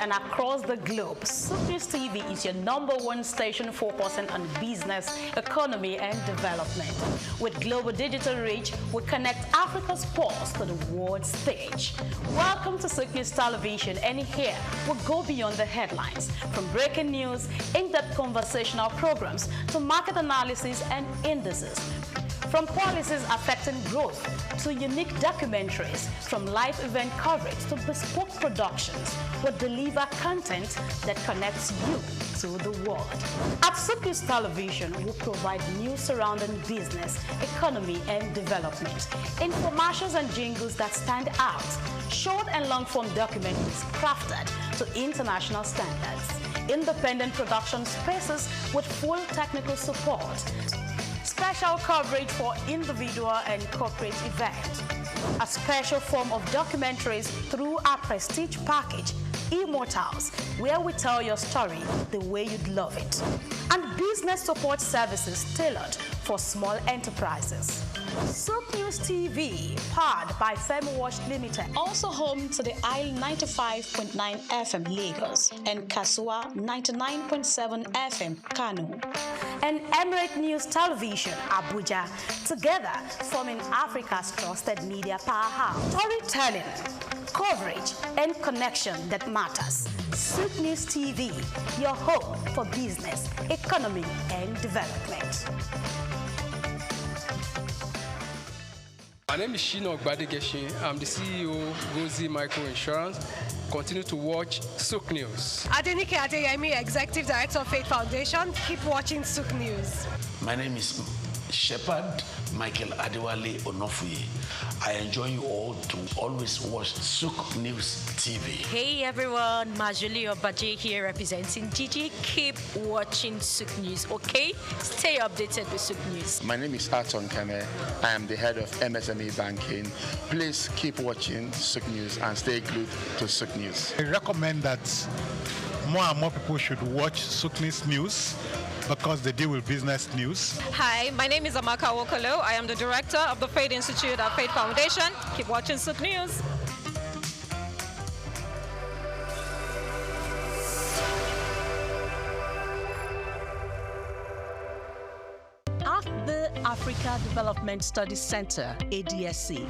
And across the globe, SOUQ News TV is your #1 station focusing on business, economy, and development. With global digital reach, we connect Africa's pulse to the world stage. Welcome to SOUQ News Television, and here we go beyond the headlines, from breaking news, in-depth conversational programs, to market analysis and indices. From policies affecting growth to unique documentaries, from live event coverage to bespoke productions, we deliver content that connects you to the world. At SOUQ News Television, we provide news surrounding business, economy, and development, infomercials and jingles that stand out, short and long-form documentaries crafted to international standards, independent production spaces with full technical support, special coverage for individual and corporate events, a special form of documentaries through our prestige package, Immortals, where we tell your story the way you'd love it, and business support services tailored for small enterprises. SOUQ News TV, powered by FemWatch Limited, also home to the Isle 95.9 FM Lagos and Kasua 99.7 FM Kano, and Emirate News Television Abuja, together forming Africa's trusted media powerhouse. Storytelling, coverage, and connection that matters. SOUQ News TV, your home for business, economy, and development. My name is Shino Gbadegeshin. I'm the CEO of Gozi Micro Insurance. Continue to watch SOUQ News. Adenike Adeyemi, Executive Director of Faith Foundation. Keep watching SOUQ News. My name is Shepherd Michael Adewale Onofuye. I enjoy you all to always watch SOUQ News TV. Hey everyone, Majuli Obaje here representing Gigi. Keep watching SOUQ News, okay? Stay updated with SOUQ News. My name is Aton Keme. I am the head of MSME Banking. Please keep watching SOUQ News and stay glued to SOUQ News. I recommend that more and more people should watch SOUQ News because they deal with business news. Hi, my name is Amaka Wokolo. I am the director of the Faith Institute at Faith Foundation. Keep watching SOUQ News. At the Africa Development Studies Center, ADSC,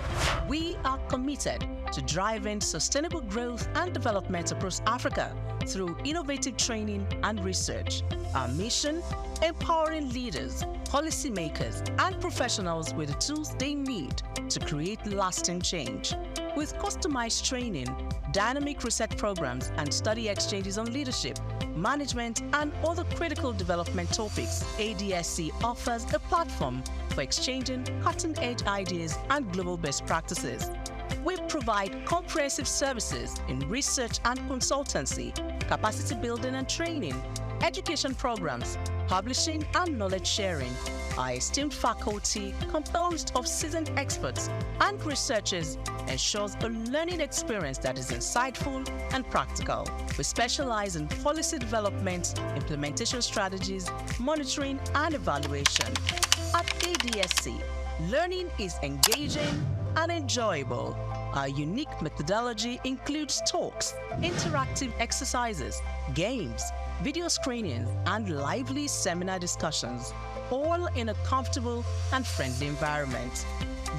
we are committed to driving sustainable growth and development across Africa through innovative training and research. Our mission: empowering leaders, policymakers, and professionals with the tools they need to create lasting change. With customized training, dynamic research programs, and study exchanges on leadership, management, and other critical development topics, ADSC offers a platform for exchanging cutting-edge ideas and global best practices. We provide comprehensive services in research and consultancy, capacity building and training, education programs, publishing, and knowledge sharing. Our esteemed faculty, composed of seasoned experts and researchers, ensures a learning experience that is insightful and practical. We specialize in policy development, implementation strategies, monitoring, and evaluation. At ADSC, learning is engaging and enjoyable. Our unique methodology includes talks, interactive exercises, games, video screenings, and lively seminar discussions, all in a comfortable and friendly environment.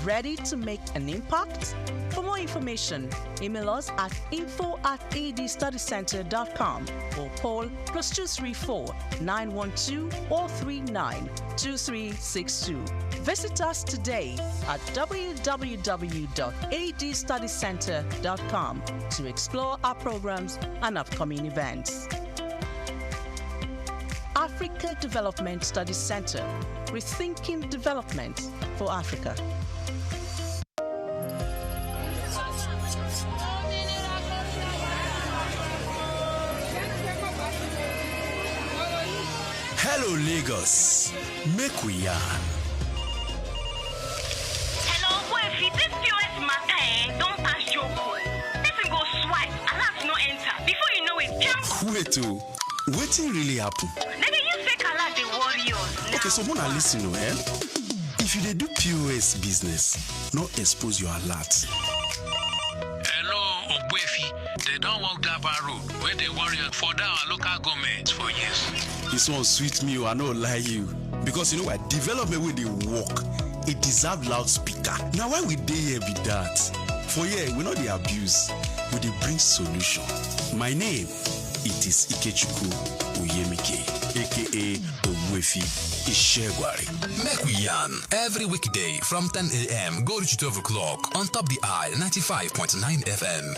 Ready to make an impact? For more information, email us at info@adstudycenter.com or call +234 912 439 2362. Visit us today at www.adstudycenter.com to explore our programs and upcoming events. Africa Development Studies Center, rethinking development for Africa. Hello Lagos, make we yarn. Hello, boy, this POS matter, don't pass your code. Person go swipe, alert no enter. Before you know it, jump. Wait, wetin really happen? Maybe you fake alert the warriors. Okay, so mona listen, if you dey do POS business, no expose your alert. Hello, Ogbuefi. They don't work that Calabar Road, where they warrior for our local government for years. This one sweet me, I know lie you. Because you know what? Development where they work, it deserve loudspeaker. Now why we dey here be that? For here, we know the abuse, we dey bring solution. My name, it is Ikechukwu Oyemike, aka Ogwefi Ishegwari. Make we yarn every weekday from 10 a.m. go to 12 o'clock on Top the Eye 95.9 FM.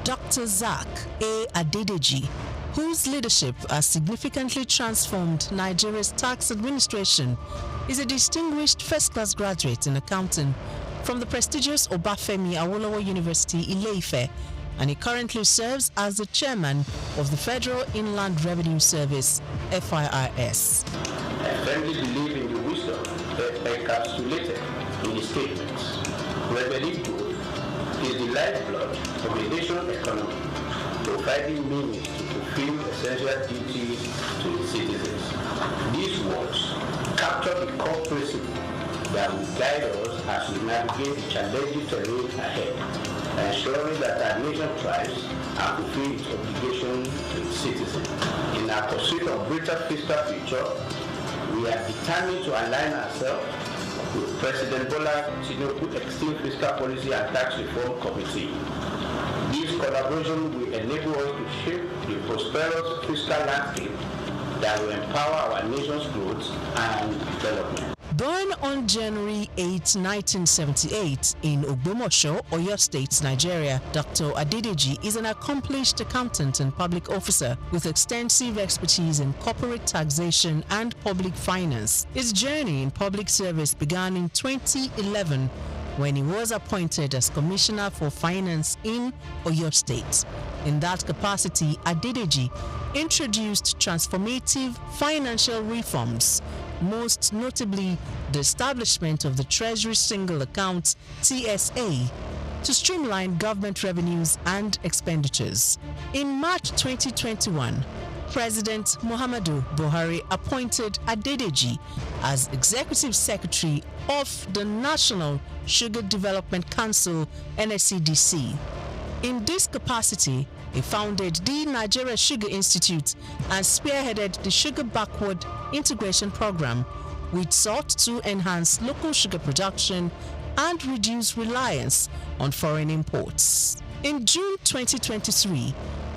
Dr. SOUQ A. Adedeji, whose leadership has significantly transformed Nigeria's tax administration, is a distinguished first-class graduate in accounting from the prestigious Obafemi Awolowo University, Ile-Ife, and he currently serves as the chairman of the Federal Inland Revenue Service, FIRS. I firmly believe in the wisdom encapsulated in the statements. Revenue growth is the lifeblood of the national economy, providing means to fulfill essential duties to the citizens. These words capture the core principle that will guide us as we navigate the challenging terrain ahead, ensuring that our nation thrives and fulfills its obligation to its citizens. In our pursuit of greater fiscal future, we are determined to align ourselves with President Bola Tinubu's Extreme Fiscal Policy and Tax Reform Committee. This collaboration will enable us to shape the prosperous fiscal landscape that will empower our nation's growth and development. Born on January 8, 1978 in Ogbomoso, Oyo State, Nigeria, Dr. Adedeji is an accomplished accountant and public officer with extensive expertise in corporate taxation and public finance. His journey in public service began in 2011 when he was appointed as Commissioner for Finance in Oyo State. In that capacity, Adedeji introduced transformative financial reforms, most notably the establishment of the Treasury Single Account (TSA) to streamline government revenues and expenditures. In March 2021, President Muhammadu Buhari appointed Adedeji as Executive Secretary of the National Sugar Development Council (NSCDC). In this capacity, he founded the Nigeria Sugar Institute and spearheaded the Sugar Backward Integration Program, which sought to enhance local sugar production and reduce reliance on foreign imports. In June 2023,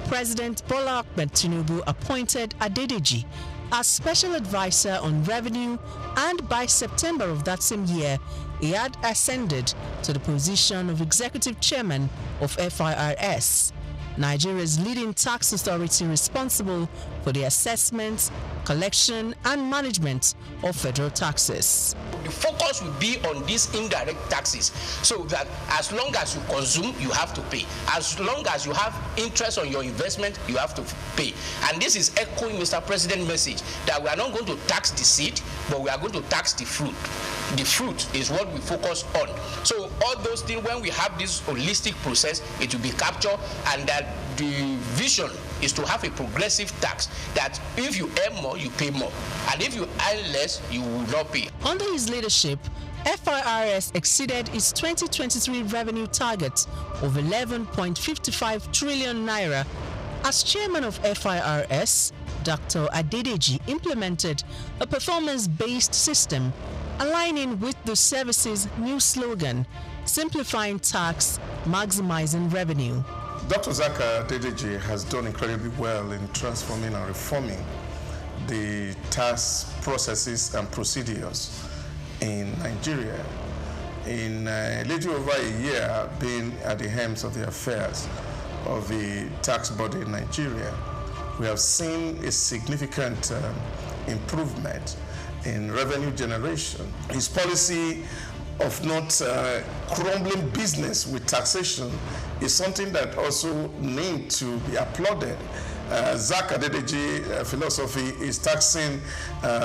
President Bola Ahmed Tinubu appointed Adedeji as Special Advisor on Revenue, and by September of that same year, he had ascended to the position of Executive Chairman of FIRS, Nigeria's leading tax authority responsible for the assessment, collection, and management of federal taxes. The focus will be on these indirect taxes, so that as long as you consume, you have to pay. As long as you have interest on your investment, you have to pay. And this is echoing Mr. President's message that we are not going to tax the seed, but we are going to tax the fruit. The fruit is what we focus on. So all those things, when we have this holistic process, it will be captured, and that the vision is to have a progressive tax, that if you earn more, you pay more, and if you earn less, you will not pay. Under his leadership, FIRS exceeded its 2023 revenue target of 11.55 trillion naira. As chairman of FIRS, Dr. Adedeji implemented a performance-based system aligning with the service's new slogan, simplifying tax, maximizing revenue. Dr. SOUQ Adedeji has done incredibly well in transforming and reforming the tax processes and procedures in Nigeria. In a little over a year being at the helm of the affairs of the tax body in Nigeria, we have seen a significant improvement in revenue generation. His policy of not crumbling business with taxation is something that also needs to be applauded. SOUQ Adedeji philosophy is taxing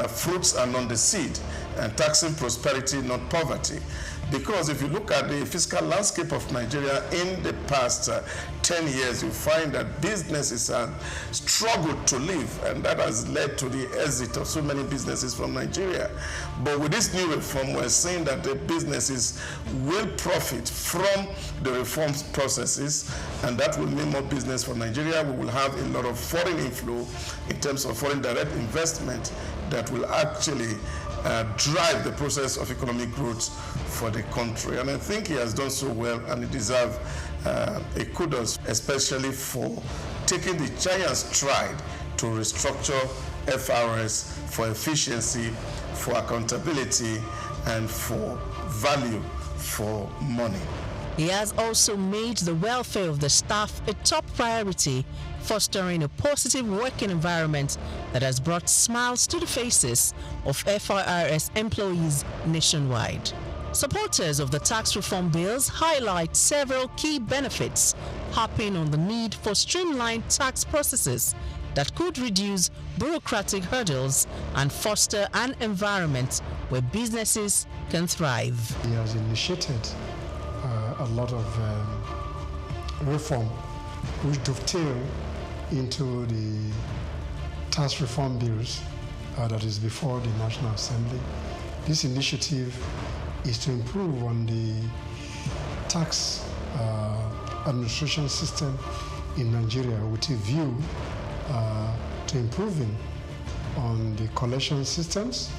fruits and not the seed, and taxing prosperity, not poverty. Because if you look at the fiscal landscape of Nigeria in the past 10 years, you find that businesses have struggled to live, and that has led to the exit of so many businesses from Nigeria. But with this new reform, we're saying that the businesses will profit from the reforms processes, and that will mean more business for Nigeria. We will have a lot of foreign inflow in terms of foreign direct investment that will actually drive the process of economic growth for the country. And I think he has done so well, and he deserves a kudos, especially for taking the giant stride to restructure FRS for efficiency, for accountability, and for value for money. He has also made the welfare of the staff a top priority, fostering a positive working environment that has brought smiles to the faces of FIRS employees nationwide. Supporters of the tax reform bills highlight several key benefits, harping on the need for streamlined tax processes that could reduce bureaucratic hurdles and foster an environment where businesses can thrive. He has initiated a lot of reform which dovetail into the tax reform bills that is before the National Assembly. This initiative is to improve on the tax administration system in Nigeria with a view to improving on the collection systems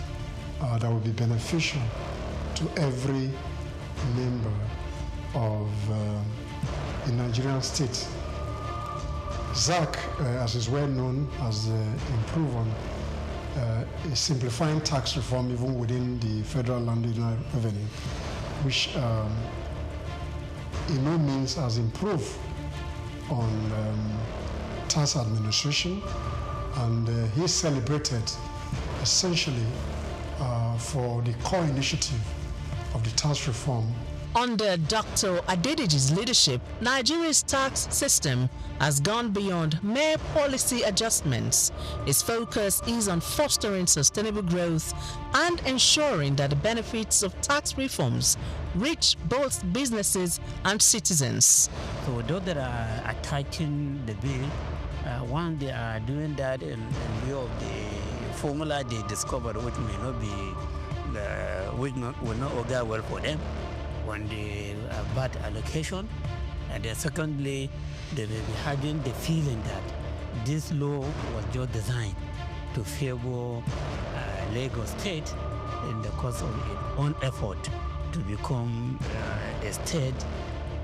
that will be beneficial to every member of the Nigerian state. SOUQ, as is well known, has improved on simplifying tax reform even within the federal land revenue, which in no means has improved on tax administration, and he celebrated essentially for the core initiative of the tax reform. Under Dr. Adedeji's leadership, Nigeria's tax system has gone beyond mere policy adjustments. Its focus is on fostering sustainable growth and ensuring that the benefits of tax reforms reach both businesses and citizens. So those that are attacking the bill, one, they are doing that in view of the formula they discovered, which may not be, will not augur well for them on the bad allocation. And then secondly, they may be having the feeling that this law was just designed to favor Lagos State in the course of its own effort to become a state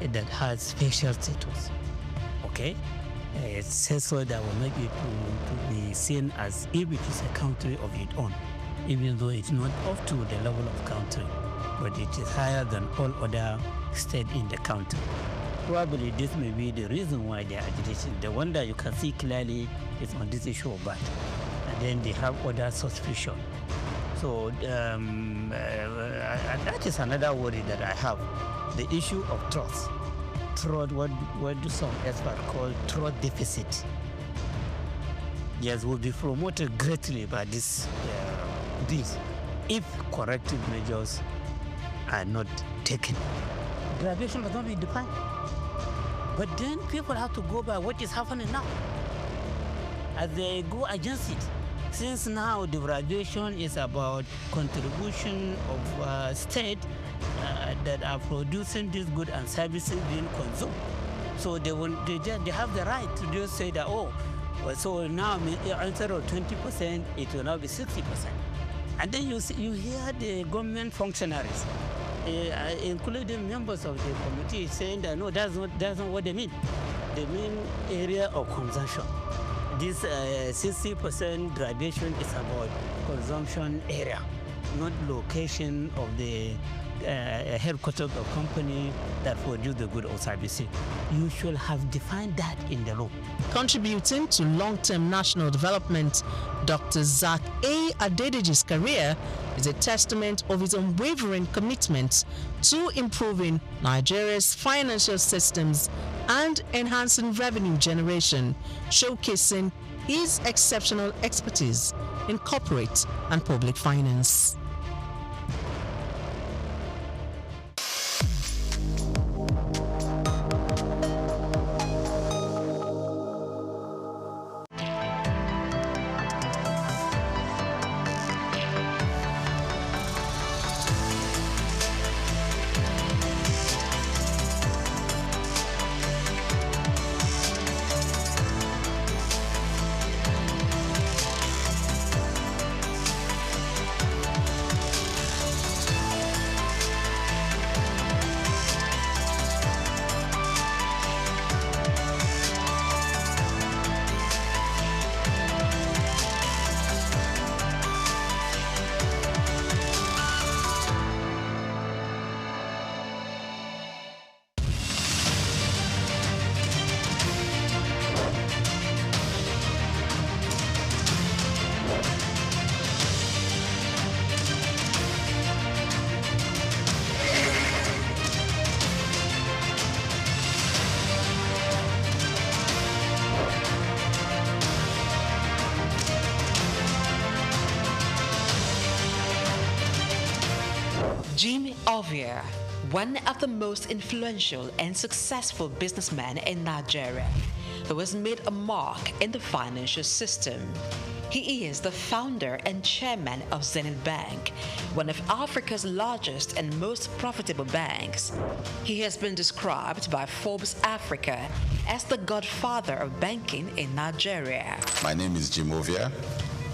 that has special status. Okay? It says so that will make it to be seen as if it is a country of its own, even though it's not up to the level of country, but it is higher than all other states in the country. Probably this may be the reason why they are agitating. The one that you can see clearly is on this issue of VAT, and then they have other suspicion. So that is another worry that I have, the issue of trust. Trust, what do some experts call trust deficit. Yes, will be promoted greatly by this if corrective measures are not taken. Graduation has not been defined. But then people have to go by what is happening now. As they go against it. Since now the graduation is about contribution of state that are producing these goods and services being consumed. So they have the right to just say that, oh, well, so now instead of 20%, it will now be 60%. And then you hear the government functionaries, including members of the committee, saying that no, that's not what they mean. They mean area of consumption. This 60% graduation is about consumption area, not location of the headquarters of company that produce the good or services. You should have defined that in the law. Contributing to long-term national development, Dr. SOUQ A. Adedeji's career is a testament of his unwavering commitment to improving Nigeria's financial systems and enhancing revenue generation, showcasing his exceptional expertise in corporate and public finance. Jim Ovia, one of the most influential and successful businessmen in Nigeria, who has made a mark in the financial system. He is the founder and chairman of Zenith Bank, one of Africa's largest and most profitable banks. He has been described by Forbes Africa as the godfather of banking in Nigeria. My name is Jim Ovia.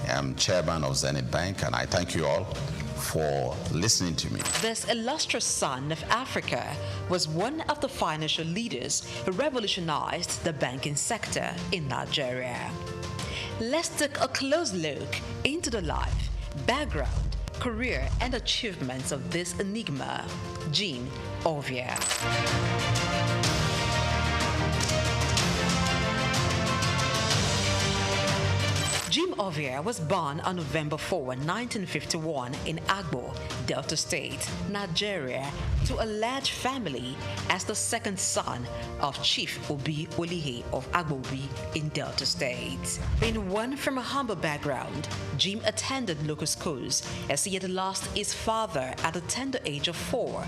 I'm chairman of Zenith Bank, and I thank you all for listening to me. This illustrious son of Africa was one of the financial leaders who revolutionized the banking sector in Nigeria. Let's take a close look into the life, background, career, and achievements of this enigma, Jim Ovia. Jim Ovia was born on November 4, 1951 in Agbo, Delta State, Nigeria, to a large family as the second son of Chief Obi Olihe of Agbobi in Delta State. Being one from a humble background, Jim attended local schools as he had lost his father at the tender age of 4.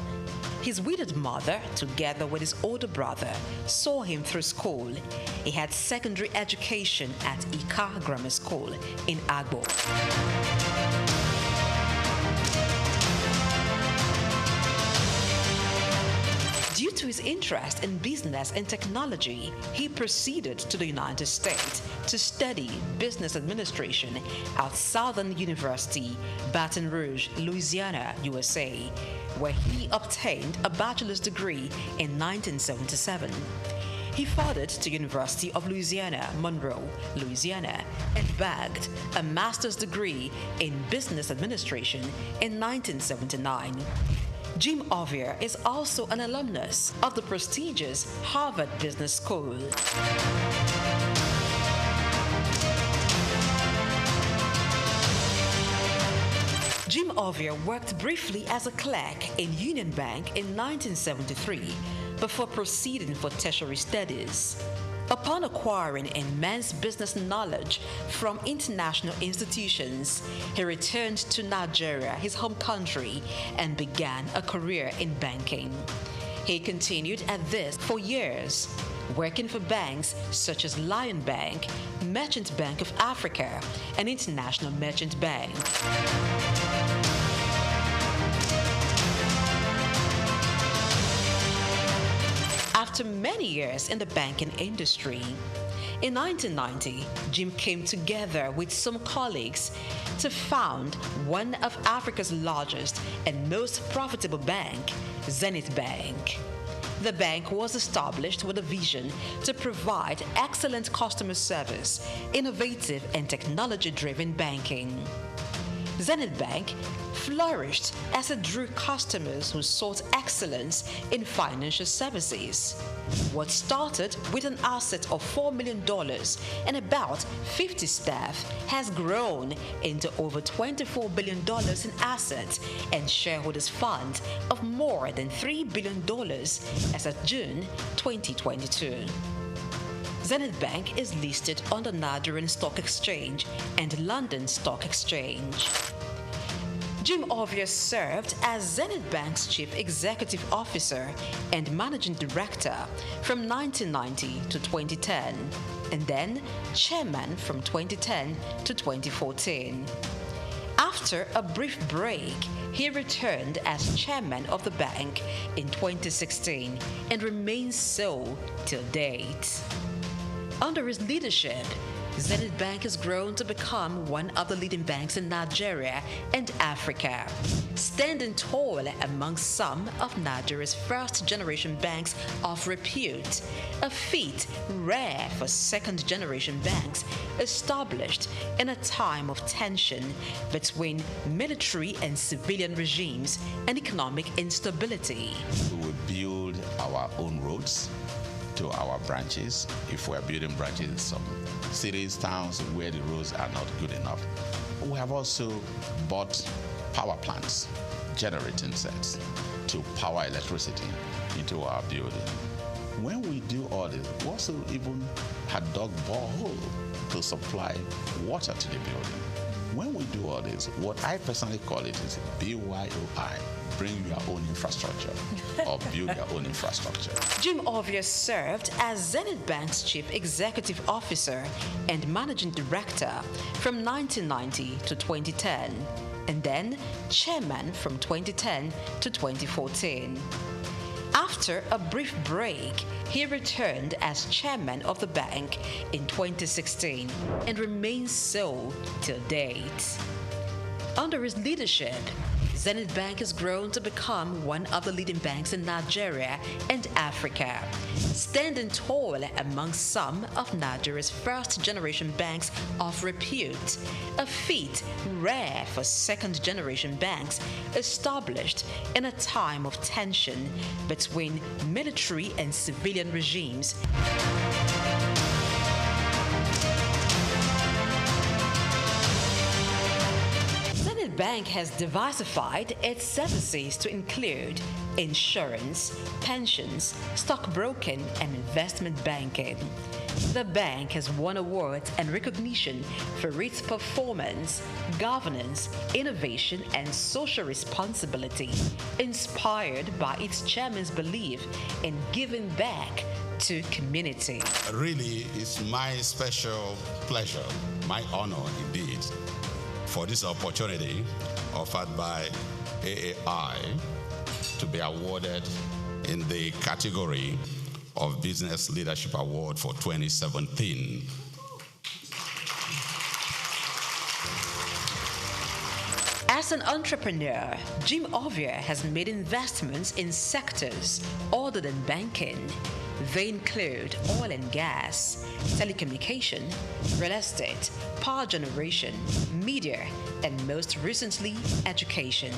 His widowed mother, together with his older brother, saw him through school. He had secondary education at Ika Grammar School in Agbo. Due to his interest in business and technology, he proceeded to the United States to study business administration at Southern University, Baton Rouge, Louisiana, USA, where he obtained a bachelor's degree in 1977. He furthered to University of Louisiana, Monroe, Louisiana, and bagged a master's degree in business administration in 1979. Jim Ovia is also an alumnus of the prestigious Harvard Business School. Jim Ovia worked briefly as a clerk in Union Bank in 1973 before proceeding for tertiary studies. Upon acquiring immense business knowledge from international institutions, he returned to Nigeria, his home country, and began a career in banking. He continued at this for years, working for banks such as Lion Bank, Merchant Bank of Africa, and International Merchant Bank. After many years in the banking industry, in 1990, Jim came together with some colleagues to found one of Africa's largest and most profitable bank, Zenith Bank. The bank was established with a vision to provide excellent customer service, innovative and technology-driven banking. Zenith Bank flourished as it drew customers who sought excellence in financial services. What started with an asset of $4 million and about 50 staff has grown into over $24 billion in assets and shareholders' funds of more than $3 billion as of June 2022. Zenith Bank is listed on the Nigerian Stock Exchange and London Stock Exchange. Jim Ovia served as Zenith Bank's Chief Executive Officer and Managing Director from 1990 to 2010, and then Chairman from 2010 to 2014. After a brief break, he returned as Chairman of the bank in 2016 and remains so till date. Under his leadership, Zenith Bank has grown to become one of the leading banks in Nigeria and Africa, standing tall among some of Nigeria's first-generation banks of repute, a feat rare for second-generation banks established in a time of tension between military and civilian regimes and economic instability. We will build our own roads to our branches if we're building branches in some cities, towns where the roads are not good enough. We have also bought power plants, generating sets to power electricity into our building. When we do all this, we also even had dug borehole to supply water to the building. When we do all this, what I personally call it is BYOI, bring your own infrastructure or build your own infrastructure. Jim Ovia served as Zenith Bank's Chief Executive Officer and Managing Director from 1990 to 2010, and then Chairman from 2010 to 2014. After a brief break, he returned as chairman of the bank in 2016 and remains so till date. Under his leadership, Zenith Bank has grown to become one of the leading banks in Nigeria and Africa, standing tall among some of Nigeria's first-generation banks of repute, a feat rare for second-generation banks established in a time of tension between military and civilian regimes. Bank has diversified its services to include insurance, pensions, stockbroking, and investment banking. The bank has won awards and recognition for its performance, governance, innovation, and social responsibility, inspired by its chairman's belief in giving back to community. Really, it's my special pleasure, my honor indeed, for this opportunity offered by AAI to be awarded in the category of Business Leadership Award for 2017. As an entrepreneur, Jim Ovia has made investments in sectors other than banking. They include oil and gas, telecommunication, real estate, power generation, media, and most recently, education.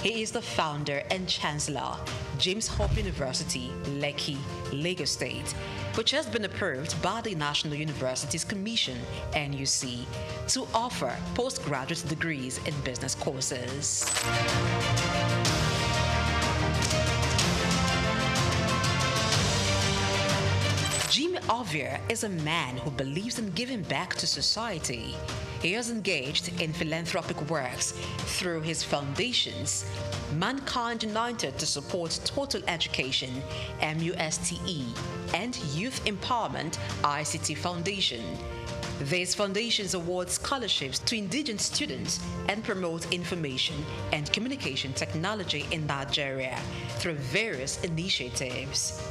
He is the founder and chancellor, James Hope University, Lekki, Lagos State, which has been approved by the National Universities Commission, NUC, to offer postgraduate degrees in business courses. Jim Ovia is a man who believes in giving back to society. He has engaged in philanthropic works through his foundations, Mankind United to Support Total Education, MUSTE, and Youth Empowerment, ICT Foundation. These foundations award scholarships to indigenous students and promote information and communication technology in Nigeria through various initiatives.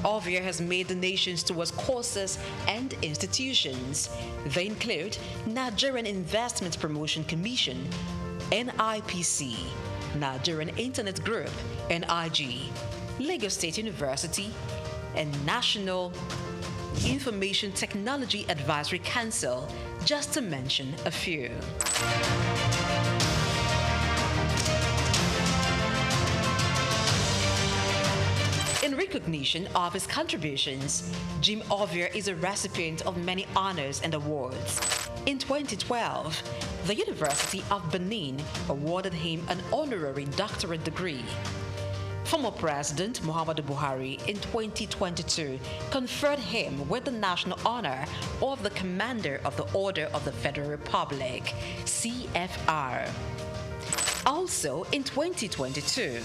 Ovia has made donations towards courses and institutions. They include Nigerian Investment Promotion Commission, NIPC, Nigerian Internet Group, NIG, Lagos State University, and National Information Technology Advisory Council, just to mention a few. In recognition of his contributions, Jim Ovia is a recipient of many honors and awards. In 2012, the University of Benin awarded him an honorary doctorate degree. Former President Muhammadu Buhari in 2022 conferred him with the national honor of the Commander of the Order of the Federal Republic, CFR. Also, in 2022,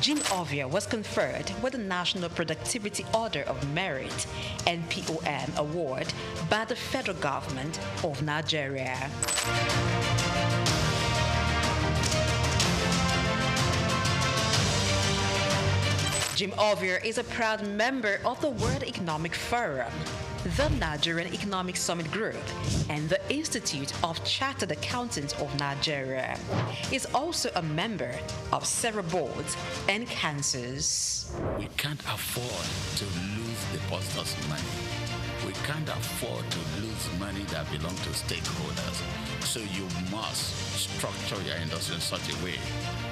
Jim Ovia was conferred with the National Productivity Order of Merit, NPOM award, by the federal government of Nigeria. Jim Ovia is a proud member of the World Economic Forum, the Nigerian Economic Summit Group, and the Institute of Chartered Accountants of Nigeria. He is also a member of several boards and councils. We can't afford to lose depositors' money. We can't afford to lose money that belongs to stakeholders. So you must structure your industry in such a way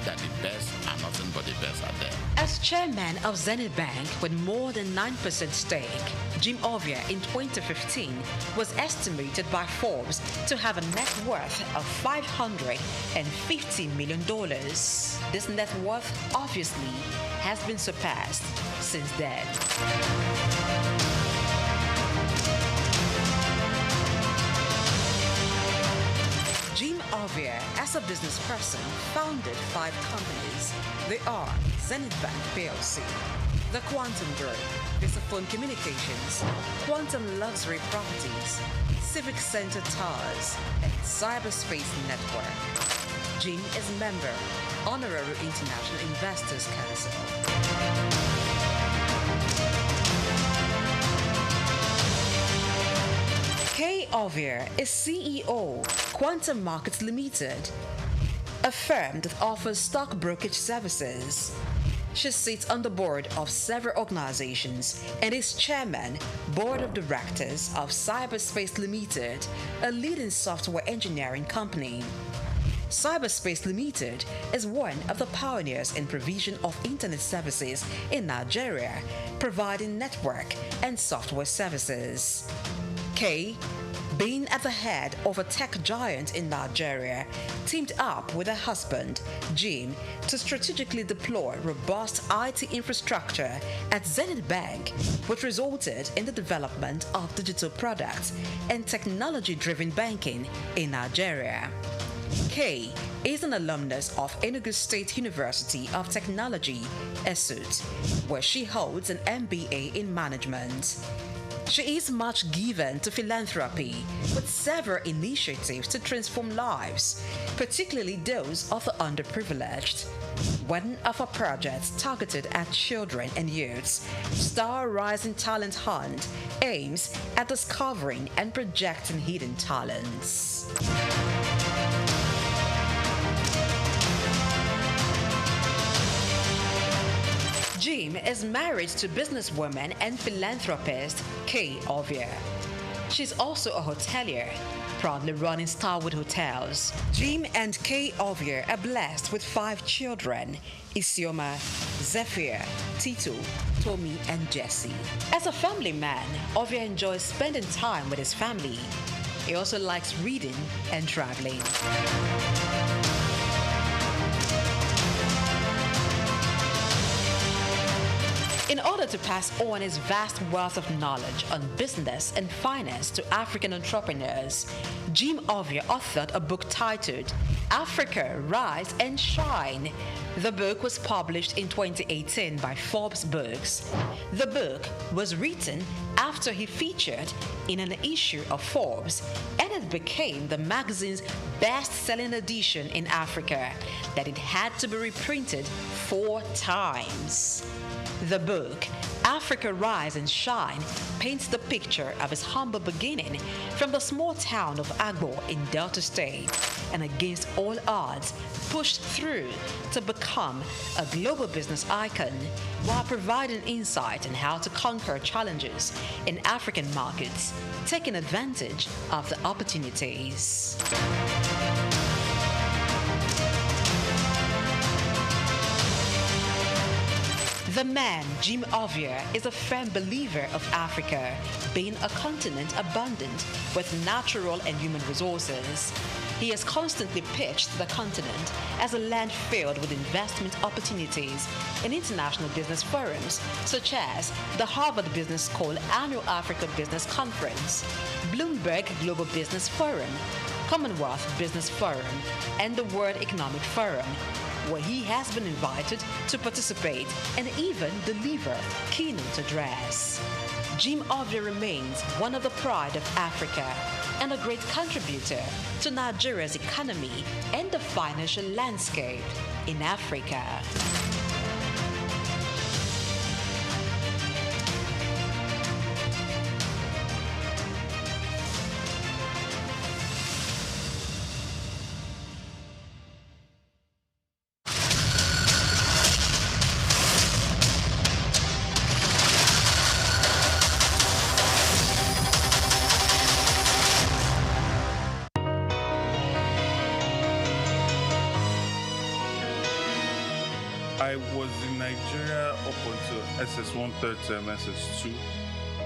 that the best and nothing but the best are there. As chairman of Zenith Bank with more than 9% stake, Jim Ovia in 2015 was estimated by Forbes to have a net worth of $550 million. This net worth obviously has been surpassed since then. Jim Ovia, as a business person, founded 5 companies. They are Zenith Bank PLC, the Quantum Group, Visaphone Communications, Quantum Luxury Properties, Civic Center Towers, and Cyberspace Network. Jim is member, Honorary International Investors Council. Kay Ovia is CEO, Quantum Markets Limited, a firm that offers stock brokerage services. She sits on the board of several organizations and is chairman, board of directors of Cyberspace Limited, a leading software engineering company. Cyberspace Limited is one of the pioneers in provision of internet services in Nigeria, providing network and software services. Kay, being at the head of a tech giant in Nigeria, teamed up with her husband, Jim, to strategically deploy robust IT infrastructure at Zenith Bank, which resulted in the development of digital products and technology-driven banking in Nigeria. Kay is an alumnus of Enugu State University of Technology, SOUQ, where she holds an MBA in management. She is much given to philanthropy, with several initiatives to transform lives, particularly those of the underprivileged. One of her projects targeted at children and youths, Star Rising Talent Hunt, aims at discovering and projecting hidden talents. Jim is married to businesswoman and philanthropist Kay Ovia. She's also a hotelier, proudly running Starwood Hotels. Jim and Kay Ovia are blessed with 5 children: Isioma, Zephyr, Tito, Tommy, and Jesse. As a family man, Ovia enjoys spending time with his family. He also likes reading and traveling. In order to pass on his vast wealth of knowledge on business and finance to African entrepreneurs, Jim Ovia authored a book titled Africa, Rise and Shine. The book was published in 2018 by Forbes Books. The book was written after he featured in an issue of Forbes, and it became the magazine's best-selling edition in Africa, that it had to be reprinted 4 times. The book, Africa Rise and Shine, paints the picture of his humble beginning from the small town of Agbo in Delta State, and against all odds, pushed through to become a global business icon, while providing insight on how to conquer challenges in African markets, taking advantage of the opportunities. The man, Jim Ovia, is a firm believer of Africa being a continent abundant with natural and human resources. He has constantly pitched the continent as a land filled with investment opportunities in international business forums, such as the Harvard Business School Annual Africa Business Conference, Bloomberg Global Business Forum, Commonwealth Business Forum, and the World Economic Forum, where he has been invited to participate and even deliver keynote address. Jim Ovia remains one of the pride of Africa and a great contributor to Nigeria's economy and the financial landscape in Africa. I was in Nigeria up until SS1 third term, SS2,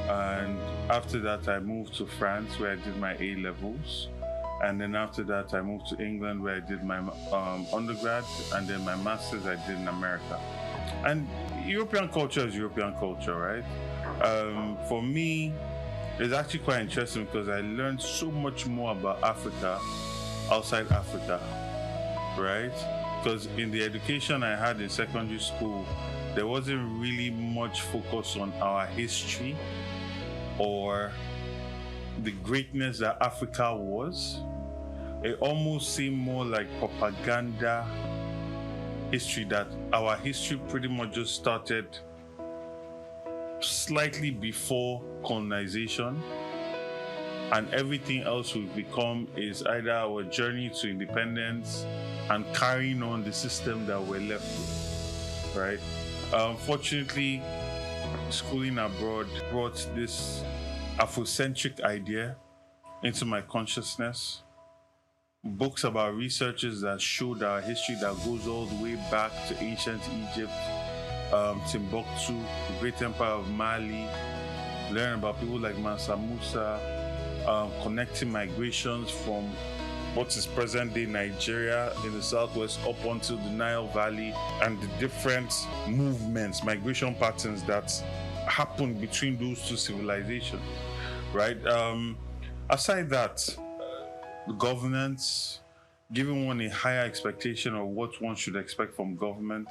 and after that I moved to France where I did my A levels, and then after that I moved to England where I did my undergrad, and then my master's I did in America. And European culture is European culture, right? For me, it's actually quite interesting because I learned so much more about Africa outside Africa, right? Because in the education I had in secondary school, there wasn't really much focus on our history or the greatness that Africa was. It almost seemed more like propaganda history, that our history pretty much just started slightly before colonization, and everything else we've become is either our journey to independence and carrying on the system that we're left with, right? Fortunately, schooling abroad brought this Afrocentric idea into my consciousness. Books about researchers that showed our history that goes all the way back to ancient Egypt, Timbuktu, the great empire of Mali, learn about people like Mansa Musa, connecting migrations from what is present-day Nigeria in the southwest up onto the Nile Valley, and the different movements, migration patterns that happened between those two civilizations, right? Aside that, governance, giving one a higher expectation of what one should expect from government,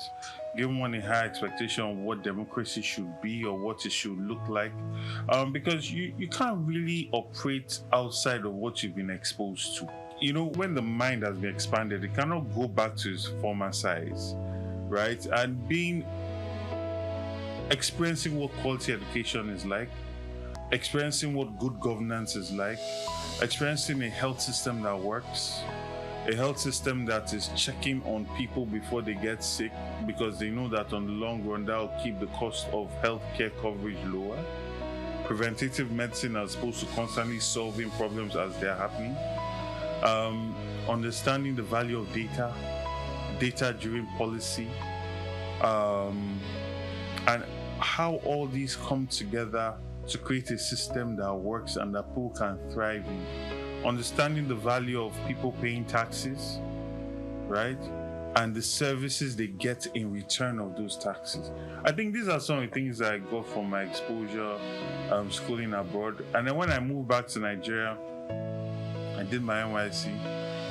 giving one a higher expectation of what democracy should be or what it should look like, because you can't really operate outside of what you've been exposed to. You know, when the mind has been expanded, it cannot go back to its former size, right? And experiencing what quality education is like, experiencing what good governance is like, experiencing a health system that works, a health system that is checking on people before they get sick, because they know that on the long run that will keep the cost of healthcare coverage lower. Preventative medicine as opposed to constantly solving problems as they're happening. Understanding the value of data, data-driven policy, and how all these come together to create a system that works and that people can thrive in. Understanding the value of people paying taxes, right? And the services they get in return of those taxes. I think these are some of the things that I got from my exposure schooling abroad. And then when I moved back to Nigeria, I did my NYSC,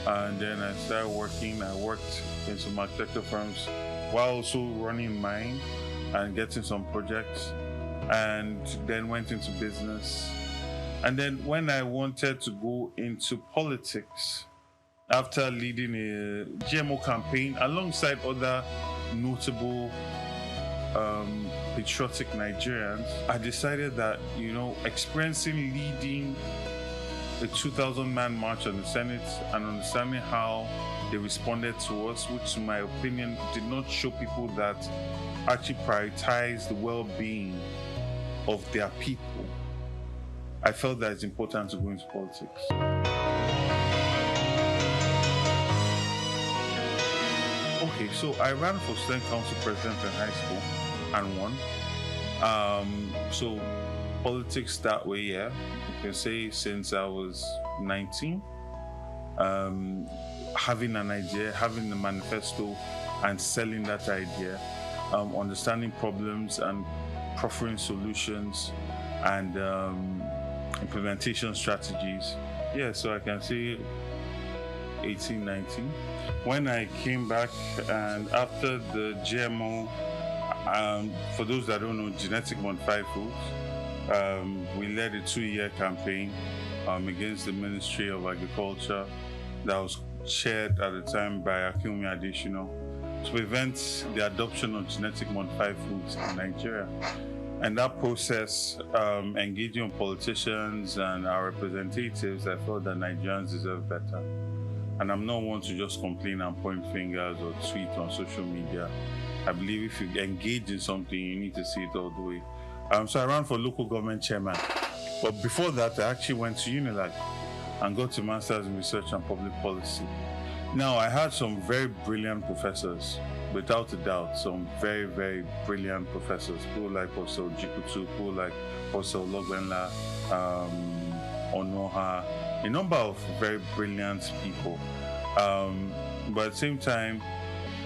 and then I started working. I worked in some architecture firms while also running mine and getting some projects, and then went into business. And then when I wanted to go into politics, after leading a GMO campaign alongside other notable patriotic Nigerians, I decided that, you know, experiencing leading a 2,000-man march on the Senate and understanding how they responded to us, which in my opinion did not show people that actually prioritize the well-being of their people, I felt that it's important to go into politics. Okay, so I ran for student council president in high school and won. So politics that way, yeah, you can say since I was 19, having an idea, having the manifesto and selling that idea, understanding problems and proffering solutions and implementation strategies. Yeah, so I can say 18, 19. When I came back and after the GMO, for those that don't know, genetic modified foods, we led a 2-year campaign against the Ministry of Agriculture that was chaired at the time by Akinwumi Adesina to prevent the adoption of genetic modified foods in Nigeria. And that process, engaging with politicians and our representatives, I felt that Nigerians deserve better. And I'm not one to just complain and point fingers or tweet on social media. I believe if you engage in something, you need to see it all the way. So I ran for local government chairman. But before that, I actually went to UNILAG and got a master's in research and public policy. Now, I had some very brilliant professors, without a doubt, some very, very brilliant professors. People like Professor Jikutu, people like Professor Logbenla, Onoha, a number of very brilliant people. But at the same time,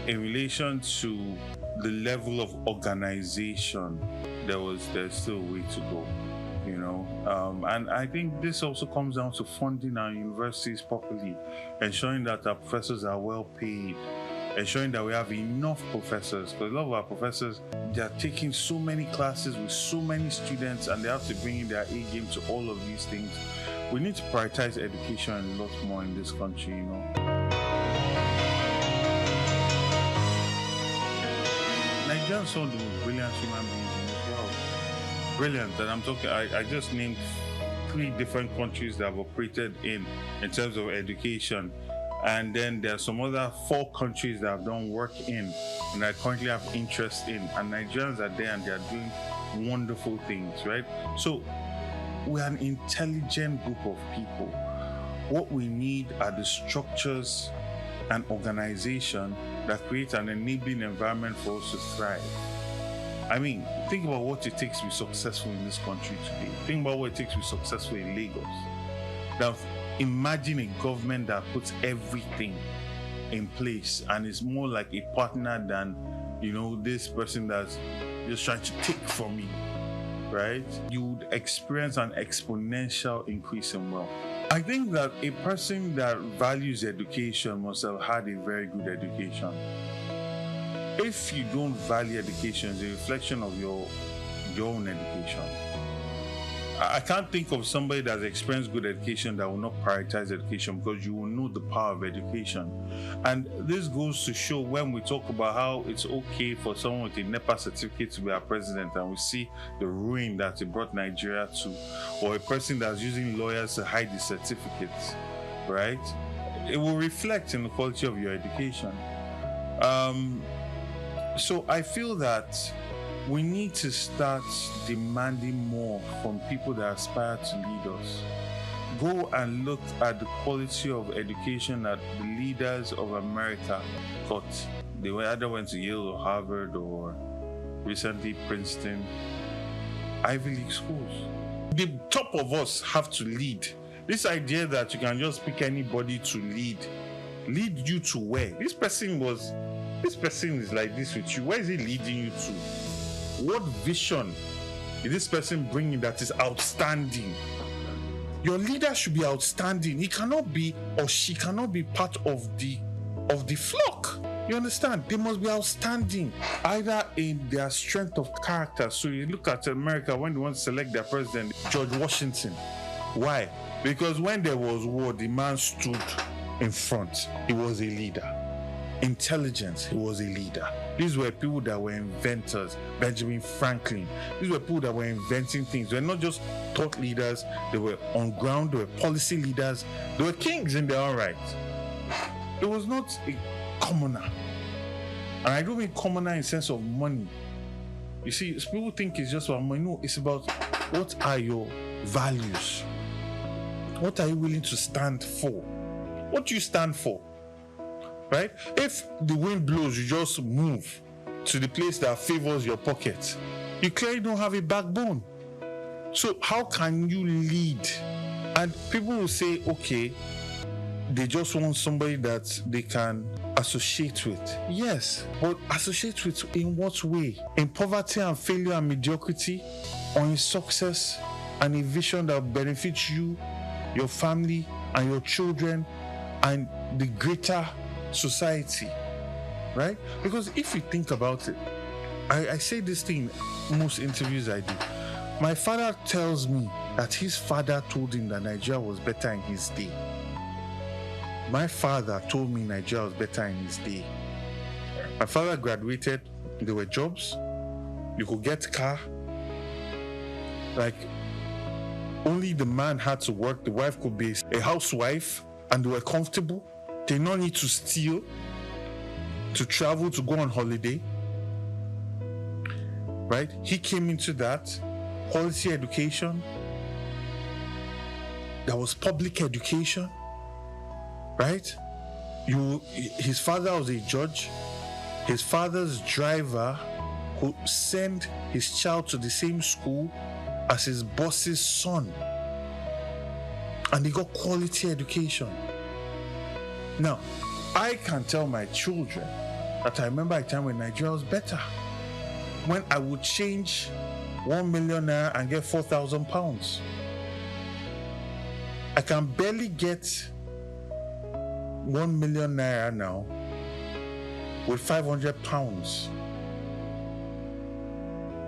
in relation to the level of organization, there's still a way to go. you know. And I think this also comes down to funding our universities properly, ensuring that our professors are well paid, ensuring that we have enough professors, because a lot of our professors, they are taking so many classes with so many students and they have to bring in their A game to all of these things. We need to prioritize education a lot more in this country, you know. Nigerians are some of the most brilliant human beings in this world. Brilliant, and I'm talking, I just named 3 different countries that I've operated in terms of education. And then there are some other 4 countries that I've done work in and I currently have interest in. And Nigerians are there and they are doing wonderful things, right? So we're an intelligent group of people. What we need are the structures and organization that create an enabling environment for us to thrive. I mean, think about what it takes to be successful in this country today. Think about what it takes to be successful in Lagos. Now, imagine a government that puts everything in place and is more like a partner than, you know, this person that's just trying to take from you, right? You would experience an exponential increase in wealth. I think that a person that values education must have had a very good education. If you don't value education, it's a reflection of your own education. I can't think of somebody that's experienced good education that will not prioritize education, because you will know the power of education. And this goes to show when we talk about how it's okay for someone with a NEPA certificate to be our president, and we see the ruin that it brought Nigeria to, or a person that's using lawyers to hide the certificates, right? It will reflect in the quality of your education. So I feel that we need to start demanding more from people that aspire to lead us. Go and look at the quality of education that the leaders of America got. They either went to Yale or Harvard or recently Princeton, Ivy League schools. The top of us have to lead. This idea that you can just pick anybody to lead you to where? This person is like this with you. Where is he leading you to? What vision is this person bringing that is outstanding? Your leader should be outstanding. He cannot be, or she cannot be part of the flock. You understand? They must be outstanding, either in their strength of character. So you look at America when they want to select their president, George Washington. Why? Because when there was war, the man stood in front. He was a leader. Intelligence, he was a leader. These were people that were inventors. Benjamin Franklin. These were people that were inventing things. They were not just thought leaders. They were on ground. They were policy leaders. They were kings in their own right. There was not a commoner. And I don't mean commoner in the sense of money. You see, people think it's just about money. No, it's about what are your values? What are you willing to stand for? What do you stand for? Right? If the wind blows, you just move to the place that favors your pocket. You clearly don't have a backbone. So how can you lead? And people will say, okay, they just want somebody that they can associate with. Yes, but associate with in what way? In poverty and failure and mediocrity, or in success and a vision that benefits you, your family, and your children, and the greater society, right? Because if you think about it, I say this thing in most interviews I do. My father tells me that his father told him that Nigeria was better in his day. My father told me Nigeria was better in his day. My father graduated, there were jobs, you could get a car, like only the man had to work, the wife could be a housewife, and they were comfortable. They don't need to steal, to travel, to go on holiday, right? He came into that quality education. There was public education, right? His father was a judge. His father's driver could send his child to the same school as his boss's son, and he got quality education. Now, I can tell my children that I remember a time when Nigeria was better, when I would change 1 million naira and get 4,000 pounds. I can barely get 1 million naira now with 500 pounds.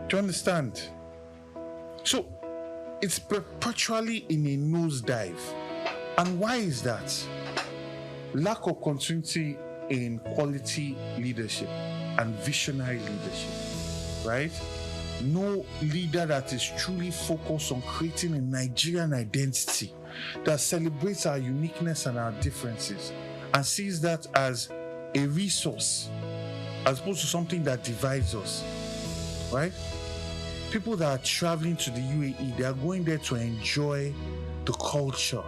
Do you understand? So it's perpetually in a nosedive. And why is that? Lack of continuity in quality leadership and visionary leadership, right? No leader that is truly focused on creating a Nigerian identity that celebrates our uniqueness and our differences and sees that as a resource as opposed to something that divides us, right? People that are traveling to the UAE, they are going there to enjoy the culture.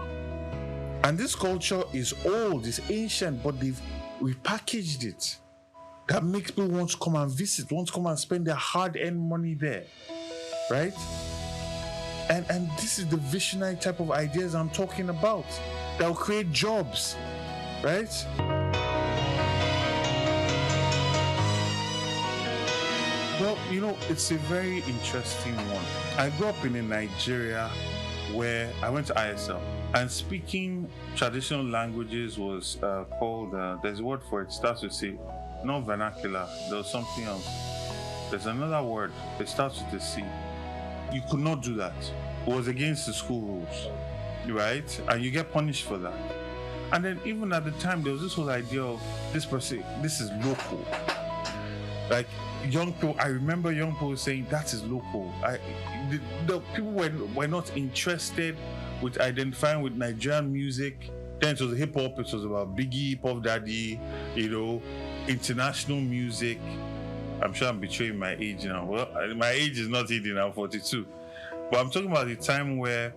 And this culture is old, it's ancient, but they've repackaged it. That makes people want to come and visit, want to come and spend their hard-earned money there, right? And this is the visionary type of ideas I'm talking about that will create jobs, right? Well, you know, it's a very interesting one. I grew up in a Nigeria where I went to ISL, and speaking traditional languages was called, there's a word for it, starts with C, not vernacular, there was something else. There's another word, it starts with a C. You could not do that. It was against the school rules, right? And you get punished for that. And then even at the time, there was this whole idea of this person, this is local. Like young people, I remember young people saying that is local. The people were not interested with identifying with Nigerian music. Then it was hip hop, it was about Biggie, Puff Daddy, you know, international music. I'm sure I'm betraying my age now. Well, my age is not 80 now, 42. But I'm talking about the time where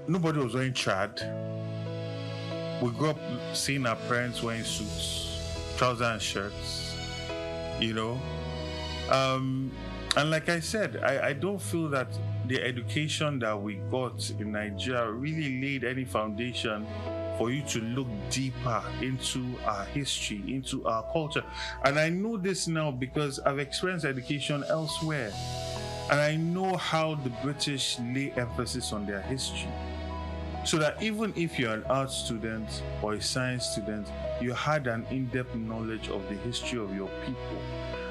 nobody was wearing trad. We grew up seeing our parents wearing suits, trousers and shirts, you know. And like I said, I don't feel that the education that we got in Nigeria really laid any foundation for you to look deeper into our history, into our culture. And I know this now because I've experienced education elsewhere. And I know how the British lay emphasis on their history. So that even if you're an art student or a science student, you had an in-depth knowledge of the history of your people.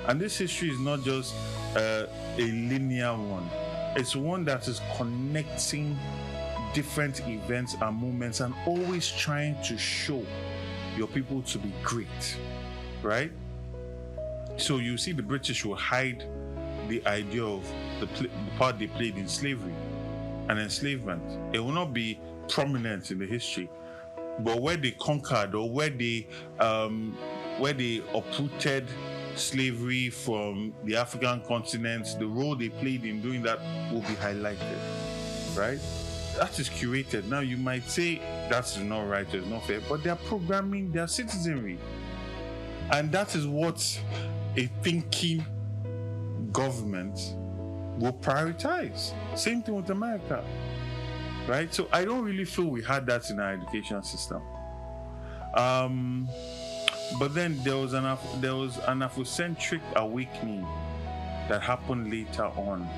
And this history is not just a linear one. It's one that is connecting different events and moments and always trying to show your people to be great, right? So you see the British will hide the idea of the part they played in slavery and enslavement. It will not be prominent in the history, but where they conquered or where they uprooted slavery from the African continent, the role they played in doing that will be highlighted, right? That is curated. Now you might say that's not right, it's not fair, but they're programming their citizenry. And that is what a thinking government will prioritize. Same thing with America, right? So I don't really feel we had that in our education system. But then there was an Afrocentric awakening that happened later on.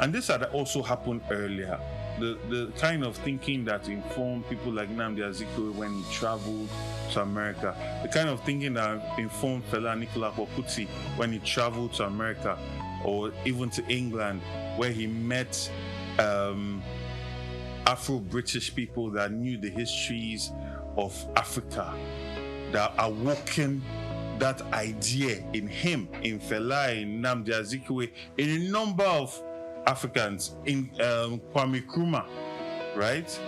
And this had also happened earlier. The kind of thinking that informed people like Nnamdi Azikiwe when he traveled to America, the kind of thinking that informed Fela Anikulapo Kuti when he traveled to America, or even to England, where he met Afro-British people that knew the histories of Africa, that awoken that idea in him, in Fela, in Nnamdi Azikiwe, in a number of Africans, in Kwame Nkrumah, right?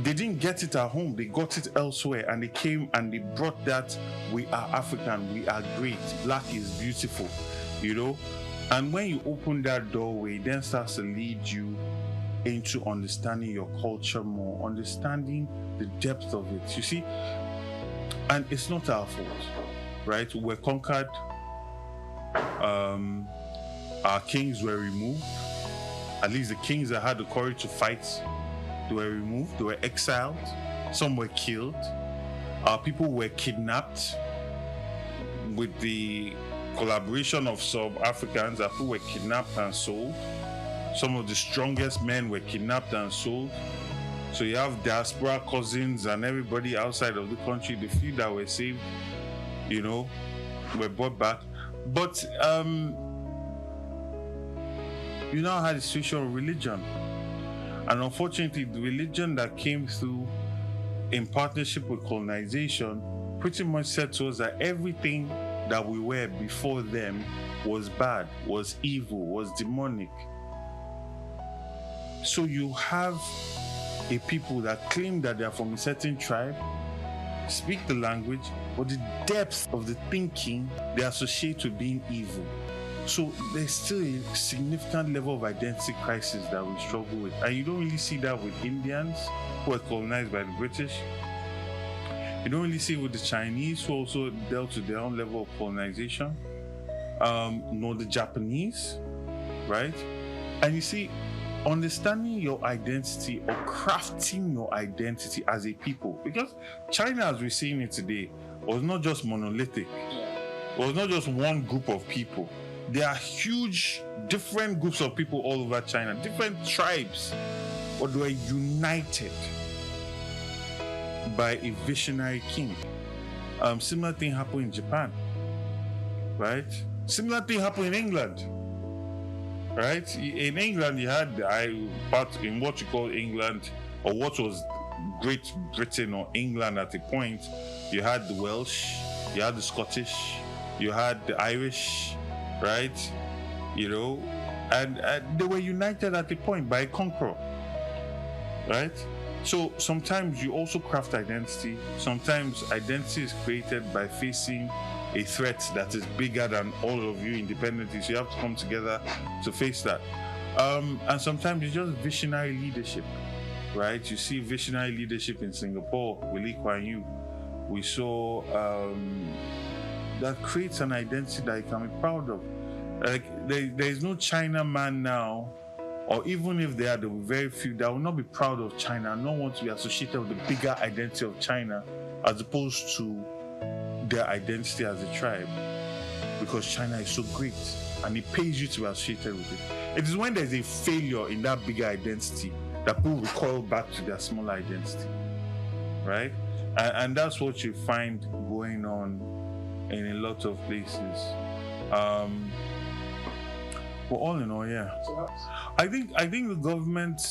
They didn't get it at home, they got it elsewhere, and they came and they brought that, we are African, we are great, black is beautiful, you know? And when you open that doorway, it then starts to lead you into understanding your culture more, understanding the depth of it, you see? And it's not our fault, right? We're conquered, our kings were removed. At least the kings that had the courage to fight, they were removed, they were exiled, some were killed, our people were kidnapped, with the collaboration of some Africans who were kidnapped and sold. Some of the strongest men were kidnapped and sold. So you have diaspora cousins and everybody outside of the country. The few that were saved, you know, were brought back. But you now had a situation of religion. And unfortunately, the religion that came through in partnership with colonization pretty much said to us that everything that we were before them was bad, was evil, was demonic. So you have a people that claim that they are from a certain tribe, speak the language, but the depth of the thinking they associate with being evil. So there's still a significant level of identity crisis that we struggle with. And you don't really see that with Indians who were colonized by the British. You don't really see it with the Chinese who also dealt with their own level of colonization, nor the Japanese, right? And you see, understanding your identity or crafting your identity as a people, because China, as we're seeing it today, was not just monolithic. It was not just one group of people. There are huge, different groups of people all over China, different tribes, but they were united by a visionary king. Similar thing happened in Japan, right? Similar thing happened in England, right? In England, you had part in what you call England, or what was Great Britain or England at a point. You had the Welsh, you had the Scottish, you had the Irish, right? You know, and they were united at a point by a conqueror, right? So sometimes you also craft identity. Sometimes identity is created by facing a threat that is bigger than all of you independently. So you have to come together to face that. And sometimes it's just visionary leadership, right? You see visionary leadership in Singapore with Lee Kuan Yew. We saw that creates an identity that you can be proud of. Like there is no China man now, or even if there are very few that will not be proud of China and not want to be associated with the bigger identity of China as opposed to their identity as a tribe, because China is so great and it pays you to be associated with it. It is when there's a failure in that bigger identity that people recoil back to their smaller identity, right? And that's what you find going on in a lot of places. But all in all, yeah. I think the government,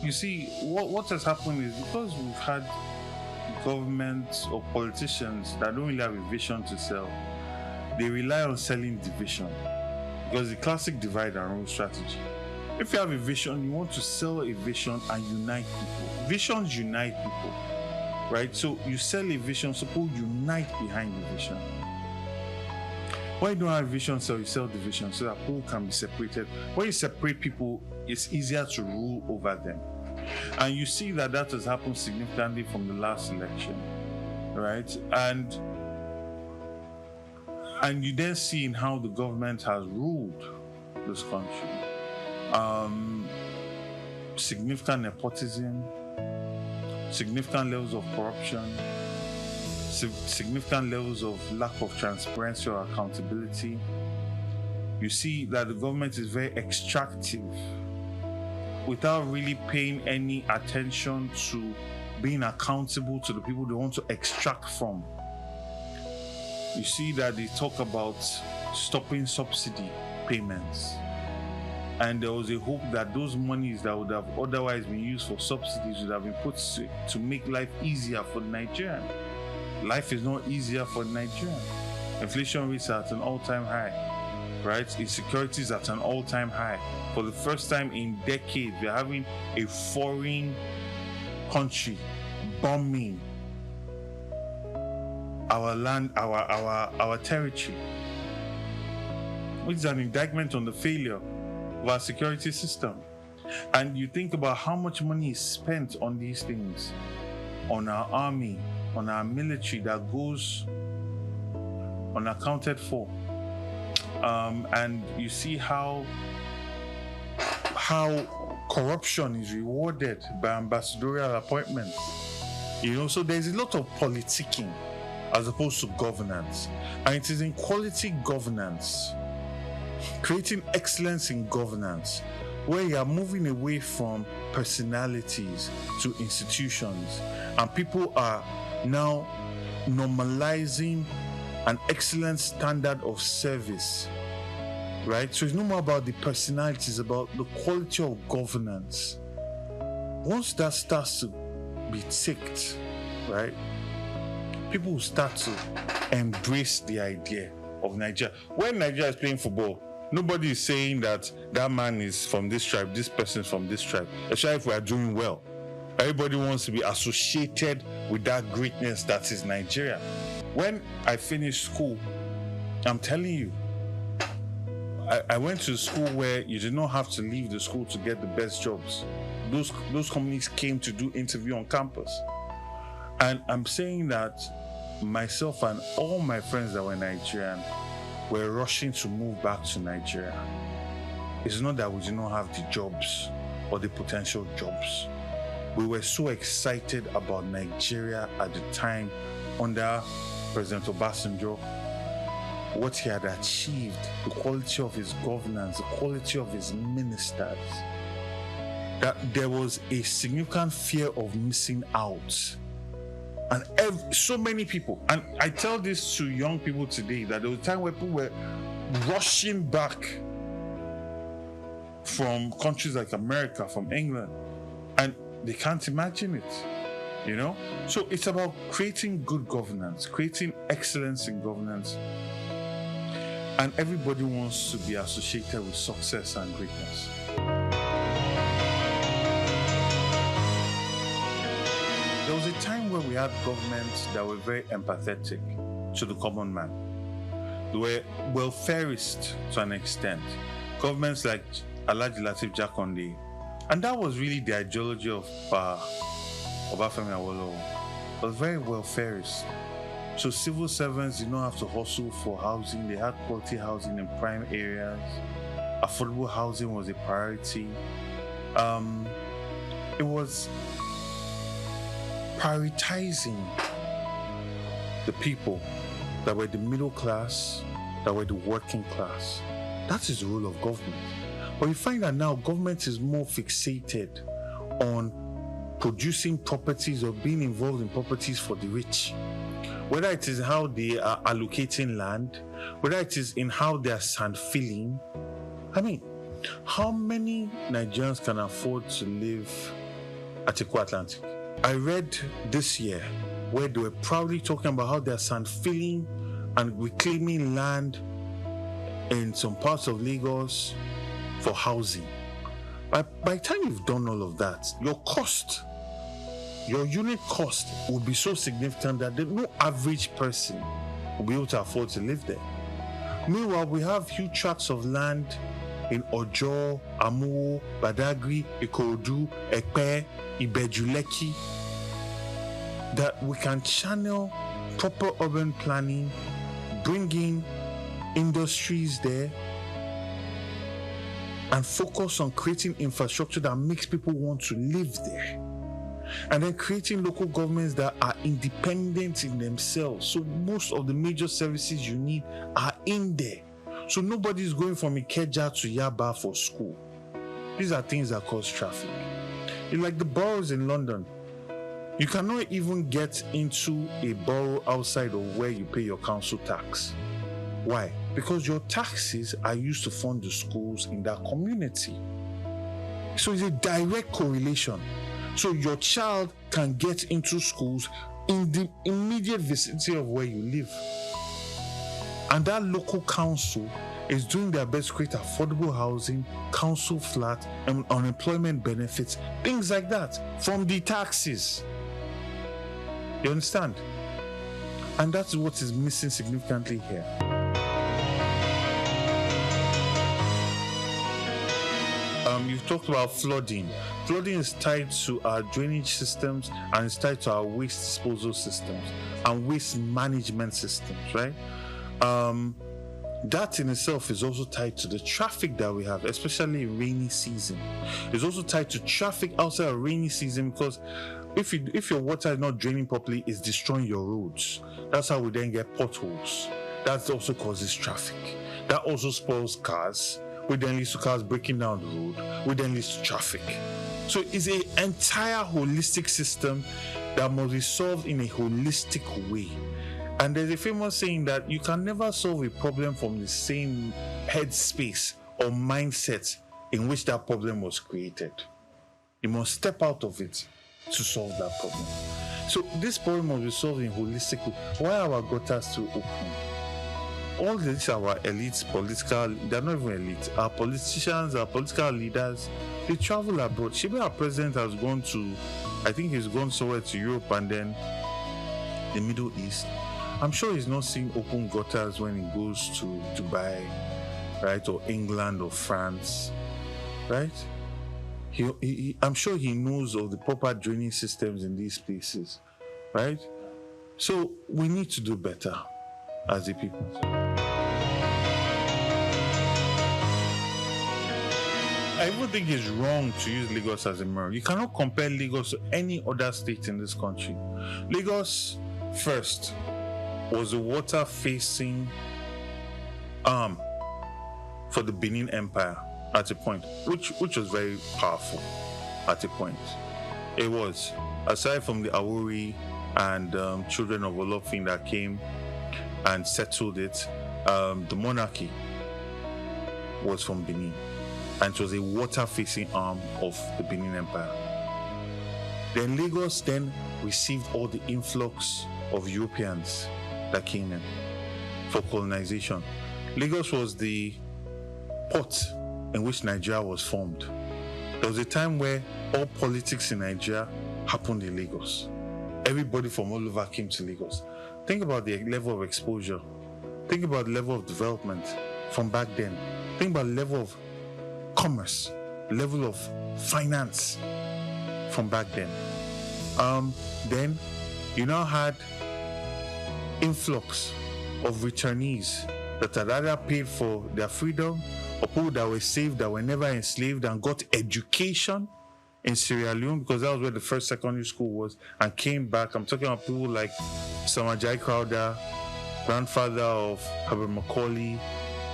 you see, what has happened is because we've had governments or politicians that don't really have a vision to sell, they rely on selling division. Because the classic divide and rule strategy. If you have a vision, you want to sell a vision and unite people. Visions unite people, right? So you sell a vision, so people unite behind the vision. When you don't have a vision, so you sell the vision so that people can be separated. When you separate people, it's easier to rule over them. And you see that has happened significantly from the last election, right? And you then see in how the government has ruled this country. Significant nepotism, significant levels of corruption, significant levels of lack of transparency or accountability. You see that the government is very extractive without really paying any attention to being accountable to the people they want to extract from. You see that they talk about stopping subsidy payments. And there was a hope that those monies that would have otherwise been used for subsidies would have been put to make life easier for the Nigerian. Life is not easier for Nigeria. Inflation rates are at an all-time high, right? Insecurity is at an all-time high. For the first time in decades, we're having a foreign country bombing our land, our territory, which is an indictment on the failure of our security system. And you think about how much money is spent on these things, on our army, on our military, that goes unaccounted for. And you see how corruption is rewarded by ambassadorial appointments. You know, so there's a lot of politicking as opposed to governance. And it is in quality governance, creating excellence in governance, where you are moving away from personalities to institutions, and people are now normalizing an excellent standard of service, right? So it's no more about the personalities, about the quality of governance. Once that starts to be ticked, right, people will start to embrace the idea of Nigeria. When Nigeria is playing football, nobody is saying that that man is from this tribe, this person is from this tribe, especially if we are doing well. Everybody wants to be associated with that greatness that is Nigeria. When I finished school, I'm telling you, I went to a school where you did not have to leave the school to get the best jobs. Those companies came to do interview on campus. And I'm saying that myself and all my friends that were Nigerian were rushing to move back to Nigeria. It's not that we did not have the jobs or the potential jobs. We were so excited about Nigeria at the time under President Obasanjo, what he had achieved, the quality of his governance, the quality of his ministers, that there was a significant fear of missing out. And so many people, and I tell this to young people today, that there was a time where people were rushing back from countries like America, from England, and they can't imagine it, you know? So it's about creating good governance, creating excellence in governance, and everybody wants to be associated with success and greatness. There was a time where we had governments that were very empathetic to the common man. They were welfarist to an extent. Governments like Alhaji Lateef Jakonde, and that was really the ideology of Obafemi Awolowo. It was very welfarist. So civil servants did not have to hustle for housing. They had quality housing in prime areas. Affordable housing was a priority. It was prioritizing the people that were the middle class, that were the working class. That is the role of government. But you find that now government is more fixated on producing properties or being involved in properties for the rich. Whether it is how they are allocating land, whether it is in how they are sand filling. I mean, how many Nigerians can afford to live at Eko Atlantic? I read this year where they were proudly talking about how they are sand filling and reclaiming land in some parts of Lagos for housing. By the time you've done all of that, your unit cost will be so significant that no average person will be able to afford to live there. Meanwhile, we have huge tracts of land in Ojo, Amuwo, Badagry, Ikorodu, Epe, Ibeju-Lekki, that we can channel proper urban planning, bring in industries there, and focus on creating infrastructure that makes people want to live there. And then creating local governments that are independent in themselves. So most of the major services you need are in there. So nobody's going from Ikeja to Yaba for school. These are things that cause traffic. It's like the boroughs in London. You cannot even get into a borough outside of where you pay your council tax. Why? Because your taxes are used to fund the schools in that community. So it's a direct correlation. So your child can get into schools in the immediate vicinity of where you live. And that local council is doing their best to create affordable housing, council flat, and unemployment benefits, things like that, from the taxes. You understand? And that's what is missing significantly here. You've talked about flooding. Flooding is tied to our drainage systems and it's tied to our waste disposal systems and waste management systems, right? That in itself is also tied to the traffic that we have, especially in rainy season. It's also tied to traffic outside of rainy season because if your water is not draining properly, it's destroying your roads. That's how we then get potholes. That also causes traffic. That also spoils cars, which then leads to cars breaking down the road, which then leads to traffic. So it's an entire holistic system that must be solved in a holistic way. And there's a famous saying that you can never solve a problem from the same headspace or mindset in which that problem was created. You must step out of it to solve that problem. So this problem must be solved in holistic way. Why are our gutters still open? All these are our elites, they're not even elite. Our politicians, our political leaders, they travel abroad. Shibe, our president, has gone to, I think he's gone somewhere to Europe and then the Middle East. I'm sure he's not seeing open gutters when he goes to Dubai, right, or England or France, right? I'm sure he knows of the proper draining systems in these places, right? So we need to do better as a people. I even think it's wrong to use Lagos as a mirror. You cannot compare Lagos to any other state in this country. Lagos, first, was a water-facing arm for the Benin Empire at a point, which was very powerful at a point. It was, aside from the Awori and children of Olofin that came and settled it, the monarchy was from Benin, and it was a water-facing arm of the Benin Empire. Then Lagos then received all the influx of Europeans that came in for colonization. Lagos was the port in which Nigeria was formed. There was a time where all politics in Nigeria happened in Lagos. Everybody from all over came to Lagos. Think about the level of exposure. Think about the level of development from back then. Think about the level of commerce, level of finance from back then. Then you now had influx of returnees that had either paid for their freedom or people that were saved, that were never enslaved and got education in Sierra Leone, because that was where the first secondary school was, and came back. I'm talking about people like Samajai Crowder, grandfather of Herbert Macaulay,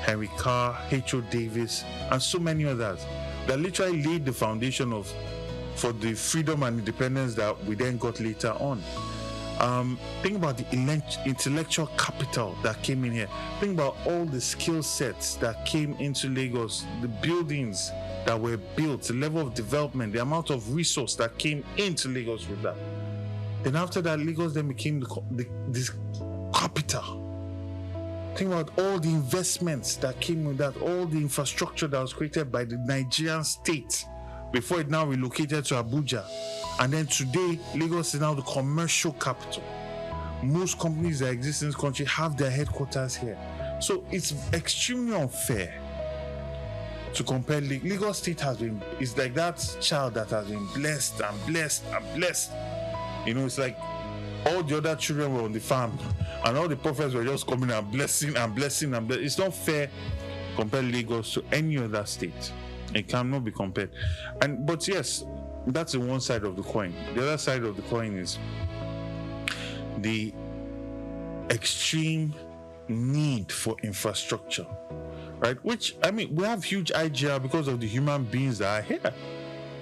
Henry Carr, H.O. Davis, and so many others that literally laid the foundation for the freedom and independence that we then got later on. Think about the intellectual capital that came in here. Think about all the skill sets that came into Lagos, the buildings that were built, the level of development, the amount of resource that came into Lagos with that. Then after that, Lagos then became this capital. Think about all the investments that came with that, all the infrastructure that was created by the Nigerian state before it now relocated to Abuja. And then today, Lagos is now the commercial capital. Most companies that exist in this country have their headquarters here. So it's extremely unfair to compare. Lagos State it's like that child that has been blessed and blessed and blessed. You know, it's like all the other children were on the farm and all the prophets were just coming and blessing and blessing and blessing. It's not fair to compare Lagos to any other state. It cannot be compared. But yes, that's the one side of the coin. The other side of the coin is the extreme need for infrastructure, right? Which, I mean, we have huge IGR because of the human beings that are here.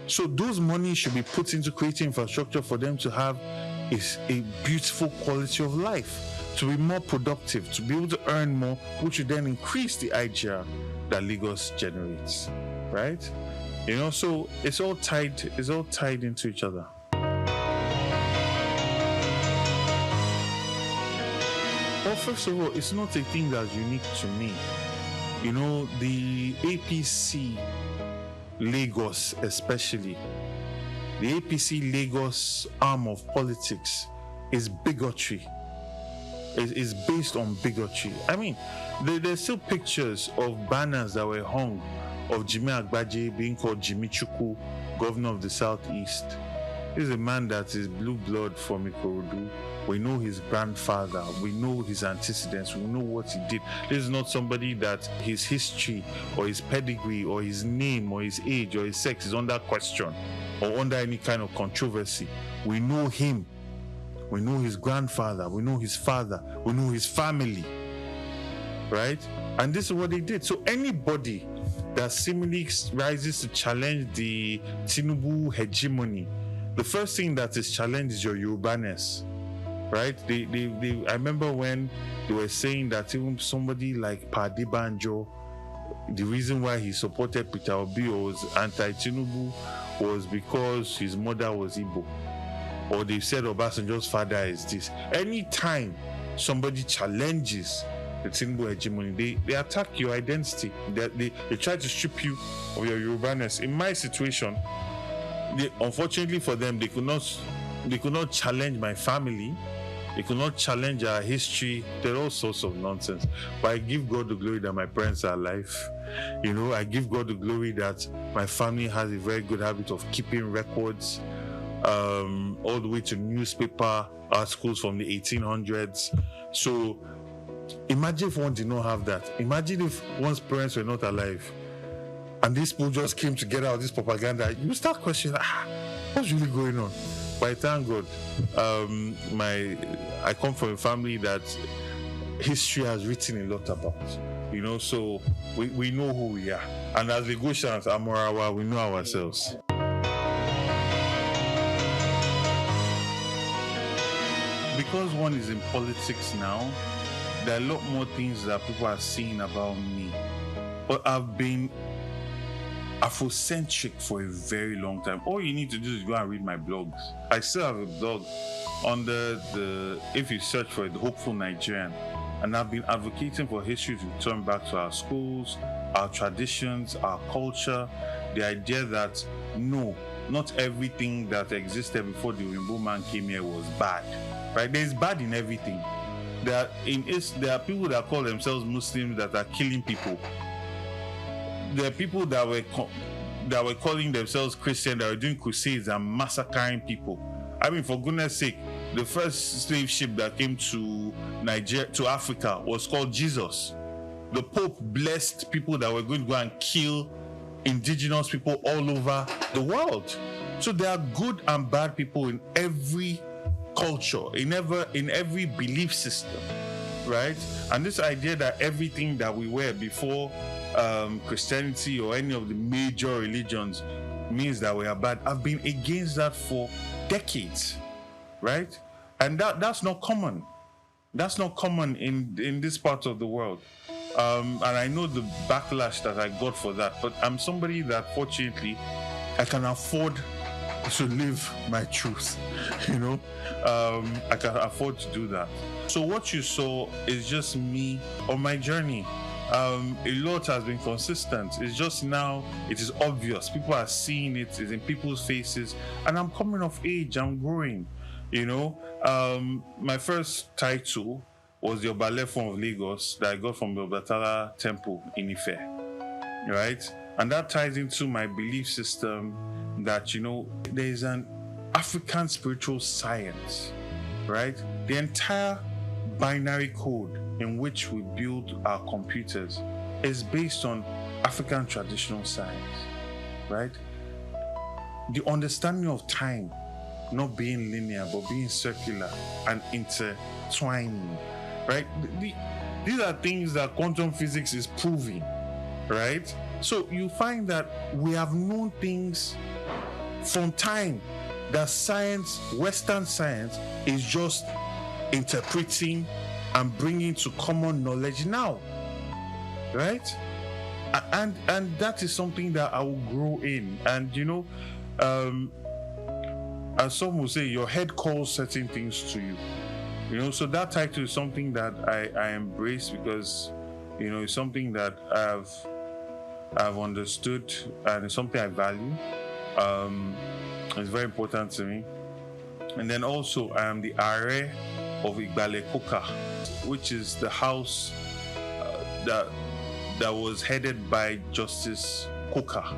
So those money should be put into creating infrastructure for them to have a beautiful quality of life, to be more productive, to be able to earn more, which would then increase the IGR that Lagos generates, right? You know, so it's all tied into each other. Well, first of all, it's not a thing that's unique to me. You know, the APC Lagos especially, the APC Lagos arm of politics is bigotry. It's based on bigotry. I mean, there's still pictures of banners that were hung of Jimmy Agbaje being called Jimmy Chukwu, governor of the Southeast, This is a man that is blue blood from Ikorodu. We know his grandfather. We know his antecedents. We know what he did. This is not somebody that his history or his pedigree or his name or his age or his sex is under question or under any kind of controversy. We know him. We know his grandfather. We know his father. We know his family. Right? And this is what they did. So anybody that seemingly rises to challenge the Tinubu hegemony, the first thing that is challenged is your Yorubaness. Right? I remember when they were saying that even somebody like Padi Banjo, the reason why he supported Peter Obi or was anti-Tinubu was because his mother was Igbo. Or they said Obasanjo's father is this. Anytime somebody challenges the Tinubu hegemony, they attack your identity. They try to strip you of your Yorubaness. In my situation, unfortunately for them, they could not challenge my family. They could not challenge our history. There are all sorts of nonsense. But I give God the glory that my parents are alive. You know, I give God the glory that my family has a very good habit of keeping records, all the way to newspaper articles from the 1800s. So imagine if one did not have that. Imagine if one's parents were not alive and these people just came together with this propaganda. You start questioning, what's really going on? But I thank God, I come from a family that history has written a lot about, you know, so we know who we are. And as we go chant Amorawa, we know ourselves. Because one is in politics now, there are a lot more things that people are saying about me. But I've been Afrocentric for a very long time. All you need to do is go and read my blogs. I still have a blog under if you search for it, The Hopeful Nigerian. And I've been advocating for history to return back to our schools, our traditions, our culture. The idea that no, not everything that existed before the Rainbow Man came here was bad. Right? There's bad in everything. There are people that call themselves Muslims that are killing people. There are people that were calling themselves Christian that were doing crusades and massacring people. I mean, for goodness sake, the first slave ship that came to Nigeria, to Africa, was called Jesus. The Pope blessed people that were going to go and kill indigenous people all over the world. So there are good and bad people in every culture, in every belief system, right? And this idea that everything that we were before Christianity or any of the major religions means that we are bad. I've been against that for decades, right? And that's not common. That's not common in this part of the world. And I know the backlash that I got for that, but I'm somebody that fortunately I can afford to live my truth, you know. I can afford to do that. So what you saw is just me on my journey. A lot has been consistent. It's just now it is obvious. People are seeing it. It's in people's faces, and I'm coming of age. I'm growing, you know. My first title was the Obalefon of Lagos that I got from the Obatala Temple in Ife, right? And that ties into my belief system that, you know, there is an African spiritual science, right? The entire binary code in which we build our computers is based on African traditional science, right? The understanding of time not being linear but being circular and intertwining, right? These are things that quantum physics is proving, right? So you find that we have known things from time that science, Western science, is just interpreting and bringing to common knowledge now, right? And that is something that I will grow in. And you know, as some will say, your head calls certain things to you. You know, so that title is something that I embrace because, you know, it's something that I've understood and it's something I value. It's very important to me. And then also I am the Are of Igbale Koka, which is the house that was headed by Justice Koka.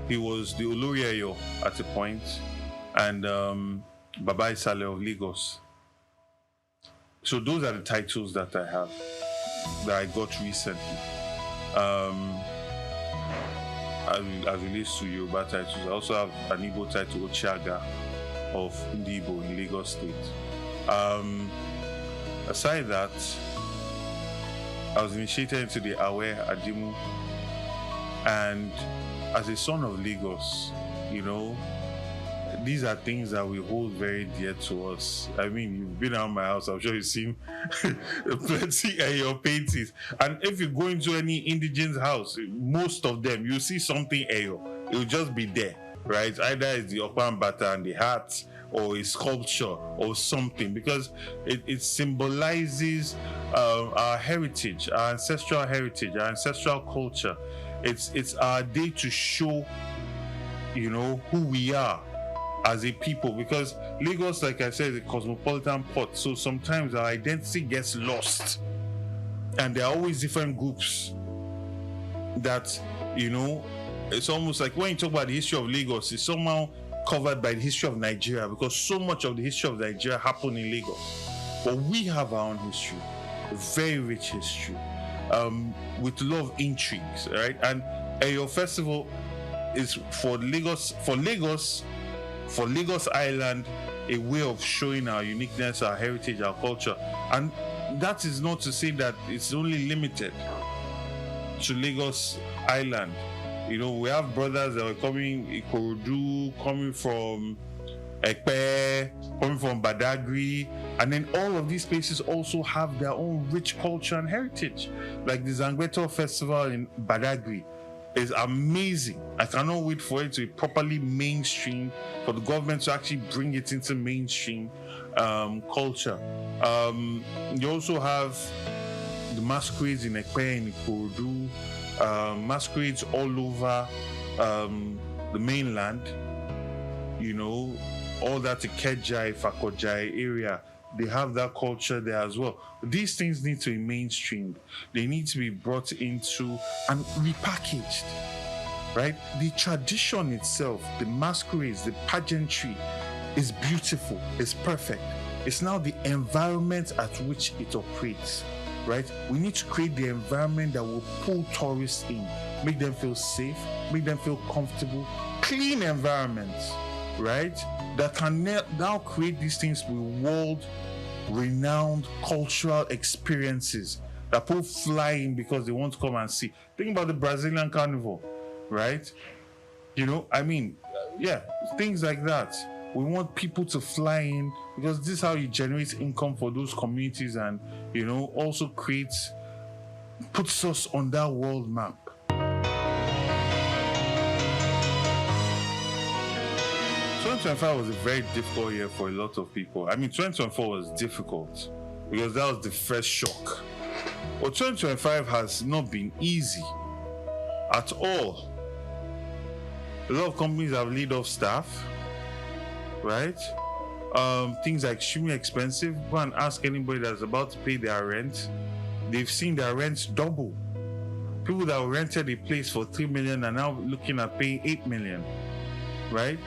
He was the Oloriayo at a point, and Baba Isale of Lagos. So those are the titles that I have, that I got recently. As relates to Yoruba titles, I also have an Igbo title, Ochiaga of Ndibo in Lagos State. Aside that, I was initiated into the Awe Adimu, and as a son of Lagos, you know, these are things that we hold very dear to us. I mean, you've been around my house, I'm sure you've seen plenty of your paintings. And if you go into any indigenous house, most of them, you see something Eyo. It will just be there, right? Either it's the Okwan Bata and the hat, or a sculpture, or something, because it symbolizes our heritage, our ancestral culture. It's our day to show, you know, who we are as a people, because Lagos, like I said, is a cosmopolitan port, so sometimes our identity gets lost, and there are always different groups that, you know, it's almost like when you talk about the history of Lagos, it's somehow covered by the history of Nigeria, because so much of the history of Nigeria happened in Lagos. But we have our own history, a very rich history, with a lot of intrigues, right? And your festival is for Lagos Island, a way of showing our uniqueness, our heritage, our culture. And that is not to say that it's only limited to Lagos Island. You know, we have brothers that are coming, Ikorodu, coming from Ekpe, coming from Badagry, and then all of these places also have their own rich culture and heritage. Like the Zangbeto Festival in Badagry is amazing. I cannot wait for it to be properly mainstream, for the government to actually bring it into mainstream culture. You also have the masquerades in Ekpe and Ikorodu, masquerades all over the mainland, you know, all that Ikejai, Fakojai area, they have that culture there as well. These things need to be mainstreamed. They need to be brought into and repackaged, right? The tradition itself, the masquerades, the pageantry is beautiful, it's perfect. It's now the environment at which it operates, right? We need to create the environment that will pull tourists in, make them feel safe, make them feel comfortable, clean environments, right? That can now create these things with world-renowned cultural experiences that people fly in because they want to come and see. Think about the Brazilian Carnival, right? You know, I mean, yeah, things like that. We want people to fly in because this is how you generate income for those communities, and, you know, also puts us on that world map. 2025 was a very difficult year for a lot of people. I mean, 2024 was difficult because that was the first shock. But 2025 has not been easy at all. A lot of companies have laid off staff, right? Things are extremely expensive. Go and ask anybody that's about to pay their rent. They've seen their rents double. People that rented a place for 3 million are now looking at paying 8 million, right?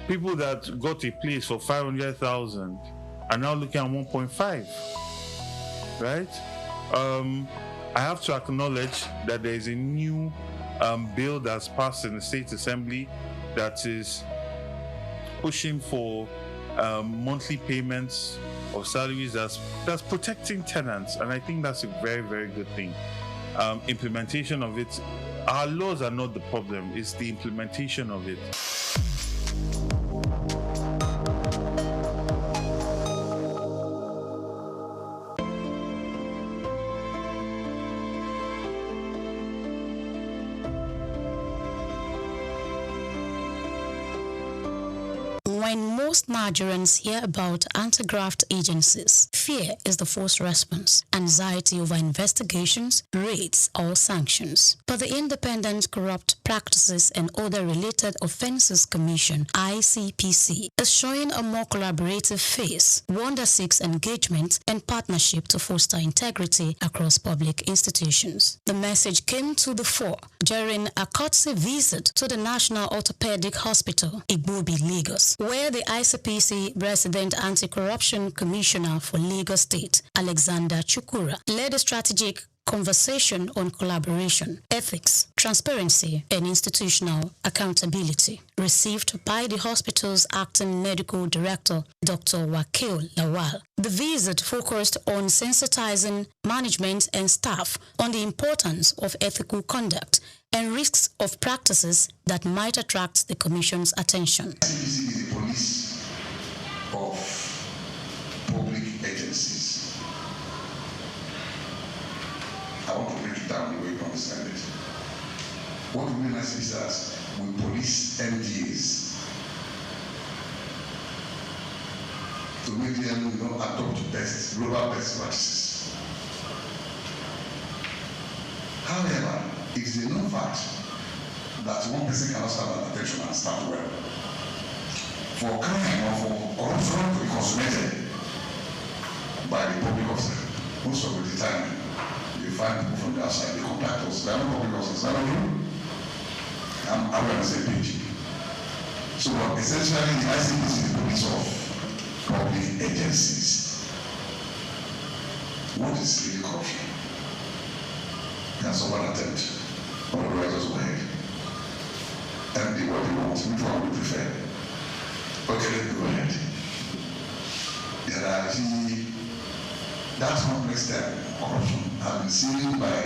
People that got a place for 500,000 are now looking at 1.5, right? I have to acknowledge that there is a new bill that's passed in the State Assembly that is pushing for monthly payments of salaries that's protecting tenants, and I think that's a very, very good thing. Implementation of it, our laws are not the problem, it's the implementation of it. When most Nigerians hear about anti-graft agencies, fear is the first response, anxiety over investigations, raids, or sanctions. But the Independent Corrupt Practices and Other Related Offences Commission, ICPC, is showing a more collaborative face, one that seeks engagement and partnership to foster integrity across public institutions. The message came to the fore during a courtesy visit to the National Orthopedic Hospital, Igbobi, Lagos, where Hear the ICPC Resident Anti-Corruption Commissioner for Lagos State, Alexander Chukura, led a strategic conversation on collaboration, ethics, transparency, and institutional accountability, received by the hospital's acting medical director, Dr. Wakil Lawal. The visit focused on sensitizing management and staff on the importance of ethical conduct and risks of practices that might attract the Commission's attention. ICPC is the police of public agencies. I want to break it down the way you understand it. What we mean is that we police MDAs to make them adopt global best practices. However, it is a known fact that one person cannot stand at attention and start well. For crime or for corruption to be consummated by the public officer, most of the time, you find people from the outside, they contact us. They are not public officers, they are not you. I'm aware of the same page. So essentially, the ICPC is the police of public agencies. What is really corruption? Can someone attempt? Or do I just go ahead? And do what they want, which one we prefer? Okay, let's go ahead. There are that complex term, corruption, has been seen by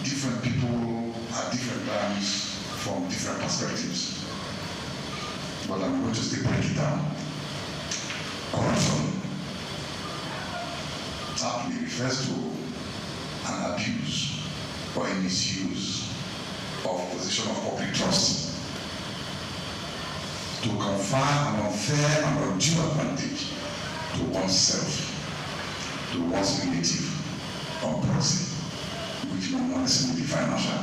different people at different times from different perspectives. But I'm going to still break it down. Corruption aptly refers to an abuse or a misuse of position of public trust to confer an unfair and undue advantage to oneself, to one's relative, or proxy, which may not necessarily be financial.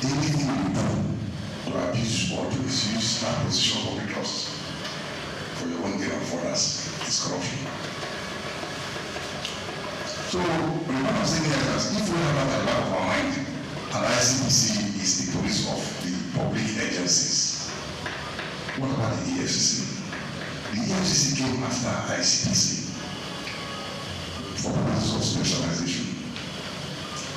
Anything you do to abuse or to misuse that position of public trust for your own gain and for others is corruption. So, remember I'm saying here that if we have that at the back of our mind, and ICPC is the police of the public agencies, what about the EFCC? The EFCC came after ICPC for purposes of specialization,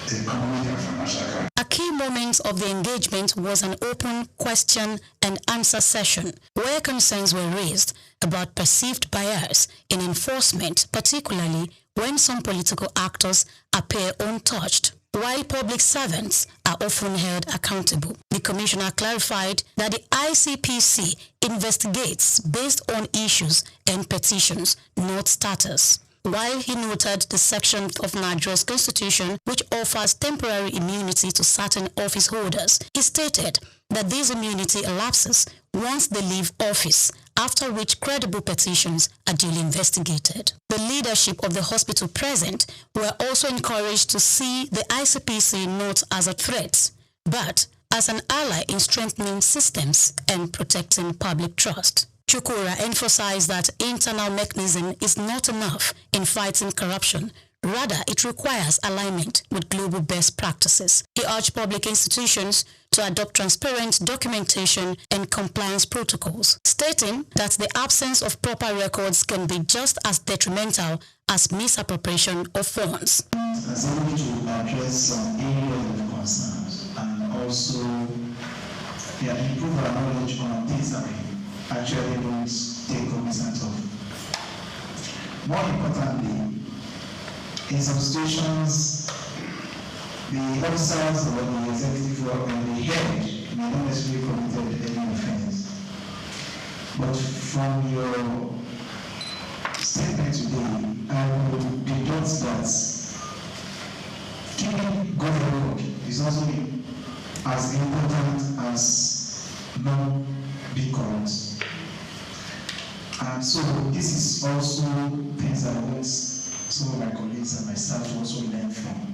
economic and financial crime. A key moment of the engagement was an open question and answer session where concerns were raised about perceived bias in enforcement, particularly when some political actors appear untouched, while public servants are often held accountable. The Commissioner clarified that the ICPC investigates based on issues and petitions, not status. While he noted the section of Nigeria's constitution which offers temporary immunity to certain office holders, he stated that this immunity elapses once they leave office, after which credible petitions are duly investigated. The leadership of the hospital present were also encouraged to see the ICPC not as a threat, but as an ally in strengthening systems and protecting public trust. Chukura emphasized that internal mechanism is not enough in fighting corruption. Rather, it requires alignment with global best practices. He urged public institutions to adopt transparent documentation and compliance protocols, stating that the absence of proper records can be just as detrimental as misappropriation of funds. As able to address some areas of concerns and also improve our knowledge on things that we actually don't take cognizance of. More importantly, in some situations, the officers or the executive or the head may not necessarily committed any offense. But from your statement today, I would deduct that keeping good record is also as important as not being corrupt. And so this is also things that I want some of my colleagues and myself to also learn from.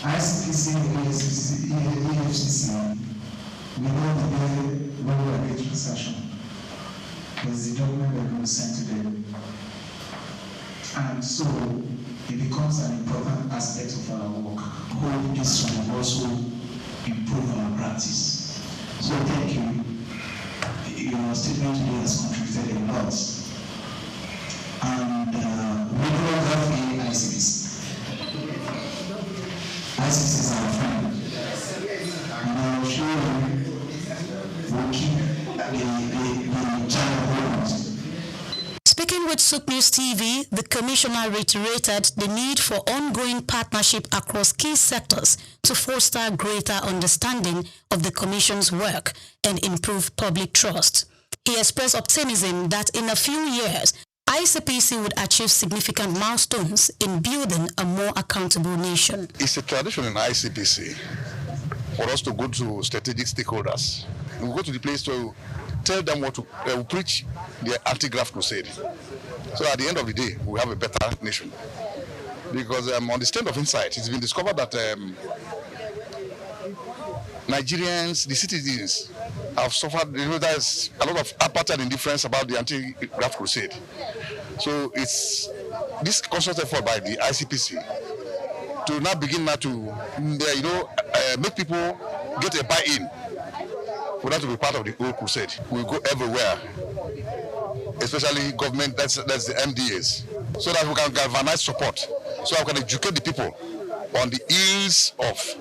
ICPC and EFCC, we know the day when we are doing transaction. There's the document we're going to send to them. And so it becomes an important aspect of our work. Hope this will also improve our practice. So thank you. statement today has contributed a lot. And we no longer feel ICPC. ICPC is our friend. And I'm sure we'll keep the channel open. Speaking with SOUQ News TV, the commissioner reiterated the need for ongoing partnership across key sectors to foster greater understanding of the commission's work and improve public trust. He expressed optimism that in a few years, ICPC would achieve significant milestones in building a more accountable nation. It's a tradition in ICPC for us to go to strategic stakeholders. We go to the place to tell them what to preach the anti-graft crusade. So at the end of the day, we have a better nation. Because on the stand of insight, it's been discovered that Nigerians, the citizens, have suffered. There's a lot of apartheid indifference about the anti-graft crusade. So it's this conscious effort by the ICPC to now begin now to make people get a buy-in for that to be part of the whole crusade. We go everywhere, especially government, that's the MDAs, so that we can galvanize support, so we can educate the people on the ills of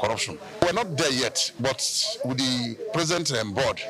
corruption. We're not there yet, but with the present board,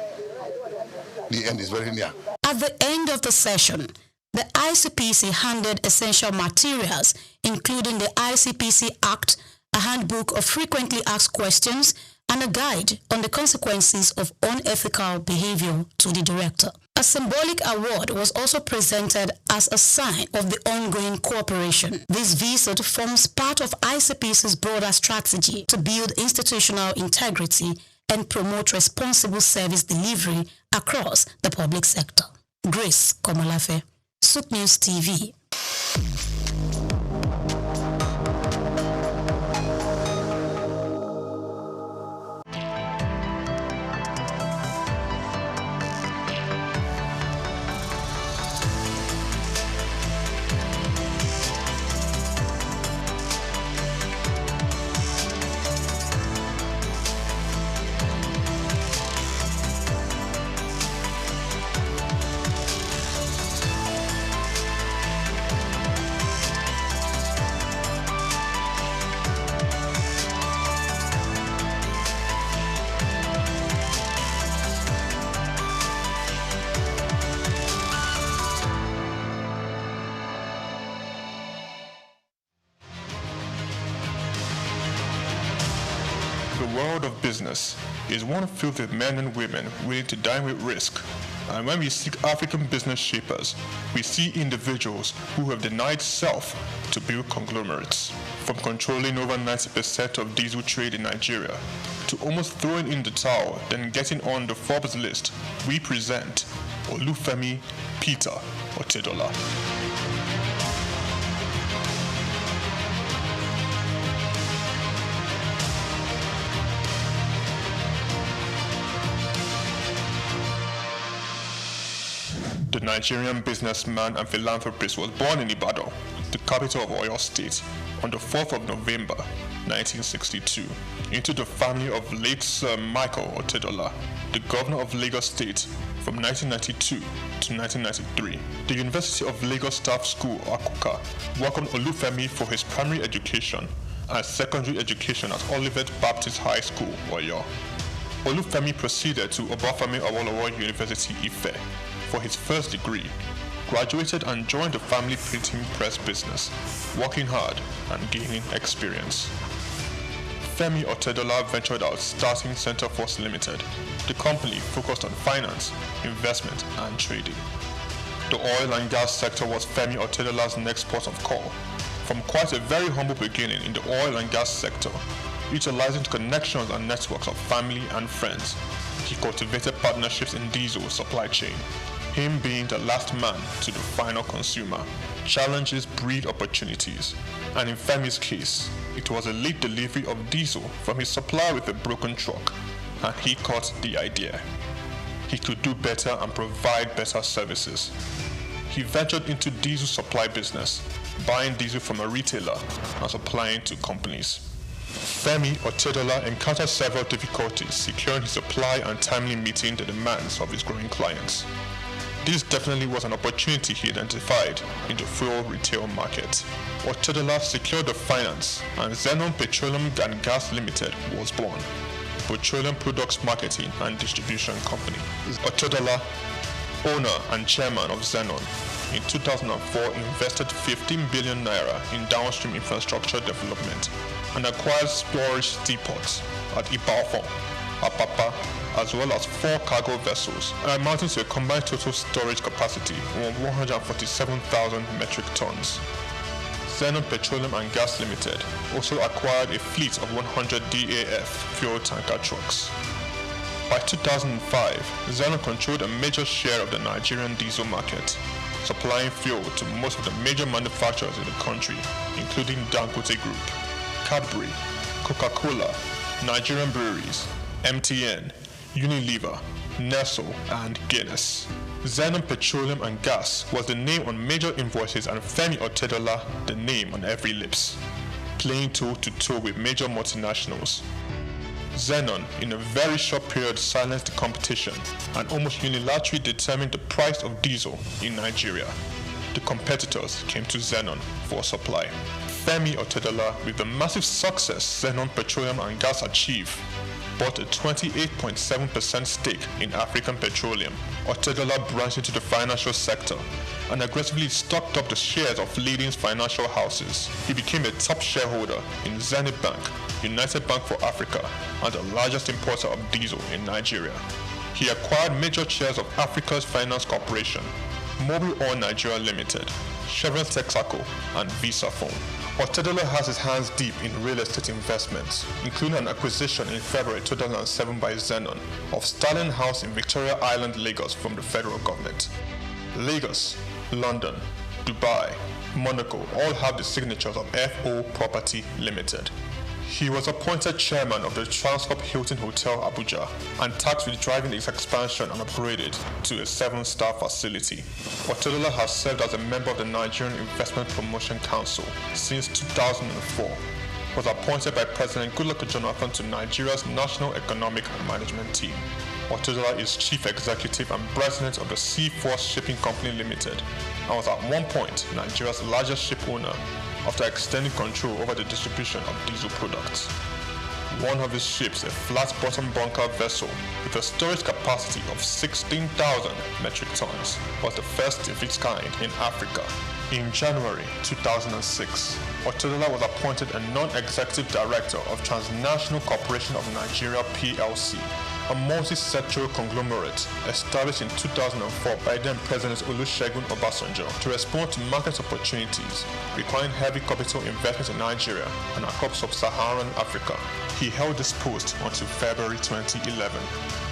the end is very near. At the end of the session, the ICPC handed essential materials, including the ICPC Act, a handbook of frequently asked questions, and a guide on the consequences of unethical behavior to the director. A symbolic award was also presented as a sign of the ongoing cooperation. This visit forms part of ICPC's broader strategy to build institutional integrity and promote responsible service delivery across the public sector. Grace Komolafe, SOUQ News TV. The world of business is one filled with men and women willing to dine with risk. And when we seek African business shapers, we see individuals who have denied self to build conglomerates. From controlling over 90% of diesel trade in Nigeria, to almost throwing in the towel, then getting on the Forbes list, we present Olufemi Peter Otedola. The Nigerian businessman and philanthropist was born in Ibadan, the capital of Oyo State, on the 4th of November, 1962, into the family of late Sir Michael Otedola, the governor of Lagos State from 1992 to 1993. The University of Lagos Staff School, Akuka, welcomed Olufemi for his primary education and secondary education at Olivet Baptist High School, Oyo. Olufemi proceeded to Obafemi Awolowo University, Ife, for his first degree, graduated and joined the family printing press business, working hard and gaining experience. Femi Otedola ventured out, starting Center Force Limited. The company focused on finance, investment, and trading. The oil and gas sector was Femi Otedola's next port of call. From quite a very humble beginning in the oil and gas sector, utilizing connections and networks of family and friends, he cultivated partnerships in diesel supply chain. Him being the last man to the final consumer. Challenges breed opportunities, and in Femi's case, it was a late delivery of diesel from his supplier with a broken truck, and he caught the idea. He could do better and provide better services. He ventured into diesel supply business, buying diesel from a retailer and supplying to companies. Femi Otedola encountered several difficulties securing his supply and timely meeting the demands of his growing clients. This definitely was an opportunity he identified in the fuel retail market. Otedola secured the finance, and Zenon Petroleum and Gas Limited was born, Petroleum Products Marketing and Distribution Company. Otedola, owner and chairman of Zenon, in 2004 invested 15 billion naira in downstream infrastructure development and acquired storage depots at Ibaofon, Apapa, as well as 4 cargo vessels, amounting to a combined total storage capacity of 147,000 metric tons. Zenon Petroleum and Gas Limited also acquired a fleet of 100 DAF fuel tanker trucks. By 2005, Zenon controlled a major share of the Nigerian diesel market, supplying fuel to most of the major manufacturers in the country, including Dangote Group, Cadbury, Coca-Cola, Nigerian Breweries, MTN, Unilever, Nestle, and Guinness. Zenon Petroleum and Gas was the name on major invoices, and Femi Otedola the name on every lips, playing toe-to-toe with major multinationals. Zenon, in a very short period, silenced the competition and almost unilaterally determined the price of diesel in Nigeria. The competitors came to Zenon for supply. Femi Otedola, with the massive success Zenon Petroleum and Gas achieved, bought a 28.7% stake in African Petroleum. Otedola branched into the financial sector and aggressively stocked up the shares of leading financial houses. He became a top shareholder in Zenith Bank, United Bank for Africa, and the largest importer of diesel in Nigeria. He acquired major shares of Africa's Finance Corporation, Mobile Oil Nigeria Limited, Chevron Texaco, and Visa Phone. Otedola has his hands deep in real estate investments, including an acquisition in February 2007 by Zenon of Starling House in Victoria Island, Lagos from the federal government. Lagos, London, Dubai, Monaco all have the signatures of FO Property Limited. He was appointed chairman of the Transcorp Hilton Hotel Abuja and tasked with driving its expansion and upgraded to a 7-star facility. Otedola has served as a member of the Nigerian Investment Promotion Council since 2004. Was appointed by President Goodluck Jonathan to Nigeria's National Economic Management Team. Otedola is chief executive and president of the Seaforth Shipping Company Limited and was at one point Nigeria's largest ship owner after extending control over the distribution of diesel products. One of his ships, a flat-bottom bunker vessel with a storage capacity of 16,000 metric tons, was the first of its kind in Africa. In January 2006, Otedola was appointed a non-executive director of Transnational Corporation of Nigeria PLC, a multi-sectoral conglomerate established in 2004 by then President Olusegun Obasanjo to respond to market opportunities requiring heavy capital investment in Nigeria and across sub-Saharan Africa. He held this post until February 2011.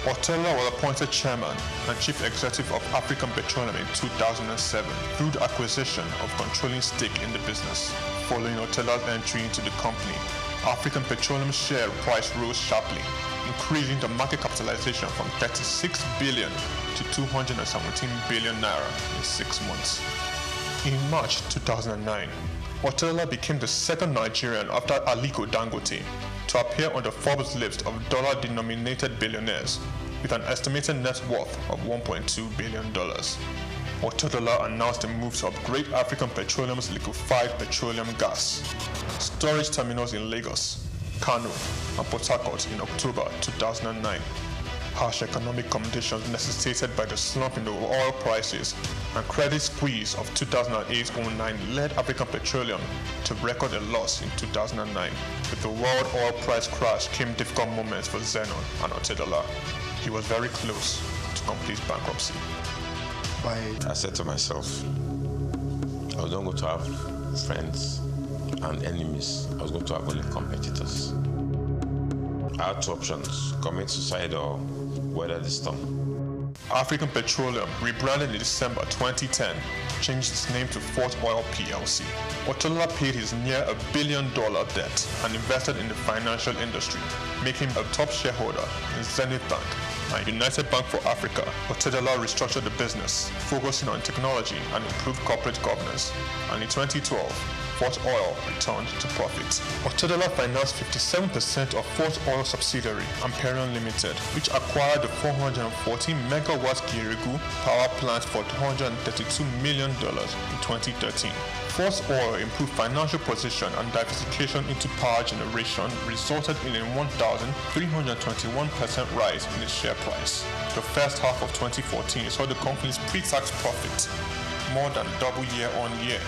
Otedola was appointed chairman and chief executive of African Petroleum in 2007 through the acquisition of controlling stake in the business. Following Otedola's entry into the company, African Petroleum share price rose sharply, increasing the market capitalization from 36 billion to 217 billion naira in 6 months. In March 2009, Otedola became the second Nigerian after Aliko Dangote to appear on the Forbes list of dollar-denominated billionaires with an estimated net worth of $1.2 billion. Otedola announced a move to upgrade African Petroleum's liquefied petroleum gas storage terminals in Lagos, Kano, and Port Harcourt in October 2009. Harsh economic conditions necessitated by the slump in the oil prices and credit squeeze of 2008-09 led African Petroleum to record a loss in 2009. With the world oil price crash came difficult moments for Zenon and Otedola. He was very close to complete bankruptcy. I said to myself, I was not going to have friends and enemies. I was going to have only competitors. I had two options: commit suicide or weather the storm. African Petroleum, rebranded in December 2010, changed its name to Fort Oil PLC. Otedola paid his near $1 billion debt and invested in the financial industry, making him a top shareholder in Zenith Bank and United Bank for Africa. Otedola restructured the business, focusing on technology and improved corporate governance, and in 2012, Fort Oil returned to profit. Otedola financed 57% of Fort Oil subsidiary, Amperion Limited, which acquired the 414 megawatt Geregu power plant for $232 million in 2013. Fort Oil improved financial position and diversification into power generation resulted in a 1,321% rise in its share price. The first half of 2014 saw the company's pre-tax profit more than double year-on-year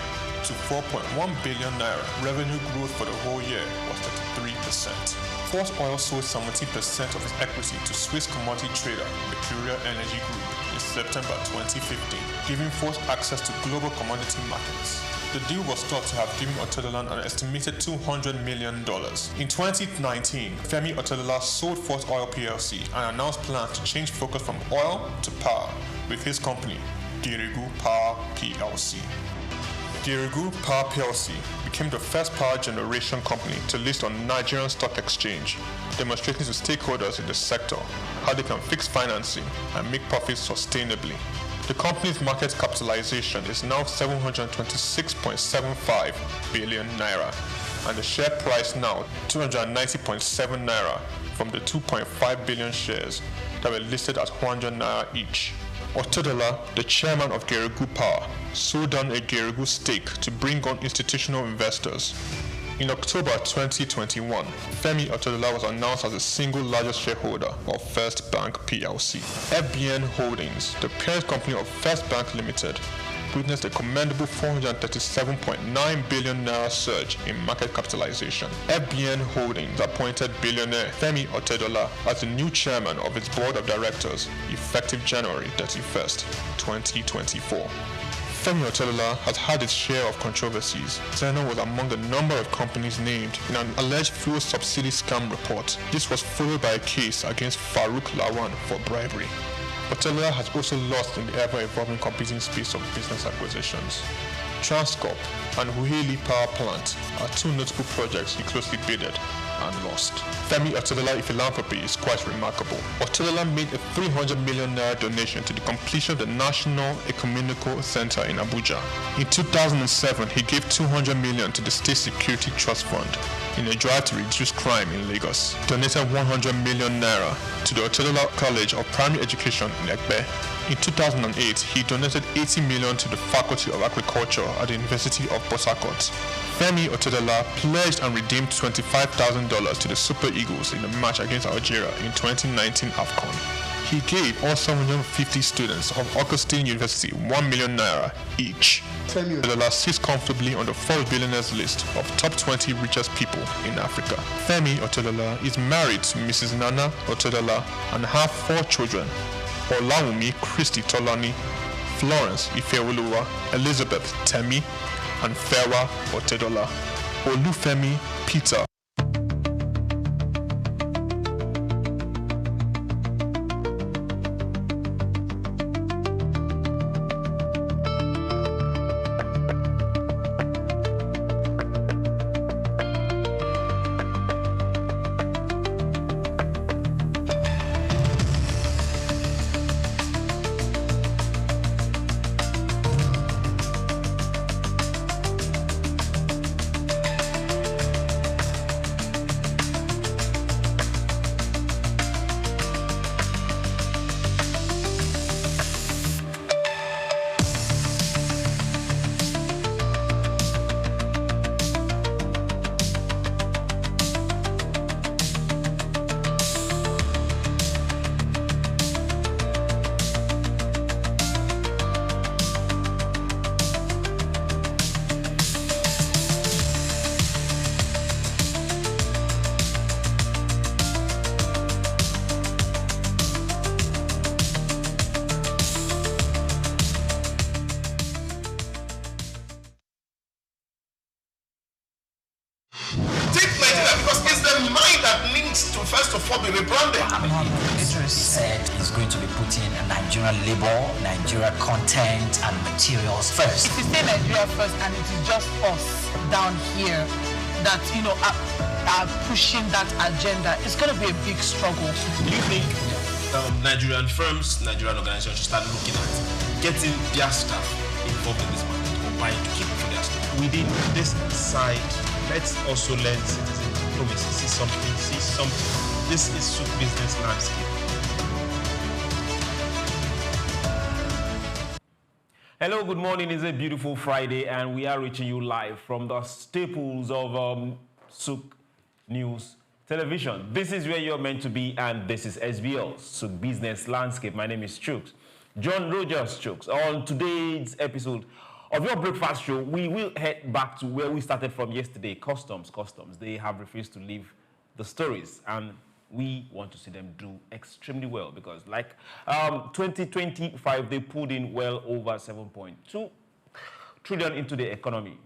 to 4.1 billion naira. Revenue growth for the whole year was 33%. Fort Oil sold 70% of its equity to Swiss commodity trader Mercurial Energy Group in September 2015, giving Fort access to global commodity markets. The deal was thought to have given Otedola an estimated $200 million. In 2019, Femi Otedola sold Fort Oil PLC and announced plans to change focus from oil to power with his company, Geregu Power PLC. Geregu Power PLC became the first power generation company to list on Nigerian Stock Exchange, demonstrating to stakeholders in the sector how they can fix financing and make profits sustainably. The company's market capitalization is now 726.75 billion naira, and the share price now 290.7 naira from the 2.5 billion shares that were listed at 100 naira each. Otedola, the chairman of Geregu Power, sold down a Geregu stake to bring on institutional investors. In October 2021, Femi Otedola was announced as the single largest shareholder of First Bank PLC. FBN Holdings, the parent company of First Bank Limited, witnessed a commendable 437.9 billion naira surge in market capitalization. FBN Holdings appointed billionaire Femi Otedola as the new chairman of its board of directors effective January 31st, 2024. Femi Otedola has had its share of controversies. Zeno was among the number of companies named in an alleged fuel subsidy scam report. This was followed by a case against Farouk Lawan for bribery. Otedola has also lost in the ever-evolving competing space of business acquisitions. Transcorp and Huheli Power Plant are two notable projects he closely bidded and lost. Femi Otedola philanthropy is quite remarkable. Otedola made a 300 million naira donation to the completion of the National Ecumenical Center in Abuja. In 2007, he gave 200 million to the State Security Trust Fund in a drive to reduce crime in Lagos. Donated 100 million naira to the Otedola College of Primary Education in Ekpe. In 2008, he donated 80 million to the Faculty of Agriculture at the University of Port Harcourt. Femi Otedola pledged and redeemed $25,000 to the Super Eagles in the match against Algeria in 2019 AFCON. He gave all 750 students of Augustine University 1 million naira each. Femi Otedola sits comfortably on the Forbes billionaires list of top 20 richest people in Africa. Femi Otedola is married to Mrs. Nana Otedola and have 4 children: Olawumi Christy Tolani, Florence Ifeoluwa, Elizabeth Temi, and Fewa Otedola. Olufemi Peter. Said is going to be putting Nigerian labor, Nigeria content and materials first. If you say Nigeria first and it is just us down here that, are pushing that agenda, it's going to be a big struggle. Do you think Nigerian firms, Nigerian organizations should start looking at getting their staff involved in this market? trying to keep to their story. Within this side, let's also learn citizen diplomacy. See something. This is SOUQ Business Landscape. Hello, good morning. It's a beautiful Friday, and we are reaching you live from the staples of SOUQ News Television. This is where you're meant to be, and this is SBL, SOUQ Business Landscape. My name is SOUQ, John Rogers SOUQ. On today's episode of your breakfast show, we will head back to where we started from yesterday, customs. They have refused to leave the stories, and we want to see them do extremely well, because like 2025, they pulled in well over 7.2 trillion into the economy.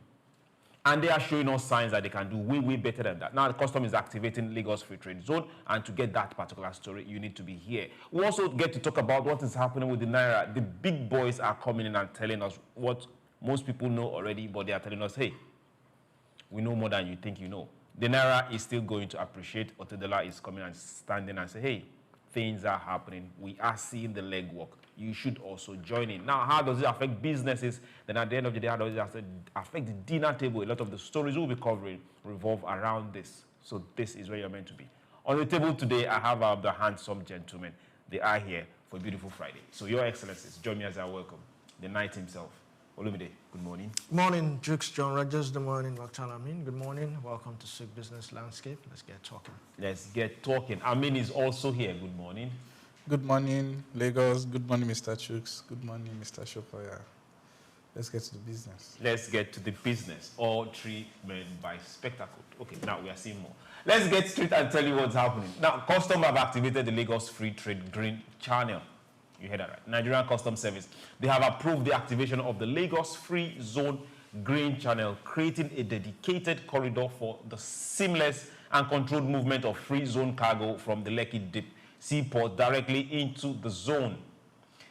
And they are showing us signs that they can do way better than that. Now, the custom is activating Lagos Free Trade Zone, and to get that particular story, you need to be here. We also get to talk about what is happening with the Naira. The big boys are coming in and telling us what most people know already, but they are telling us, hey, we know more than you think you know. The Naira is still going to appreciate. Otedela is coming and standing and say, hey, things are happening. We are seeing the legwork. You should also join in. Now, how does it affect businesses? Then at the end of the day, how does it affect the dinner table? A lot of the stories we'll be covering revolve around this. So this is where you're meant to be. On the table today, I have the handsome gentlemen. They are here for a beautiful Friday. So your excellencies, join me as I welcome the knight himself. Olumide, good morning. Morning, Jukes, John Rogers. Good morning, Dr. Amin. Good morning. Welcome to SOUQ Business Landscape. Let's get talking. Let's get talking. Amin is also here. Good morning. Good morning, Lagos. Good morning, Mr. SOUQ. Good morning, Mr. Shokoya. Let's get to the business. Let's get to the business. All three men by spectacle. Okay, now we are seeing more. Let's get straight and tell you what's happening. Now, Custom have activated the Lagos Free Trade Green Channel. You heard that right. Nigerian Customs Service. They have approved the activation of the Lagos Free Zone Green Channel, creating a dedicated corridor for the seamless and controlled movement of free zone cargo from the Lekki Deep Seaport directly into the zone.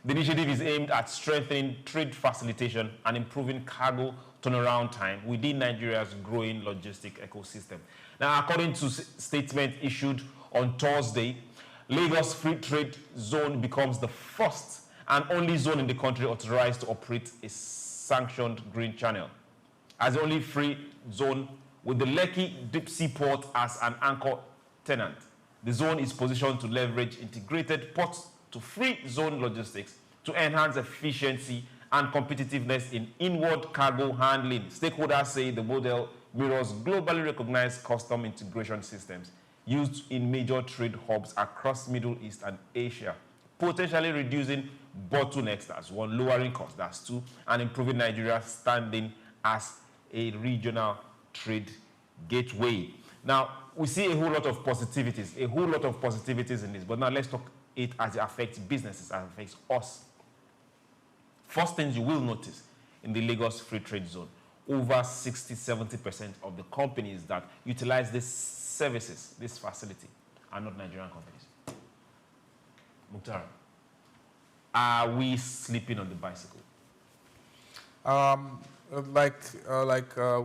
The initiative is aimed at strengthening trade facilitation and improving cargo turnaround time within Nigeria's growing logistic ecosystem. Now, according to statement issued on Thursday, Lagos Free Trade Zone becomes the first and only zone in the country authorized to operate a sanctioned green channel. As the only free zone with the Lekki Deep Seaport as an anchor tenant, the zone is positioned to leverage integrated ports to free zone logistics to enhance efficiency and competitiveness in inward cargo handling. Stakeholders say the model mirrors globally recognized custom integration systems used in major trade hubs across Middle East and Asia, potentially reducing bottlenecks, that's one, lowering costs, that's two, and improving Nigeria's standing as a regional trade gateway. Now, we see a whole lot of positivities in this, but now let's talk it as it affects businesses, as it affects us. First things you will notice in the Lagos Free Trade Zone, over 60-70% of the companies that utilize this services, this facility, are not Nigerian companies. Mukhtar, are we sleeping on the bicycle?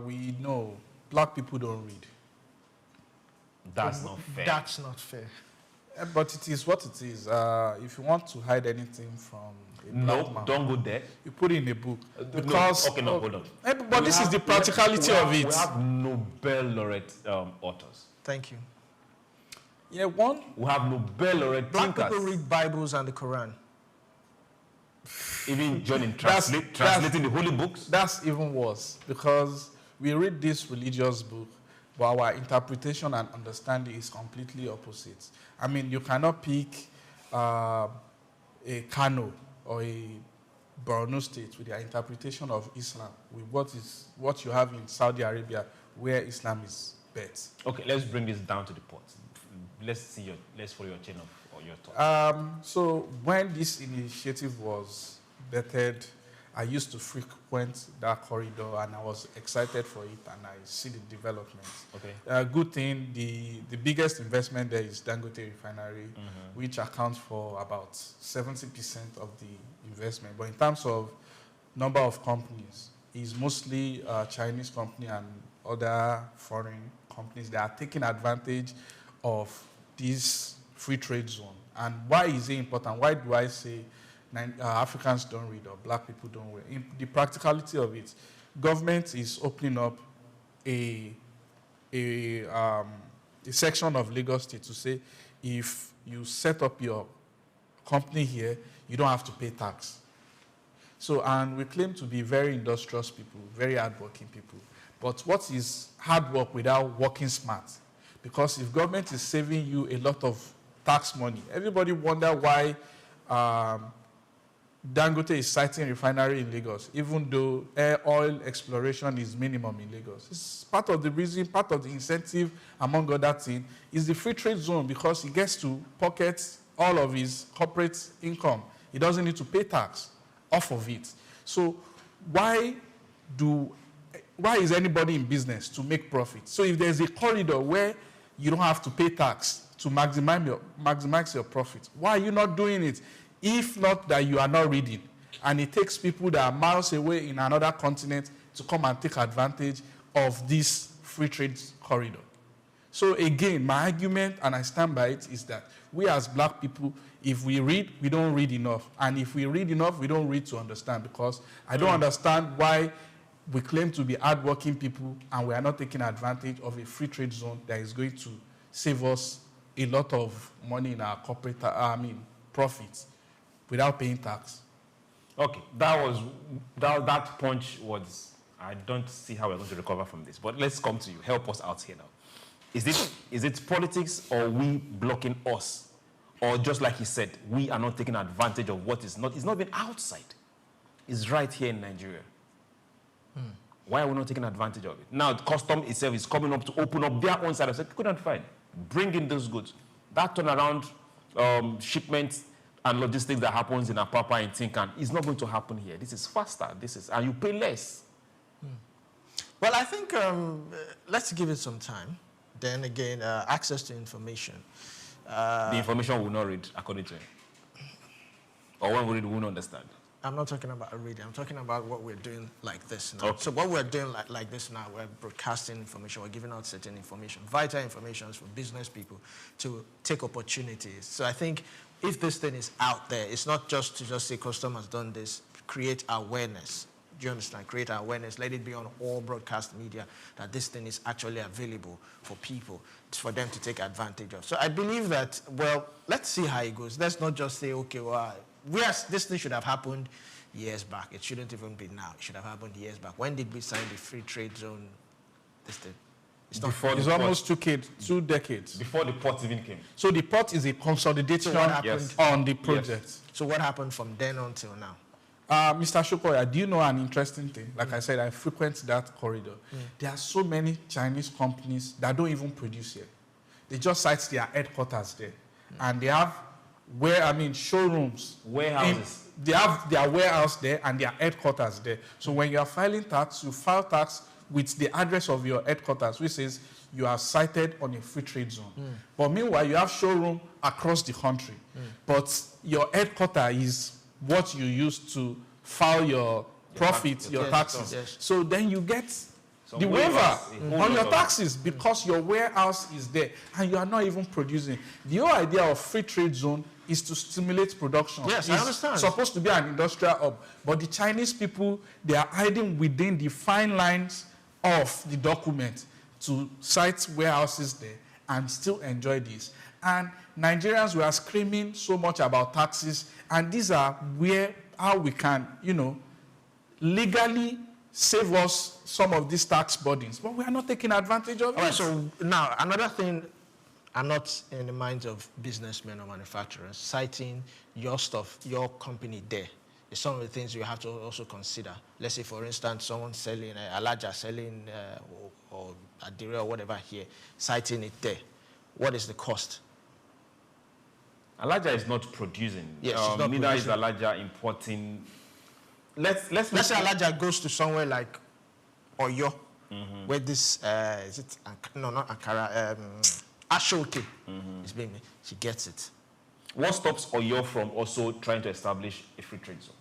We know, black people don't read. That's not fair. That's not fair. But it is what it is. If you want to hide anything from a black man, don't go there. You put it in a book. Because, hold on. But this is the practicality of it. We have Nobel laureate authors. Thank you. Yeah, one. We have Nobel laureate Black thinkers. people read Bibles and the Quran. Even joining translating the holy books. That's even worse, because we read this religious book, but our interpretation and understanding is completely opposite. I mean, you cannot pick a Kano or a Borno State with their interpretation of Islam with what you have in Saudi Arabia, where Islam is bet. Okay, let's bring this down to the point. Let's follow your chain of your thoughts. So when this initiative was vetted, I used to frequent that corridor, and I was excited for it, and I see the development. Okay. Good thing, the biggest investment there is Dangote Refinery, which accounts for about 70% of the investment. But in terms of number of companies, it's mostly Chinese company and other foreign companies that are taking advantage of this free trade zone. And why is it important? Why do I say Africans don't read or black people don't read? In the practicality of it, government is opening up a section of Lagos State to say if you set up your company here, you don't have to pay tax. So, and we claim to be very industrious people, very hardworking people. But what is hard work without working smart? Because if government is saving you a lot of tax money, everybody wonder why Dangote is citing refinery in Lagos, even though oil exploration is minimum in Lagos. It's part of the reason, part of the incentive, among other things, is the free trade zone, because he gets to pocket all of his corporate income. He doesn't need to pay tax off of it. So why is anybody in business to make profit? So if there's a corridor where you don't have to pay tax to maximize your profit, why are you not doing it? If not that you are not reading, and it takes people that are miles away in another continent to come and take advantage of this free trade corridor. So again, my argument, and I stand by it, is that we as black people, if we read, we don't read enough. And if we read enough, we don't read to understand, because I don't understand why we claim to be hardworking people and we are not taking advantage of a free trade zone that is going to save us a lot of money in our corporate, profits without paying tax. Okay, that punch was, I don't see how we're going to recover from this, but let's come to you. Help us out here now. Is it politics, or we blocking us? Or just like he said, we are not taking advantage of what is not, it's not even outside. It's right here in Nigeria. Why are we not taking advantage of it? Now, the custom itself is coming up to open up their own side. I said, couldn't find. Bring in those goods. That turnaround shipment and logistics that happens in Apapa and Tinkan is not going to happen here. This is faster. And you pay less. Well, I think let's give it some time. Then again, access to information. The information will not read, according to him. Or when we read, we won't understand. I'm not talking about reading. I'm talking about what we're doing like this now. Okay. So what we're doing like this now, we're broadcasting information. We're giving out certain information, vital information for business people to take opportunities. So I think if this thing is out there, it's not just to just say customers done this. Create awareness. Do you understand? Create awareness. Let it be on all broadcast media that this thing is actually available for people, for them to take advantage of. So I believe that, well, let's see how it goes. Let's not just say, okay, well, this thing should have happened years back. It shouldn't even be now. It should have happened years back. When did we sign the free trade zone? This thing. It's almost 2 decades. Before the port even came. So the port is a consolidation on the project. Yes. So what happened from then until now? Mr. Shokoya, do you know an interesting thing? Like I said, I frequent that corridor. There are so many Chinese companies that don't even produce here. They just site their headquarters there. And they have showrooms. Warehouses. They have their warehouse there and their headquarters there. So when you are filing tax, you file tax with the address of your headquarters, which says you are sited on a free trade zone. But meanwhile, you have showroom across the country. But your headquarters is what you use to file your profits, your taxes. Yes. So then you get the waiver on your taxes because your warehouse is there and you are not even producing. The whole idea of free trade zone is to stimulate production. Yes, I understand. It's supposed to be an industrial hub. But the Chinese people, they are hiding within the fine lines of the document to site warehouses there and still enjoy this. And Nigerians were screaming so much about taxes, and these are how we can, legally save us some of these tax burdens, but we are not taking advantage of it. All right, so now another thing, I'm not in the minds of businessmen or manufacturers, citing your stuff, your company there is some of the things you have to also consider. Let's say, for instance, someone selling, Alaja selling or Adire or whatever here, citing it there. What is the cost? Alaja is not producing. Yes, not neither producing. is Alaja importing. Let's say Alaja goes to somewhere like Oyo, where this is it? No, not Ankara. Ashoke is being made. She gets it. What stops Oyo from also trying to establish a free trade zone?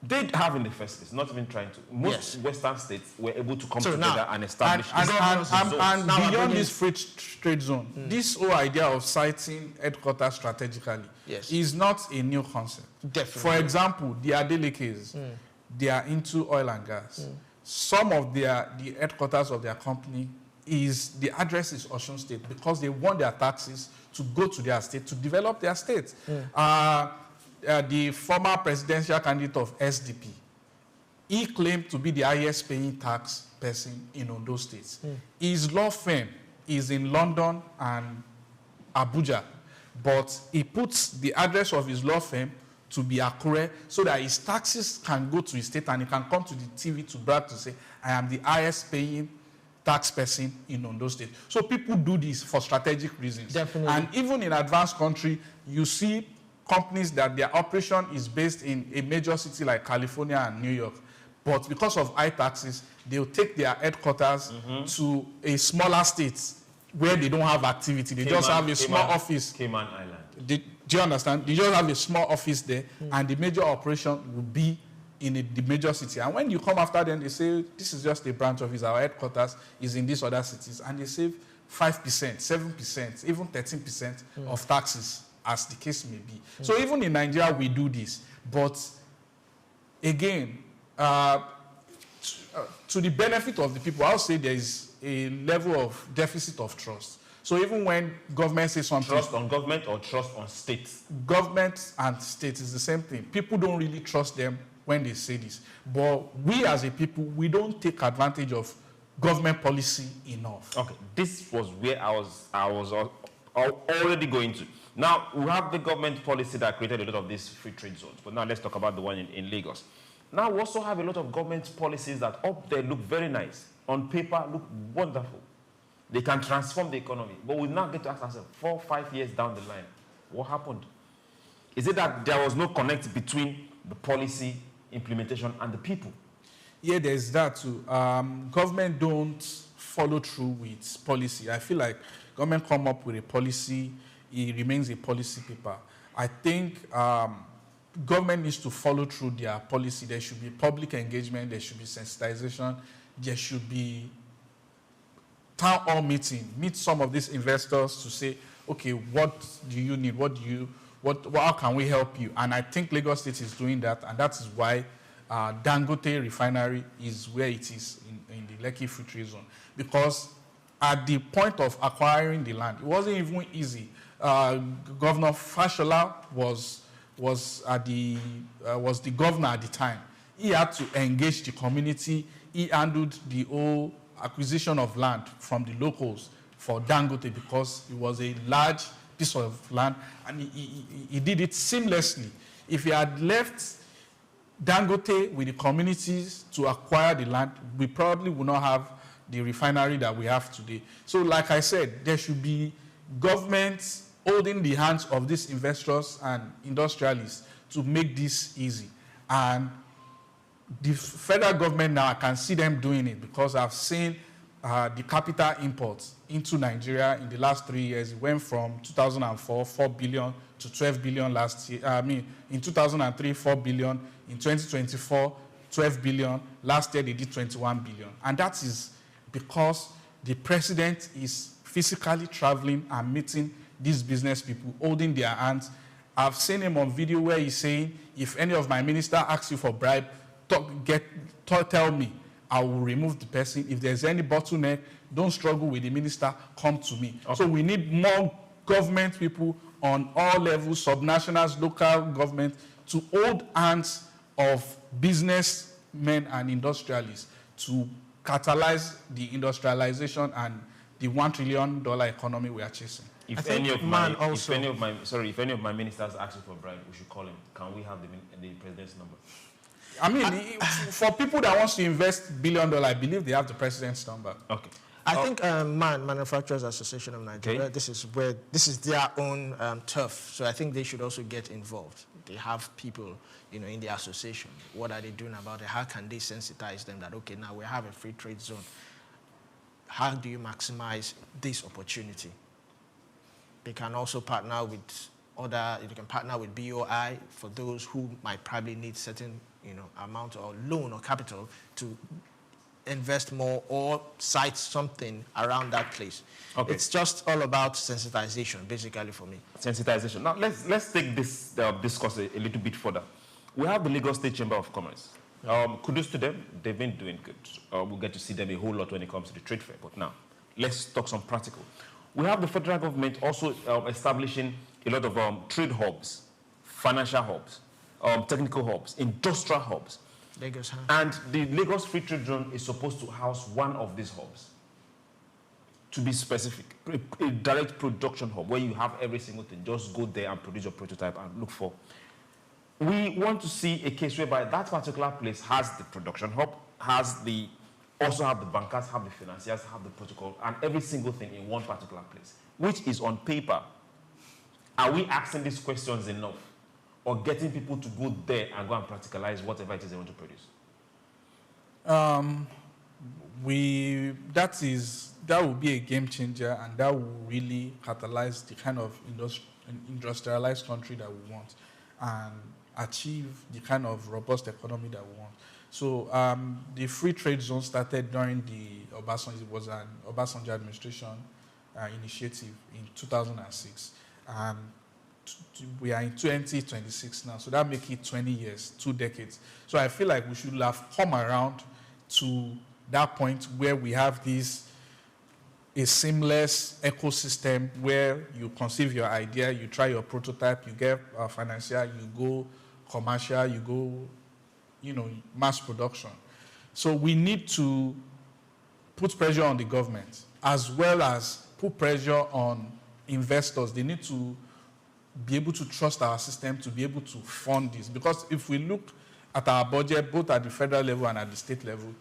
They have in the first place, not even trying to. Most Western states were able to come together and establish and beyond this free trade zone, this whole idea of citing headquarters strategically is not a new concept. Definitely. For example, the Adele case. they are into oil and gas. Some of the headquarters of their company the address is Osun State because they want their taxes to go to their state to develop their state. The former presidential candidate of SDP, he claimed to be the highest paying tax person in Ondo State. His law firm is in London and Abuja, but he puts the address of his law firm to be Akure so that his taxes can go to his state and he can come to the TV to brag to say, I am the highest paying tax person in Ondo State. So people do this for strategic reasons. Definitely. And even in advanced country, you see companies that their operation is based in a major city like California and New York. But because of high taxes, they'll take their headquarters to a smaller state where they don't have activity. They just have a small office. Cayman Island. Do you understand? They just have a small office there, and the major operation will be in the major city. And when you come after them, they say, this is just a branch office. Our headquarters is in these other cities. And they save 5%, 7%, even 13% of taxes, as the case may be. So even in Nigeria, we do this. But again, to the benefit of the people, I'll say there is a level of deficit of trust. So even when government says something... Trust on government or trust on states? Government and state is the same thing. People don't really trust them when they say this. But we as a people, we don't take advantage of government policy enough. Okay, this was where I was already going to. Now, we have the government policy that created a lot of these free trade zones. But now let's talk about the one in Lagos. Now, we also have a lot of government policies that up there look very nice. On paper, look wonderful. They can transform the economy. But we now get to ask ourselves, 4 or 5 years down the line, what happened? Is it that there was no connect between the policy implementation and the people? Yeah, there's that too. Government don't follow through with policy. I feel like government come up with a policy, it remains a policy paper. I think government needs to follow through their policy. There should be public engagement, there should be sensitization, there should be town hall meeting, meet some of these investors to say, okay, what do you need? How can we help you? And I think Lagos State is doing that, and that is why Dangote refinery is where it is in the Lekki Free Trade Zone. Because at the point of acquiring the land, it wasn't even easy. Governor Fashola was the governor at the time. He had to engage the community. He handled the whole acquisition of land from the locals for Dangote because it was a large piece of land, and he did it seamlessly. If he had left Dangote with the communities to acquire the land, we probably would not have the refinery that we have today. So like I said, there should be governments holding the hands of these investors and industrialists to make this easy. And the federal government now, I can see them doing it because I've seen the capital imports into Nigeria in the last 3 years. It went from 2004, 4 billion to 12 billion last year. In 2003, 4 billion. In 2024, 12 billion. Last year, they did 21 billion. And that is because the president is physically traveling and meeting these business people, holding their hands. I've seen him on video where he's saying, if any of my ministers ask you for bribe, tell me, I will remove the person. If there's any bottleneck, don't struggle with the minister, come to me. Okay. So we need more government people on all levels, subnationals, local government, to hold hands of businessmen and industrialists to catalyze the industrialization and the $1 trillion economy we are chasing. If any of my ministers ask you for a bribe, we should call him. Can we have the president's number? I mean, for people that wants to invest $1 billion, I believe they have the president's number. Okay. I think Manufacturers Association of Nigeria, okay, this is their own turf. So I think they should also get involved. They have people, in the association. What are they doing about it? How can they sensitize them that, okay, now we have a free trade zone. How do you maximize this opportunity? They can also partner with you can partner with BOI for those who might probably need certain, amount or loan or capital to invest more or cite something around that place. Okay. It's just all about sensitization, basically, for me. Sensitization. Now, let's take this discourse a little bit further. We have the Lagos State Chamber of Commerce. Kudos to them. They've been doing good. We'll get to see them a whole lot when it comes to the trade fair. But now, let's talk some practical. We have the federal government also establishing a lot of trade hubs, financial hubs, technical hubs, industrial hubs. Lagos, huh? And the Lagos Free Trade Zone is supposed to house one of these hubs. To be specific, a direct production hub where you have every single thing. Just go there and produce your prototype and look for. We want to see a case whereby that particular place has the production hub, also have the bankers, have the financiers, have the protocol, and every single thing in one particular place, which is on paper. Are we asking these questions enough? Or getting people to go there and go and practicalize whatever it is they want to produce? That will be a game changer, and that will really catalyze the kind of industrialized country that we want and achieve the kind of robust economy that we want. So the free trade zone started during the Obasanjo, it was an Obasanjo administration initiative in 2006. We are in 2026 now, so that makes it 20 years, 2 decades. So I feel like we should have come around to that point where we have a seamless ecosystem where you conceive your idea, you try your prototype, you get financial, you go commercial, you go, mass production. So we need to put pressure on the government as well as put pressure on investors. They need to be able to trust our system to be able to fund this. Because if we look at our budget, both at the federal level and at the state level,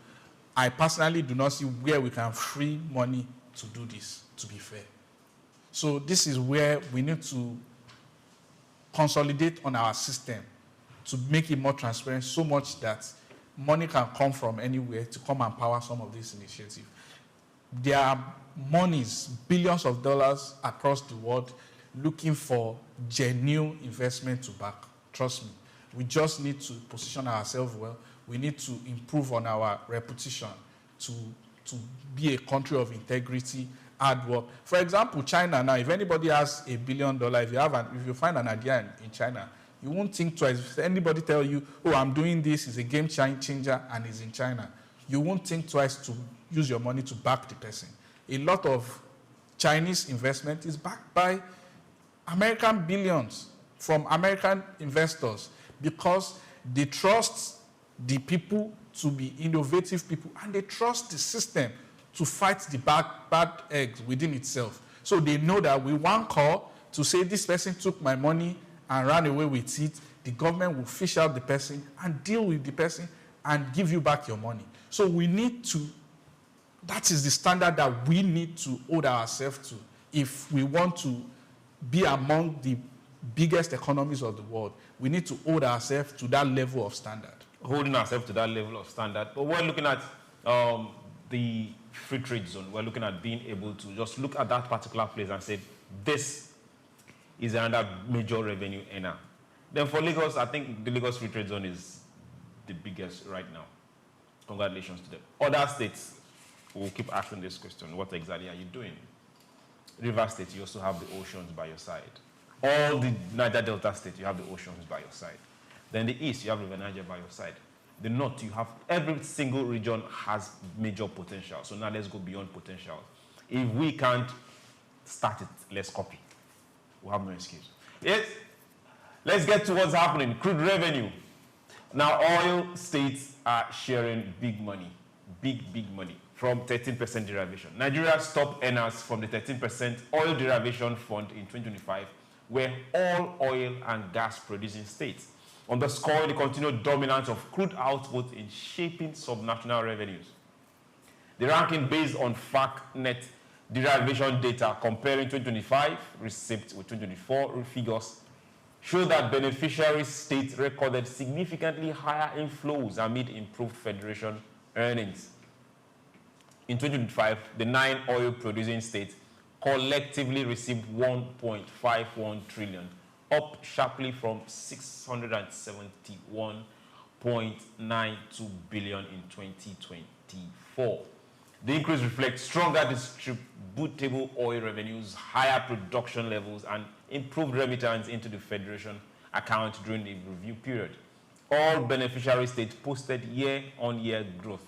I personally do not see where we can free money to do this, to be fair. So this is where we need to consolidate on our system to make it more transparent so much that money can come from anywhere to come and power some of these initiatives. There are monies, billions of dollars across the world looking for genuine investment to back. Trust me. We just need to position ourselves well. We need to improve on our reputation to be a country of integrity, hard work. For example, China now, if anybody has $1 billion, if you find an idea in China, you won't think twice. If anybody tell you, oh, I'm doing this, it's a game changer, and it's in China, you won't think twice to use your money to back the person. A lot of Chinese investment is backed by American billions from American investors because they trust the people to be innovative people and they trust the system to fight the bad eggs within itself. So they know that with one call to say this person took my money and ran away with it, the government will fish out the person and deal with the person and give you back your money. So we need to, that is the standard that we need to hold ourselves to if we want to be among the biggest economies of the world. We need to hold ourselves to that level of standard. Holding ourselves to that level of standard. But we're looking at the free trade zone. We're looking at being able to just look at that particular place and say, this is another major revenue earner. Then for Lagos, I think the Lagos free trade zone is the biggest right now. Congratulations to them. Other states will keep asking this question, what exactly are you doing? River State, you also have the oceans by your side. All the Niger Delta State, you have the oceans by your side. Then the East, you have River Niger by your side. The North, you have every single region has major potential. So now let's go beyond potential. If we can't start it, let's copy. We'll have no excuse. Yes, let's get to what's happening. Crude revenue. Now, oil states are sharing big money, big money from 13% derivation. Nigeria's top earners from the 13% oil derivation fund in 2025 were all oil and gas producing states, underscoring the continued dominance of crude output in shaping subnational revenues. The ranking based on SOUQ net derivation data comparing 2025 receipts with 2024 figures show that beneficiary states recorded significantly higher inflows amid improved federation earnings. In 2025, the 9 oil-producing states collectively received 1.51 trillion, up sharply from 671.92 billion in 2024. The increase reflects stronger distributable oil revenues, higher production levels, and improved remittance into the Federation account during the review period. all beneficiary states posted year-on-year growth,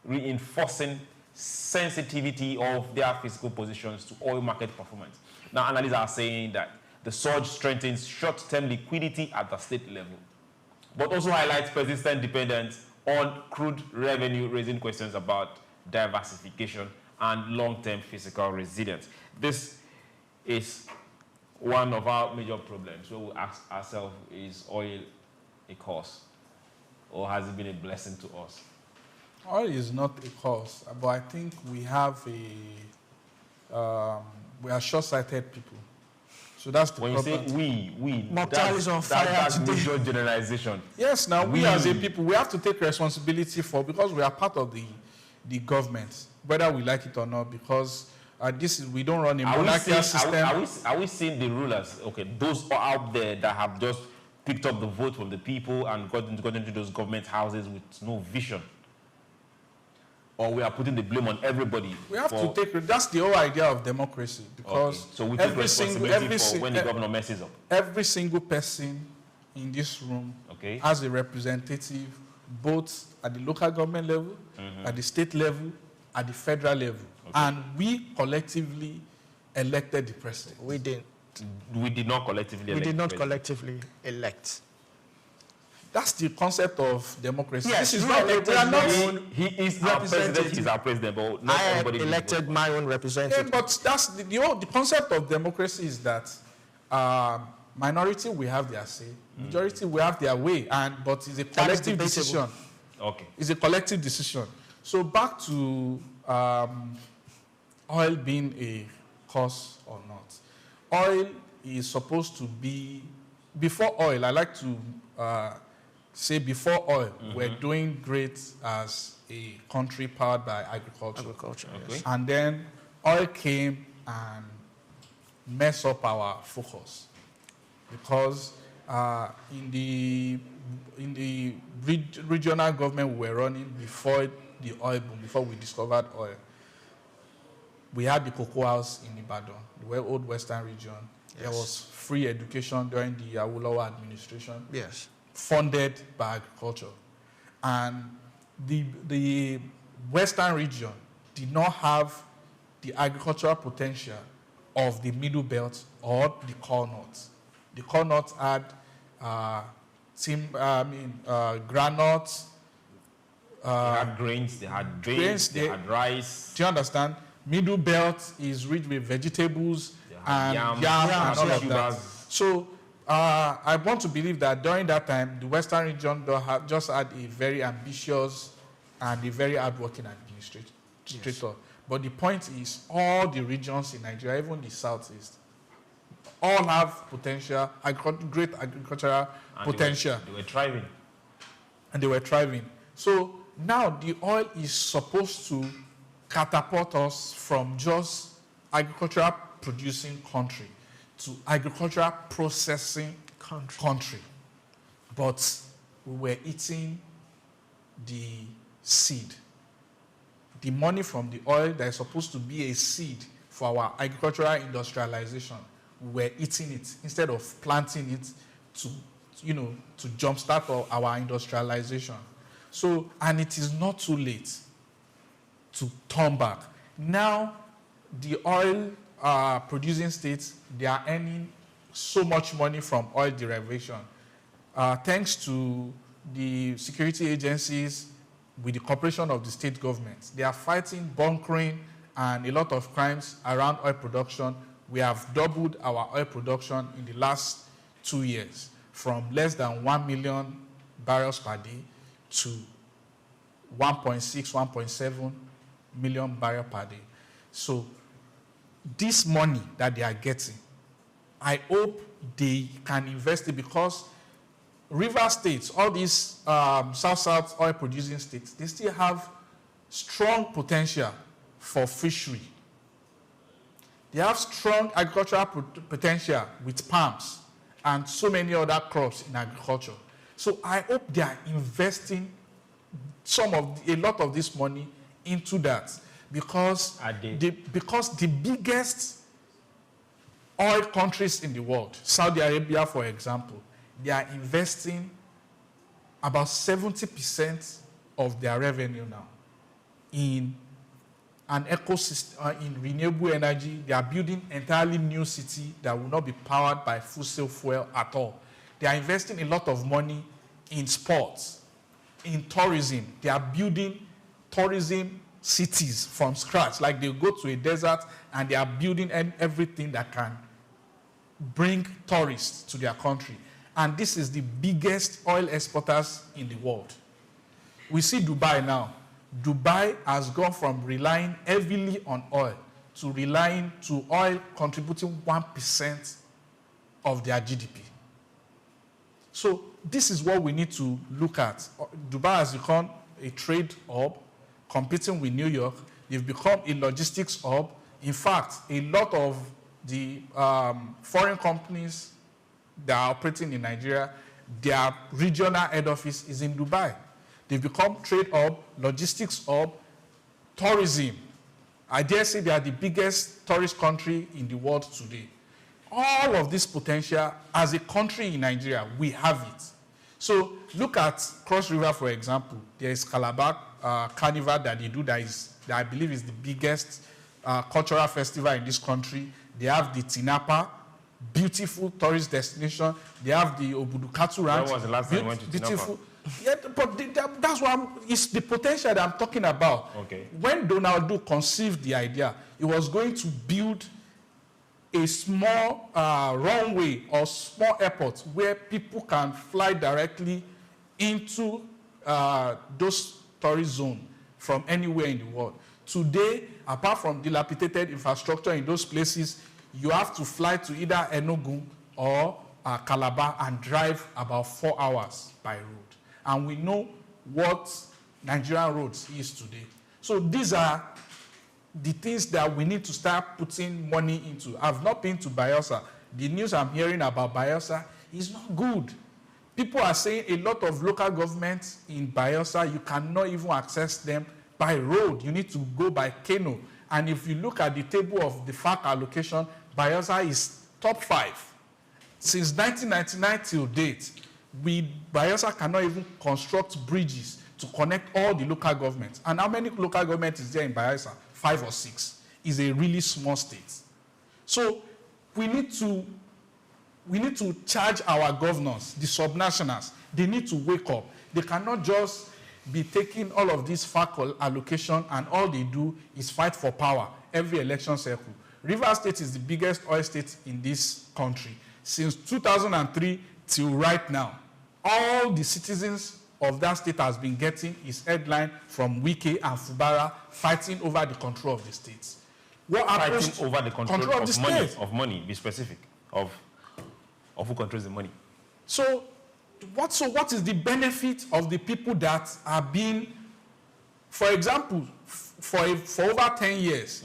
reinforcing sensitivity of their fiscal positions to oil market performance. Now, analysts are saying that the surge strengthens short-term liquidity at the state level, but also highlights persistent dependence on crude revenue, raising questions about diversification and long-term fiscal resilience. This is one of our major problems. So we ask ourselves, is oil a cause, or has it been a blessing to us? Oil is not a cause, but I think we have we are short-sighted people. So that's the problem. When you say we, Mokhtar is on fire that's today. major generalization. Yes, now we as a people, we have to take responsibility because we are part of the government, whether we like it or not, because we don't run a monarchical system. Are we seeing the rulers, okay, those out there that have just picked up the vote from the people and got into those government houses with no vision? Or we are putting the blame on everybody? We have to take, that's the whole idea of democracy, because so we take responsibility for when the governor messes up. Every single person in this room has a representative, both at the local government level, at the state level, at the federal level. And we collectively elected the president. We didn't. We did not collectively elect. We did not collectively elect. That's the concept of democracy. Yes, this is not. He is our president. He's our president, but not everybody elected my own representative. Yeah, but that's the concept of democracy is that minority will have their say, majority will have their way, but it's a collective decision. Okay. It's a collective decision. So back to oil being a cause or not. Oil is supposed to be, before oil, I like to say before oil, we're doing great as a country powered by agriculture. Yes. And then oil came and messed up our focus, because in the regional government we were running before the oil boom, before we discovered oil, we had the cocoa house in Ibadan, the old Western region. Yes. There was free education during the Awolowo administration. Yes. Funded by agriculture. And the Western region did not have the agricultural potential of the Middle Belt or the Core North. The Core North had granules. They had grains, they had beans, they had rice. Do you understand? Middle Belt is rich with vegetables and yam and all of that. So I want to believe that during that time, the Western region just had a very ambitious and a very hardworking administrator. Yes. But the point is, all the regions in Nigeria, even the Southeast, all have potential, great agricultural potential. They were thriving. And they were thriving. So now the oil is supposed to catapult us from just agricultural producing country to agricultural processing country. But we were eating the seed. The money from the oil that is supposed to be a seed for our agricultural industrialization, we were eating it instead of planting it to jumpstart our industrialization. So, and it is not too late to turn back. Now, the oil producing states, they are earning so much money from oil derivation. Thanks to the security agencies with the cooperation of the state governments. They are fighting bunkering and a lot of crimes around oil production. We have doubled our oil production in the last 2 years, from less than 1 million barrels per day to 1.6, 1.7 million barrels per day. So this money that they are getting, I hope they can invest it, because river states, all these South oil producing states, they still have strong potential for fishery. They have strong agricultural potential with palms and so many other crops in agriculture. So I hope they are investing a lot of this money into that, because the biggest oil countries in the world, Saudi Arabia, for example, they are investing about 70% of their revenue now in an ecosystem, in renewable energy. They are building entirely new city that will not be powered by fossil fuel at all. They are investing a lot of money in sports, in tourism. They are building tourism cities from scratch. Like they go to a desert and they are building everything that can bring tourists to their country. And this is the biggest oil exporters in the world. We see Dubai now. Dubai has gone from relying heavily on oil to relying to oil contributing 1% of their GDP. So this is what we need to look at. Dubai has become a trade hub, competing with New York. They've become a logistics hub. In fact, a lot of the foreign companies that are operating in Nigeria, their regional head office is in Dubai. They've become trade hub, logistics hub, tourism. I dare say they are the biggest tourist country in the world today. All of this potential, as a country in Nigeria, we have it. So look at Cross River, for example. There is Calabar Carnival that they do that I believe is the biggest cultural festival in this country. They have the Tinapa, beautiful tourist destination. They have the Obudukatu Ranch. When was the last time you went to beautiful. Yeah, but that's what it's the potential that I'm talking about. Okay. When Donald Duck conceived the idea, he was going to build a small runway or small airport where people can fly directly into those tourist zones from anywhere in the world. Today, apart from dilapidated infrastructure in those places, you have to fly to either Enugu or Calabar and drive about 4 hours by road. And we know what Nigerian roads is today. So these are the things that we need to start putting money into. I've not been to Bayelsa. The news I'm hearing about Bayelsa is not good. People are saying a lot of local governments in Bayelsa, you cannot even access them by road. You need to go by canoe. And if you look at the table of the FARC allocation, Bayelsa is top 5. Since 1999 till date, Bayelsa cannot even construct bridges to connect all the local governments. And how many local governments is there in Bayelsa? 5 or 6. It's a really small state. So we need to charge our governors, the subnationals. They need to wake up. They cannot just be taking all of this FARC allocation and all they do is fight for power every election cycle. Rivers State is the biggest oil state in this country. Since 2003 till right now, all the citizens of that state has been getting is headline from Wike and Fubara fighting over the control of the states. What happens? Fighting over the control of money, be specific, of who controls the money. So what is the benefit of the people that are being, for example, for over 10 years,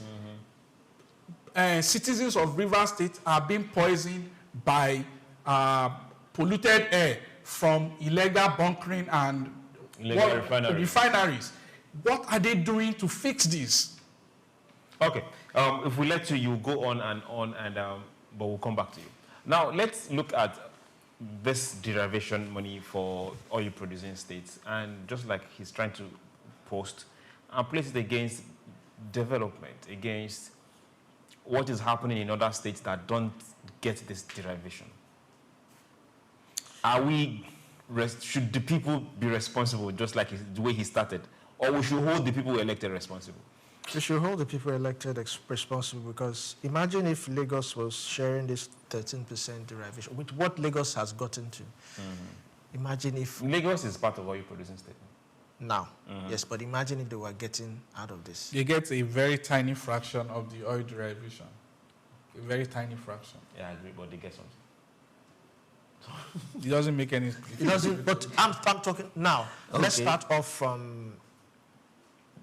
citizens of Rivers State are being poisoned by polluted air from illegal bunkering and refineries. What are they doing to fix this? Okay, if we let you go on, but we'll come back to you. Now, let's look at this derivation money for oil producing states, and just like he's trying to post, and place it against development, against what is happening in other states that don't get this derivation. Should the people be responsible, just like the way he started, or we should hold the people elected responsible? We should hold the people elected responsible, because imagine if Lagos was sharing this 13% derivation, with what Lagos has gotten to. Imagine if... Lagos is part of oil producing state. Now, yes, but imagine if they were getting out of this. They get a very tiny fraction of the oil derivation. A very tiny fraction. Yeah, I agree, but they get something. It doesn't make any... It doesn't, but I'm talking now. Okay. Let's start off from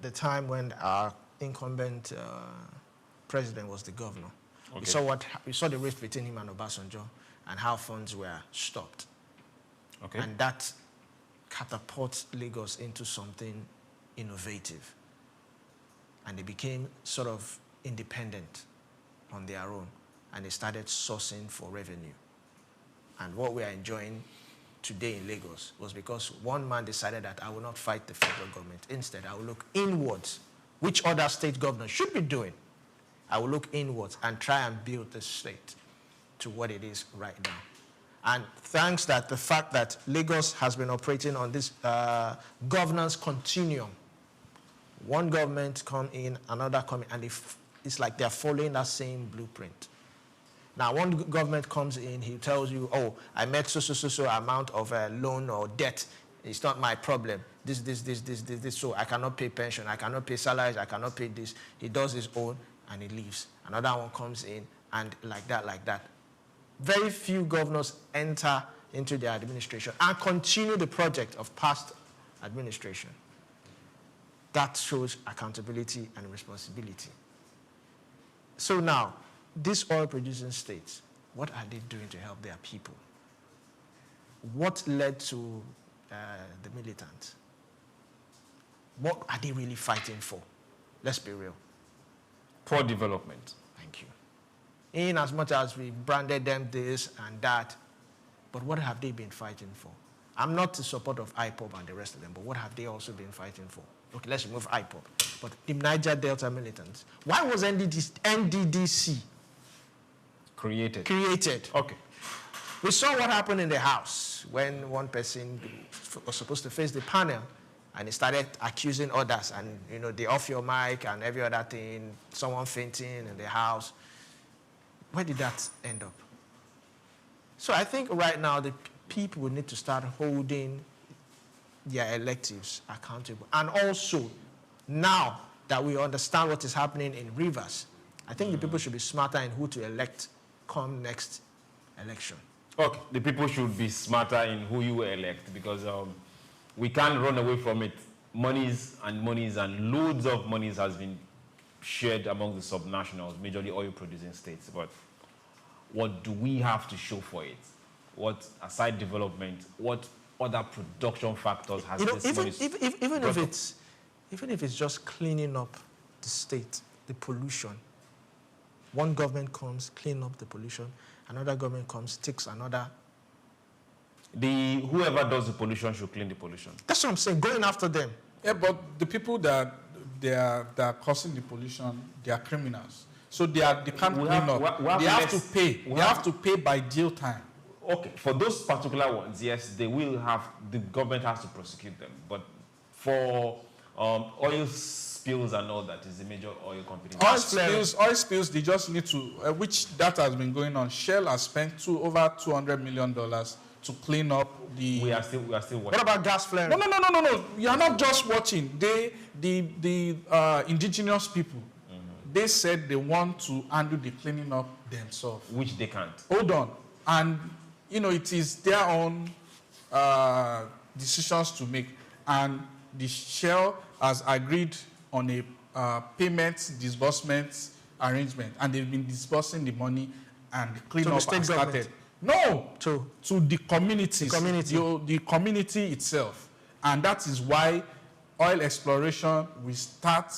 the time when our incumbent president was the governor. Okay. We saw the rift between him and Obasanjo and how funds were stopped. Okay. And that catapults Lagos into something innovative. And they became sort of independent on their own, and they started sourcing for revenue. And what we are enjoying today in Lagos was because one man decided that I will not fight the federal government. Instead, I will look inwards, which other state governors should be doing. I will look inwards and try and build the state to what it is right now. And thanks that the fact that Lagos has been operating on this governance continuum, one government come in, another come in, and it's like they're following that same blueprint. Now, one government comes in, he tells you, oh, I met so amount of loan or debt. It's not my problem. This, so I cannot pay pension, I cannot pay salaries, I cannot pay this. He does his own, and he leaves. Another one comes in, and like that. Very few governors enter into their administration and continue the project of past administration. That shows accountability and responsibility. So now, these oil-producing states, what are they doing to help their people? What led to the militants? What are they really fighting for? Let's be real. Poor development. Thank you. In as much as we branded them this and that, but what have they been fighting for? I'm not in support of IPOB and the rest of them, but what have they also been fighting for? Okay, let's remove IPOB. But the Niger Delta militants, why was NDDC created? Okay. We saw what happened in the House when one person was supposed to face the panel and he started accusing others, and you know, they off your mic and every other thing, someone fainting in the House. Where did that end up? So I think right now the people need to start holding their electives accountable. And also, now that we understand what is happening in Rivers, I think the people should be smarter in who to elect come next election. Okay, the people should be smarter in who you elect, because we can't run away from it. Monies and loads of monies has been shared among the subnationals, majorly oil-producing states. But what do we have to show for it? What, aside development, what other production factors has this money? Even if it's just cleaning up the state, the pollution. One government comes, clean up the pollution. Another government comes, takes another. Whoever does the pollution should clean the pollution. That's what I'm saying, going after them. Yeah, but the people that are causing the pollution, they are criminals. So they can't clean up. They have to pay. They have to pay by jail time. Okay, for those particular ones, yes, the government has to prosecute them. But for oil spills and all that is the major oil company. Oil spills, they just need to, which that has been going on. Shell has spent over $200 million to clean up the... We are still watching. What about gas flaring? No. You are not just watching. The indigenous people, they said they want to handle the cleaning up themselves. Which they can't. Hold on. And, you know, it is their own decisions to make. And the Shell has agreed on a payment disbursement arrangement. And they've been disbursing the money, and the cleanup has started. No, to the communities, the community itself. And that is why oil exploration will start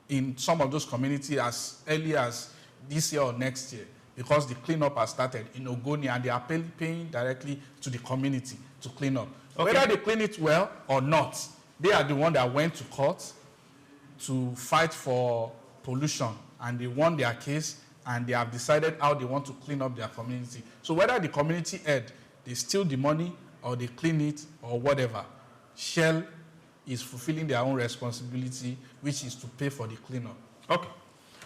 in some of those communities as early as this year or next year, because the cleanup has started in Ogoni, and they are paying directly to the community to clean up. Okay. Whether they clean it well or not, they are the one that went to court to fight for pollution, and they won their case, and they have decided how they want to clean up their community. So whether the community head, they steal the money or they clean it or whatever, Shell is fulfilling their own responsibility, which is to pay for the cleanup. Okay.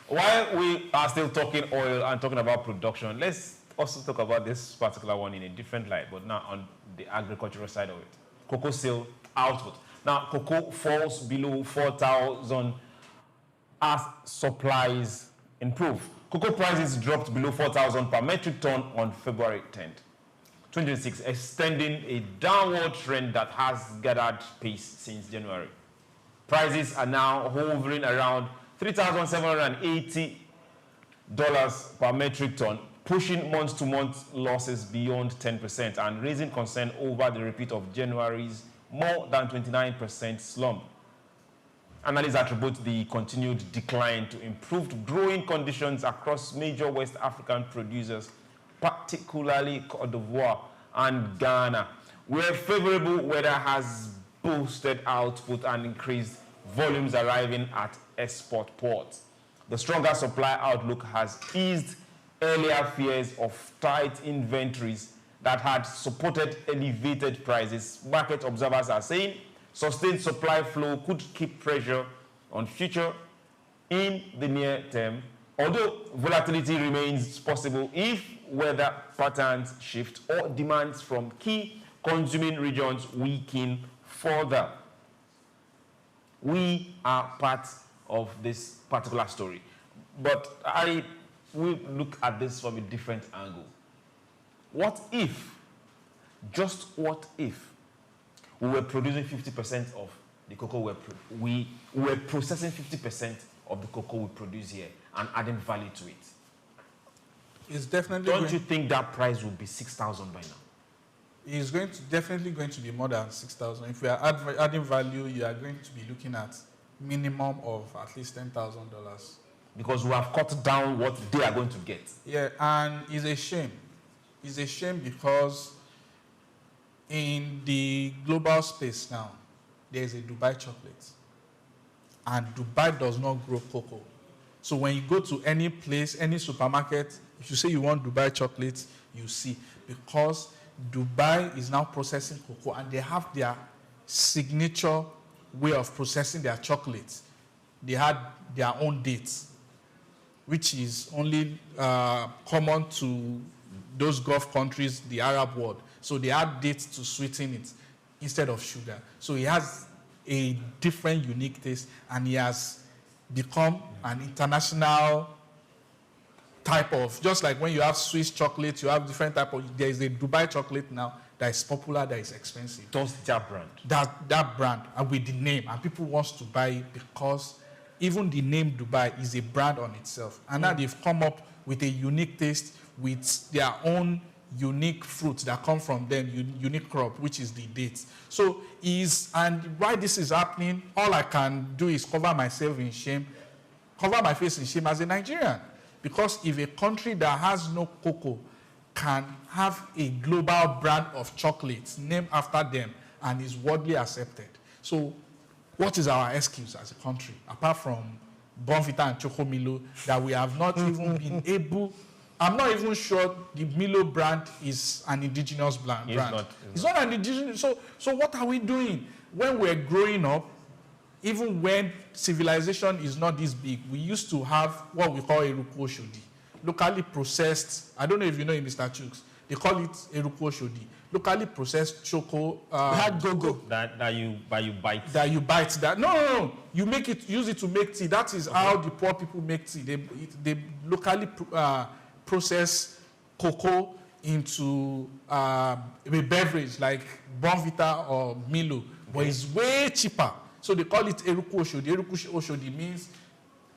While we are still talking oil and talking about production, let's also talk about this particular one in a different light, but now on the agricultural side of it. Cocoa sale output. Now, cocoa falls below 4,000 as supplies improve. Cocoa prices dropped below 4,000 per metric ton on February 10th, 2026, extending a downward trend that has gathered pace since January. Prices are now hovering around $3,780 per metric ton, pushing month-to-month losses beyond 10% and raising concern over the repeat of January's more than 29% slump. Analysts attribute the continued decline to improved growing conditions across major West African producers, particularly Cote d'Ivoire and Ghana, where favorable weather has boosted output and increased volumes arriving at export ports. The stronger supply outlook has eased earlier fears of tight inventories that had supported elevated prices. Market observers are saying sustained supply flow could keep pressure on future in the near term, although volatility remains possible if weather patterns shift or demands from key consuming regions weaken further. We are part of this particular story, but I will look at this from a different angle. What if, just what if, we were producing 50% of the cocoa we were processing 50% of the cocoa we produce here and adding value to it? It's definitely. Don't you think that price would be 6,000 by now? It's definitely going to be more than 6,000. If we are adding value, you are going to be looking at minimum of at least $10,000. Because we have cut down what they are going to get. Yeah, and it's a shame. It's a shame because in the global space now, there is a Dubai chocolate. And Dubai does not grow cocoa. So when you go to any place, any supermarket, if you say you want Dubai chocolate, you see. Because Dubai is now processing cocoa and they have their signature way of processing their chocolates. They had their own dates, which is only common to those Gulf countries, the Arab world. So they add dates to sweeten it instead of sugar. So it has a different, unique taste, and it has become an international type of, just like when you have Swiss chocolate, you have different type of, there is a Dubai chocolate now that is popular, that is expensive. Just that brand. That brand, and with the name, and people want to buy it because even the name Dubai is a brand on itself. And now they've come up with a unique taste with their own unique fruits that come from them, unique crop, which is the dates. So and why this is happening, all I can do is cover myself in shame, cover my face in shame as a Nigerian. Because if a country that has no cocoa can have a global brand of chocolates named after them and is widely accepted. So what is our excuse as a country, apart from Bonvita and Choco Milo, that we have not even been able, I'm not even sure the Milo brand is an indigenous brand. It's not an indigenous, so what are we doing? When we're growing up, even when civilization is not this big, we used to have what we call eruku oshodi, locally processed. I don't know if you know in Mr. Chooks, they call it eruku oshodi, locally processed choco. We had go-go. That you bite. That you bite. That no. You make it, use it to make tea. That is how the poor people make tea. They locally process cocoa into a beverage like Bonvita or Milo, but it's way cheaper. So they call it Eruku Oshodi. Eruku Oshodi means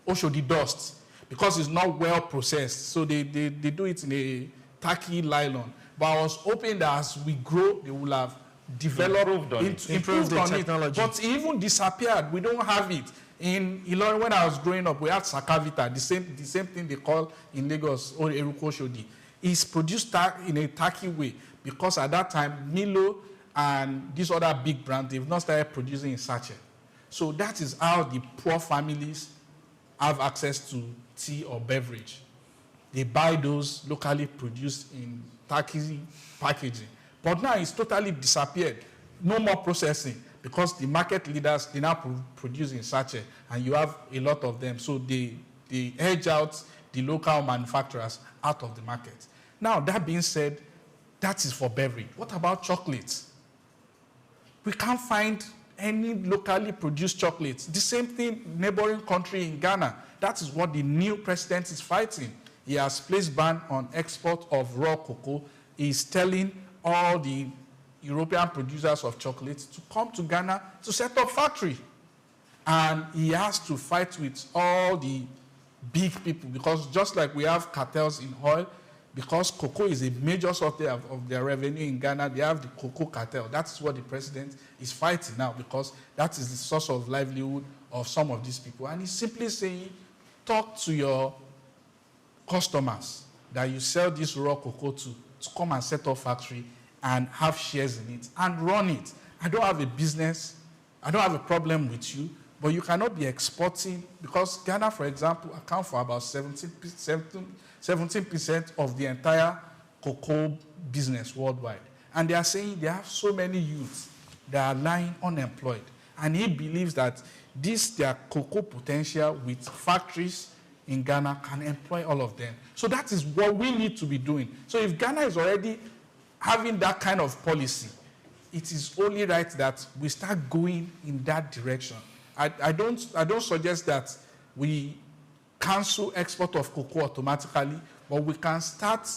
Oshodi dust because it's not well processed. So they do it in a tacky nylon. But I was hoping that as we grow, they will have developed improved on technology. But it even disappeared. We don't have it. In Ilorin, when I was growing up, we had Sakavita, the same thing they call in Lagos, or Eruku Oshodi. It's produced in a tacky way because at that time, Milo and these other big brands, they've not started producing in sachet. So that is how the poor families have access to tea or beverage. They buy those locally produced in tacky packaging. But now it's totally disappeared. No more processing because the market leaders, they now produce in sachet and you have a lot of them. So they edge out the local manufacturers out of the market. Now, that being said, that is for beverage. What about chocolates? We can't find any locally produced chocolates. The same thing, neighboring country in Ghana. That is what the new president is fighting. He has placed ban on export of raw cocoa. He's telling all the European producers of chocolates to come to Ghana to set up factory. And he has to fight with all the big people because just like we have cartels in oil, because cocoa is a major source of their revenue in Ghana, they have the cocoa cartel. That's what the president is fighting now because that is the source of livelihood of some of these people. And he's simply saying, talk to your customers that you sell this raw cocoa to come and set up factory and have shares in it and run it. I don't have a business. I don't have a problem with you, but you cannot be exporting, because Ghana, for example, accounts for about 17% of the entire cocoa business worldwide. And they are saying they have so many youths that are lying unemployed. And he believes that their cocoa potential with factories in Ghana can employ all of them. So that is what we need to be doing. So if Ghana is already having that kind of policy, it is only right that we start going in that direction. I don't suggest that we cancel export of cocoa automatically, but we can start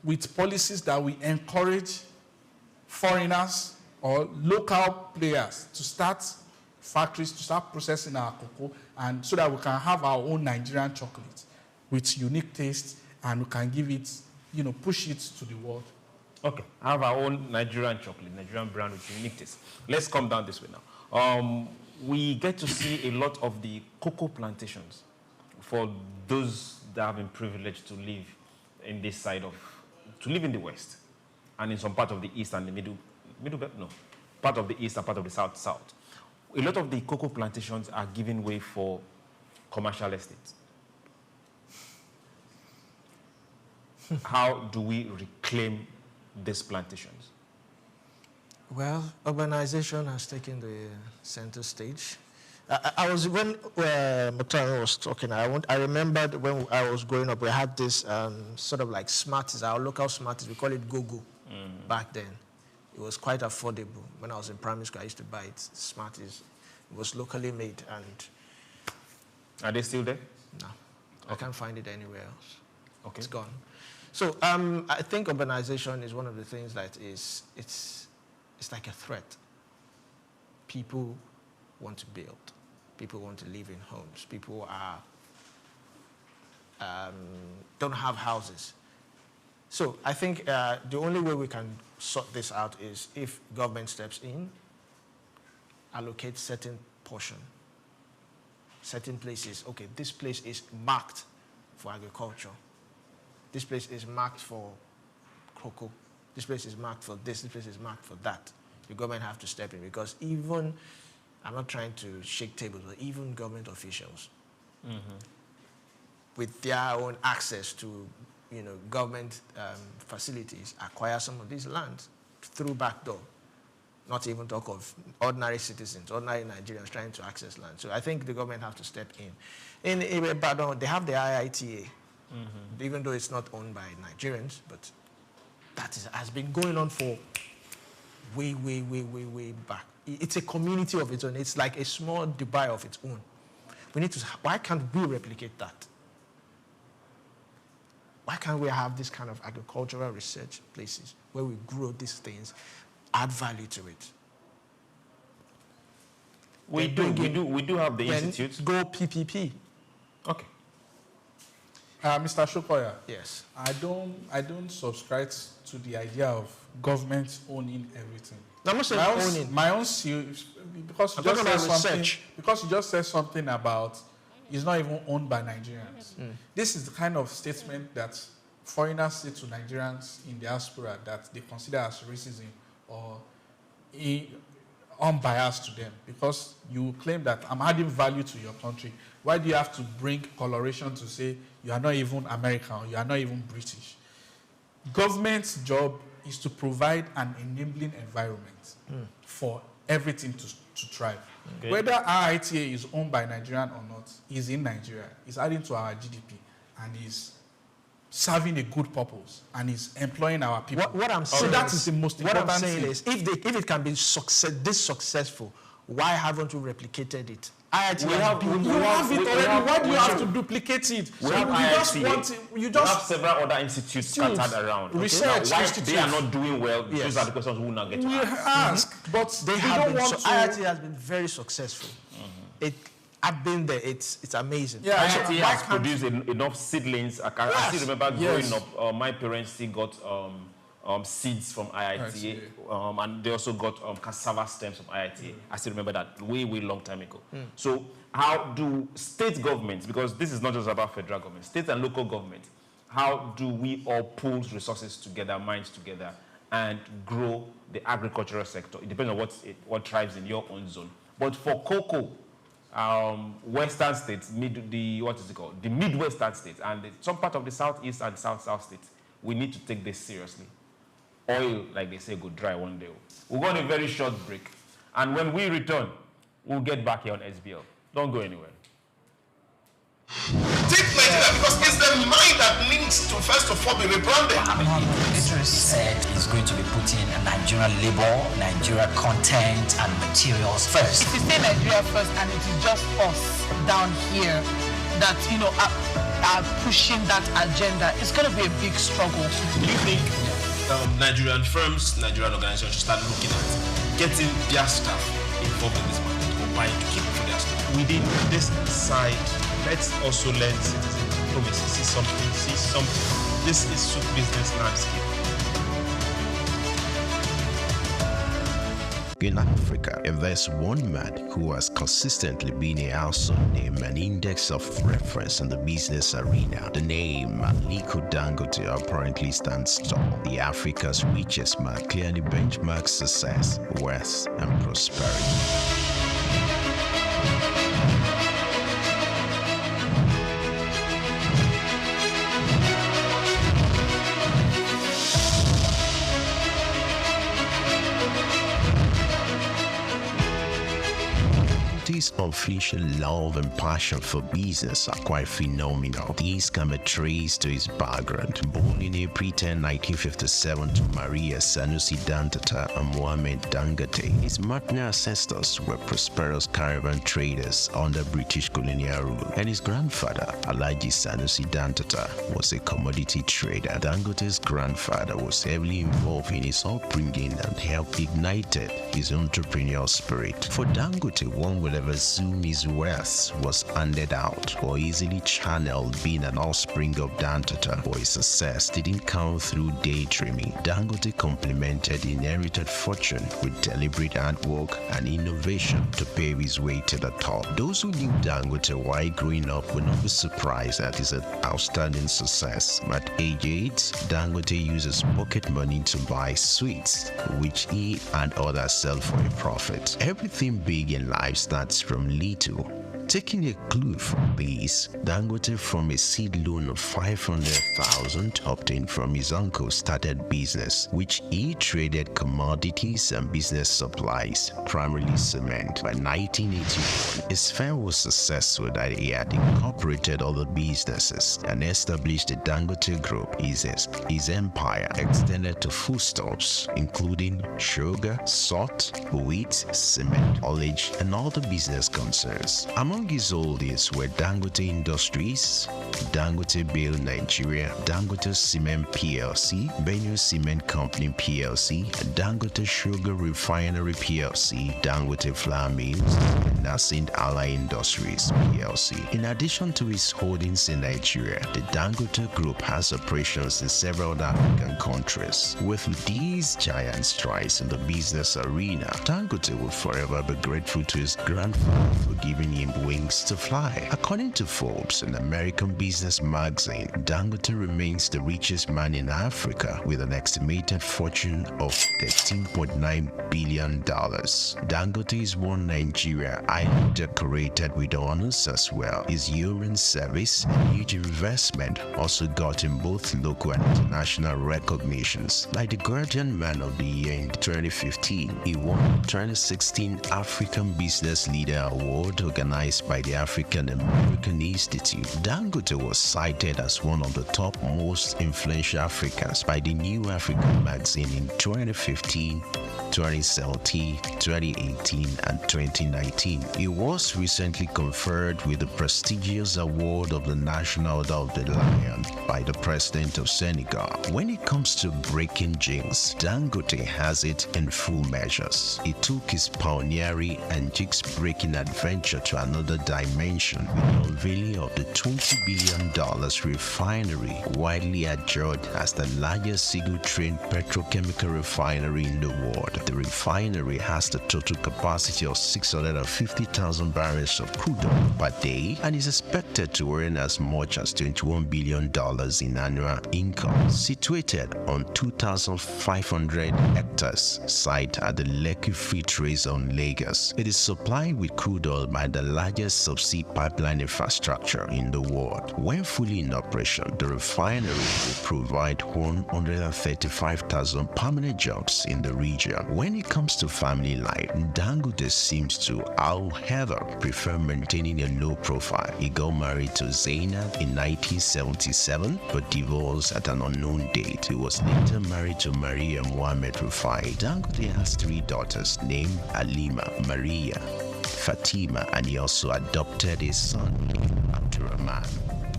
with policies that we encourage foreigners or local players to start factories, to start processing our cocoa, and so that we can have our own Nigerian chocolate with unique taste, and we can give it, push it to the world. Okay, have our own Nigerian chocolate, Nigerian brand with unique taste. Let's come down this way now. We get to see a lot of the cocoa plantations for those that have been privileged to live in this side to live in the West, and in some part of the East and the middle belt, no, part of the East and part of the South. A lot of the cocoa plantations are giving way for commercial estates. How do we reclaim these plantations? Well, urbanization has taken the center stage. When Mukhtar was talking, I remembered when I was growing up, we had this sort of like Smarties, our local Smarties, we call it Go-Go back then. It was quite affordable. When I was in primary school, I used to buy it, Smarties. It was locally made. And are they still there? No, I can't find it anywhere else. Okay. It's gone. So I think urbanization is one of the things that it's like a threat. People want to build. People want to live in homes. People don't have houses. So I think the only way we can sort this out is if government steps in, allocate certain portion, certain places. Okay, this place is marked for agriculture. This place is marked for cocoa. This place is marked for this place is marked for that. The government have to step in, because even, I'm not trying to shake tables, but even government officials, with their own access to, government facilities, acquire some of these lands through back door. Not even talk of ordinary citizens, ordinary Nigerians trying to access land. So I think the government have to step in. In Ibadan, they have the IITA, even though it's not owned by Nigerians, but that has been going on for way back. It's a community of its own. It's like a small Dubai of its own. Why can't we replicate that? Why can't we have this kind of agricultural research places where we grow these things, add value to it? We do have the institutes. Go PPP. Okay. Mr. Shokoya. Yes. I don't subscribe to the idea of government owning everything. I'm not saying owning. My own because you just said something about it's not even owned by Nigerians. This is the kind of statement that foreigners say to Nigerians in diaspora that they consider as racism or unbiased to them, because you claim that I'm adding value to your country. Why do you have to bring coloration to say you are not even American or you are not even British? Government's job is to provide an enabling environment for everything to thrive. Okay. Whether IITA is owned by Nigerian or not, is in Nigeria, is adding to our GDP, and is serving a good purpose, and is employing our people. What I'm saying, that is the most important What I'm saying thing. is, if it can be this successful, why haven't we replicated it? IITA you have it already. Why do you have to duplicate it? We have several other institutes scattered around. Research why they are not doing well, those are the questions we will not get to ask. But they don't want to. IITA has been very successful. I've been there. It's amazing. Yeah, IITA has produced enough seedlings. I still remember growing up, my parents still got seeds from IITA, and they also got cassava stems from IITA. I still remember that way long time ago. So how do state governments, because this is not just about federal government, state and local government, how do we all pool resources together, minds together, and grow the agricultural sector. It depends on what thrives in your own zone. But for cocoa, western states, the Midwestern states, and some part of the Southeast and South states, we need to take this seriously. Oil, like they say, go dry one day. We'll go on a very short break. And when we return, we'll get back here on SBL. Don't go anywhere. Take Nigeria because it's the mind that needs to first of all be rebranded. Idris said he's going to be putting Nigerian labor, Nigeria content and materials first. If you say Nigeria first and it is just us down here that, are pushing that agenda, it's going to be a big struggle. Do you think Nigerian firms, Nigerian organizations should start looking at getting their staff involved in this market or buying to keep for their staff? Within this side, let's also learn citizen diplomacy, see something. This is SOUQ business landscape. In Africa, and there's one man who has consistently been a household name and index of reference in the business arena. The name Aliko Dangote apparently stands tall. The Africa's richest man clearly benchmarks success, wealth, and prosperity. His unofficial love and passion for business are quite phenomenal. These can be traced to his background. Born in April 10, 1957 to Maria Sanusi Dangote and Mohammed Dangote, his maternal ancestors were prosperous caravan traders under British colonial rule, and his grandfather, Alhaji Sanusi Dangote, was a commodity trader. Dangote's grandfather was heavily involved in his upbringing and helped ignite his entrepreneurial spirit. For Dangote, one will ever assume his wealth was handed out or easily channeled, being an offspring of Dangote, for his success didn't come through daydreaming. Dangote complemented inherited fortune with deliberate hard work and innovation to pave his way to the top. Those who knew Dangote while growing up will not be surprised at his outstanding success. At age 8, Dangote uses pocket money to buy sweets, which he and others sell for a profit. Everything big in life starts from little. Taking a clue from this, Dangote, from a seed loan of 500,000 obtained from his uncle, started business, which he traded commodities and business supplies, primarily cement. By 1981, his firm was successful that he had incorporated other businesses and established the Dangote Group. His empire extended to foodstuffs, including sugar, salt, wheat, cement, haulage, and other business concerns. Among his holdings were Dangote Industries, Dangote Bale Nigeria, Dangote Cement PLC, Benue Cement Company PLC, Dangote Sugar Refinery PLC, Dangote Flour Mills, and Nascent Ally Industries PLC. In addition to his holdings in Nigeria, the Dangote Group has operations in several other African countries. With these giant strides in the business arena, Dangote will forever be grateful to his grandfather for giving him wings to fly. According to Forbes, an American business magazine, Dangote remains the richest man in Africa with an estimated fortune of $13.9 billion. Dangote is one Nigeria, highly decorated with honors as well. His urine service and huge investment also got him both local and international recognitions. Like the Guardian Man of the Year in 2015, he won the 2016 African Business Leader Award organized by the African American Institute. Dangote was cited as one of the top most influential Africans by the New African magazine in 2015, 2017, 2018, and 2019. He was recently conferred with the prestigious award of the National Order of the Lion by the President of Senegal. When it comes to breaking jinx, Dangote has it in full measures. He took his pioneering and jinx-breaking adventure to another dimension with the unveiling of the $20 billion refinery, widely adjudged as the largest single-train petrochemical refinery in the world. world. The refinery has the total capacity of 650,000 barrels of crude oil per day and is expected to earn as much as $21 billion in annual income. Situated on 2,500 hectares site at the Lekki Free Trade Zone, Lagos, it is supplied with crude oil by the largest subsea pipeline infrastructure in the world. When fully in operation, the refinery will provide 135,000 permanent jobs in the region. When it comes to family life, Dangote seems to, however, prefer maintaining a low profile. He got married to Zainab in 1977 but divorced at an unknown date. He was later married to Maria Mohammed Rufai. Dangote has 3 daughters named Halima, Maria, Fatima, and he also adopted a son named Abdurrahman.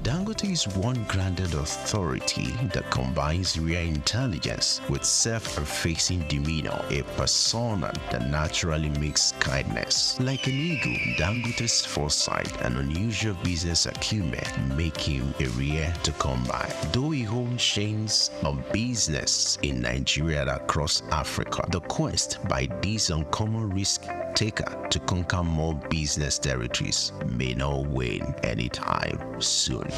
Dangote is one grounded authority that combines real intelligence with self-effacing demeanor, a persona that naturally makes kindness. Like an eagle, Dangote's foresight and unusual business acumen make him a rare to come by. Though he owns chains of business in Nigeria and across Africa, the quest by this uncommon risk taker to conquer more business territories may not wane anytime soon.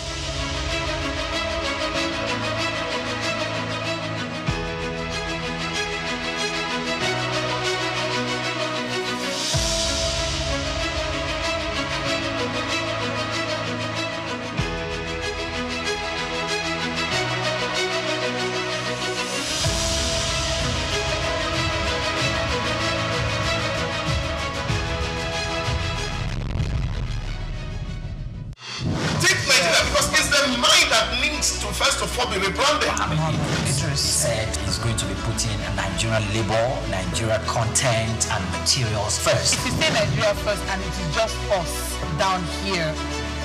Said is going to be putting Nigerian labor, Nigeria content and materials first. If you say Nigeria first and it is just us down here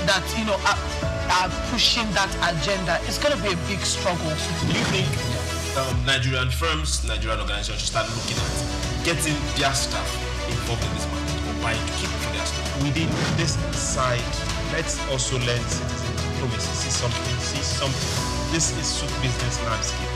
that, are pushing that agenda, it's going to be a big struggle. Do you think Nigerian firms, Nigerian organizations should start looking at getting their staff involved in this market or buying to keep for their staff? Within this side, let's also learn citizen diplomacy, see something. This is SOUQ business landscape.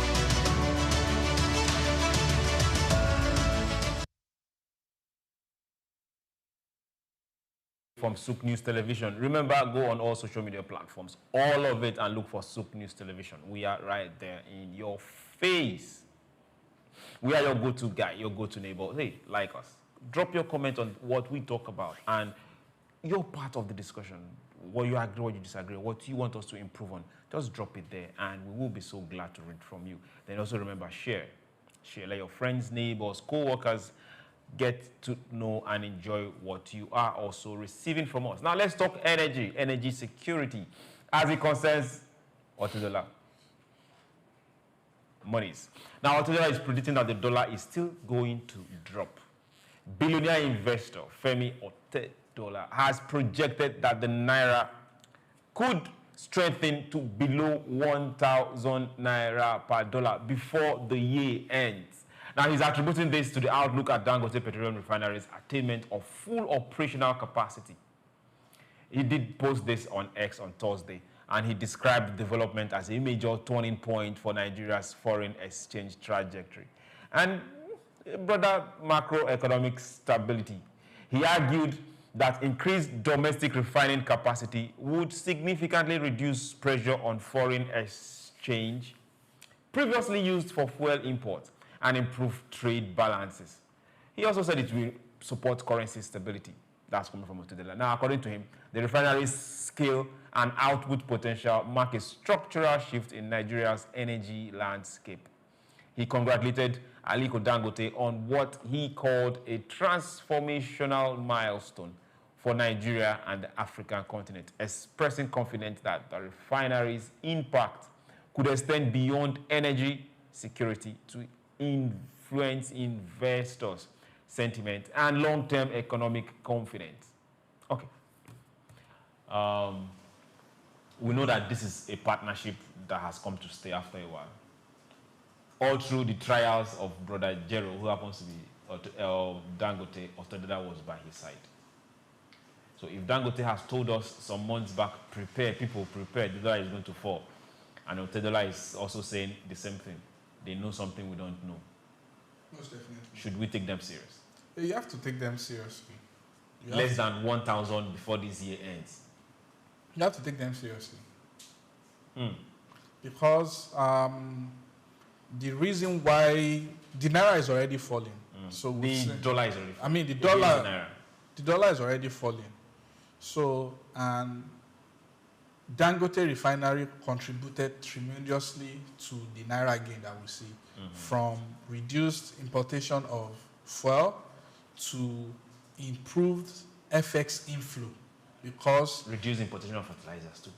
From SOUQ News Television. Remember, go on all social media platforms, all of it, and look for SOUQ News Television. We are right there in your face. We are your go-to guy, your go-to neighbor. Hey, like us. Drop your comment on what we talk about, and you're part of the discussion. What you agree, what you disagree, what you want us to improve on, just drop it there, and we will be so glad to read from you. Then also remember, share. Let your friends, neighbors, co-workers get to know and enjoy what you are also receiving from us. Now let's talk energy security as it concerns $1 monies. Now $1 is predicting that the dollar is still going to drop. Billionaire investor Femi Otedola has projected that the naira could strengthen to below 1,000 naira per dollar before the year ends. Now, he's attributing this to the outlook at Dangote Petroleum Refinery's attainment of full operational capacity. He did post this on X on Thursday, and he described the development as a major turning point for Nigeria's foreign exchange trajectory and broader macroeconomic stability. He argued that increased domestic refining capacity would significantly reduce pressure on foreign exchange previously used for fuel imports and improve trade balances. He also said it will support currency stability. That's coming from Otedola. Now, according to him, the refinery's scale and output potential mark a structural shift in Nigeria's energy landscape. He congratulated Aliko Dangote on what he called a transformational milestone for Nigeria and the African continent, expressing confidence that the refinery's impact could extend beyond energy security to influence investors' sentiment and long-term economic confidence. Okay. We know that this is a partnership that has come to stay after a while. All through the trials of Brother Jero, who happens to be Dangote, Otedola was by his side. So if Dangote has told us some months back, prepare, people prepare, the dollar is going to fall. And Otedola is also saying the same thing. They know something we don't know. Most definitely. Should we take them serious? You have to take them seriously. Less than 1,000 before this year ends. You have to take them seriously. Because the reason why the naira is already falling. So the dollar is already falling. I mean, the dollar is already falling. So, and Dangote refinery contributed tremendously to the naira gain that we see, from reduced importation of fuel to improved FX inflow, because reduced importation of fertilizers too.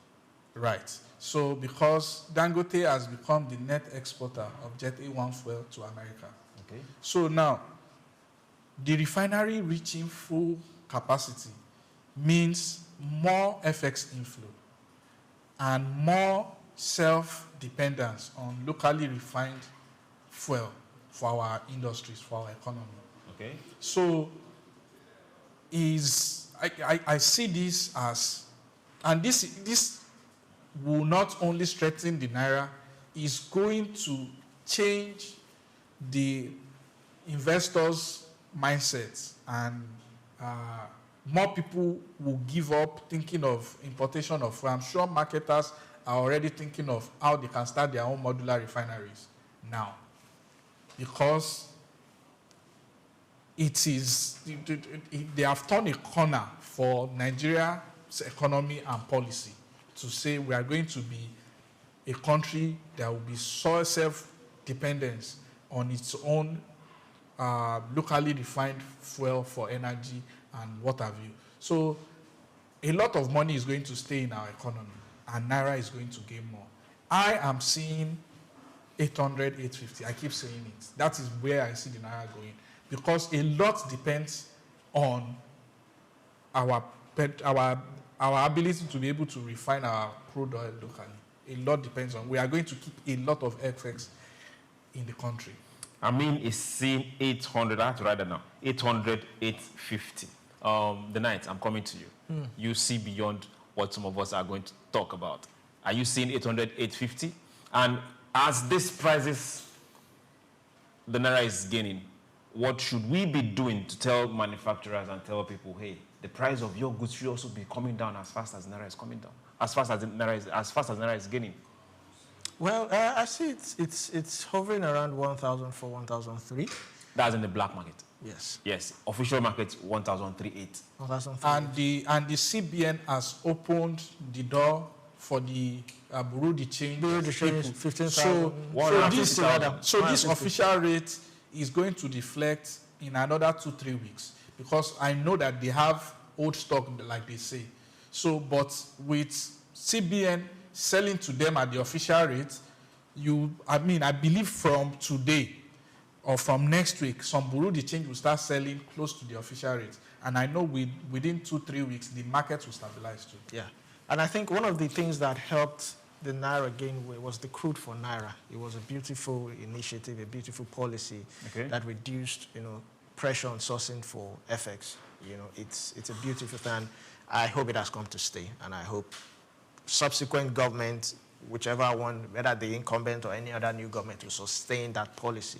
Right. So because Dangote has become the net exporter of Jet A1 fuel to America. Okay. So now, the refinery reaching full capacity means more FX inflow and more self-dependence on locally refined fuel for our industries, for our economy. Okay. So I see this as, and this will not only strengthen the naira, is going to change the investors' mindsets, and more people will give up thinking of importation of fuel. I'm sure marketers are already thinking of how they can start their own modular refineries now, because they have turned a corner for Nigeria's economy and policy to say we are going to be a country that will be so self-dependent on its own locally refined fuel for energy and what have you. So a lot of money is going to stay in our economy, and naira is going to gain more. I am seeing 800, 850. I keep saying it. That is where I see the naira going, because a lot depends on our ability to be able to refine our crude oil locally. A lot depends on. We are going to keep a lot of FX in the country. I mean, it's seeing 800. I have to write that now. 800, 850. The night, I'm coming to you. You see beyond what some of us are going to talk about. Are you seeing 800, 850? And as this prices, the naira is gaining, what should we be doing to tell manufacturers and tell people, hey, the price of your goods should also be coming down as fast as naira is coming down, as fast as naira is gaining? Well, I see it's hovering around 1,004, 1,003. That's in the black market. Yes. Yes. Official market 1,038. 1,003. And the CBN has opened the door for the Bureau de Change. Bureau de Change 15,000. So this official rate is going to deflect in another 2-3 weeks, because I know that they have old stock, like they say. So, but with CBN selling to them at the official rate, I believe from today or from next week, some Bureau de Change will start selling close to the official rate. And I know within 2-3 weeks, the market will stabilize too. Yeah. And I think one of the things that helped the naira gain weight was the crude for naira. It was a beautiful initiative, a beautiful policy that reduced, pressure on sourcing for FX. It's a beautiful thing. I hope it has come to stay, and I hope subsequent government, whichever one, whether the incumbent or any other new government, will sustain that policy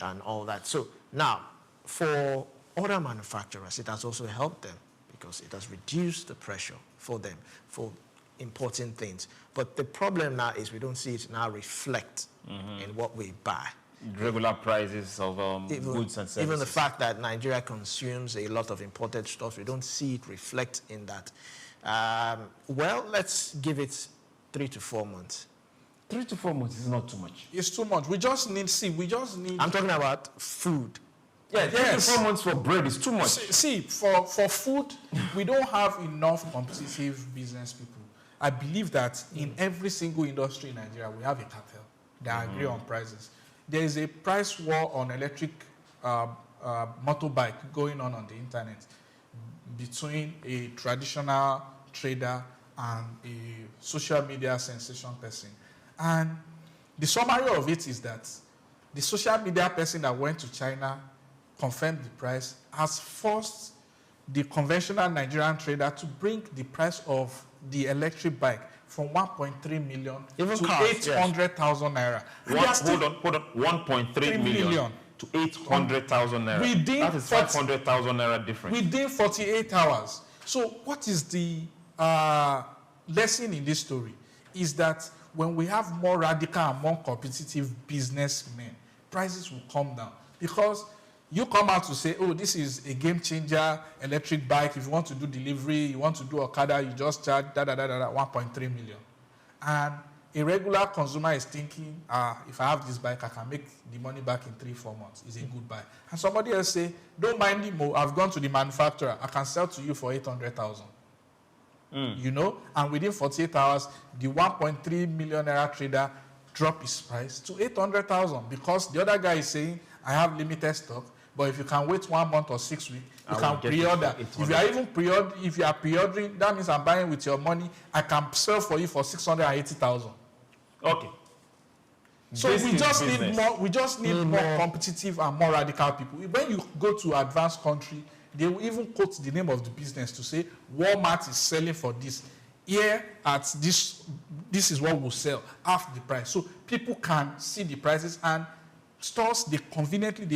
and all that. So now, for other manufacturers, it has also helped them, because it has reduced the pressure for them for importing things. But the problem now is we don't see it now reflect in what we buy. Regular prices of goods and services. Even the fact that Nigeria consumes a lot of imported stuff, we don't see it reflect in that. Well, let's give it 3 to 4 months. 3 to 4 months is not too much. It's too much. We just need. I'm talking about food. Yeah, 3 to 4 months for bread is too much. See, for food, we don't have enough competitive business people. I believe that in every single industry in Nigeria, we have a cartel that agree on prices. There is a price war on electric motorbike going on the internet between a traditional trader and a social media sensation person. And the summary of it is that the social media person that went to China, confirmed the price, has forced the conventional Nigerian trader to bring the price of the electric bike from 1.3 million to 800,000 naira. Hold on. 1.3 million to 800,000 naira. That is 500,000 naira difference. Within 48 hours. So what is the lesson in this story? Is that when we have more radical and more competitive businessmen, prices will come down. Because you come out to say, oh, this is a game changer, electric bike. If you want to do delivery, you want to do Okada, you just charge 1.3 million. And a regular consumer is thinking, if I have this bike, I can make the money back in 3-4 months. It's a good buy. And somebody else say, don't mind the more. I've gone to the manufacturer. I can sell to you for 800,000. You know, and within 48 hours, the 1.3 million naira trader drop his price to 800,000 because the other guy is saying, I have limited stock, but if you can wait 1 month or 6 weeks, you can pre-order. If you are even pre-ordering, that means I'm buying with your money. I can sell for you for 680,000. Okay. So we just need more competitive and more radical people. When you go to advanced country, they will even quote the name of the business to say Walmart is selling for this. Here at this is what we'll sell, half the price. So people can see the prices, and stores, they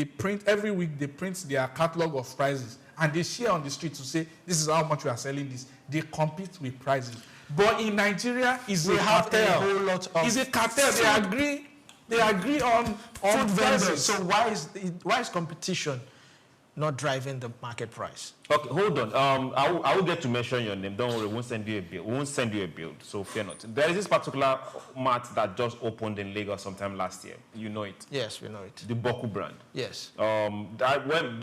print every week, they print their catalog of prices and they share on the street to say this is how much we are selling this. They compete with prices. But in Nigeria, it's a cartel. It's a cartel. They agree on prices. So why is competition not driving the market price? Okay, hold on. I will get to mention your name. Don't worry, we won't send you a bill. We won't send you a bill, so fear not. There is this particular mart that just opened in Lagos sometime last year. You know it? Yes, we know it. The Boku brand. Yes. They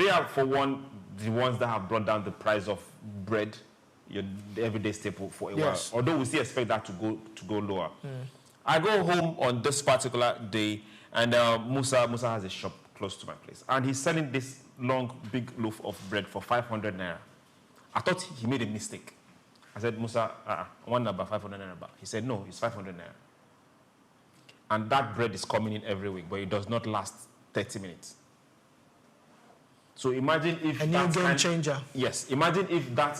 are, for one, the ones that have brought down the price of bread, the everyday staple, for a while. Although we still expect that to go lower. I go home on this particular day, and Musa has a shop close to my place, and he's selling this long, big loaf of bread for 500 naira. I thought he made a mistake. I said, Musa, one number, 500 naira. He said, no, it's 500 naira. And that bread is coming in every week, but it does not last 30 minutes. So imagine if a new game changer. Yes, imagine if that,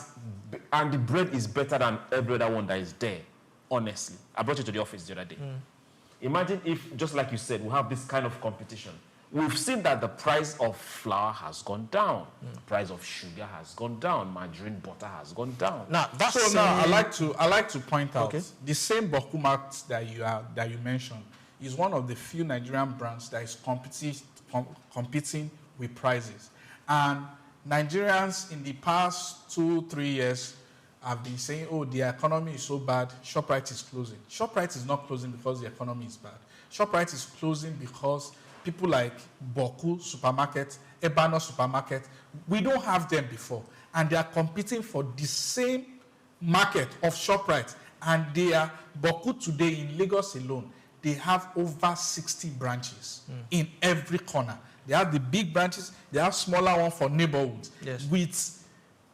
and the bread is better than every other one that is there, honestly. I brought it to the office the other day. Imagine if, just like you said, we have this kind of competition. We've seen that the price of flour has gone down. The price of sugar has gone down. Margarine, butter has gone down. Now, I like to point out the same Boku Mart that you mentioned is one of the few Nigerian brands that is competing with prices. And Nigerians in the past 2-3 years have been saying, oh, the economy is so bad, ShopRite is closing. ShopRite is not closing because the economy is bad. ShopRite is closing because people like Boku Supermarket, Ebano Supermarket, we don't have them before. And they are competing for the same market of ShopRite. And they are, Boku today in Lagos alone, they have over 60 branches in every corner. They have the big branches, they have smaller ones for neighborhoods with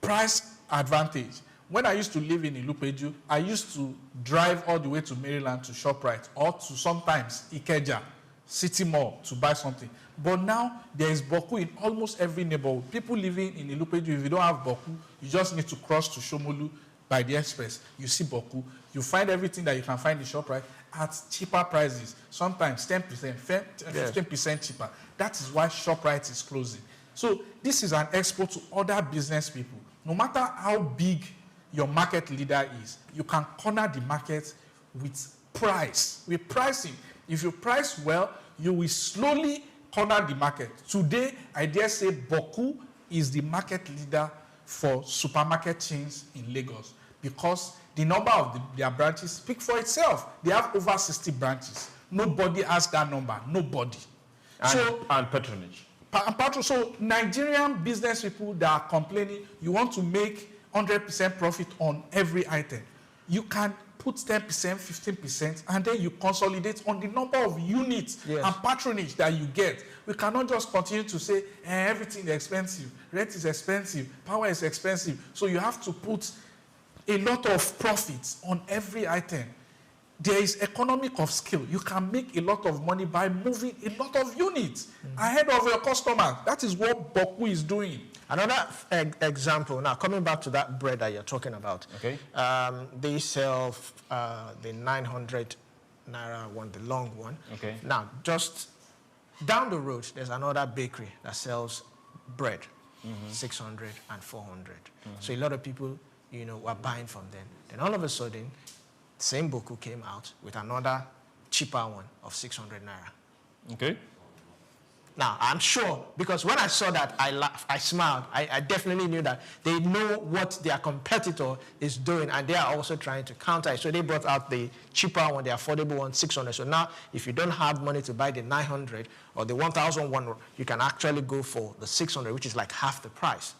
price advantage. When I used to live in Ilupeju, I used to drive all the way to Maryland to ShopRite or to sometimes Ikeja, City Mall to buy something. But now there is Boku in almost every neighborhood. People living in Ilupeju, if you don't have Boku, you just need to cross to Shomolu by the express. You see Boku. You find everything that you can find in ShopRite at cheaper prices, sometimes 10%, 15% cheaper. That is why ShopRite is closing. So this is an expo to other business people. No matter how big your market leader is, you can corner the market with price, with pricing. If you price well, you will slowly corner the market. Today, I dare say Boku is the market leader for supermarket chains in Lagos because the number of their branches speak for itself. They have over 60 branches. Nobody has that number. Nobody. And patronage. So Nigerian business people that are complaining, you want to make 100% profit on every item. You can put 10%, 15%, and then you consolidate on the number of units and patronage that you get. We cannot just continue to say, everything is expensive, rent is expensive, power is expensive. So you have to put a lot of profits on every item. There is economic of scale. You can make a lot of money by moving a lot of units ahead of your customer. That is what Boku is doing. Another example, now coming back to that bread that you're talking about. They sell the 900 naira one, the long one. Now, just Down the road, there's another bakery that sells bread, 600 and 400. So a lot of people, you know, were buying from them. Then all of a sudden, same Boku came out with another cheaper one of 600 naira. Okay. Now, I'm sure, because when I saw that, I laughed, I smiled. I definitely knew that they know what their competitor is doing, and they are also trying to counter it. So they brought out the cheaper one, the affordable one, 600. So now, if you don't have money to buy the 900 or the 1,000 one, you can actually go for the 600, which is like half the price.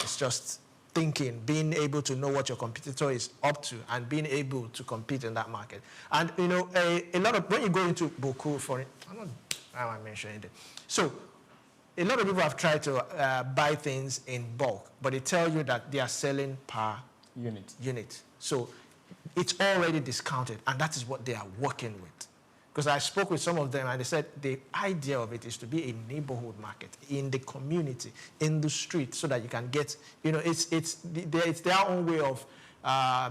It's just thinking, being able to know what your competitor is up to, and being able to compete in that market. And, you know, a lot of, when you go into Boku, for I mentioned it. So, a lot of people have tried to buy things in bulk, but they tell you that they are selling per unit. So, it's already discounted, and that is what they are working with. Because I spoke with some of them, and they said the idea of it is to be a neighborhood market in the community, in the street, so that you can get, you know, it's their own way of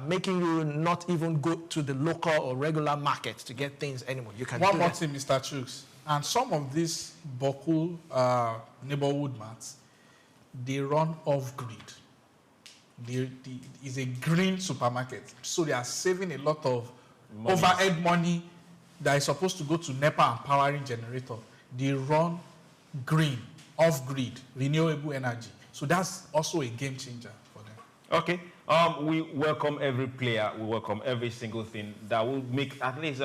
making you not even go to the local or regular market to get things anymore. You can One more thing, Mr. Chooks. And some of these Boku neighborhood marts, they run off-grid. It's a green supermarket. So they are saving a lot of overhead money that is supposed to go to NEPA and powering generator. They run green, off-grid, renewable energy. So that's also a game changer for them. Okay. We welcome every player. We welcome every single thing that will make at least,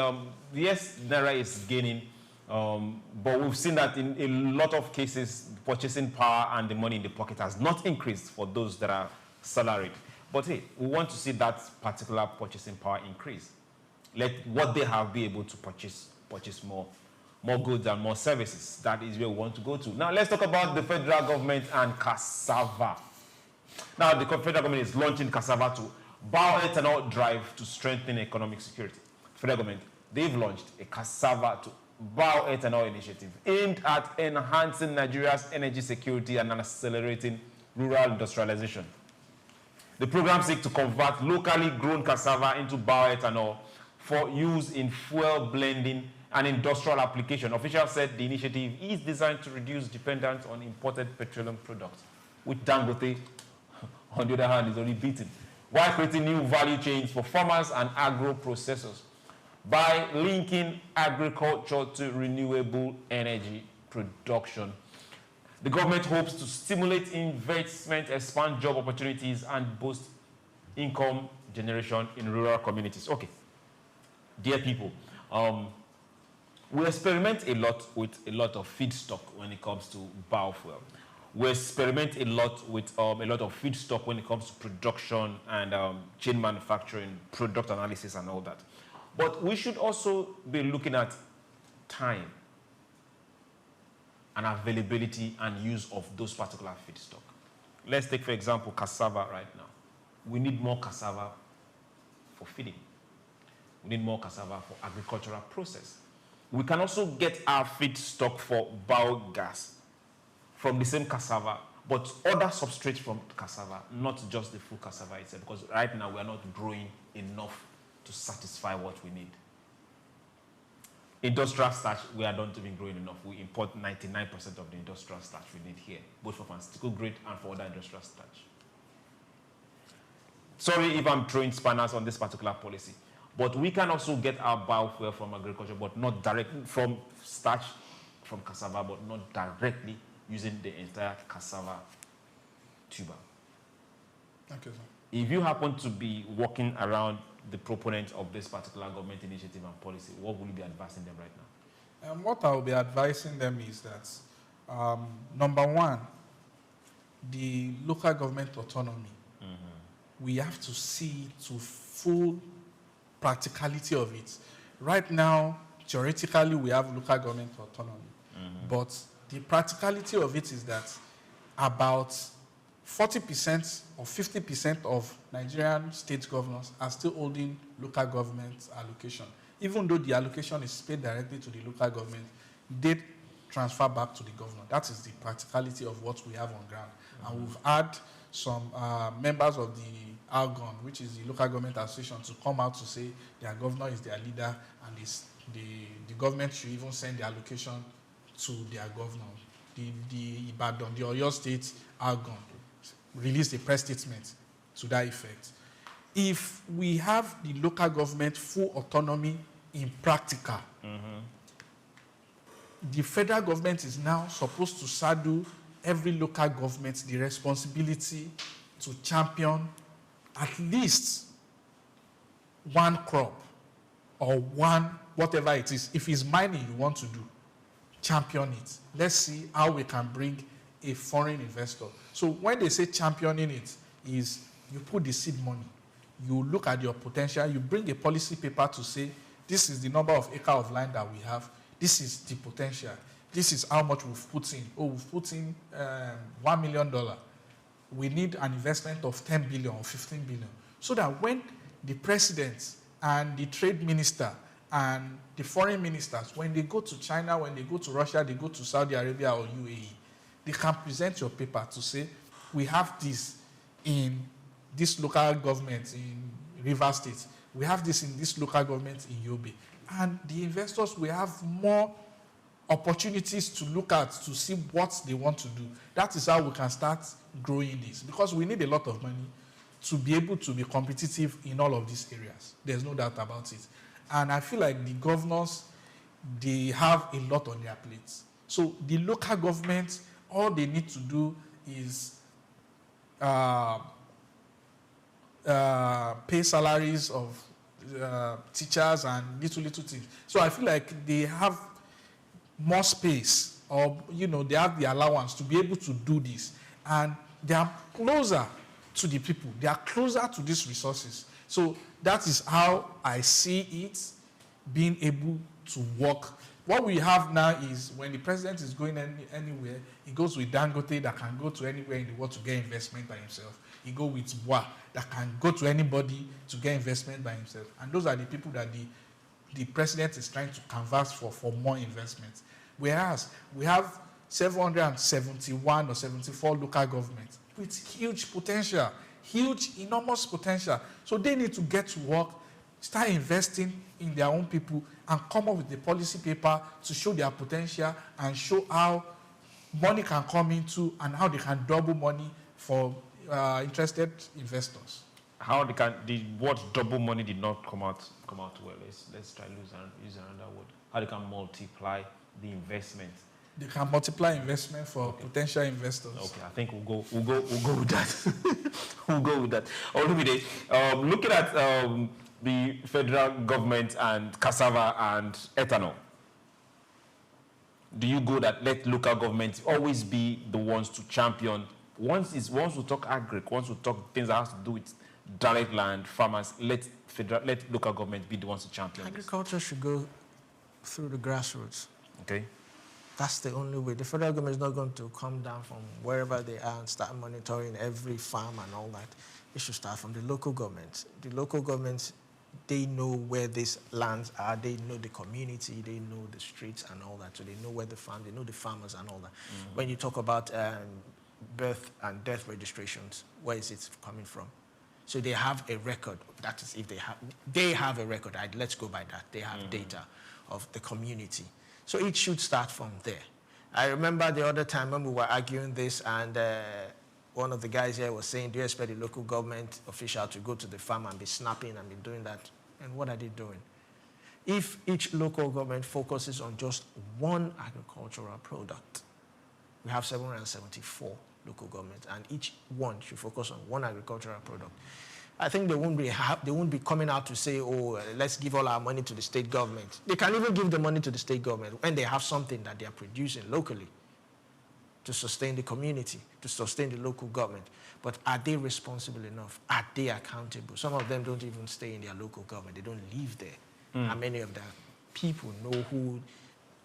yes, Naira is gaining, but we've seen that in a lot of cases, purchasing power and the money in the pocket has not increased for those that are salaried. But hey, we want to see that particular purchasing power increase. Let what they have be able to purchase more goods and more services. That is where we want to go to. Now let's talk about the federal government and cassava. Now the federal government is launching cassava to bioethanol drive to strengthen economic security. Federal government, they've launched a cassava to bioethanol initiative aimed at enhancing Nigeria's energy security and accelerating rural industrialization. The program seeks to convert locally grown cassava into bioethanol for use in fuel blending and industrial application. Officials said the initiative is designed to reduce dependence on imported petroleum products, which Dangote, on the other hand, is only beaten, while creating new value chains for farmers and agro-processors by linking agriculture to renewable energy production. The government hopes to stimulate investment, expand job opportunities, and boost income generation in rural communities. Okay, dear people, we experiment a lot with a lot of feedstock when it comes to biofuel. We experiment a lot with a lot of feedstock when it comes to production and chain manufacturing, product analysis, and all that. But we should also be looking at time and availability and use of those particular feedstock. Let's take, for example, cassava right now. We need more cassava for feeding. We need more cassava for agricultural process. We can also get our feedstock for biogas from the same cassava, but other substrates from cassava, not just the full cassava itself, because right now we are not growing enough to satisfy what we need. Industrial starch, we are not even growing enough. We import 99% of the industrial starch we need here, both for pharmaceutical grade and for other industrial starch. Sorry if I'm throwing spanners on this particular policy, but we can also get our biofuel from agriculture, but not directly from starch, from cassava, but not directly using the entire cassava tuber. Thank you, sir. If you happen to be walking around the proponents of this particular government initiative and policy, what will you be advising them right now? What I will be advising them is that, number one, the local government autonomy, we have to see to full practicality of it. Right now, theoretically, we have local government autonomy, but the practicality of it is that about 40% or 50% of Nigerian state governors are still holding local government allocation. Even though the allocation is paid directly to the local government, they transfer back to the governor. That is the practicality of what we have on ground. And we've had some members of the ALGON, which is the local government association, to come out to say their governor is their leader and the government should even send the allocation to their governor. The Ibadan, the Oyo State Argon released a press statement to that effect. If we have the local government full autonomy in practical, the federal government is now supposed to saddle every local government the responsibility to champion at least one crop or one, whatever it is. If it's mining you want to do, champion it. Let's see how we can bring a foreign investor. So when they say championing it, is you put the seed money, you look at your potential, you bring a policy paper to say, this is the number of acre of land that we have, this is the potential, this is how much we've put in. Oh, we've put in $1 million. We need an investment of 10 billion or 15 billion. So that when the president and the trade minister and the foreign ministers, when they go to China, when they go to Russia, they go to Saudi Arabia or UAE, they can present your paper to say, we have this in this local government in Rivers State. We have this in this local government in Yobe. And the investors will have more opportunities to look at to see what they want to do. That is how we can start growing this, because we need a lot of money to be able to be competitive in all of these areas. There's no doubt about it. And I feel like the governors, they have a lot on their plates. So the local government, all they need to do is pay salaries of teachers and little things. So I feel like they have more space, or they have the allowance to be able to do this, and they are closer to the people. They are closer to these resources. So that is how I see it being able to work. What we have now is when the president is going anywhere, he goes with Dangote that can go to anywhere in the world to get investment by himself. He goes with Bois that can go to anybody to get investment by himself. And those are the people that the president is trying to canvass for more investment. Whereas we have 771 or 74 local governments with huge potential, huge, enormous potential. So they need to get to work, start investing in their own people, and come up with the policy paper to show their potential and show how money can come into and how they can double money for interested investors. How they can, the word double money did not come out well. Let's try to use another word. How they can multiply the investment. They can multiply investment for potential investors. Okay, I think we'll go with that. We'll go with that. Olumide, looking at the federal government and cassava and ethanol, do you go that let local governments always be the ones to champion? Once we talk agri, once we talk things that has to do with direct land, farmers, let local government be the ones to champion. Agriculture should go through the grassroots. Okay. That's the only way. The federal government is not going to come down from wherever they are and start monitoring every farm and all that. It should start from the local governments. The local governments, they know where these lands are. They know the community. They know the streets and all that. So they know where the farm. They know the farmers and all that. Mm-hmm. When you talk about birth and death registrations, where is it coming from? So they have a record. That is, if they have a record. Let's go by that. They have data of the community. So it should start from there. I remember the other time when we were arguing this, and one of the guys here was saying, do you expect the local government official to go to the farm and be snapping and be doing that? And what are they doing? If each local government focuses on just one agricultural product, we have 774 local governments, and each one should focus on one agricultural product. I think they won't be coming out to say, oh, let's give all our money to the state government. They can even give the money to the state government when they have something that they are producing locally to sustain the community, to sustain the local government. But are they responsible enough? Are they accountable? Some of them don't even stay in their local government. They don't live there. And many of the people know who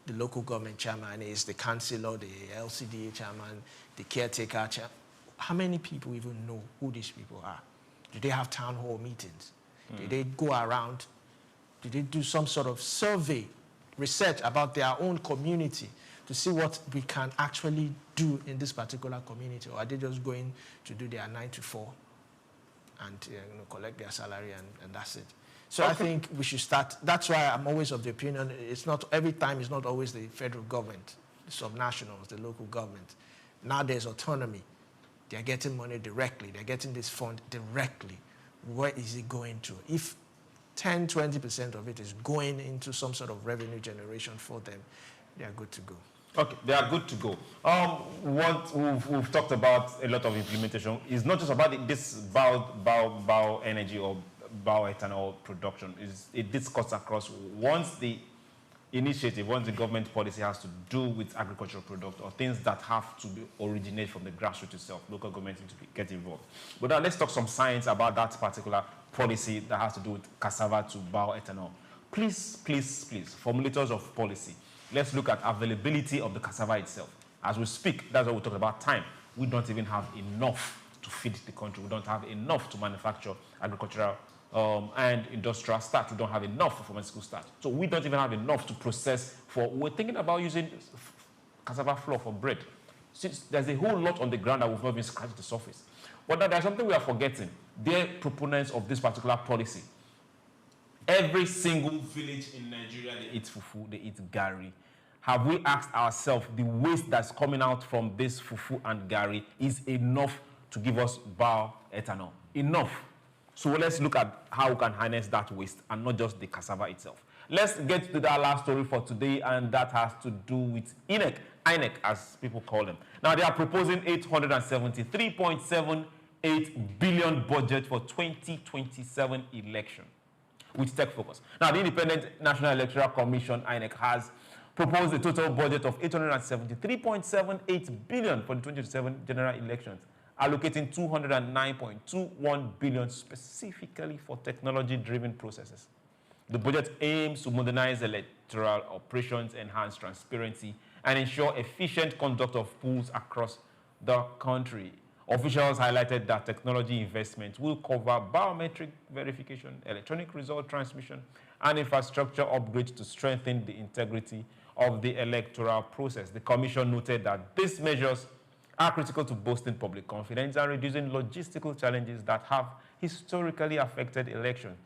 the local government chairman is, the councillor, the LCDA chairman, the caretaker chairman. How many people even know who these people are? Do they have town hall meetings? Do they go around? Do they do some sort of survey, research about their own community to see what we can actually do in this particular community? Or are they just going to do their 9 to 4 and collect their salary and that's it? So I think we should start. That's why I'm always of the opinion it's not every time. It's not always the federal government subnationals, the local government. Now there's autonomy. They're getting money directly. They're getting this fund directly. Where is it going to? If 10, 20% of it is going into some sort of revenue generation for them, they are good to go. Okay, they are good to go. What we've talked about a lot of implementation is not just about this bioenergy or bioethanol production. This cuts across once the government policy has to do with agricultural product or things that have to originate from the grassroots itself, local government need to get involved. But now let's talk some science about that particular policy that has to do with cassava to bioethanol. Please, formulators of policy, let's look at availability of the cassava itself. As we speak, that's what we talked about time. We don't even have enough to feed the country. We don't have enough to manufacture agricultural and industrial starch. We don't have enough for pharmaceutical starch. So we don't even have enough to process we're thinking about using cassava flour for bread. Since there's a whole lot on the ground that we've not even scratched the surface. But there's something we are forgetting. They're proponents of this particular policy. Every single village in Nigeria, they eat fufu, they eat gari. Have we asked ourselves, the waste that's coming out from this fufu and gari is enough to give us bioethanol? Enough. So let's look at how we can harness that waste and not just the cassava itself. Let's get to that last story for today, and that has to do with INEC as people call them. Now they are proposing 873.78 billion budget for 2027 election with tech focus. Now the Independent National Electoral Commission, INEC, has proposed a total budget of 873.78 billion for the 2027 general elections, allocating 209.21 billion specifically for technology-driven processes. The budget aims to modernize electoral operations, enhance transparency, and ensure efficient conduct of polls across the country. Officials highlighted that technology investments will cover biometric verification, electronic result transmission, and infrastructure upgrades to strengthen the integrity of the electoral process. The Commission noted that these measures are critical to boosting public confidence and reducing logistical challenges that have historically affected elections.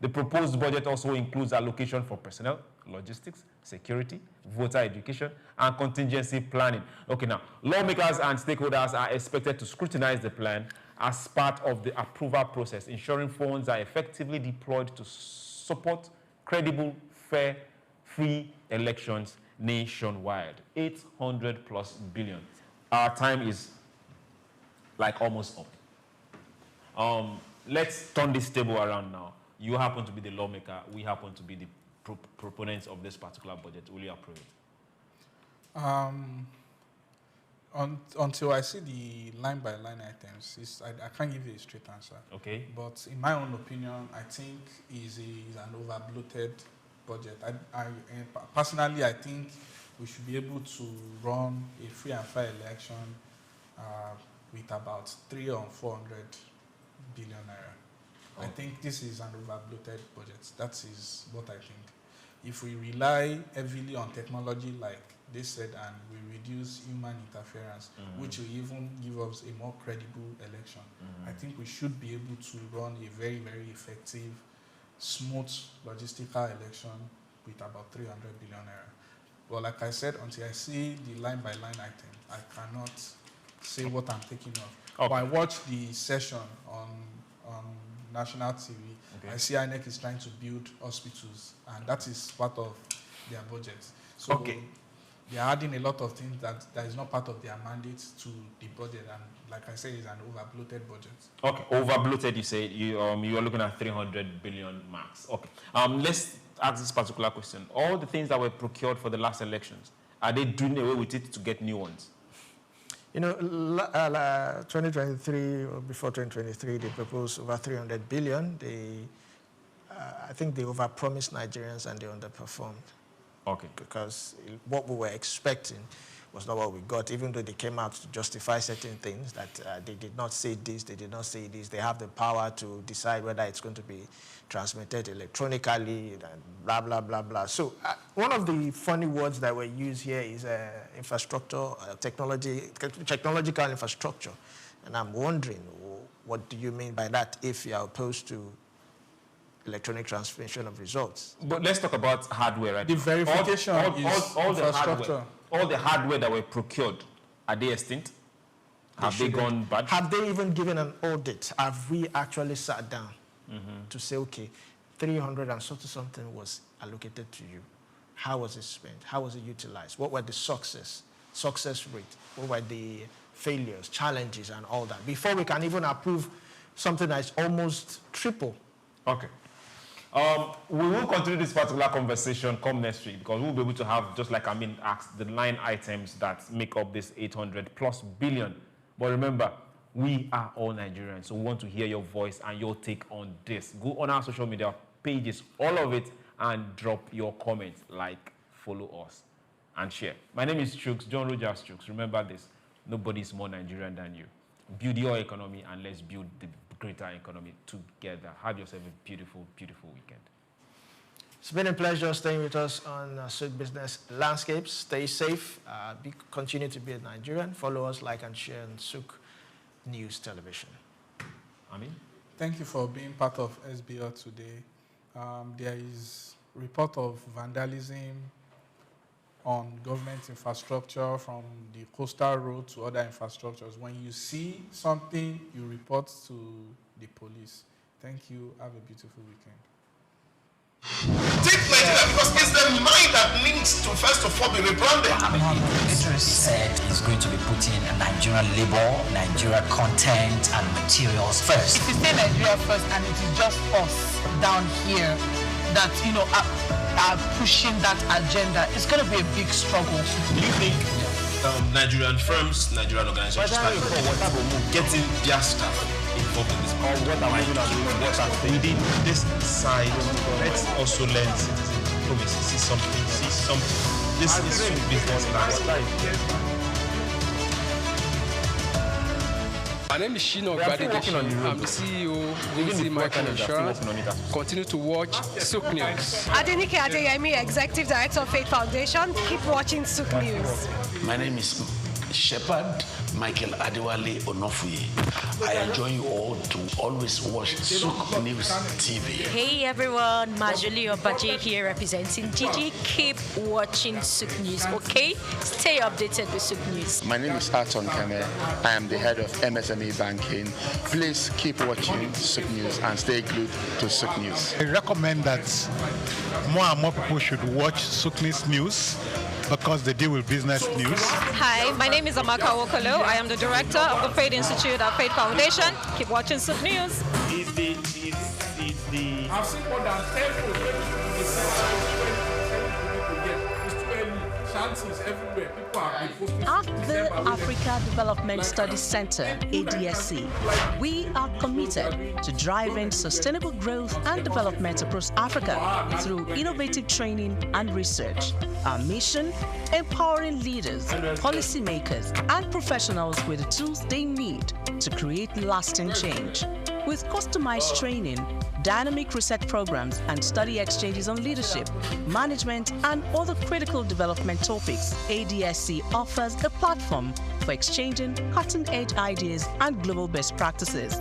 The proposed budget also includes allocation for personnel, logistics, security, voter education, and contingency planning. Okay, now, lawmakers and stakeholders are expected to scrutinize the plan as part of the approval process, ensuring funds are effectively deployed to support credible, fair, free elections nationwide. 800+ billion. Our time is like almost up. Let's turn this table around now. You happen to be the lawmaker. We happen to be the proponents of this particular budget. Will you approve it? Until I see the line-by-line items, I can't give you a straight answer. Okay. But in my own opinion, I think is an over-bloated budget. Personally, I think we should be able to run a free and fair election with about 300 or 400 billion naira. I think this is an over-bloated budget. That is what I think. If we rely heavily on technology, like they said, and we reduce human interference, which will even give us a more credible election, I think we should be able to run a very, very effective, smooth logistical election with about 300 billion naira. But like I said, until I see the line-by-line item, I cannot say what I'm taking off. Okay. But I watched the session on national TV. Okay. I see INEC is trying to build hospitals, and that is part of their budget. So they are adding a lot of things that is not part of their mandate to the budget, and like I say, it's an over-bloated budget. Okay, over-bloated, you say. You are looking at 300 billion max. Okay, let's ask this particular question. All the things that were procured for the last elections, are they doing away with it to get new ones? You know, 2023 or before 2023, they proposed over 300 billion. I think they overpromised Nigerians and they underperformed. Okay. Because what we were expecting was not what we got, even though they came out to justify certain things that they did not say this, they did not say this. They have the power to decide whether it's going to be transmitted electronically and blah, blah, blah, blah. So one of the funny words that were used here is infrastructure, technological infrastructure. And I'm wondering, what do you mean by that if you are opposed to electronic transmission of results? But let's talk about hardware, right? The verification is infrastructure. all the hardware that were procured, are they extinct? Have they gone bad? Have they even given an audit? Have we actually sat down to say, okay, 300 and something was allocated to you? How was it spent? How was it utilized? What were the success rate? What were the failures, challenges, and all that? Before we can even approve something that is almost triple. Okay. We will continue this particular conversation come next week because we'll be able to have, just like Amin asked, the 9 items that make up this 800+ billion. But remember, we are all Nigerians, so we want to hear your voice and your take on this. Go on our social media pages, all of it, and drop your comments, like, follow us, and share. My name is SOUQ, John Rogers SOUQ. Remember this, nobody is more Nigerian than you. Build your economy and let's build the greater economy together. Have yourself a beautiful, beautiful weekend. It's been a pleasure staying with us on SOUQ Business Landscapes. Stay safe. Continue to be a Nigerian. Follow us, like, and share on SOUQ News Television. Amin? Thank you for being part of SBL today. There is report of vandalism on government infrastructure from the coastal road to other infrastructures. When you see something, you report to the police. Thank you. Have a beautiful weekend. Take Nigeria because it's the mind that needs to first of all be rebranded. Idris said he's going to be putting Nigerian labor, Nigeria content and materials first. If you say Nigeria first and it is just us down here that, are pushing that agenda, it's going to be a big struggle. Do you think Nigerian firms, Nigerian organizations start getting their staff involved in this? Or what are we within this side? Let's also learn citizen diplomacy. See something. This is SOUQ Business Landscape. My name is Shino Gradedeshi. I'm the CEO, Vinci Michael Insurance. Continue to watch SOUQ News. Adenike Adeyemi, Executive Director of Faith Foundation. Keep watching SOUQ News. My name is Shepherd Michael Adewale Onofuye. I enjoin you all to always watch SOUQ News TV. Hey everyone, Majuli Obaje here representing Gigi. Keep watching SOUQ News, okay? Stay updated with SOUQ News. My name is Aton Kame. I am the head of MSME Banking. Please keep watching SOUQ News and stay glued to SOUQ News. I recommend that more and more people should watch SOUQ News because they deal with business news. Hi, my name is Amaka Wokolo. I am the director of the Faith Institute at Faith Foundation. Keep watching SOUQ News. I've seen more than 10 shanties everywhere. People are posting. At the Africa Development Studies Center, ADSC, we are committed to driving sustainable growth and development across Africa through innovative training and research. Our mission: empowering leaders, policymakers, and professionals with the tools they need to create lasting change. With customized training, dynamic research programs, and study exchanges on leadership, management, and other critical development topics, ADSC offers a platform for exchanging cutting-edge ideas and global best practices.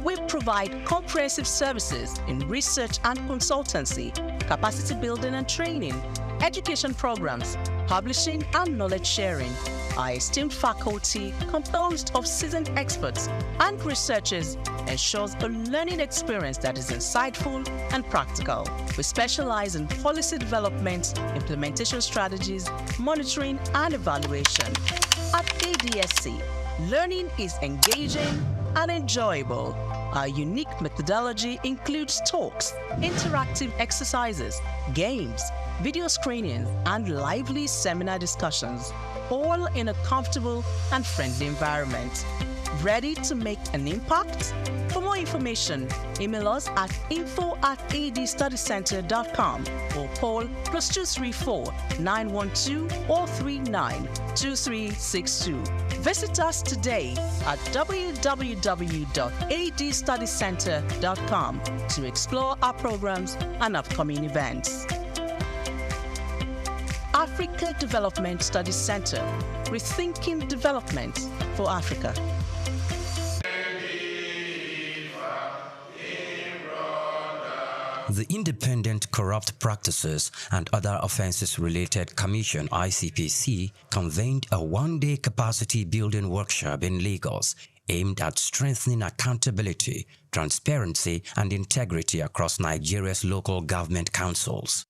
We provide comprehensive services in research and consultancy, capacity building and training, education programs, publishing, and knowledge sharing. Our esteemed faculty, composed of seasoned experts and researchers, ensures a learning experience that is insightful and practical. We specialize in policy development, implementation strategies, monitoring, and evaluation. At ADSC, learning is engaging and enjoyable. Our unique methodology includes talks, interactive exercises, games, video screenings, and lively seminar discussions, all in a comfortable and friendly environment. Ready to make an impact? For more information, email us at info@adstudycenter.com or call +234 912 439 2362. Visit us today at www.adstudycenter.com to explore our programs and upcoming events. Africa Development Studies Center, rethinking development for Africa. The Independent Corrupt Practices and Other Offences-Related Commission (ICPC) convened a one-day capacity-building workshop in Lagos aimed at strengthening accountability, transparency, and integrity across Nigeria's local government councils.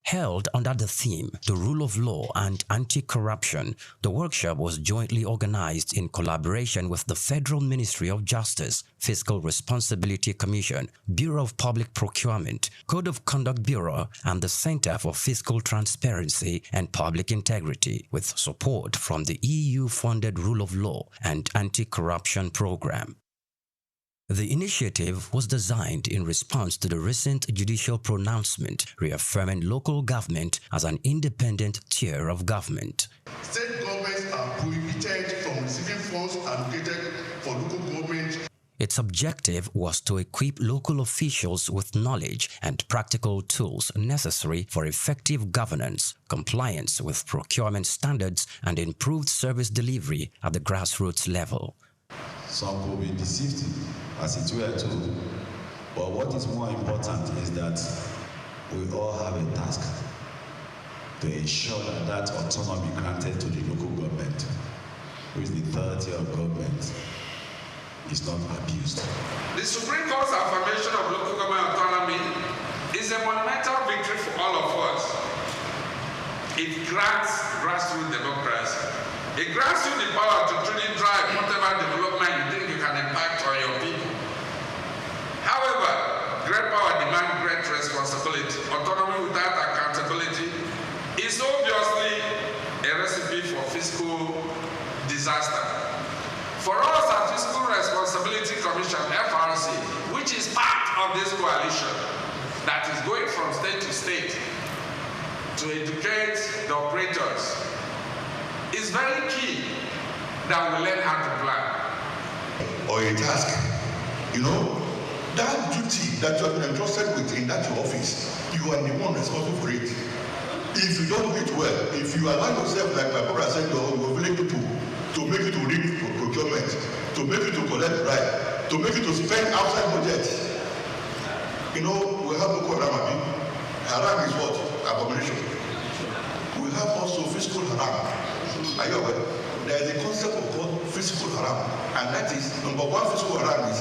Held under the theme, The Rule of Law and Anti-Corruption, the workshop was jointly organized in collaboration with the Federal Ministry of Justice, Fiscal Responsibility Commission, Bureau of Public Procurement, Code of Conduct Bureau, and the Center for Fiscal Transparency and Public Integrity, with support from the EU-funded Rule of Law and Anti-Corruption Program. The initiative was designed in response to the recent judicial pronouncement reaffirming local government as an independent tier of government. State governments are prohibited from receiving funds allocated for local government. Its objective was to equip local officials with knowledge and practical tools necessary for effective governance, compliance with procurement standards, and improved service delivery at the grassroots level. Some will be deceived as it were too, but what is more important is that we all have a task to ensure that that autonomy granted to the local government, who is the third tier of government, is not abused. The Supreme Court's affirmation of local government autonomy is a monumental victory for all of us. It grants grassroots democracy. It grants you the power to truly drive whatever development you think you can impact on your people. However, great power demands great responsibility. Autonomy without accountability is obviously a recipe for fiscal disaster. For us at Fiscal Responsibility Commission, FRC, which is part of this coalition that is going from state to state to educate the operators, it's very key that we learn how to plan. Or a task, you know, that duty that you have been entrusted with in that your office, you are the one responsible for it. If you don't do it well, if you allow yourself, like my brother said, your village people, to make you to read procurement, to make you to collect bribe, to make you to spend outside budget, you know, we have no haram. Haram is what? Abomination. We have also fiscal haram. Are you aware? There is a concept of called fiscal haram, and that is number one. Fiscal haram is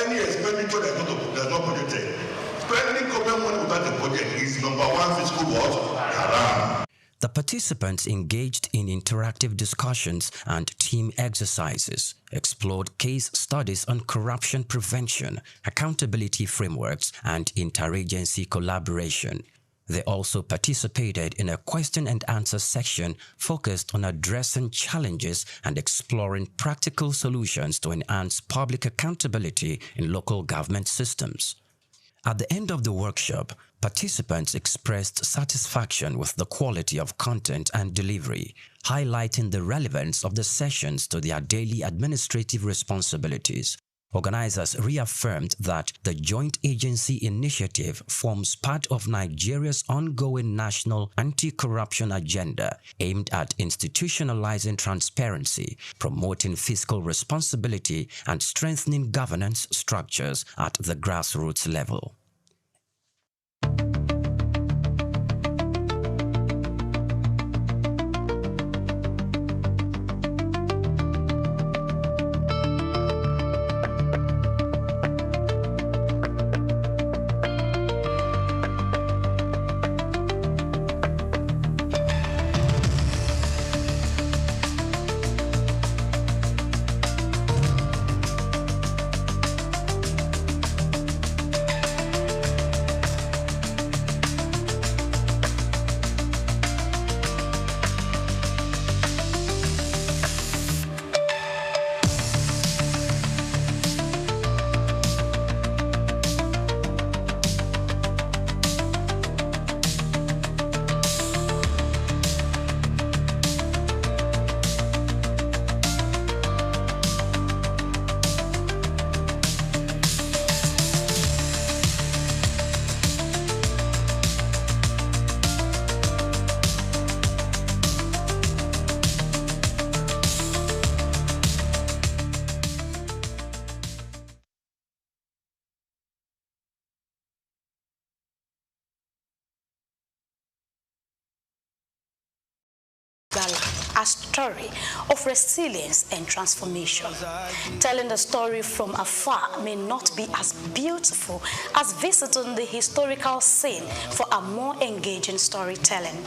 any expenditure that's not budgeted. Spending government money without a budget is number one fiscal what? Haram. The participants engaged in interactive discussions and team exercises, explored case studies on corruption prevention, accountability frameworks, and interagency collaboration. They also participated in a question and answer section focused on addressing challenges and exploring practical solutions to enhance public accountability in local government systems. At the end of the workshop, participants expressed satisfaction with the quality of content and delivery, highlighting the relevance of the sessions to their daily administrative responsibilities. Organizers reaffirmed that the joint agency initiative forms part of Nigeria's ongoing national anti-corruption agenda aimed at institutionalizing transparency, promoting fiscal responsibility, and strengthening governance structures at the grassroots level. Igbala, a story of resilience and transformation. Telling the story from afar may not be as beautiful as visiting the historical scene for a more engaging storytelling.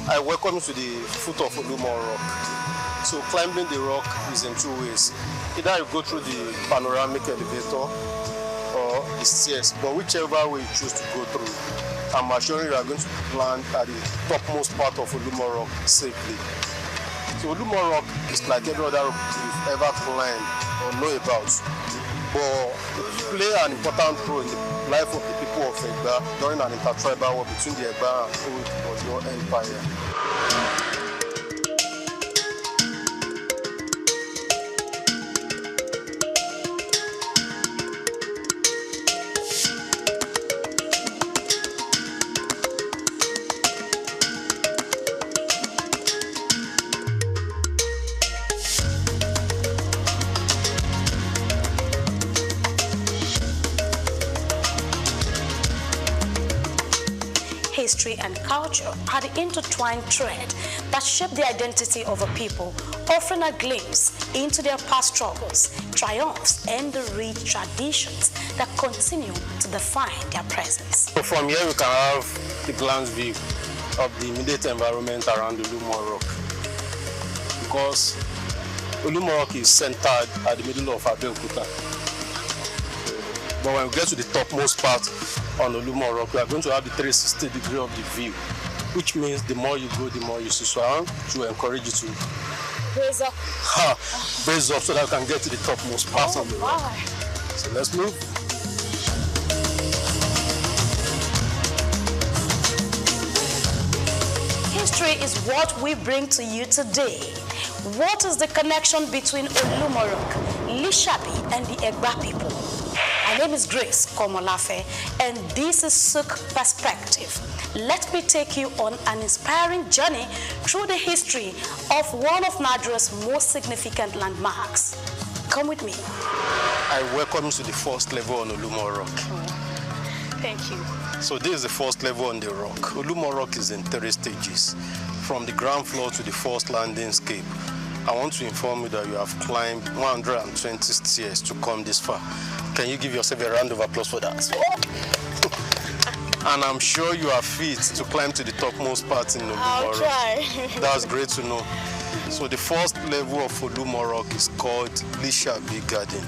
I welcome you to the foot of Olumo Rock. So climbing the rock is in two ways. Either you go through the panoramic elevator or the stairs, but whichever way you choose to go through, I'm assuring you are going to land at the topmost part of Olumo Rock safely. So Olumo Rock is like every other rock you've ever climbed or know about, but it play an important role in the life of the people of Egba during an intertribal war between the Egba and Old Oyo Empire. History and culture are the intertwined thread that shape the identity of a people, offering a glimpse into their past struggles, triumphs, and the rich traditions that continue to define their presence. So from here we can have the glance view of the immediate environment around Olumo Rock, because Olumo Rock is centered at the middle of Abeokuta. But when we get to the topmost part on Olumo Rock, we are going to have the 360 degree of the view, which means the more you go, the more you see. So I want to encourage you to raise up. Raise up so that we can get to the topmost part of the rock. So let's move. History is what we bring to you today. What is the connection between Olumo Rock, Lishabi, and the Egba people? My name is Grace Komolafe, and this is SOUQ Perspective. Let me take you on an inspiring journey through the history of one of Nigeria's most significant landmarks. Come with me. I welcome you to the first level on Olumo Rock. Thank you. So this is the first level on the rock. Olumo Rock is in 3 stages, from the ground floor to the first landing scape. I want to inform you that you have climbed 120 stairs to come this far. Can you give yourself a round of applause for that? And I'm sure you are fit to climb to the topmost part in Olumo Rock. I'll try. That's great to know. So the first level of Olumo Rock is called Lishabi Garden.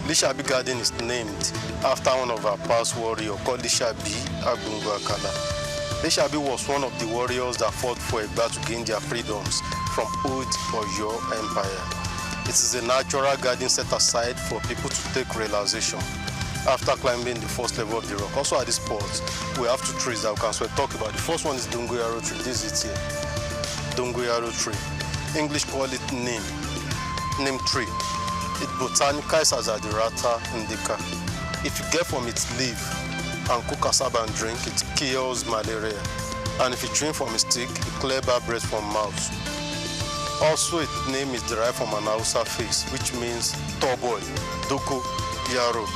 Lishabi Garden is named after one of our past warriors called Lishabi Agbungwakala. Lishabi was one of the warriors that fought for Egba to gain their freedoms from Old Oyo Empire. It is a natural garden set aside for people to take relaxation after climbing the first level of the rock. Also at this spot, we have 2 trees that we can talk about. The first one is Dongoyaro tree. This is it here. Dongoyaro tree. English call it neem tree. It botanicizes as Adirata indica. If you get from its leaf and cook cassava and drink, it kills malaria. And if you drink from its stick, it clears bad breath from mouth. Also, its name is derived from an Hausa face, which means tall boy, Doko Yaro.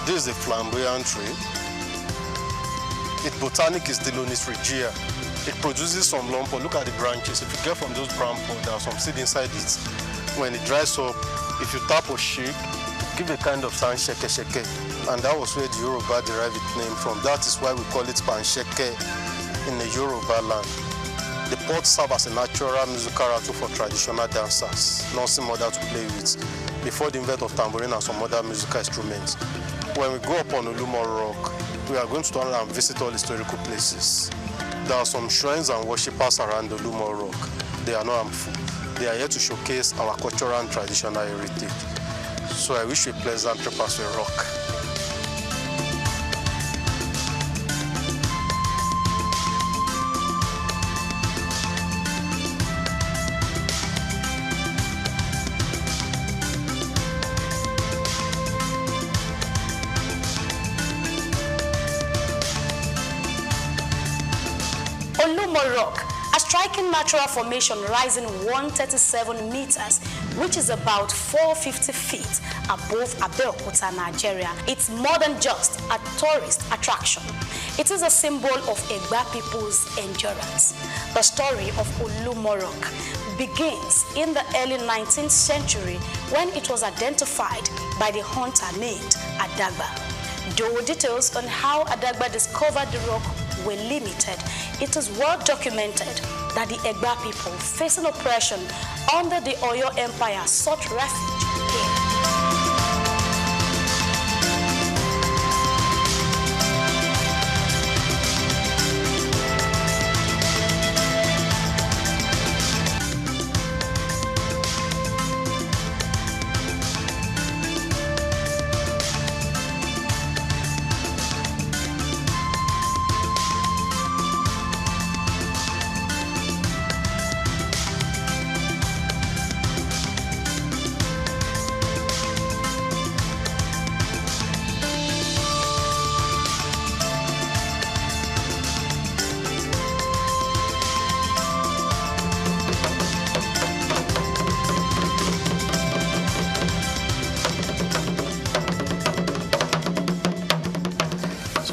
This is a flamboyant tree. Its botanic is Dilonis regia. It produces some lumpo. Look at the branches. If you get from those brown pods, there are some seed inside it. When it dries up, if you tap or shake, give a kind of sound sheke sheke. And that was where the Yoruba derived its name from. That is why we call it pansheke in the Yoruba land. The pots serve as a natural musical rattle for traditional dancers, nursing mother to play with, before the invent of tambourine and some other musical instruments. When we go up on Olumo Rock, we are going to turn and visit all historical places. There are some shrines and worshippers around Olumo Rock. They are not harmful. They are here to showcase our cultural and traditional heritage. So I wish you a pleasant trip as we rock. Olumo Rock, a striking natural formation rising 137 meters, which is about 450 feet above Abeokuta, Nigeria. It's more than just a tourist attraction. It is a symbol of Egba people's endurance. The story of Olumorok begins in the early 19th century when it was identified by the hunter named Adagba. Though details on how Adagba discovered the rock were limited, it is well documented that the Egba people facing oppression under the Oyo Empire sought refuge here.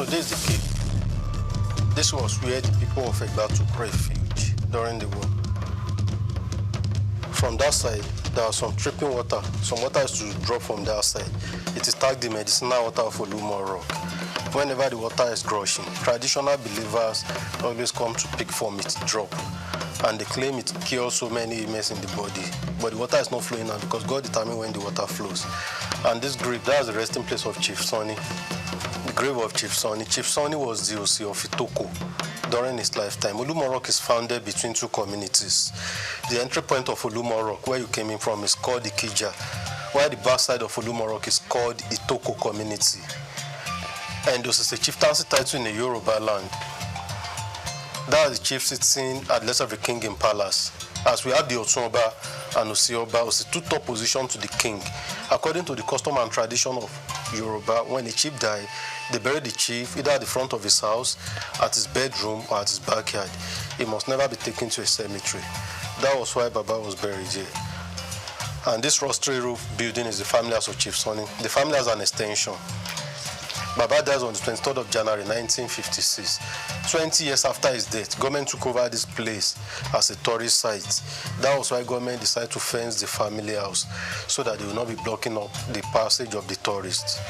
This is the cave. This was where the people of Egba took refuge during the war. From that side, there was some dripping water. Some water is to drop from that side. It is tagged the medicinal water of Olumorok. Whenever the water is gushing, traditional believers always come to pick from its drop. And they claim it cures so many ailments in the body. But the water is not flowing now because God determines when the water flows. And this grave, that's the resting place of Chief Sonny. The grave of Chief Sonny. Chief Sonny was the OC of Itoko during his lifetime. Olumorok is founded between two communities. The entry point of Olumorok, where you came in from, is called Ikija, while the backside of Olumorok is called Itoko community. And this is a chieftaincy title in the Yoruba land. That is the chief sitting at the left of the king in palace. As we have the Otunba and Osioba, was the two top position to the king. According to the custom and tradition of Yoruba, when a chief died, they bury the chief either at the front of his house, at his bedroom, or at his backyard. He must never be taken to a cemetery. That was why Baba was buried here. And this rostry roof building is the family house of Chief Sonny. The family has an extension. Baba dies on the 23rd of January 1956. 20 years after his death, government took over this place as a tourist site. That was why government decided to fence the family house so that they will not be blocking up the passage of the tourists.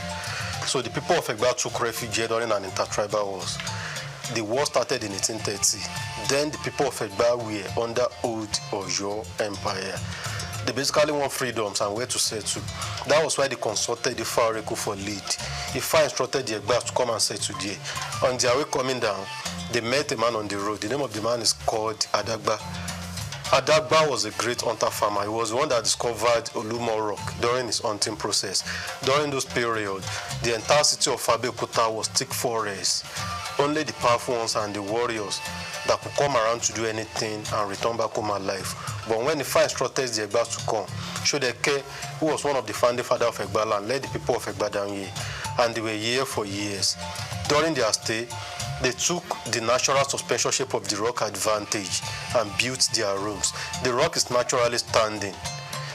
So the people of Egba took refuge here during an intertribal wars. The war started in 1830. Then the people of Egba were under old Oyo Empire. They basically want freedoms and where to settle. That was why they consulted the Fareku for lead. Ifa instructed the Egbas to come and settle there. On their way coming down, they met a man on the road. The name of the man is called Adagba. Adagba was a great hunter farmer. He was the one that discovered Olumorok during his hunting process. During those periods, the entire city of Abeokuta was thick forest. Only the powerful ones and the warriors that could come around to do anything and return back home alive. But when the Ifa instructed the Egbas to come, Shodeke, who was one of the founding fathers of Egba land, led the people of Egba down here. And they were here for years. During their stay, they took the natural suspension shape of the rock advantage and built their rooms. The rock is naturally standing.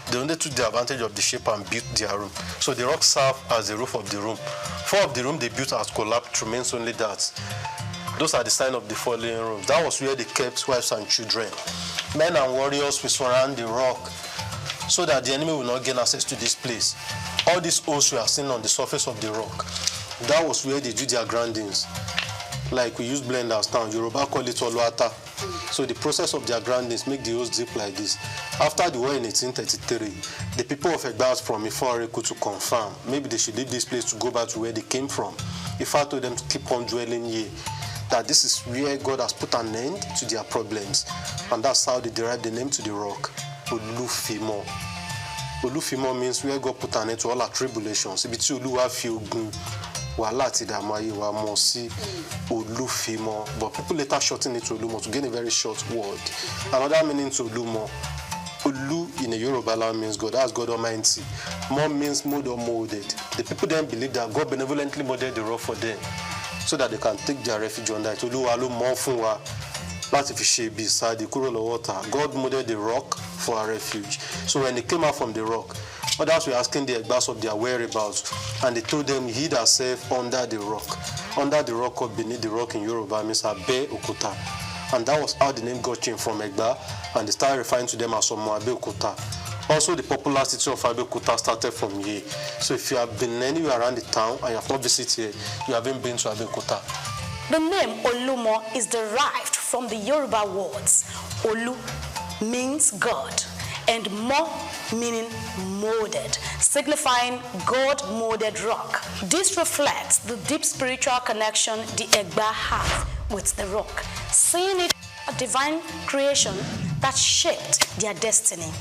They only took the advantage of the shape and built their room. So the rock served as the roof of the room. 4 of the rooms they built has collapsed, remains only that. Those are the signs of the fallen rooms. That was where they kept wives and children. Men and warriors will surround the rock so that the enemy will not gain access to this place. All these holes we are seeing on the surface of the rock, that was where they do their grindings. Like we use blenders now, Yoruba call it Oluata. So the process of their grindings make the holes deep like this. After the war in 1833, the people of Egba asked from Ifa to confirm maybe they should leave this place to go back to where they came from. Ifa told them to keep on dwelling here, that this is where God has put an end to their problems. And that's how they derived the name to the rock, Olufimo. Olufimo means where God put an end to all our tribulations. Ibiti Oluwa fi ogun wàhálà ti dààmú ayé wa mọ̀ sí Olufimo. But people later shorten it to Olumo to gain a very short word. Another meaning to Olumo, Olu in a Yoruba land means God. That's God Almighty. Mo means mold or molded. The people then believe that God benevolently molded the rock for them so that they can take their refuge under it. Oluwa lo mo fun wa. láti fi ṣe ibi ìsádi kúrò lọ́wọ́ ọ̀tá. God molded the rock for our refuge. So when they came out from the rock, others were asking the Egbas of their whereabouts, and they told them, hid ourselves under the rock. Under the rock or beneath the rock in Yoruba means Abe Okuta. And that was how the name got changed from Egba, and they started referring to them as Omo Abe Okuta. Also, the popular city of Abe Okuta started from here. So if you have been anywhere around the town and you have not visited here, you haven't been to Abe Okuta. The name Olumo is derived from the Yoruba words Olu means God and Mo meaning molded, signifying God-molded rock. This reflects the deep spiritual connection the Egba have with the rock, seeing it as a divine creation that shaped their destiny.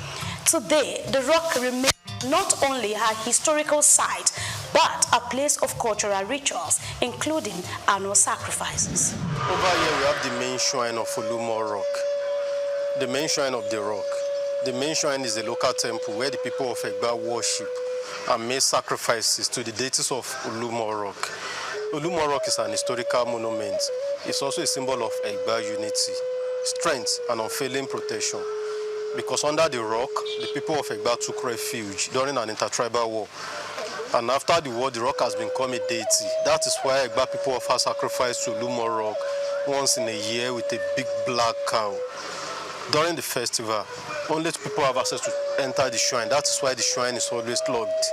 Today, the rock remains not only a historical site, but a place of cultural rituals, including annual sacrifices. Over here, we have the main shrine of Olumo Rock, the main shrine of the rock. The main shrine is a local temple where the people of Egba worship and make sacrifices to the deities of Olumo Rock. Olumo Rock is an historical monument. It's also a symbol of Egba unity, strength, and unfailing protection. Because under the rock, the people of Egba took refuge during an intertribal war. And after the war, the rock has become a deity. That is why Egba people offer sacrifice to Olumo Rock once in a year with a big black cow. During the festival, only 2 people have access to enter the shrine. That is why the shrine is always locked.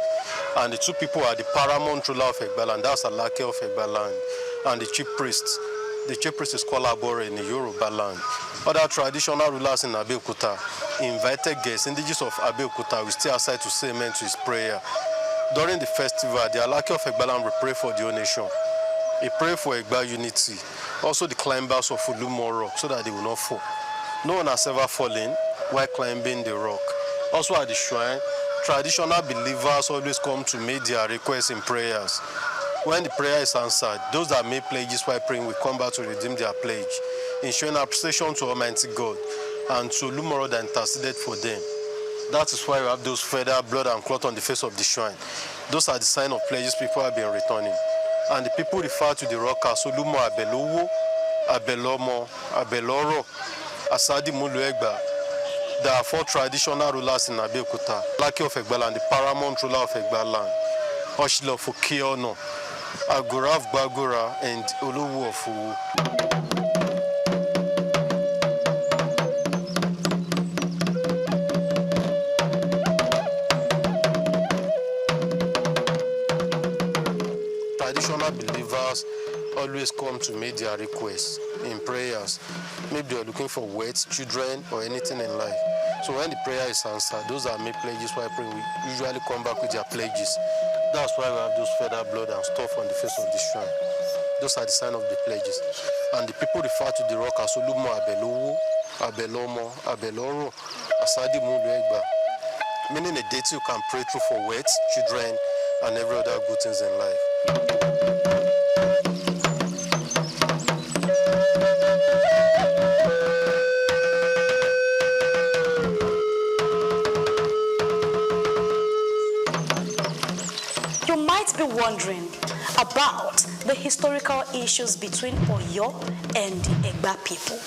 And the 2 people are the paramount ruler of Egba land, that's Alake of Egba land, and the chief priest. The chief priest is called Abore in the Yoruba land. Other traditional rulers in Abeokuta invited guests, indigenous of Abeokuta, will stay outside to say amen to his prayer. During the festival, the Alake of Egba land will pray for the whole nation. He prayed for Egba unity, also the climbers of Olumo Rock, so that they will not fall. No one has ever fallen while climbing the rock. Also at the shrine, traditional believers always come to make their requests in prayers. When the prayer is answered, those that made pledges while praying will come back to redeem their pledge, ensuring appreciation to Almighty God and to Olumo Rock that interceded for them. That is why we have those feather, blood, and cloth on the face of the shrine. Those are the sign of pledges people have been returning. And the people refer to the rock as Olumo Abelowo, Abelomo, Abeloro, Asadi Mulu Egba. There are 4 traditional rulers in Abeokuta: Alake of Egba land, the paramount ruler of Egba land, Oshilo of Okiono, Agora of Bagora, and Oluwu of Uwu. Traditional believers always come to make their requests in prayers. Maybe they are looking for words, children, or anything in life. So when the prayer is answered, those that make pledges while praying will usually come back with their pledges. That's why we have those feather, blood, and stuff on the face of the shrine. Those are the sign of the pledges. And the people refer to the rock as Olumo Abelowo, Abelomo, Abeloro, Asadi Mulu Egba, meaning a deity you can pray through for words, children, and every other good things in life. You might be wondering about the historical issues between Oyo and the Egba people.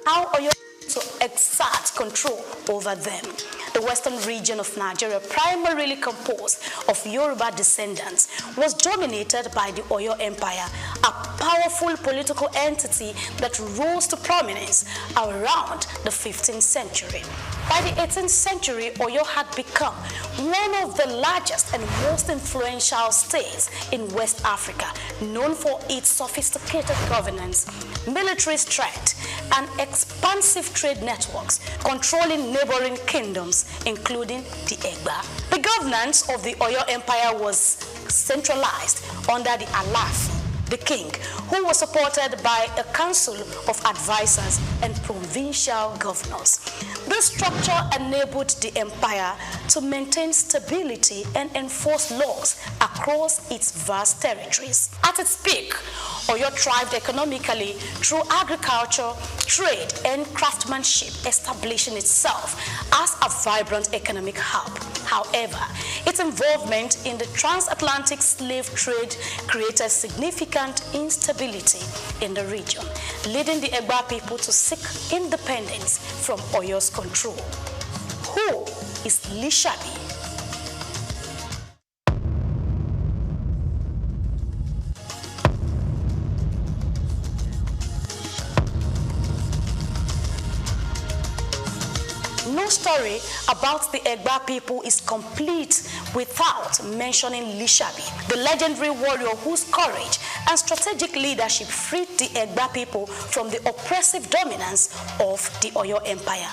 How Oyo to exert control over them. The western region of Nigeria, primarily composed of Yoruba descendants, was dominated by the Oyo Empire, a powerful political entity that rose to prominence around the 15th century. By the 18th century, Oyo had become one of the largest and most influential states in West Africa, known for its sophisticated governance, military strength, and expansive trade networks, controlling neighboring kingdoms, including the Egba. The governance of the Oyo Empire was centralized under the Alafi, the king, who was supported by a council of advisors and provincial governors. This structure enabled the empire to maintain stability and enforce laws across its vast territories. At its peak, Oyo thrived economically through agriculture, trade, and craftsmanship, establishing itself as a vibrant economic hub. However, its involvement in the transatlantic slave trade created significant significant instability in the region, leading the Egba people to seek independence from Oyo's control. Who is Lishabi? No story about the Egba people is complete without mentioning Lishabi, the legendary warrior whose courage and strategic leadership freed the Egba people from the oppressive dominance of the Oyo Empire.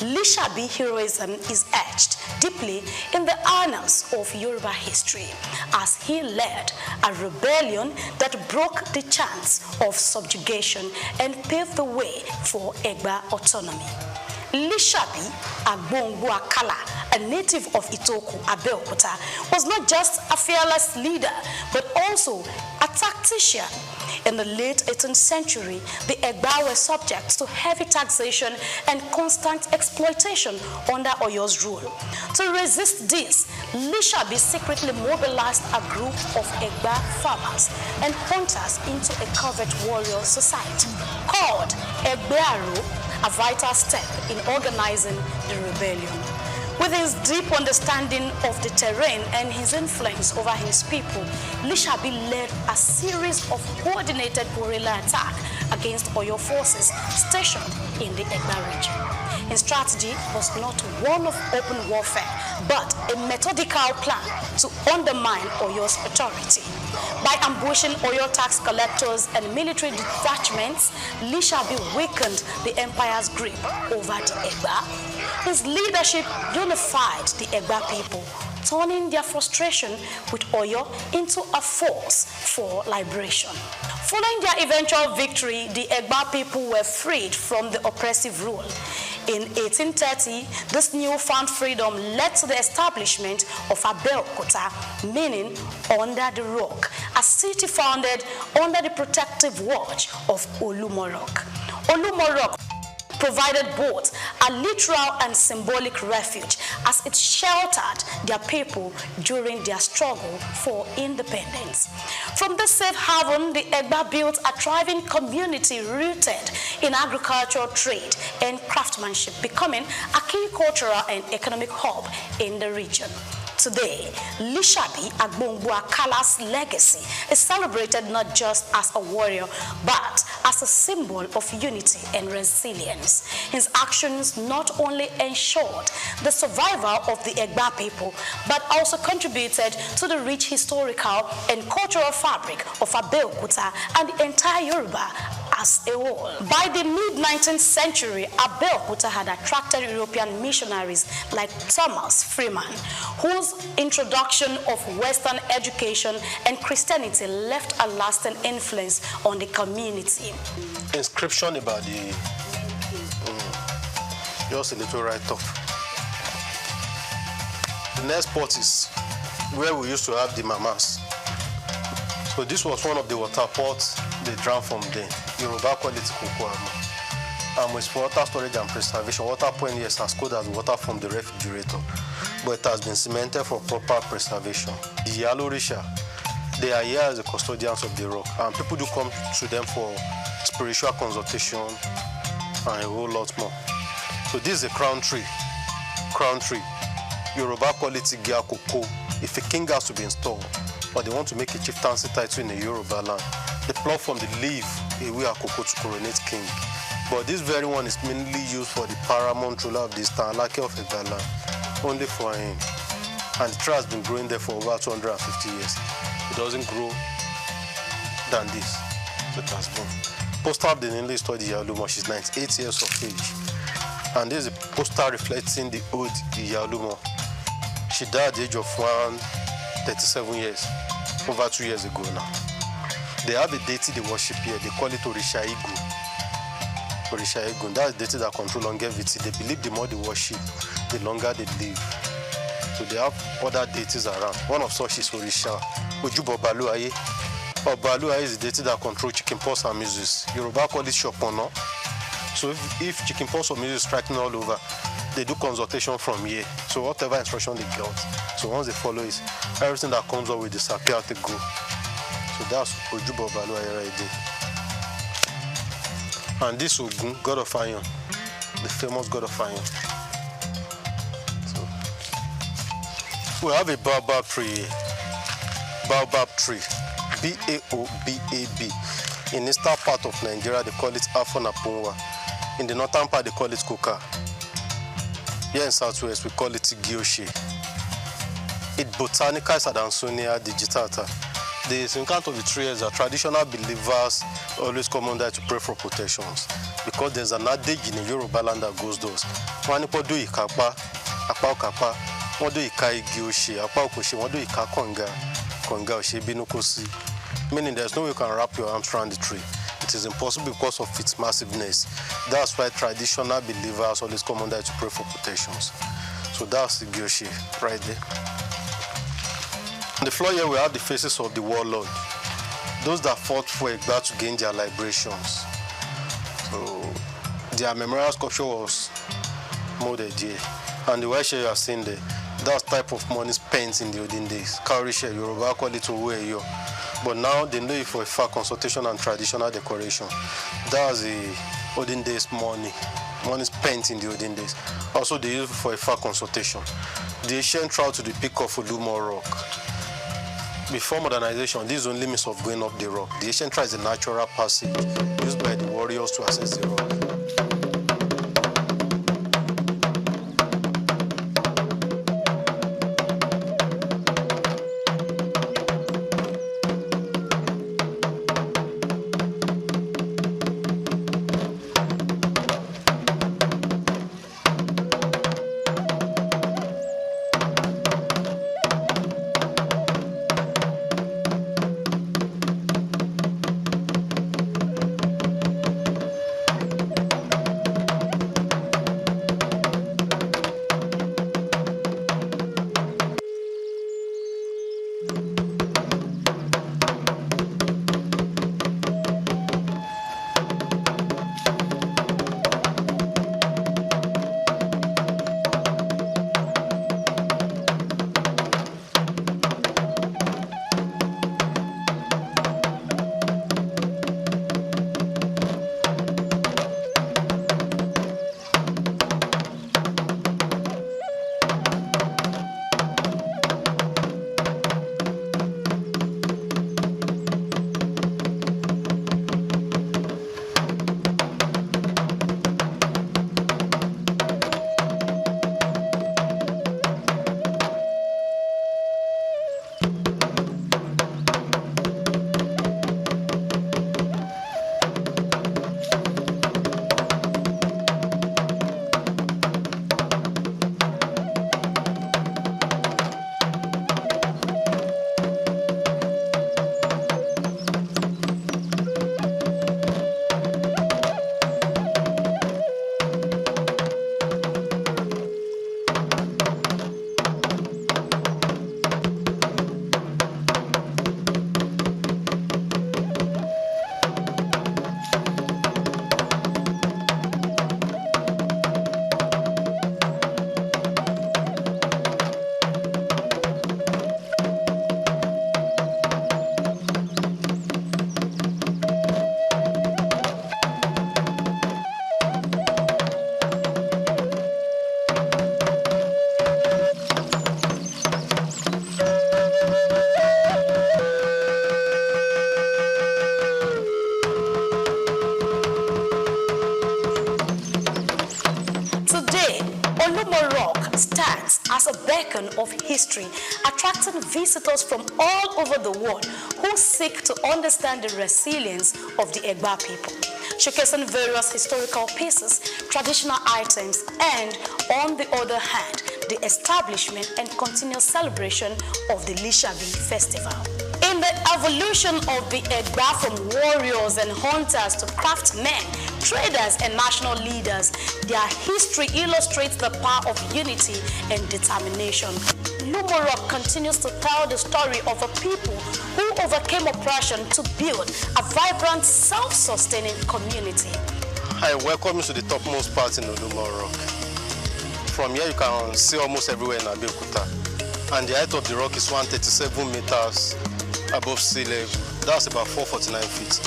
Lishabi heroism is etched deeply in the annals of Yoruba history as he led a rebellion that broke the chance of subjugation and paved the way for Egba autonomy. Lishabi Agbongbu Akala, a native of Itoku, Abeokuta, was not just a fearless leader, but also a tactician. In the late 18th century, the Egba were subject to heavy taxation and constant exploitation under Oyo's rule. To resist this, Lishabi secretly mobilized a group of Egba farmers and hunters into a covert warrior society called Egbearo, a vital step in organizing the rebellion. With his deep understanding of the terrain and his influence over his people, Lishabi led a series of coordinated guerrilla attacks against Oyo forces stationed in the Egba region. His strategy was not one of open warfare, but a methodical plan to undermine Oyo's authority. By ambushing Oyo tax collectors and military detachments, Lishabi weakened the empire's grip over the Egba. His leadership unified the Egba people, turning their frustration with Oyo into a force for liberation. Following their eventual victory, the Egba people were freed from the oppressive rule. In 1830, this newfound freedom led to the establishment of Abeokuta, meaning under the rock, a city founded under the protective watch of Olumorok. Olumorok provided both a literal and symbolic refuge as it sheltered their people during their struggle for independence. From this safe haven, the Egba built a thriving community rooted in agricultural trade and craftsmanship, becoming a key cultural and economic hub in the region. Today, Lishabi Agbongbu Akala's legacy is celebrated not just as a warrior, but as a symbol of unity and resilience. His actions not only ensured the survival of the Egba people, but also contributed to the rich historical and cultural fabric of Abeokuta and the entire Yoruba as a whole. By the mid-19th century, Abeokuta had attracted European missionaries like Thomas Freeman, whose introduction of Western education and Christianity left a lasting influence on the community. Inscription about the just a little write-up. The next spot is where we used to have the mamas. So this was one of the water pots they drank from there. Yoruba call it Kokoama. And with water storage and preservation, water point is as cold as water from the refrigerator, but it has been cemented for proper preservation. The Yalorisha, they are here as the custodians of the rock, and people do come to them for spiritual consultation and a whole lot more. So this is a crown tree. Crown tree. Yoruba call it Igia Koko. If a king has to be installed, or they want to make a chieftaincy title in a Yoruba land, they pluck from the leaf away a cocoa to coronate king. But this very one is mainly used for the paramount ruler of this town, Lake of Egala, only for him. And the tree has been growing there for over 250 years. It doesn't grow than this. So it has been. Poster of the Nili study Yalumo, she's 98 years of age. And this is a poster reflecting the old Yalumo. She died at the age of 137 years, over 2 years ago now. They have a deity they worship here. They call it Orisha Igu. Orisha Igu. That's the deity that controls longevity. They believe the more they worship, the longer they live. So they have other deities around. One of such is Orisha Ojubo Baluaye. Baluaye is the deity that controls chickenpox and measles. Yoruba call it Shopono. So if chickenpox or measles is striking all over, they do consultation from here. So whatever instruction they get, so once they follow it, everything that comes up will disappear at the go. So that's Ojubo Balu Ayerede. And this Ogun, God of Iron, the famous God of Iron. So we have a baobab tree. Baobab tree, B-A-O-B-A-B. In the eastern part of Nigeria, they call it Afo-Napunwa. In the northern part, they call it Koka. Here in Southwest, we call it Gioshi. It Botanica Sadansonia digitata. The significance of the tree is that traditional believers always come under to pray for protections, because there's an adage in the Yoruba land that goes those. Wanipodo ikapa, apa okapa, modo ikai Gioshi, apa okoshi, modo ikakonga. Meaning there's no way you can wrap your arms around the tree. It is impossible because of its massiveness. That's why traditional believers always come under to pray for protections. So that's the Gyoshi right there. On the floor here we have the faces of the warlord, those that fought for Egba to gain their liberations. So their memorial sculpture was molded here. And the white share you are seeing there, that's type of money spent in the olden days. Cowrie share, Yoruba call it Oweyo. But now they know it for a fair consultation and traditional decoration. That's the olden days money spent in the olden days. Also they use it for a fair consultation. The ancient route to the peak of Olumo Rock. Before modernization, this is only means of going up the rock. The ancient route is a natural passage used by the warriors to access the rock. as a beacon of history, attracting visitors from all over the world who seek to understand the resilience of the Egba people, showcasing various historical pieces, traditional items, and, on the other hand, the establishment and continuous celebration of the Lishabi Festival. In the evolution of the Egba from warriors and hunters to craftsmen, traders and national leaders, their history illustrates the power of unity and determination. Lumorok continues to tell the story of a people who overcame oppression to build a vibrant, self-sustaining community. I welcome you to the topmost part in Lumorok. From here you can see almost everywhere in Abeokuta. And the height of the rock is 137 meters above sea level. That's about 449 feet.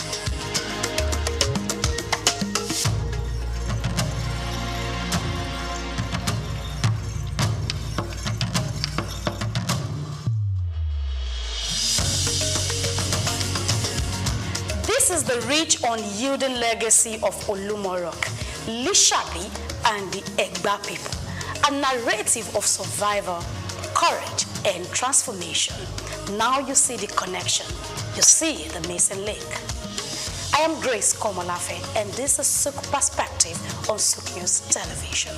This is the rich, unyielding legacy of Olumorok, Lishabi, and the Egba people. A narrative of survival, courage, and transformation. Now you see the connection. You see the missing link. I am Grace Komolafe, and this is SOUQ Perspective on SOUQ News Television.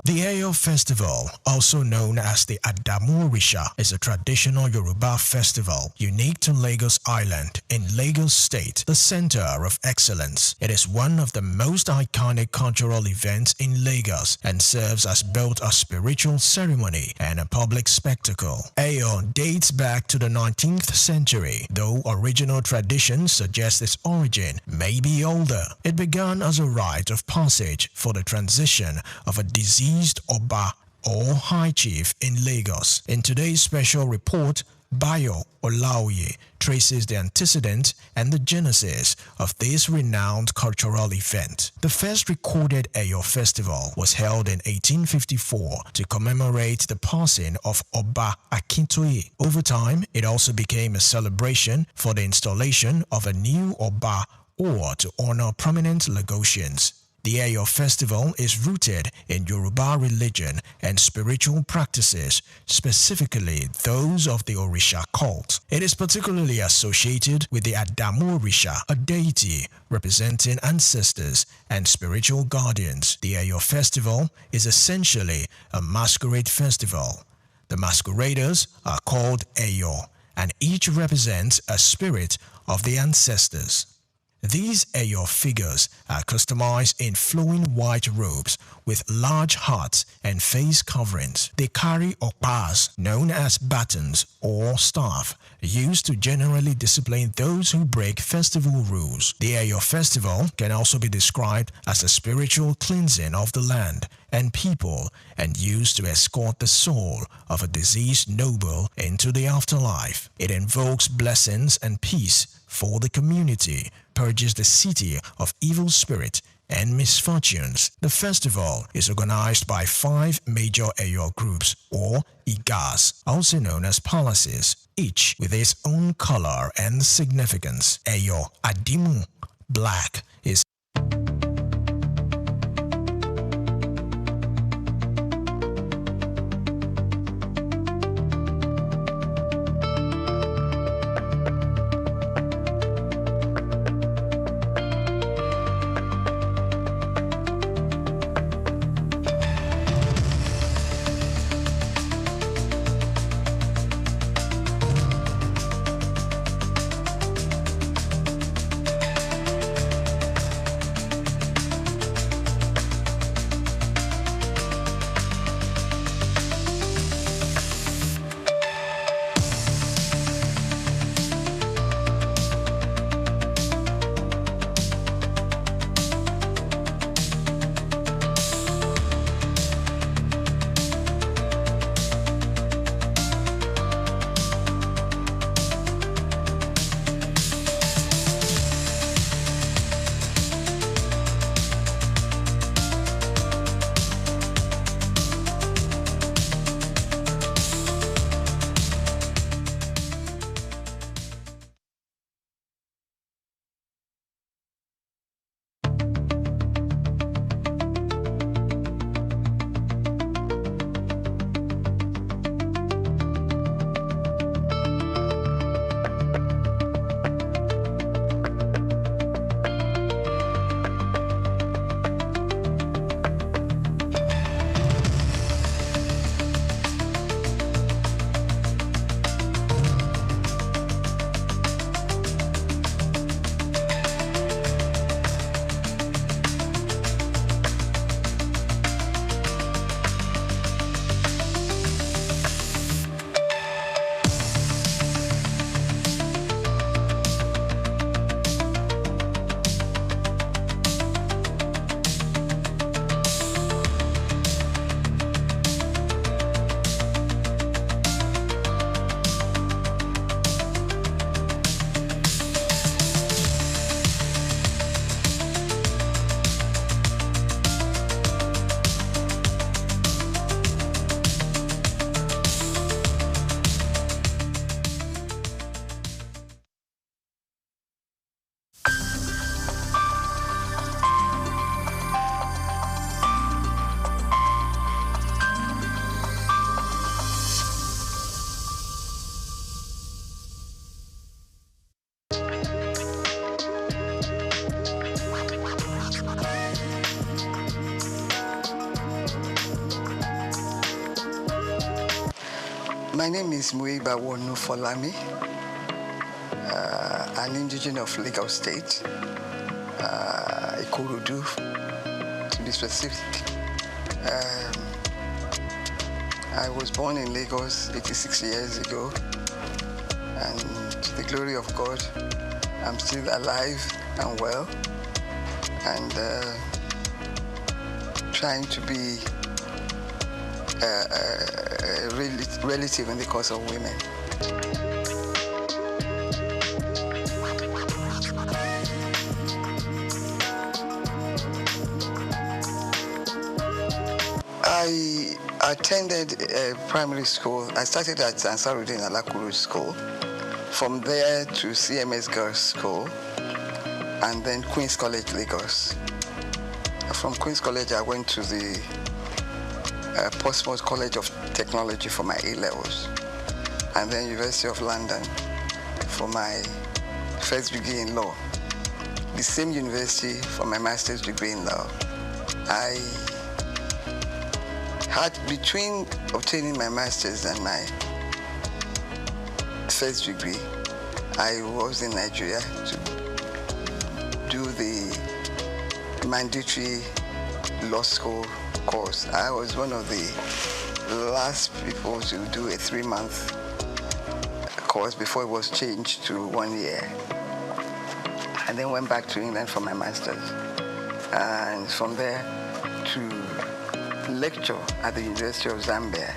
The Eyo Festival, also known as the Adamurisha, is a traditional Yoruba festival unique to Lagos Island in Lagos State, the center of excellence. It is one of the most iconic cultural events in Lagos and serves as both a spiritual ceremony and a public spectacle. Eyo dates back to the 19th century, though original traditions suggest its origin may be older. It began as a rite of passage for the transition of a diseased Oba or High Chief in Lagos. In today's special report, Bayo Olaoye traces the antecedent and the genesis of this renowned cultural event. The first recorded Eyo Festival was held in 1854 to commemorate the passing of Oba Akintoye. Over time, it also became a celebration for the installation of a new Oba or to honor prominent Lagosians. The Eyo Festival is rooted in Yoruba religion and spiritual practices, specifically those of the Orisha cult. It is particularly associated with the Adamu Orisha, a deity representing ancestors and spiritual guardians. The Eyo Festival is essentially a masquerade festival. The masqueraders are called Eyo, and each represents a spirit of the ancestors. These Eyo figures are customized in flowing white robes with large hats and face coverings. They carry okpas, known as batons or staff, used to generally discipline those who break festival rules. The Eyo festival can also be described as a spiritual cleansing of the land and people and used to escort the soul of a deceased noble into the afterlife. It invokes blessings and peace for the community, purges the city of evil spirit and misfortunes. The festival is organized by 5 major Eyo groups or Igas, also known as palaces, each with its own color and significance. Eyo Adimu, black, is My name is Muiba Wonu Folami, an indigenous of Lagos State, Ikorodu, to be specific. I was born in Lagos 86 years ago, and to the glory of God, I'm still alive and well, and trying to be a relative in the cause of women. I attended primary school. I started at Ansarudin Alakuru School. From there to CMS Girls School, and then Queen's College, Lagos. From Queen's College, I went to the Portsmouth College of Technology for my A-levels, and then University of London for my first degree in law. The same university for my master's degree in law. I had, between obtaining my master's and my first degree, I was in Nigeria to do the mandatory law school course. I was one of the last people to do a 3-month course before it was changed to 1 year. And then went back to England for my master's. And from there to lecture at the University of Zambia.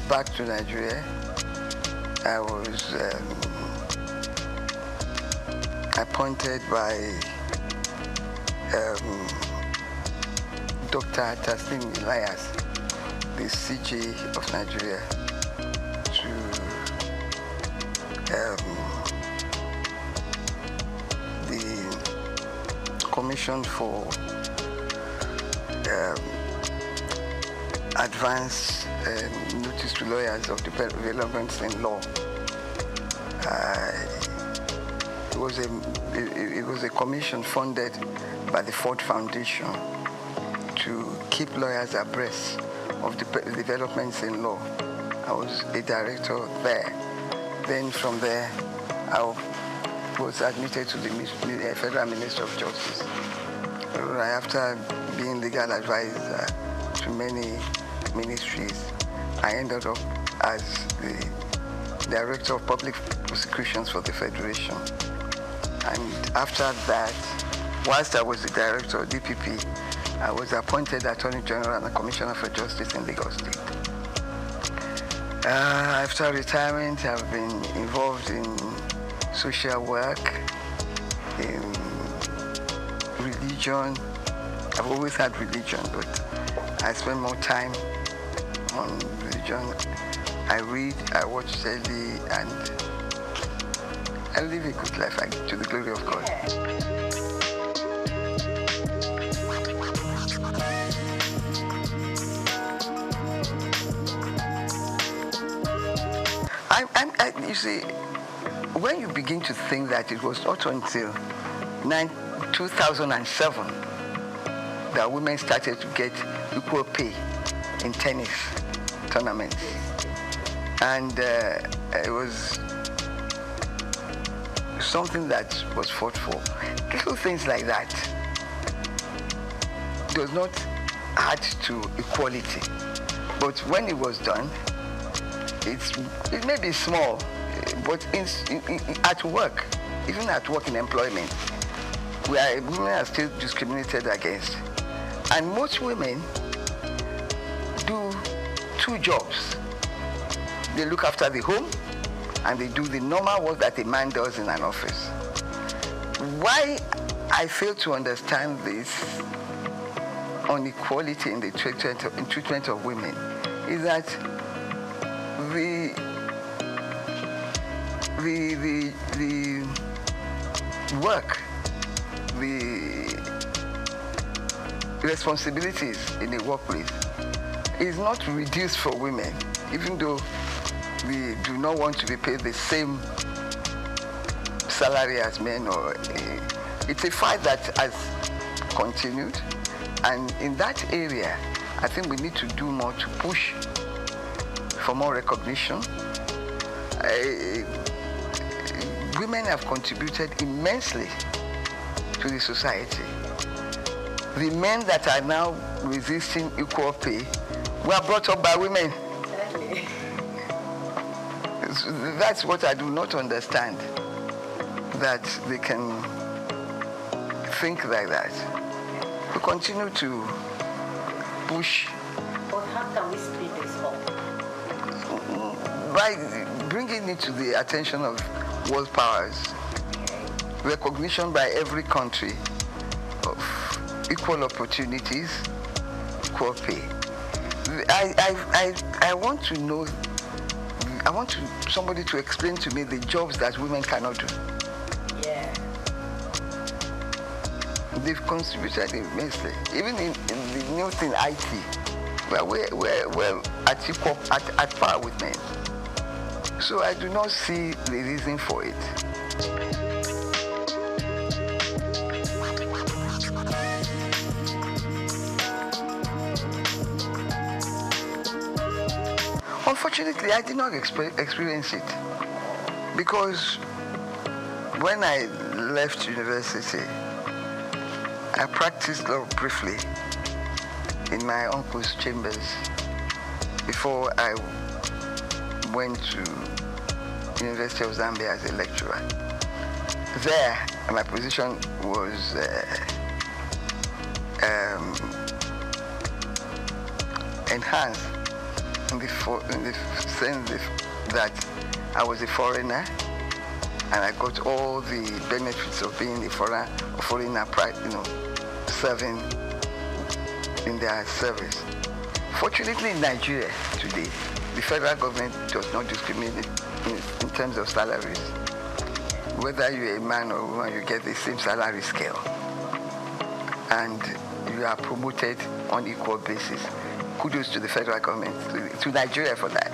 Back to Nigeria, I was appointed by Dr. Taslim Elias, the CJ of Nigeria, to the Commission for Advance Notice to Lawyers of Developments in Law. It was a commission funded by the Ford Foundation to keep lawyers abreast of the developments in law. I was a director there. Then from there, I was admitted to the Federal Ministry of Justice. After being legal advisor to many ministries, I ended up as the Director of Public Prosecutions for the Federation. And after that, whilst I was the Director of DPP, I was appointed Attorney General and Commissioner for Justice in Lagos State. After retirement, I've been involved in social work, in religion. I've always had religion, but I spend more time on religion. I read, I watch telly, and I live a good life, to the glory of God. You see, when you begin to think that it was not until 2007 that women started to get equal pay in tennis tournaments. And it was something that was fought for. Little things like that does not add to equality. But when it was done, it may be small, but at work, even at work in employment, women are still discriminated against. And most women do 2 jobs. They look after the home, and they do the normal work that a man does in an office. Why I fail to understand this inequality in the treatment of women is that the work, the responsibilities in the workplace is not reduced for women, even though we do not want to be paid the same salary as men. It's a fight that has continued, and in that area, I think we need to do more to push for more recognition. Women have contributed immensely to the society. The men that are now resisting equal pay were brought up by women. That's what I do not understand, that they can think like that. We continue to push. But how can we speed this up? By bringing it to the attention of world powers, recognition by every country of equal opportunities, equal pay. I want to know, I want somebody to explain to me the jobs that women cannot do. Yeah. They've contributed immensely. Even in the new thing, IT, we're at par with men. So I do not see the reason for it. Unfortunately, I did not experience it, because when I left university, I practiced law briefly in my uncle's chambers before I went to University of Zambia as a lecturer. There, my position was enhanced in the sense that I was a foreigner and I got all the benefits of being a foreigner, serving in their service. Fortunately, in Nigeria today, the federal government does not discriminate in terms of salaries. Whether you're a man or a woman, you get the same salary scale. And you are promoted on equal basis. Kudos to the federal government, to Nigeria for that.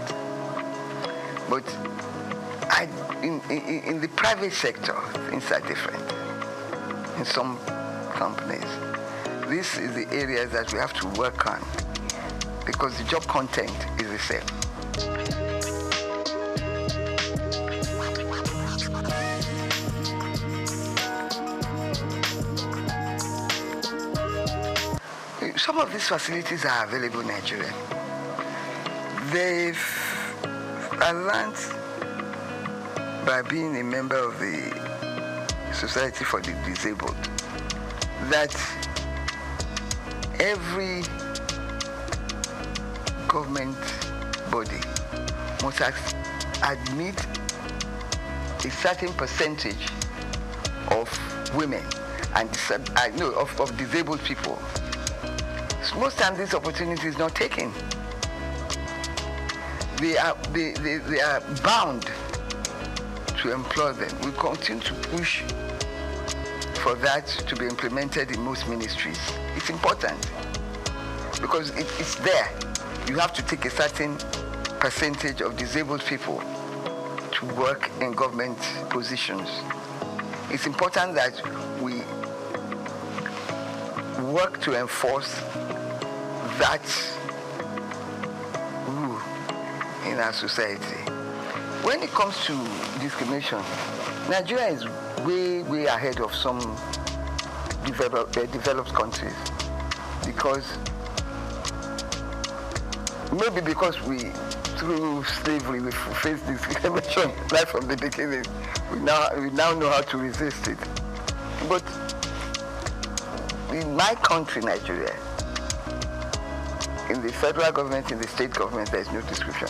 But in the private sector, things are different. In some companies, this is the areas that we have to work on, because the job content is the same. Some of these facilities are available in Nigeria. They've learned by being a member of the Society for the Disabled that every government body must admit a certain percentage of women and of disabled people. Most times this opportunity is not taken. They are bound to employ them. We continue to push for that to be implemented in most ministries. It's important because it's there. You have to take a certain percentage of disabled people to work in government positions. It's important that we work to enforce that rule in our society. When it comes to discrimination, Nigeria is way ahead of some developed countries, because maybe because through slavery we faced discrimination right from the beginning. We now know how to resist it. But in my country, Nigeria, in the federal government, in the state government, there is no discrimination.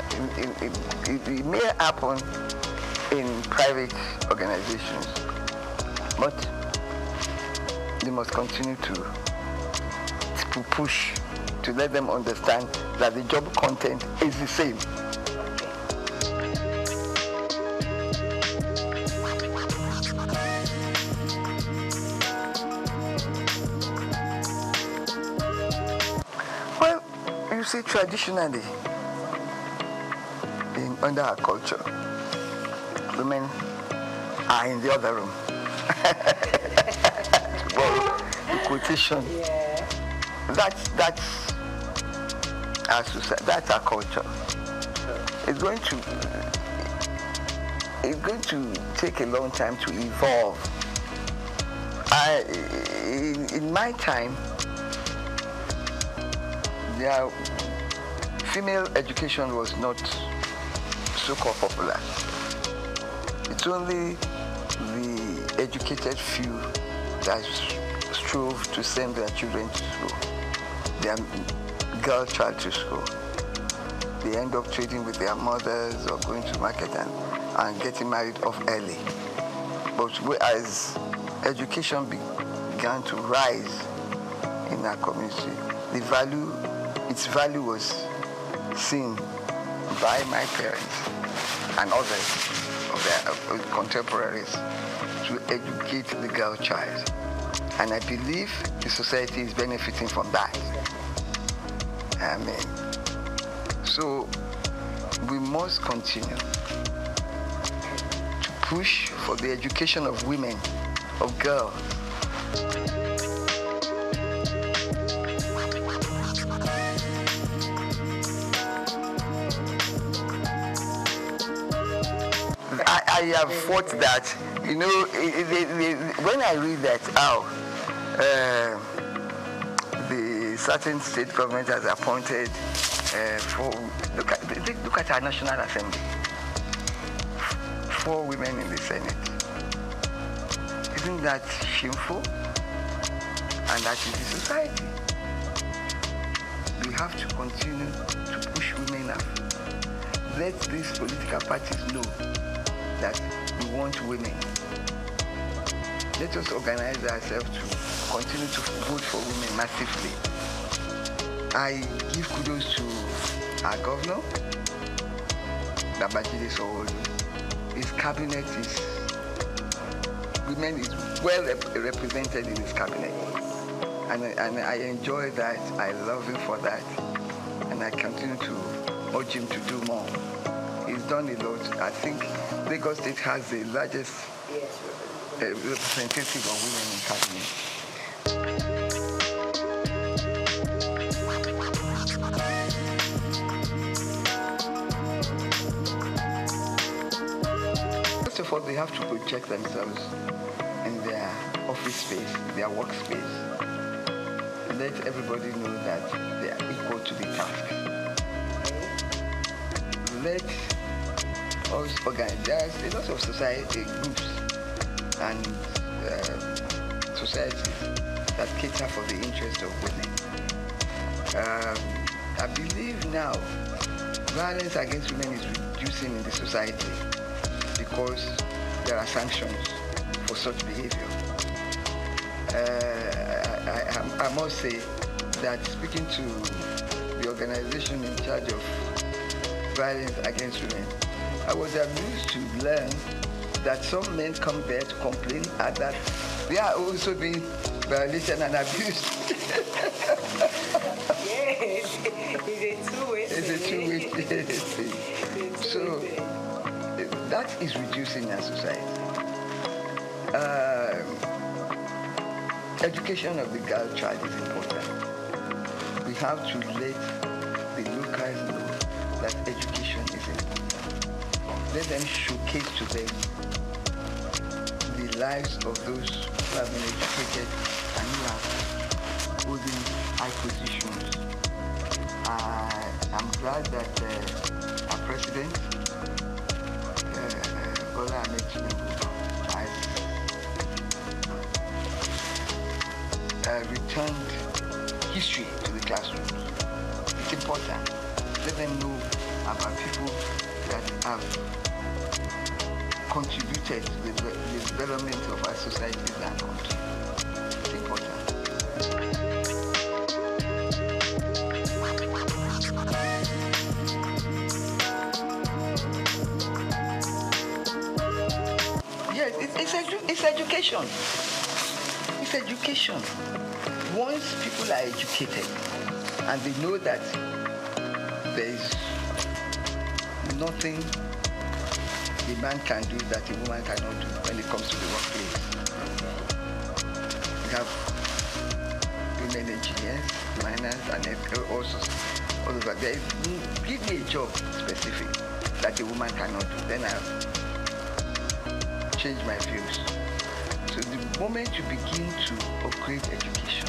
It may happen in private organizations, but they must continue to push to let them understand that the job content is the same. Well, you see, traditionally, under our culture, women are in the other room. Well, the quotation. Yeah. That's our society, that's our culture. to take a long time to evolve. In my time, female education was not so popular. It's only the educated few that strove to send their children to school, their girl child to school. They end up trading with their mothers or going to market and getting married off early. But as education began to rise in our community, its value was seen by my parents and others of their contemporaries to educate the girl child. And I believe the society is benefiting from that. So we must continue to push for the education of women, of girls. I have thought that, when I read that, the certain state government has appointed look at our National Assembly, 4 women in the Senate. Isn't that shameful? And that is the society. We have to continue to push women up. Let these political parties know that we want women. Let us organize ourselves to continue to vote for women massively. I give kudos to our governor, Babajide Sanwo-Olu. His cabinet women is well represented in his cabinet. And I enjoy that, I love him for that. And I continue to urge him to do more. He's done a lot. I think Lagos State has the largest representative of women in cabinet. First of all, they have to project themselves in their office space, their workspace. Let everybody know that they are equal to the task. Let us organize. There's a lot of society groups and societies that cater for the interest of women. I believe now violence against women is reducing in the society because there are sanctions for such behavior. I must say that speaking to the organization in charge of violence against women, I was amused to learn that some men come there to complain and that they are also being violated and abused. Yes, it's a two-way thing. It's a two-way thing. So that is reducing our society. Education of the girl child is important. We have to let the locals know that education is important. Let them showcase to them the lives of those who have been educated and who are holding high positions. I'm glad that our president, Bola Ahmed Tinubu, has returned history to the classrooms. It's important. Let them know about people that have contributed to the development of our societies and country. It's important. Yes, it's education. It's education. Once people are educated and they know that there is nothing a man can do that a woman cannot do when it comes to the workplace. We have women engineers, miners, and also all over. Give me a job specific. that a woman cannot do. Then I changed my views. So the moment you begin to upgrade education,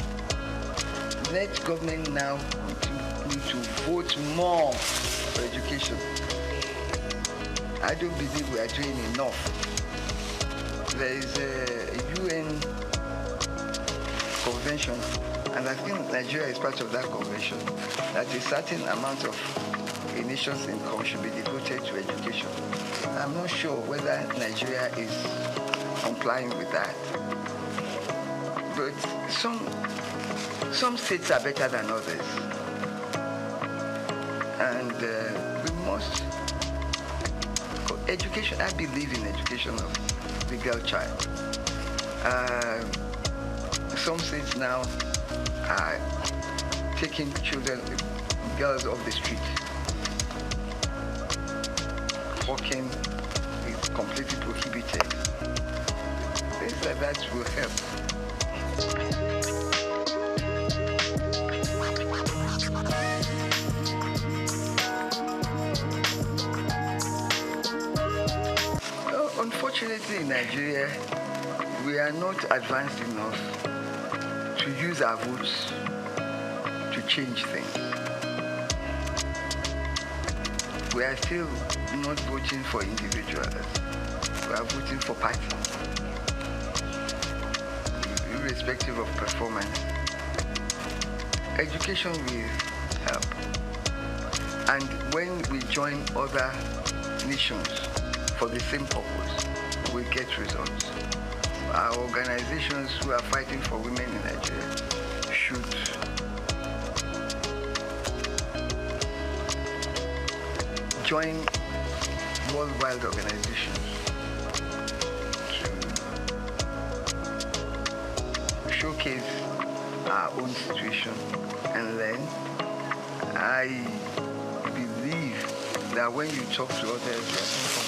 let government now continue to vote more for education. I don't believe we are doing enough. There is a UN convention, and I think Nigeria is part of that convention, that a certain amount of a nation's income should be devoted to education. I'm not sure whether Nigeria is complying with that. But some states are better than others. And we must, education, I believe in education of the girl child. Some states now are taking children, girls off the street. Walking is completely prohibited. Things like that will help. Unfortunately, in Nigeria, we are not advanced enough to use our votes to change things. We are still not voting for individuals. We are voting for parties, irrespective of performance. Education will help. And when we join other nations for the same purpose, we get results. Our organizations who are fighting for women in Nigeria should join worldwide organizations to showcase our own situation and learn. I believe that when you talk to others,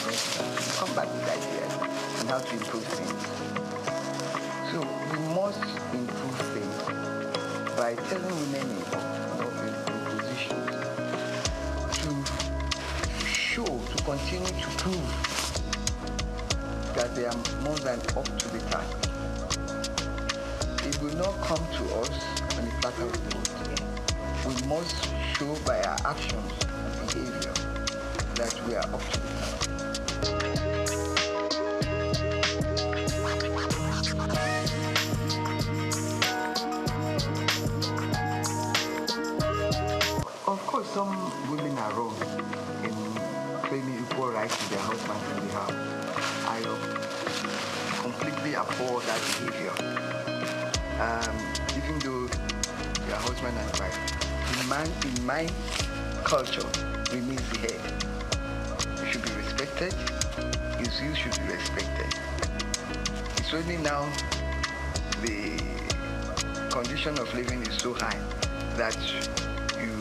you come back with ideas on how to improve things. So we must improve things by telling women in positions to show, to continue to prove that they are more than up to the task. It will not come to us on a platter of gold. We must show by our actions and behavior that we are up to the task. Of course, some women are wrong in claiming equal rights to their husbands in the house. I completely abhor that behavior. Even though they are husband and wife, the man in my culture remains the head. He should be respected. His views should be respected. It's only now the condition of living is so high that you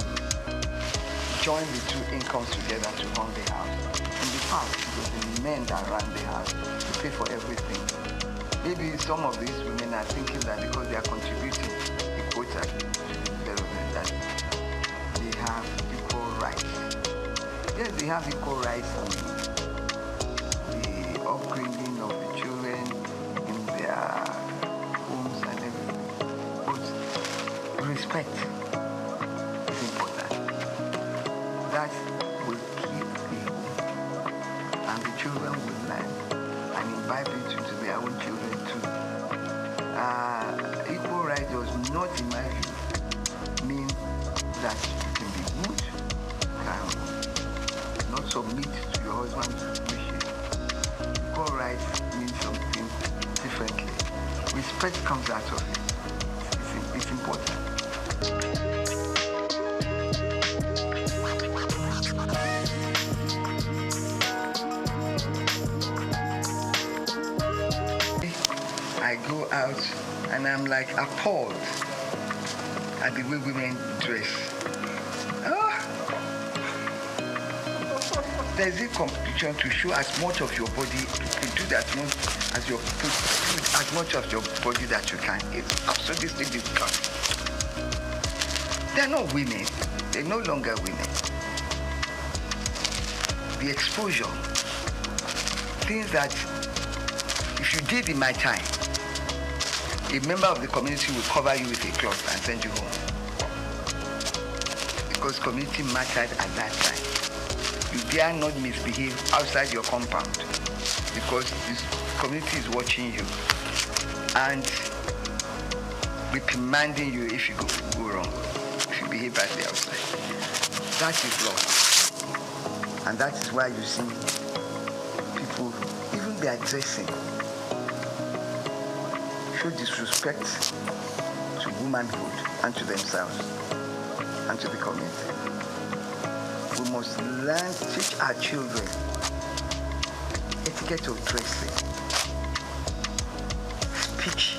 join the two incomes together to run the house. In the past, it was the men that ran the house to pay for everything. Maybe some of these women are thinking that because they are contributing a quota to the development, that they have equal rights. Yes, they have equal rights in the upbringing of the children, in their homes and everything. But respect is important. That will keep the home, and the children will learn and imbibe it into their own children too. Equal right does not, in my view, mean that you can be good, can not submit to your husband's wishes. Equal right means something differently. Respect comes out of it. It's important. I go out and I'm like appalled at the way women dress. There's a competition to show as much of your body, to do that much as your as much of your body that you can. It's absolutely disgusting. They're not women. They're no longer women. the exposure, things that if you did in my time, a member of the community will cover you with a cloth and send you home. Because community mattered at that time. You dare not misbehave outside your compound because this community is watching you and reprimanding you if you go wrong, if you behave badly outside. That is law. And that is why you see people, even their dressing, show disrespect to womanhood and to themselves and to the community. We must learn, teach our children etiquette of dressing, speech,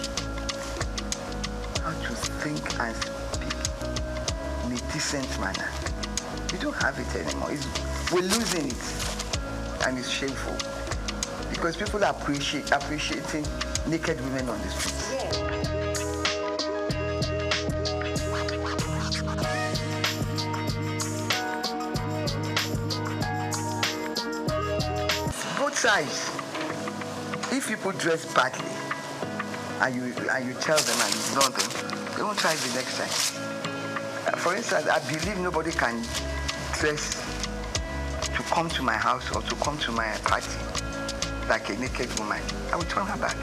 how to think and speak in a decent manner. We don't have it anymore. We're losing it, and it's shameful because people are appreciating naked women on the streets. Both sides. If people dress badly and you tell them and ignore them, they won't try the next time. For instance, I believe nobody can dress to come to my house or to come to my party like a naked woman. I will turn her back.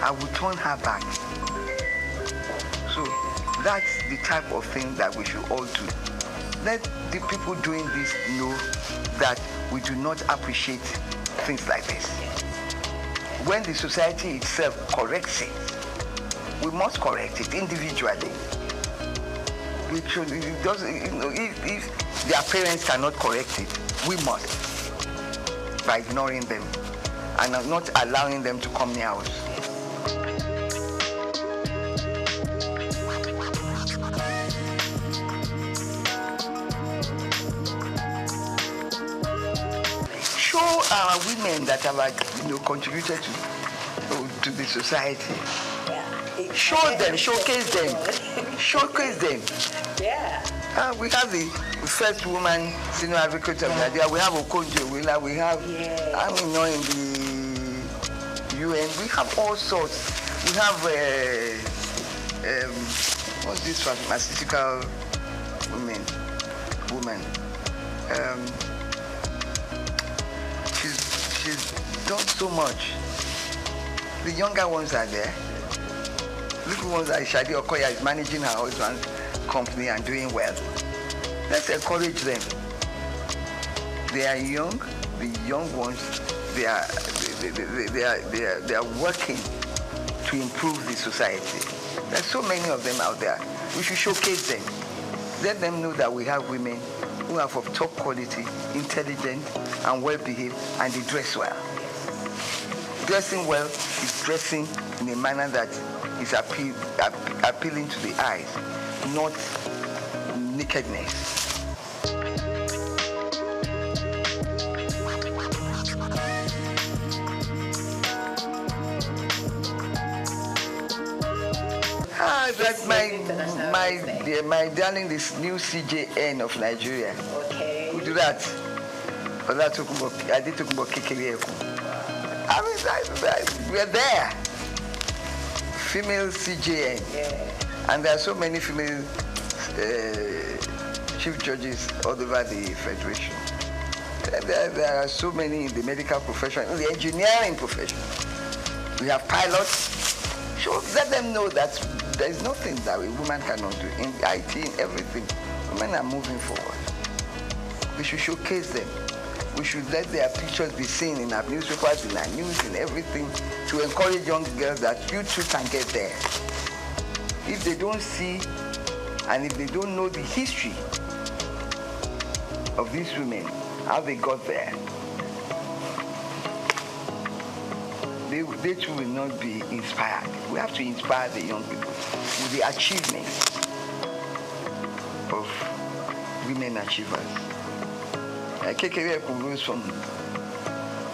I will turn her back. So that's the type of thing that we should all do. Let the people doing this know that we do not appreciate things like this. When the society itself corrects it, we must correct it individually. We should, if their parents cannot correct it, we must, by ignoring them and not allowing them to come near us. Show our women that have contributed to the society. Show them, showcase them, showcase them. Yeah. We have the first woman senior advocate of Nigeria. We have Okonjo Iweala. We have, in the UN. We have all sorts. We have what's this pharmaceutical woman? She's done so much. The younger ones are there. Little ones like Shadi Okoya is managing her husband's company and doing well. Let's encourage them. They are young. The young ones, they are working to improve the society. There's so many of them out there. We should showcase them. Let them know that we have women who are of top quality, intelligent, and well-behaved, and they dress well. Dressing well is dressing in a manner that is appealing to the eyes, not nakedness. That's my darling, this new CJN of Nigeria. Okay. Who do that? I did talk about Kekere. I mean, we're there. Female CJN. Yeah. And there are so many female chief judges all over the Federation. There are so many in the medical profession, in the engineering profession. We have pilots. So let them know that there is nothing that a woman cannot do. In IT, in everything, women are moving forward. We should showcase them. We should let their pictures be seen in our newspapers, in our news, in everything, to encourage young girls that you too can get there. If they don't see, and if they don't know the history of these women, how they got there, they too will not be inspired. We have to inspire the young people with the achievements of women achievers. Kekere rose from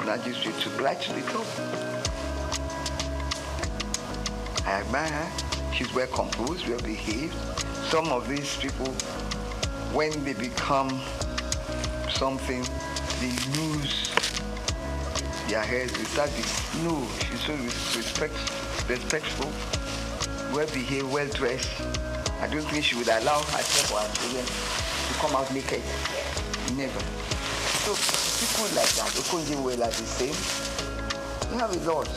magistrate to right to the top. I admire her. She's well composed, well behaved. Some of these people, when they become something, they lose their heads. They start this. No, she's so respectful, well behaved, well dressed. I don't think she would allow herself or her children to come out naked. Never. So people like that, Okonjo well are the same. We have a lot.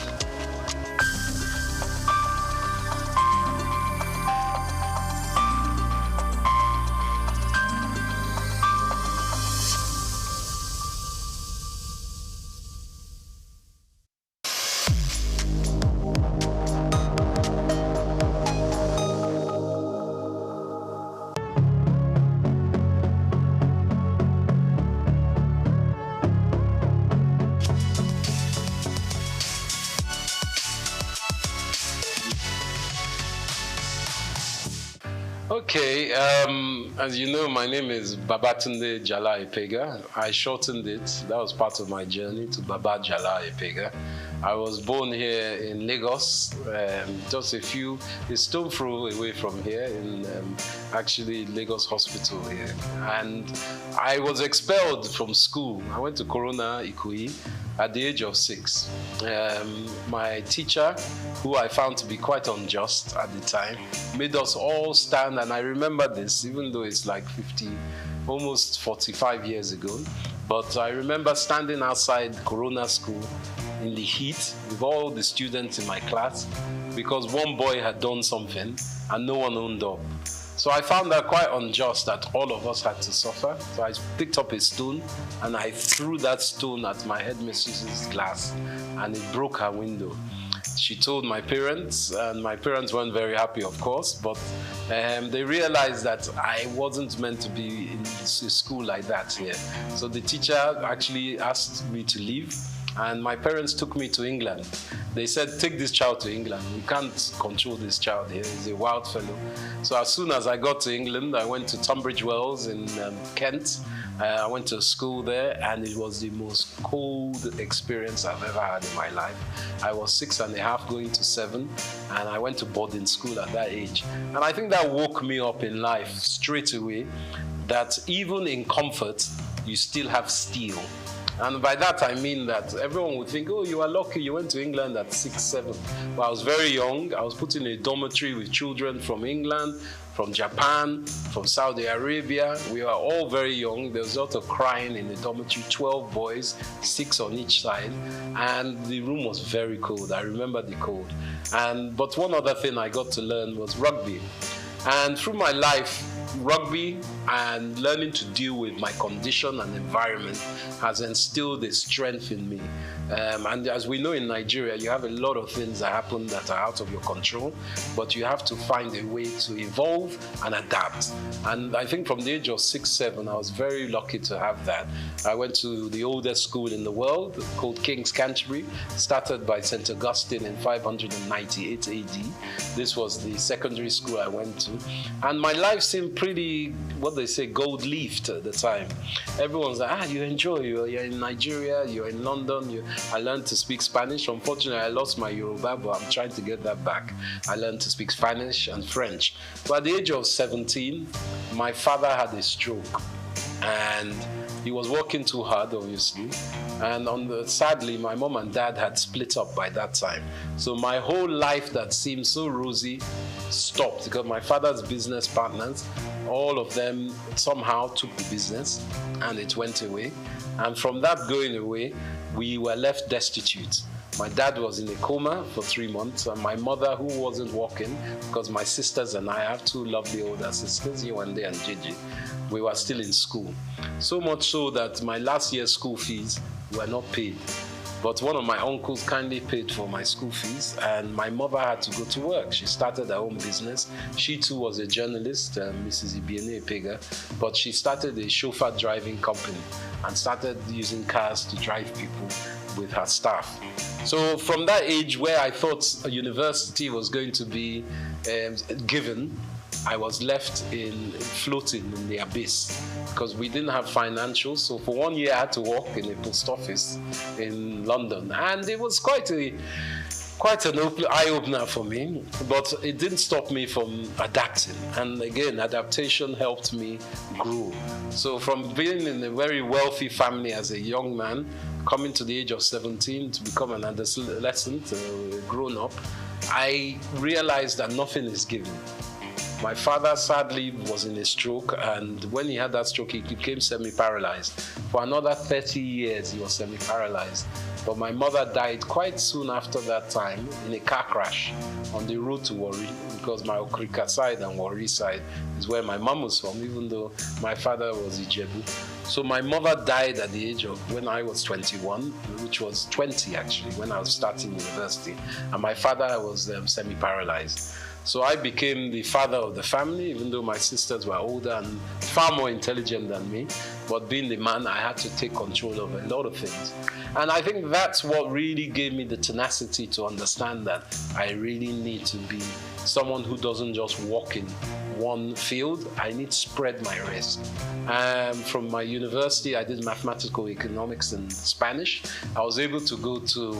Okay, as you know, my name is Babatunde Jala Epega. I shortened it. That was part of my journey to Baba Jala Epega. I was born here in Lagos, just a stone throw away from here, in actually Lagos Hospital here. And I was expelled from school. I went to Corona Ikoyi at the age of 6. My teacher, who I found to be quite unjust at the time, made us all stand, and I remember this, even though it's like almost 45 years ago. But I remember standing outside Corona School in the heat with all the students in my class because one boy had done something and no one owned up. So I found that quite unjust that all of us had to suffer. So I picked up a stone and I threw that stone at my headmistress's glass and it broke her window. She told my parents, and my parents weren't very happy, of course, but they realized that I wasn't meant to be in school like that here. So the teacher actually asked me to leave, and my parents took me to England. They said, take this child to England. We can't control this child here. He's a wild fellow. So as soon as I got to England, I went to Tunbridge Wells in Kent. I went to school there, and it was the most cold experience I've ever had in my life. I was 6.5 going to 7, and I went to boarding school at that age. And I think that woke me up in life straight away, that even in comfort, you still have steel. And by that, I mean that everyone would think, oh, you are lucky, you went to England at 6, 7. But I was very young. I was put in a dormitory with children from England, from Japan, from Saudi Arabia. We were all very young. There was a lot of crying in the dormitory, 12 boys, 6 on each side. And the room was very cold. I remember the cold. But one other thing I got to learn was rugby. And through my life, rugby and learning to deal with my condition and environment has instilled a strength in me. And as we know in Nigeria, you have a lot of things that happen that are out of your control, but you have to find a way to evolve and adapt. And I think from the age of 6, 7, I was very lucky to have that. I went to the oldest school in the world called King's Canterbury, started by St. Augustine in 598 AD. This was the secondary school I went to. And my life seemed pretty, what they say, gold-leafed at the time. Everyone's like, you enjoy, you're in Nigeria, you're in London. I learned to speak Spanish. Unfortunately, I lost my Yoruba, but I'm trying to get that back. I learned to speak Spanish and French. But at the age of 17, my father had a stroke. And he was working too hard, obviously. And sadly, my mom and dad had split up by that time. So my whole life that seemed so rosy stopped because my father's business partners, all of them somehow took the business and it went away. And from that going away, we were left destitute. My dad was in a coma for 3 months, and my mother, who wasn't working, because my sisters and I have 2 lovely older sisters, Yewande and Gigi, we were still in school. So much so that my last year's school fees were not paid. But one of my uncles kindly paid for my school fees, and my mother had to go to work. She started her own business. She too was a journalist, Mrs. Ibiene Epega, but she started a chauffeur driving company and started using cars to drive people with her staff. So from that age where I thought a university was going to be given, I was left floating in the abyss because we didn't have financials. So for 1 year, I had to work in a post office in London. And it was quite quite an eye-opener for me, but it didn't stop me from adapting. And again, adaptation helped me grow. So from being in a very wealthy family as a young man, coming to the age of 17 to become an adolescent, grown-up, I realized that nothing is given. My father sadly was in a stroke, and when he had that stroke, he became semi-paralyzed. For another 30 years, he was semi-paralyzed. But my mother died quite soon after that time in a car crash on the road to Warri, because my Okrika side and Warri side is where my mom was from, even though my father was Ijebu. So my mother died at the age of, when I was 21, which was 20 actually, when I was starting university. And my father was semi-paralyzed. So I became the father of the family, even though my sisters were older and far more intelligent than me. But being the man, I had to take control of a lot of things. And I think that's what really gave me the tenacity to understand that I really need to be someone who doesn't just walk in one field. I need to spread my risk. From my university, I did mathematical economics and Spanish. I was able to go to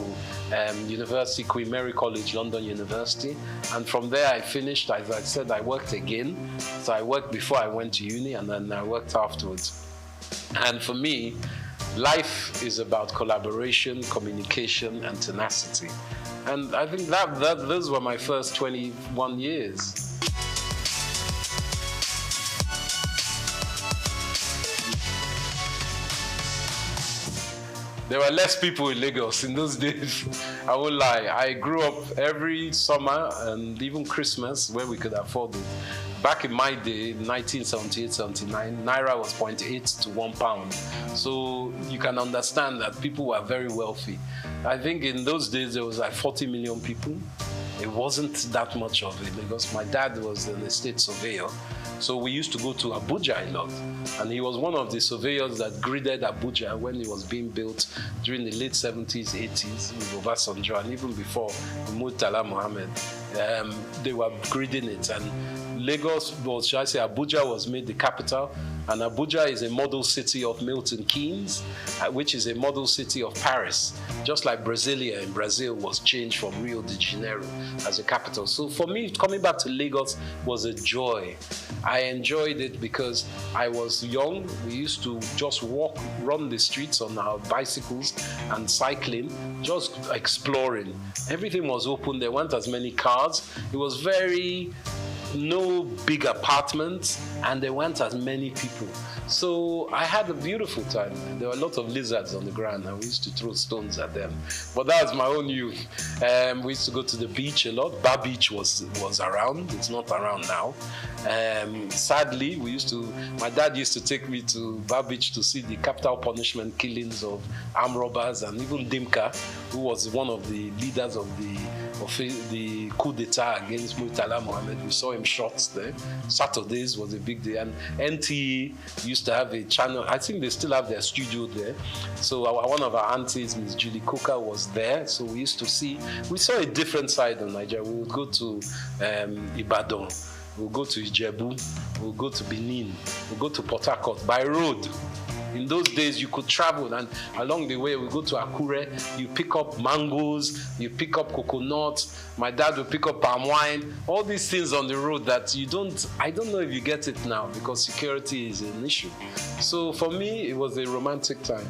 University, Queen Mary College, London University. And from there I finished, as I said, I worked again. So I worked before I went to uni, and then I worked afterwards. And for me, life is about collaboration, communication, and tenacity. And I think those were my first 21 years. There were less people in Lagos in those days. I won't lie. I grew up every summer and even Christmas where we could afford it. Back in my day, 1978-79, Naira was 0.8 to £1. So you can understand that people were very wealthy. I think in those days there was like 40 million people. It wasn't that much of it because my dad was an estate surveyor. So we used to go to Abuja a lot. And he was one of the surveyors that gridded Abuja when it was being built during the late 70s, 80s with Obasanjo, and even before Murtala Mohammed. They were gridding it. And Lagos, or should I say Abuja, was made the capital. And Abuja is a model city of Milton Keynes, which is a model city of Paris. Just like Brasilia in Brazil was changed from Rio de Janeiro as a capital. So for me, coming back to Lagos was a joy. I enjoyed it because I was young. We used to just walk, run the streets on our bicycles and cycling, just exploring. Everything was open. There weren't as many cars. It was no big apartments, and there weren't as many people. So I had a beautiful time. There were a lot of lizards on the ground, and we used to throw stones at them. But that was my own youth. We used to go to the beach a lot. Bar Beach was around. It's not around now. Sadly, my dad used to take me to Bar Beach to see the capital punishment killings of armed robbers, and even Dimka, who was one of the leaders of the coup d'etat against Murtala Mohammed. We saw him shot there. Saturdays was a big day. And NTE used to have a channel. I think they still have their studio there. So one of our aunties, Ms. Julie Coker, was there. So we saw a different side of Nigeria. We would go to Ibadan. We'll go to Ijebu. We'll go to Benin. We'll go to Port Harcourt by road. In those days, you could travel, and along the way, we go to Akure, you pick up mangoes, you pick up coconuts, my dad will pick up palm wine, all these things on the road that I don't know if you get it now because security is an issue. So for me, it was a romantic time.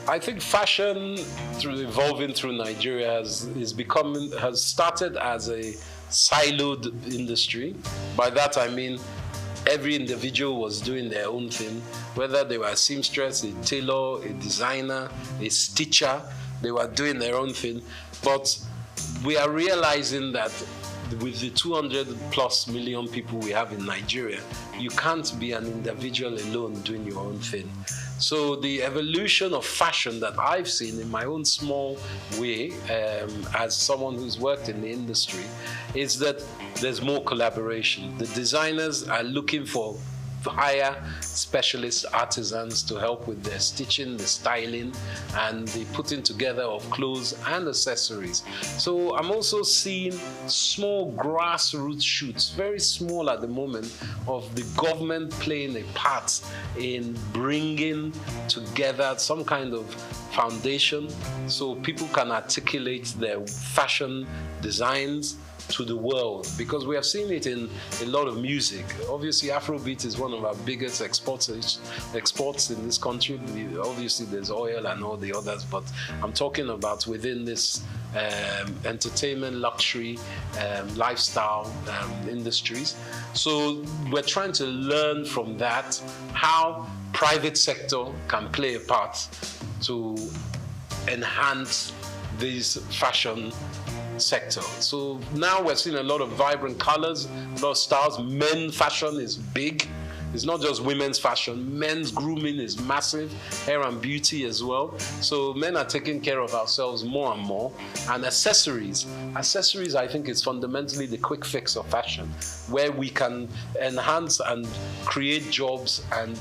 I think fashion, evolving through Nigeria, has started as a siloed industry. By that I mean every individual was doing their own thing, whether they were a seamstress, a tailor, a designer, a stitcher, they were doing their own thing. But we are realizing that with the 200 plus million people we have in Nigeria, you can't be an individual alone doing your own thing. So the evolution of fashion that I've seen in my own small way, as someone who's worked in the industry, is that there's more collaboration. The designers are looking for hire specialist artisans to help with their stitching, the styling, and the putting together of clothes and accessories. So I'm also seeing small grassroots shoots, very small at the moment, of the government playing a part in bringing together some kind of foundation so people can articulate their fashion designs to the world, because we have seen it in a lot of music. Obviously, Afrobeat is one of our biggest exports in this country. Obviously, there's oil and all the others, but I'm talking about within this entertainment, luxury, lifestyle industries. So we're trying to learn from that how private sector can play a part to enhance these fashion sector. So now we're seeing a lot of vibrant colors, a lot of styles. Men's fashion is big. It's not just women's fashion. Men's grooming is massive, hair and beauty as well. So men are taking care of ourselves more and more. And accessories. Accessories, I think, is fundamentally the quick fix of fashion, where we can enhance and create jobs and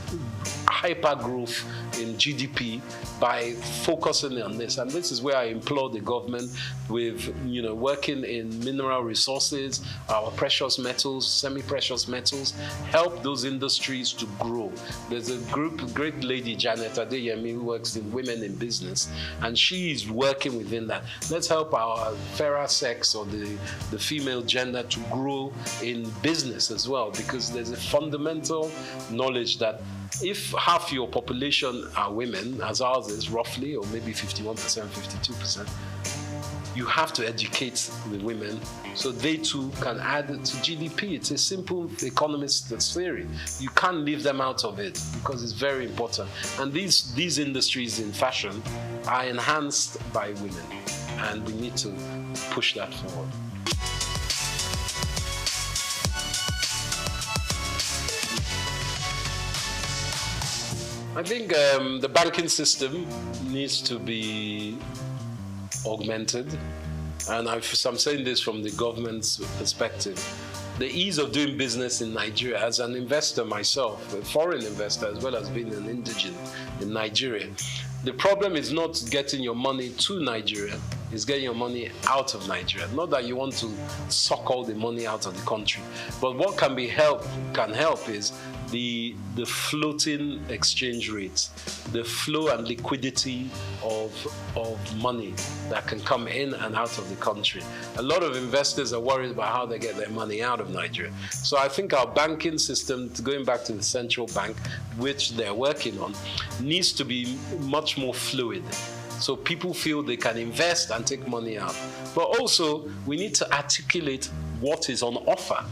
hyper growth in GDP by focusing on this. And this is where I implore the government with, working in mineral resources, our precious metals, semi-precious metals, help those industries to grow. There's a great lady, Janet Adeyemi, who works in Women in Business, and she is working within that. Let's help our fairer sex or the female gender to grow in business as well, because there's a fundamental knowledge that if half your population are women, as ours is roughly, or maybe 51%, 52%, you have to educate the women so they too can add to GDP. It's a simple economist theory. You can't leave them out of it because it's very important. And these industries in fashion are enhanced by women, and we need to push that forward. I think the banking system needs to be augmented, and I'm saying this from the government's perspective. The ease of doing business in Nigeria, as an investor myself, a foreign investor as well as being an indigent in Nigeria, the problem is not getting your money to Nigeria, it's getting your money out of Nigeria. Not that you want to suck all the money out of the country, but what can help is the floating exchange rates, the flow and liquidity of money that can come in and out of the country. A lot of investors are worried about how they get their money out of Nigeria. So I think our banking system, going back to the central bank, which they're working on, needs to be much more fluid, so people feel they can invest and take money out. But also, we need to articulate what is on offer.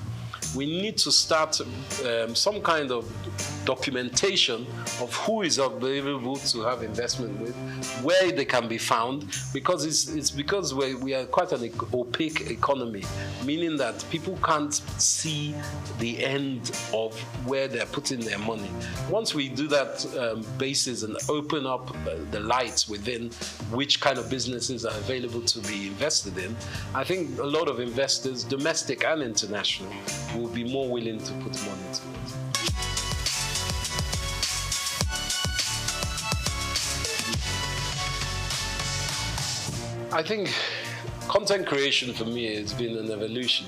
We need to start some kind of documentation of who is available to have investment with, where they can be found, because it's because we are quite an opaque economy, meaning that people can't see the end of where they're putting their money. Once we do that basis and open up the lights within which kind of businesses are available to be invested in, I think a lot of investors, domestic and international, will be more willing to put money to it. I think content creation for me has been an evolution.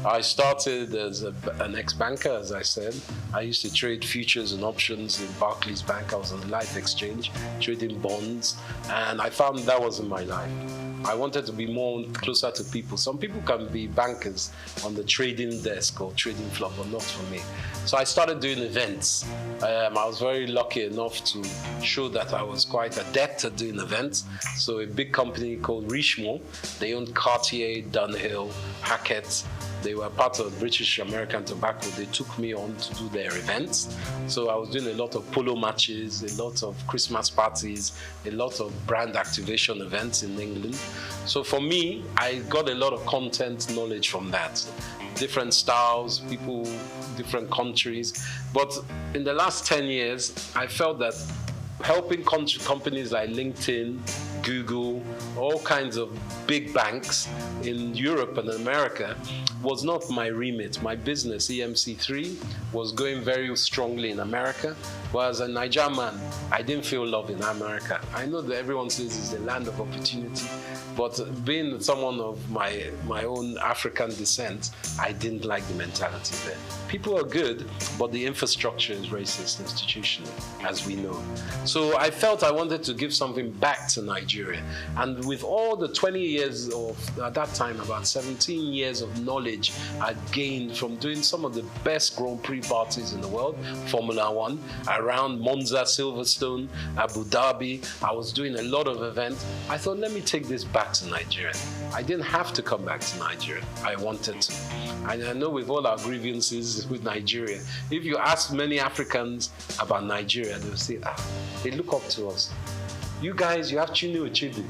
I started as an ex-banker, as I said. I used to trade futures and options in Barclays Bank. I was on the Life Exchange, trading bonds, and I found that wasn't my life. I wanted to be more closer to people. Some people can be bankers on the trading desk or trading floor, but not for me. So I started doing events. I was very lucky enough to show that I was quite adept at doing events. So a big company called Richemont, they owned Cartier, Dunhill, Hackett. They were part of British American Tobacco. They took me on to do their events. So I was doing a lot of polo matches, a lot of Christmas parties, a lot of brand activation events in England. So for me, I got a lot of content knowledge from that. Different styles, people, different countries. But in the last 10 years, I felt that helping companies like LinkedIn, Google, all kinds of big banks in Europe and America was not my remit. My business, EMC3, was going very strongly in America. But as a Niger man, I didn't feel love in America. I know that everyone says it's the land of opportunity, but being someone of my own African descent, I didn't like the mentality there. People are good, but the infrastructure is racist institutionally, as we know. So I felt I wanted to give something back to Nigeria. And with all the 20 years of, at that time, about 17 years of knowledge I'd gained from doing some of the best Grand Prix parties in the world, Formula One, around Monza, Silverstone, Abu Dhabi, I was doing a lot of events. I thought, let me take this back to Nigeria. I didn't have to come back to Nigeria. I wanted to. And I know with all our grievances with Nigeria, if you ask many Africans about Nigeria, they'll say, they look up to us. You guys, you have Chinua Achebe,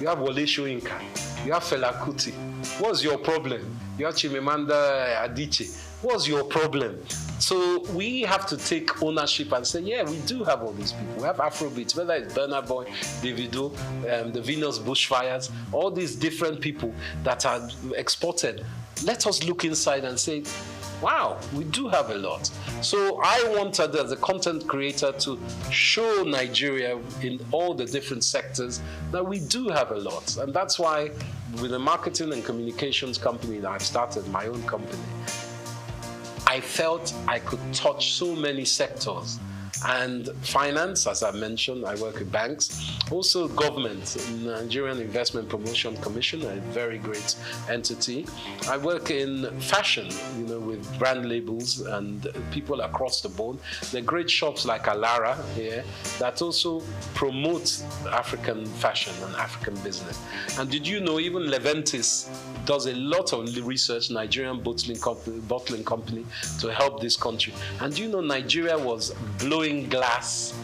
you have Wole Soyinka, you have Fela Kuti. What's your problem? You have Chimamanda Adichie. What's your problem? So we have to take ownership and say, yeah, we do have all these people. We have Afrobeats, whether it's Burna Boy, Davido, the Venus Bushfires, all these different people that are exported. Let us look inside and say, wow, we do have a lot. So I wanted, as a content creator, to show Nigeria in all the different sectors that we do have a lot. And that's why with the marketing and communications company that I've started, my own company, I felt I could touch so many sectors. And finance, as I mentioned, I work with banks. Also government, Nigerian Investment Promotion Commission, a very great entity. I work in fashion, with brand labels and people across the board. There are great shops like Alara here that also promote African fashion and African business. And did you know even Leventis does a lot of research, Nigerian bottling company, to help this country. And do you know Nigeria was blowing glass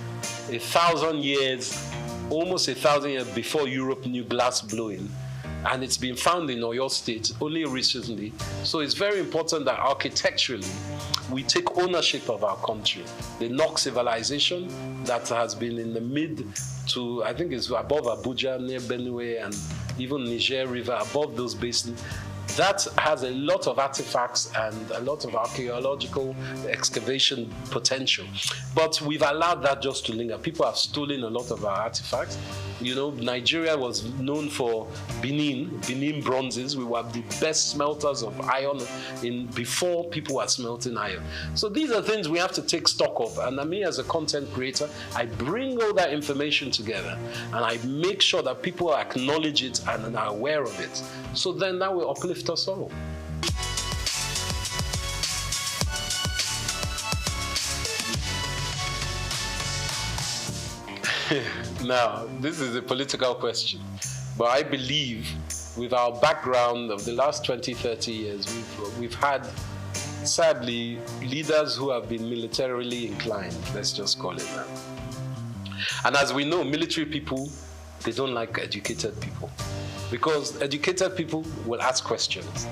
1,000 years, almost 1,000 years before Europe knew glass blowing, and it's been found in Oyo State only recently. So it's very important that architecturally we take ownership of our country. The Nok civilization that has been in the mid to, I think it's above Abuja, near Benue, and even Niger River, above those basins, that has a lot of artifacts and a lot of archaeological excavation potential. But we've allowed that just to linger. People have stolen a lot of our artifacts. Nigeria was known for Benin bronzes. We were the best smelters of iron before people were smelting iron. So these are things we have to take stock of. And me as a content creator, I bring all that information together and I make sure that people acknowledge it and are aware of it. So then that will uplift us all. Now, this is a political question, but I believe with our background of the last 20, 30 years, we've had, sadly, leaders who have been militarily inclined, let's just call it that. And as we know, military people, they don't like educated people, because educated people will ask questions.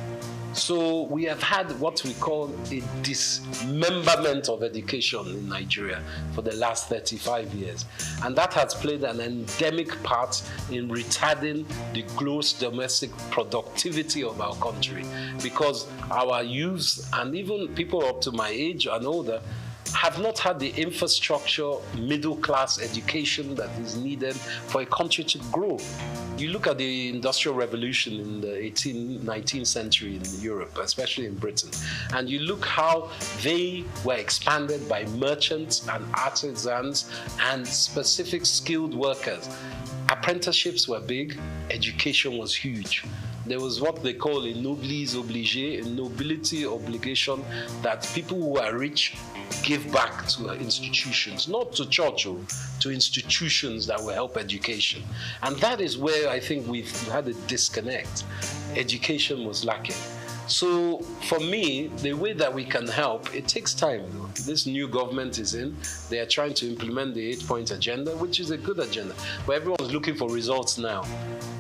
So we have had what we call a dismemberment of education in Nigeria for the last 35 years. And that has played an endemic part in retarding the gross domestic productivity of our country, because our youths and even people up to my age and older have not had the infrastructure, middle-class education that is needed for a country to grow. You look at the Industrial Revolution in the 19th century in Europe, especially in Britain, and you look how they were expanded by merchants and artisans and specific skilled workers. Apprenticeships were big, education was huge. There was what they call a noblesse obligée, a nobility obligation, that people who are rich give back to institutions, not to church, to institutions that will help education. And that is where I think we've had a disconnect. Education was lacking. So for me, the way that we can help, it takes time. This new government is in. They are trying to implement the 8-point agenda, which is a good agenda. But everyone's looking for results now.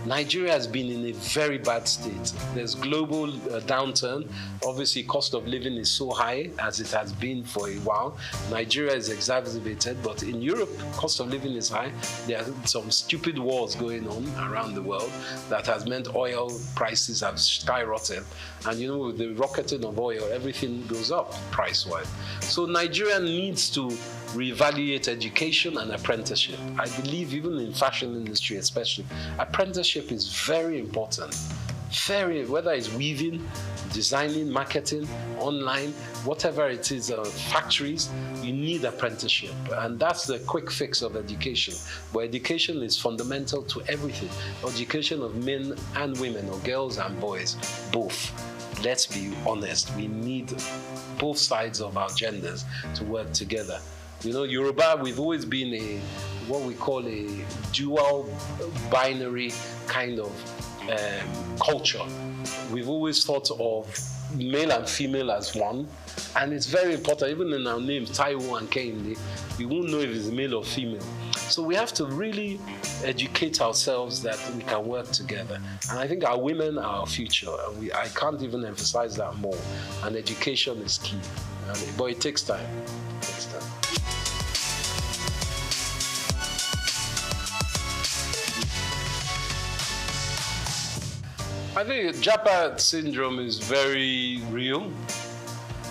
Nigeria has been in a very bad state. There's global downturn. Obviously, cost of living is so high as it has been for a while. Nigeria is exacerbated, but in Europe, cost of living is high. There are some stupid wars going on around the world that has meant oil prices have skyrocketed. And you know, with the rocketing of oil, everything goes up price-wise. So Nigeria needs to reevaluate education and apprenticeship. I believe even in fashion industry especially, apprenticeship is very important. Whether it's weaving, designing, marketing, online, whatever it is, factories, you need apprenticeship. And that's the quick fix of education. But education is fundamental to everything. Education of men and women, or girls and boys, both. Let's be honest, we need both sides of our genders to work together. You know, Yoruba, we've always been what we call a dual binary kind of culture. We've always thought of male and female as one, and it's very important. Even in our names, Taiwo and Kehinde, we won't know if it's male or female. So we have to really educate ourselves that we can work together. And I think our women are our future. And I can't even emphasize that more. And education is key. But it takes time. I think Japa syndrome is very real.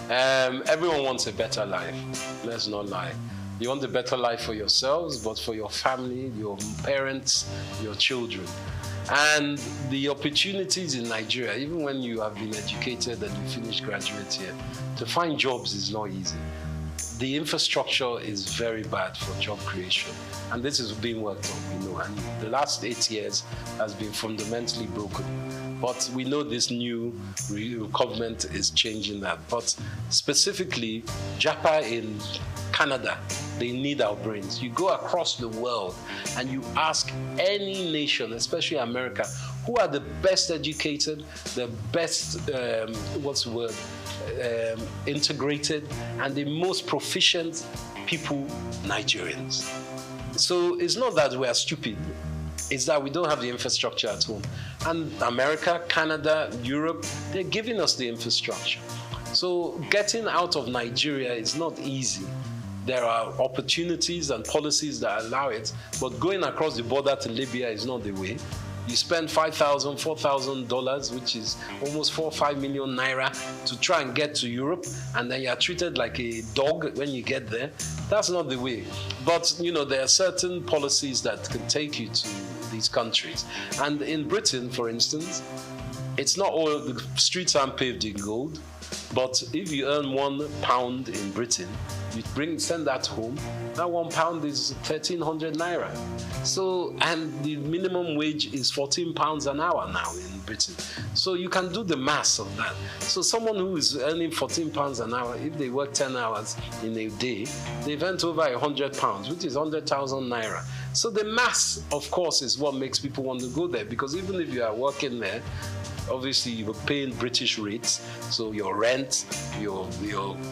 Everyone wants a better life. Let's not lie. You want a better life for yourselves, but for your family, your parents, your children. And the opportunities in Nigeria, even when you have been educated and you finish graduate here, to find jobs is not easy. The infrastructure is very bad for job creation. And this is being worked on, we know. And the last 8 years has been fundamentally broken. But we know this new government is changing that. But specifically, Japa in Canada, they need our brains. You go across the world and you ask any nation, especially America, who are the best educated, the best, integrated, and the most proficient people, Nigerians. So it's not that we are stupid. It's that we don't have the infrastructure at home. And America, Canada, Europe, they're giving us the infrastructure. So getting out of Nigeria is not easy. There are opportunities and policies that allow it, but going across the border to Libya is not the way. You spend $5,000, $4,000, which is almost 4 or 5 million naira to try and get to Europe, and then you're treated like a dog when you get there. That's not the way. But, you know, there are certain policies that can take you to these countries. And in Britain, for instance, it's not all, the streets aren't paved in gold, but if you earn £1 in Britain, you send that home, that £1 is 1,300 naira. So, and the minimum wage is £14 an hour now in Britain. So you can do the maths of that. So someone who is earning £14 an hour, if they work 10 hours in a day, they've earned over £100, which is 100,000 naira. So the maths, of course, is what makes people want to go there, because even if you are working there, obviously you're paying British rates, so your rent, your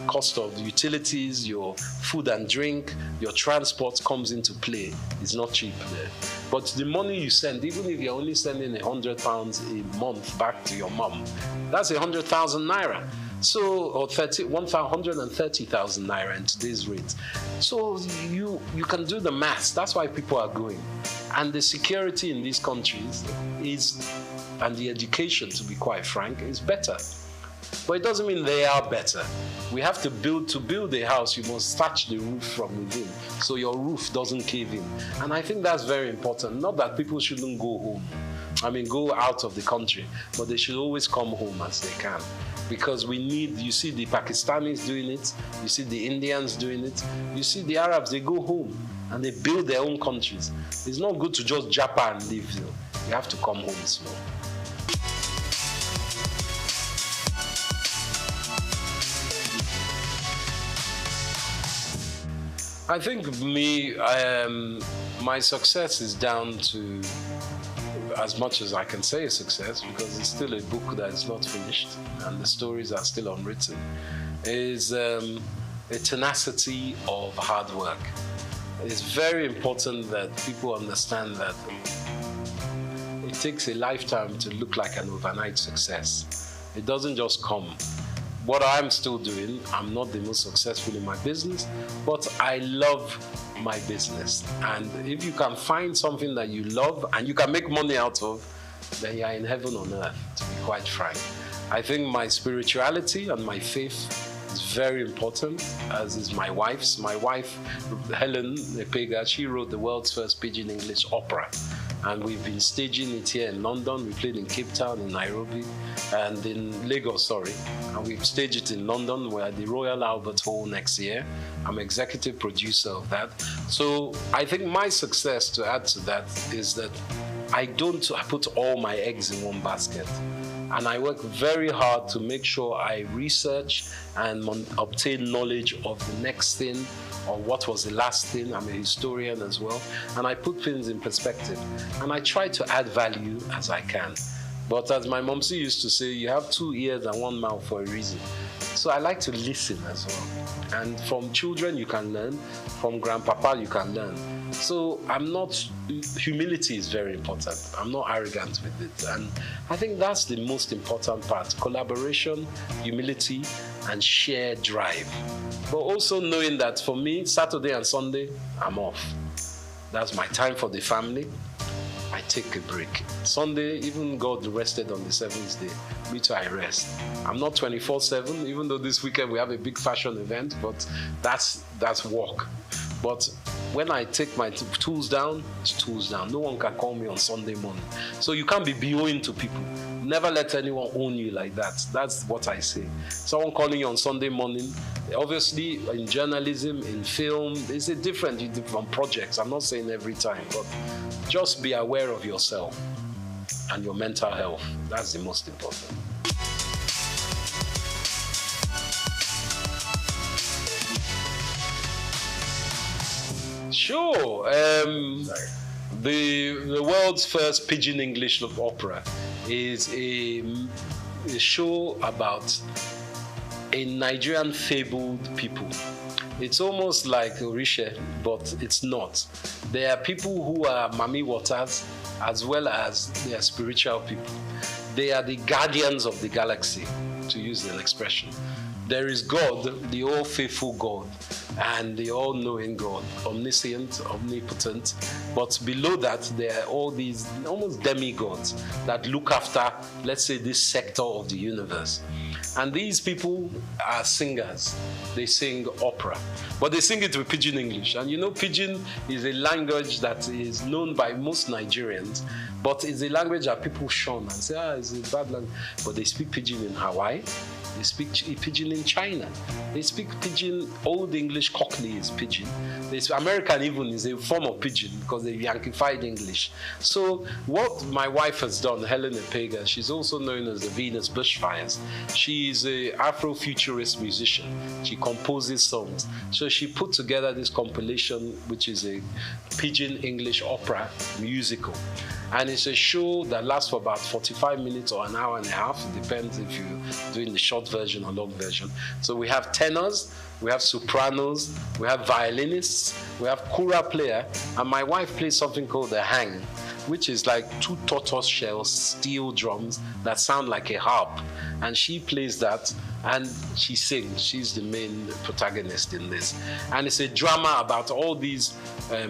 cost of utilities, your food and drink, your transport comes into play. It's not cheap there. But the money you send, even if you're only sending £100 a month back to your mom, that's 100,000 naira. So, or 130,000 naira in today's rate. So you can do the maths. That's why people are going. And the security in these countries is, and the education, to be quite frank, is better. But it doesn't mean they are better. We have to build a house, you must thatch the roof from within, so your roof doesn't cave in. And I think that's very important. Not that people shouldn't go home. I mean, go out of the country, but they should always come home as they can. Because we need, you see the Pakistanis doing it, you see the Indians doing it, you see the Arabs, they go home and they build their own countries. It's not good to just japa and leave. You have to come home as well. I think my success is down to as much as I can say a success, because it's still a book that is not finished and the stories are still unwritten, is a tenacity of hard work. It's very important that people understand that it takes a lifetime to look like an overnight success. It doesn't just come. What I'm still doing, I'm not the most successful in my business, but I love my business. And if you can find something that you love and you can make money out of, then you're in heaven on earth, to be quite frank. I think my spirituality and my faith is very important, as is my wife's. My wife, Helen Epega, she wrote the world's first pidgin English opera. And we've been staging it here in London. We played in Cape Town, in Nairobi, and in Lagos, And we've staged it in London. We're at the Royal Albert Hall next year. I'm executive producer of that. So I think my success, to add to that, is that I don't put all my eggs in one basket. And I work very hard to make sure I research and obtain knowledge of the next thing, or what was the last thing. I'm a historian as well. And I put things in perspective. And I try to add value as I can. But as my momsy used to say, you have 2 ears and 1 mouth for a reason. So I like to listen as well. And from children you can learn, from grandpapa you can learn. So humility is very important. I'm not arrogant with it. And I think that's the most important part. Collaboration, humility, and shared drive. But also knowing that for me, Saturday and Sunday, I'm off. That's my time for the family. I take a break. Sunday, even God rested on the 7th day. Me too, I rest. I'm not 24/7, even though this weekend we have a big fashion event, but that's work. But when I take my tools down, it's tools down. No one can call me on Sunday morning. So you can't be BOing to people. Never let anyone own you like that. That's what I say. Someone calling you on Sunday morning, obviously in journalism, in film, there's a different projects. I'm not saying every time, but just be aware of yourself and your mental health. That's the most important. Sure. The world's first pidgin English opera is a show about a Nigerian fabled people. It's almost like Orisha, but it's not. There are people who are Mami Waters, as well as they are spiritual people. They are the guardians of the galaxy, to use an expression. There is God, the all-faithful God, and the all-knowing God, omniscient, omnipotent. But below that, there are all these almost demigods that look after, let's say, this sector of the universe. And these people are singers. They sing opera. But they sing it with pidgin English. And you know, pidgin is a language that is known by most Nigerians, but it's a language that people shun and say, it's a bad language. But they speak pidgin in Hawaii. They speak pidgin in China. They speak pidgin, Old English Cockney is pidgin. American even is a form of pidgin because they Yankified English. So what my wife has done, Helen Epega, she's also known as the Venus Bushfires. She's an Afrofuturist musician. She composes songs. So she put together this compilation, which is a pidgin English opera musical. And it's a show that lasts for about 45 minutes or an hour and a half. It depends if you're doing the short version or long version. So we have tenors, we have sopranos, we have violinists, we have kura player, and my wife plays something called the hang, which is like 2 tortoiseshell steel drums that sound like a harp. And she plays that and she sings. She's the main protagonist in this. And it's a drama about all these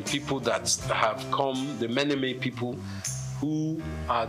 people that have come, the Meneme people, who are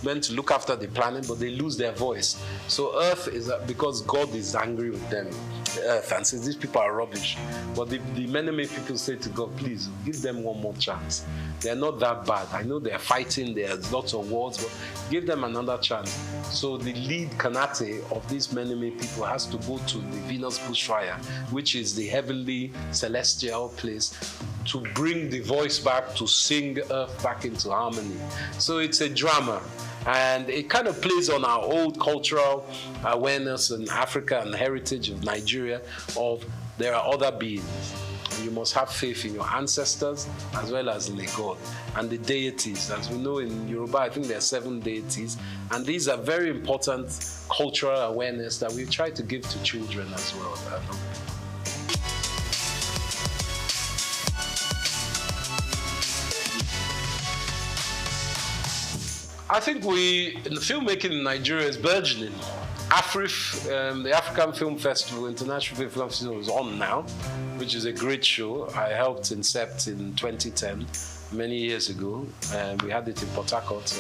meant to look after the planet, but they lose their voice. So Earth is, because God is angry with them, the Earth, and says these people are rubbish. But the Meneme people say to God, please, give them one more chance. They're not that bad. I know they're fighting, there's lots of wars, but give them another chance. So the lead Kanate of these Meneme people has to go to the Venus Bushfire, which is the heavenly celestial place, to bring the voice back, to sing Earth back into harmony. So it's a drama. And it kind of plays on our old cultural awareness in Africa and heritage of Nigeria of there are other beings. You must have faith in your ancestors as well as in the God and the deities. As we know in Yoruba, I think there are 7 deities, and these are very important cultural awareness that we try to give to children as well. I think the filmmaking in Nigeria is burgeoning. AFRIF, the African Film Festival, International Film Festival, is on now, which is a great show. I helped incept in 2010, many years ago. We had it in Port Harcourt.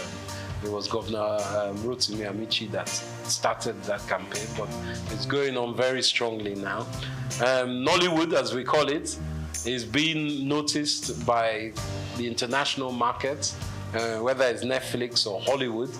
It was Governor Rotimi Amici that started that campaign, but it's going on very strongly now. Nollywood, as we call it, is being noticed by the international market, whether it's Netflix or Hollywood.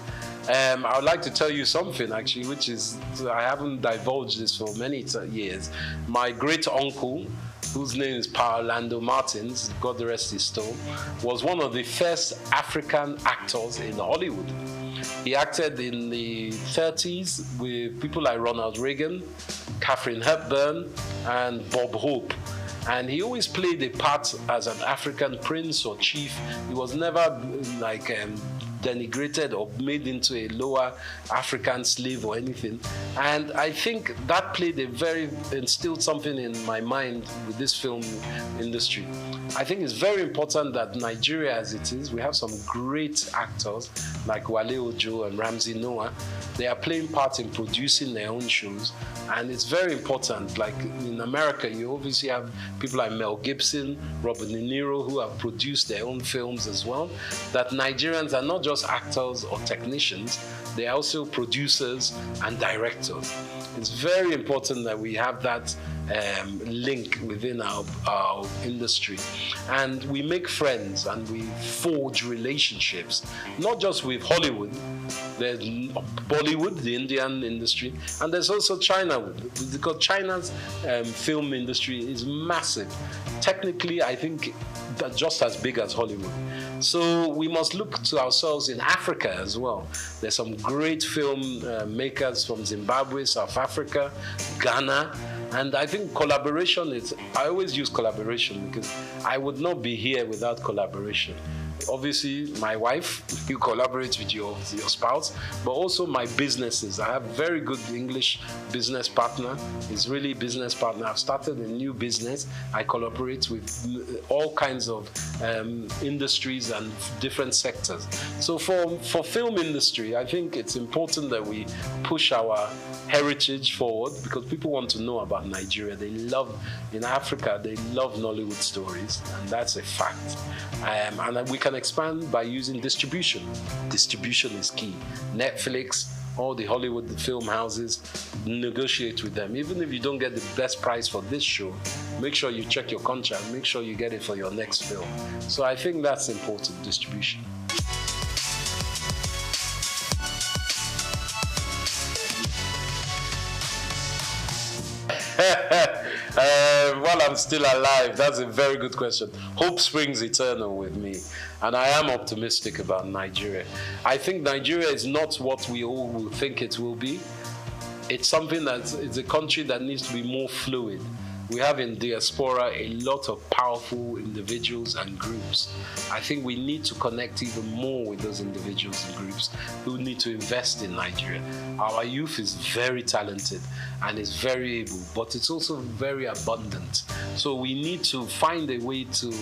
I would like to tell you something, actually, which is, I haven't divulged this for many years. My great uncle, whose name is Pa Orlando Martins, God rest his soul, was one of the first African actors in Hollywood. He acted in the 30s with people like Ronald Reagan, Katharine Hepburn, and Bob Hope. And he always played a part as an African prince or chief. He was never like denigrated or made into a lower African slave or anything. And I think that instilled something in my mind with this film industry. I think it's very important that Nigeria, as it is, we have some great actors like Wale Ojo and Ramsey Noah. They are playing part in producing their own shows, and it's very important. Like in America, you obviously have people like Mel Gibson, Robert De Niro, who have produced their own films as well. That Nigerians are not just actors or technicians, they are also producers and directors. It's very important that we have that link within our industry, and we make friends and we forge relationships, not just with Hollywood. There's Bollywood, the Indian industry, and there's also China, because China's film industry is massive. Technically, I think that's just as big as Hollywood. So we must look to ourselves in Africa as well. There's some great film makers from Zimbabwe, South Africa, Ghana, and I think collaboration I always use collaboration because I would not be here without collaboration. Obviously, my wife, you collaborate with your spouse, but also my businesses. I have a very good English business partner. He's really a business partner. I've started a new business. I collaborate with all kinds of industries and different sectors. So for film industry, I think it's important that we push our heritage forward, because people want to know about Nigeria. In Africa, they love Nollywood stories, and that's a fact. And we can expand by using distribution. Distribution is key. Netflix, all the Hollywood film houses, negotiate with them. Even if you don't get the best price for this show, make sure you check your contract, make sure you get it for your next film. So I think that's important, distribution. While I'm still alive, that's a very good question. Hope springs eternal with me, and I am optimistic about Nigeria. I think Nigeria is not what we all will think it will be. It's it's a country that needs to be more fluid. We have in diaspora a lot of powerful individuals and groups. I think we need to connect even more with those individuals and groups who need to invest in Nigeria. Our youth is very talented and is very able, but it's also very abundant. So we need to find a way to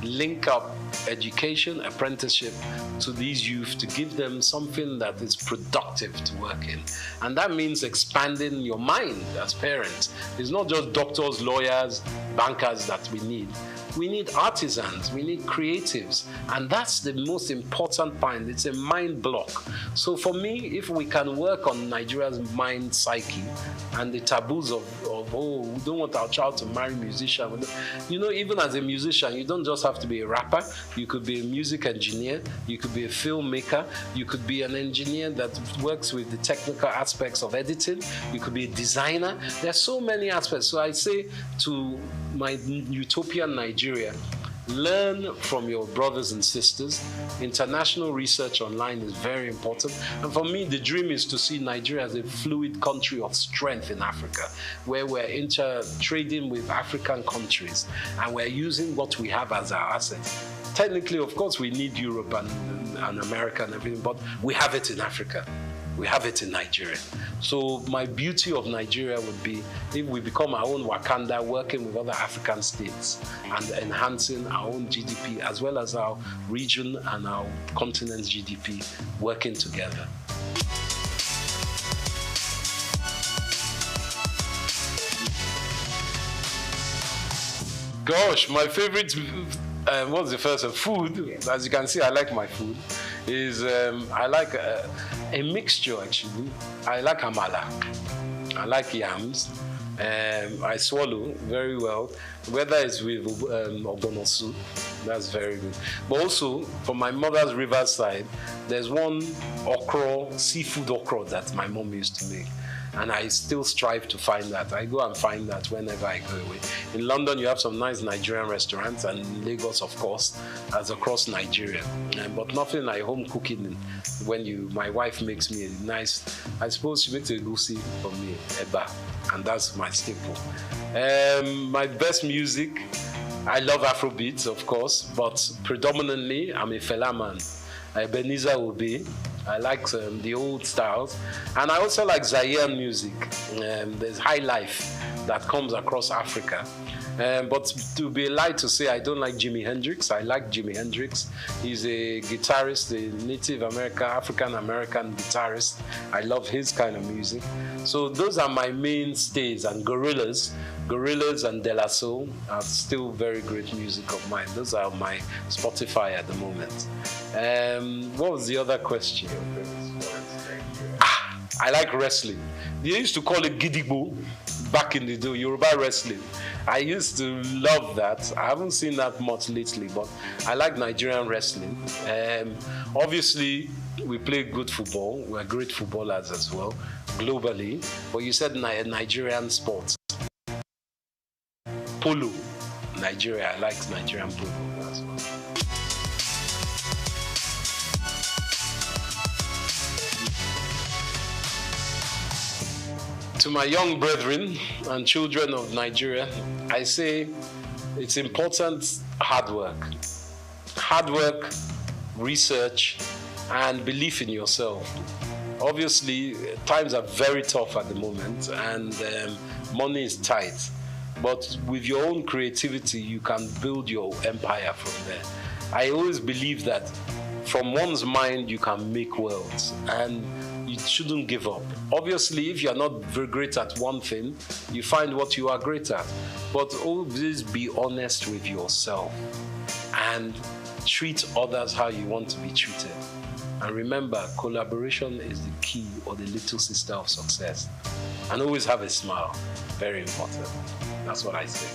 link up education, apprenticeship to these youth to give them something that is productive to work in. And that means expanding your mind as parents. It's not just doctors, lawyers, bankers that we need. We need artisans, we need creatives, and that's the most important point. It's a mind block. So for me, if we can work on Nigeria's mind psyche and the taboos of we don't want our child to marry a musician. You know, even as a musician, you don't just have to be a rapper. You could be a music engineer, you could be a filmmaker, you could be an engineer that works with the technical aspects of editing, you could be a designer. There's so many aspects. So I say to my utopian Nigeria, Learn from your brothers and sisters. International research online is very important. And for me, the dream is to see Nigeria as a fluid country of strength in Africa, where we're trading with African countries and we're using what we have as our assets. Technically, of course, we need Europe and America and everything, but we have it in Africa. We have it in Nigeria. So my beauty of Nigeria would be if we become our own Wakanda, working with other African states and enhancing our own GDP as well as our region and our continent's GDP working together. Gosh, my favorite, what's the first one? Food. As you can see, I like my food. I like a mixture actually. I like amala. I like yams. I swallow very well. Whether it's with ogbono soup, that's very good. But also, from my mother's riverside, there's one okra, seafood okra that my mom used to make. And I still strive to find that. I go and find that whenever I go away. In London, you have some nice Nigerian restaurants, and in Lagos, of course, as across Nigeria. But nothing like home cooking. When my wife makes me a nice, I suppose she makes a goosey for me, eba, and that's my staple. My best music, I love Afrobeats, of course, but predominantly, I'm a Fela man. Ebenezer Obey. I like the old styles. And I also like Zaire music. There's high life that comes across Africa. But to be light to say I don't like Jimi Hendrix. I like Jimi Hendrix. He's a guitarist, a Native American, African-American guitarist. I love his kind of music. So those are my mainstays. And Gorillaz and De La Soul are still very great music of mine. Those are my Spotify at the moment. What was the other question? I like wrestling. They used to call it Gidigbo back in the day, Yoruba wrestling. I used to love that. I haven't seen that much lately, but I like Nigerian wrestling. Obviously, we play good football. We're great footballers as well, globally. But you said Nigerian sports. Polo. Nigeria, I like Nigerian polo as well. To my young brethren and children of Nigeria, I say it's important hard work. Hard work, research, and belief in yourself. Obviously, times are very tough at the moment, and money is tight. But with your own creativity, you can build your empire from there. I always believe that from one's mind, you can make worlds, and you shouldn't give up. Obviously, if you're not very great at one thing, you find what you are great at. But always be honest with yourself and treat others how you want to be treated. And remember, collaboration is the key or the little sister of success. And always have a smile. Very important. That's what I say.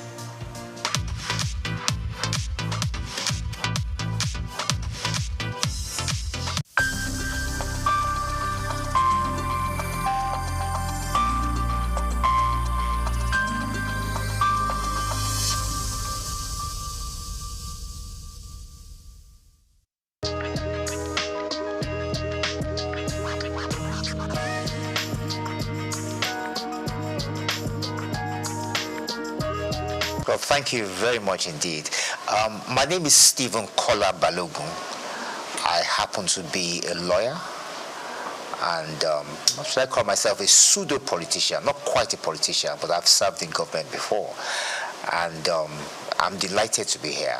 Well, thank you very much indeed. My name is Stephen Kola Balogun. I happen to be a lawyer, and should I call myself a pseudo-politician? Not quite a politician, but I've served in government before, and I'm delighted to be here.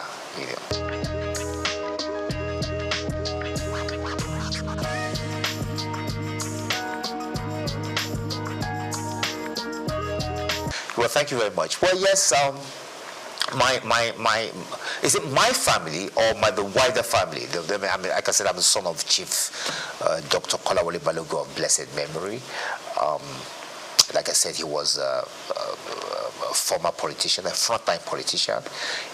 Well, thank you very much. Well, yes, is it my family or the wider family? I mean, like I said, I'm the son of Chief Dr. Kolawole Balogun of blessed memory. Like I said, he was a former politician, a frontline politician.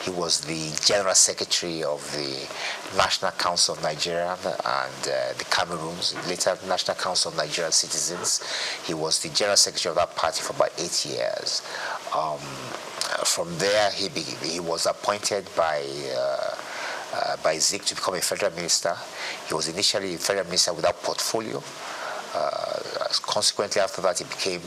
He was the General Secretary of the National Council of Nigeria and the Cameroons, later National Council of Nigerian Citizens. He was the General Secretary of that party for about 8 years. From there, he was appointed by SOUQ to become a federal minister. He was initially a federal minister without portfolio. Consequently, after that, he became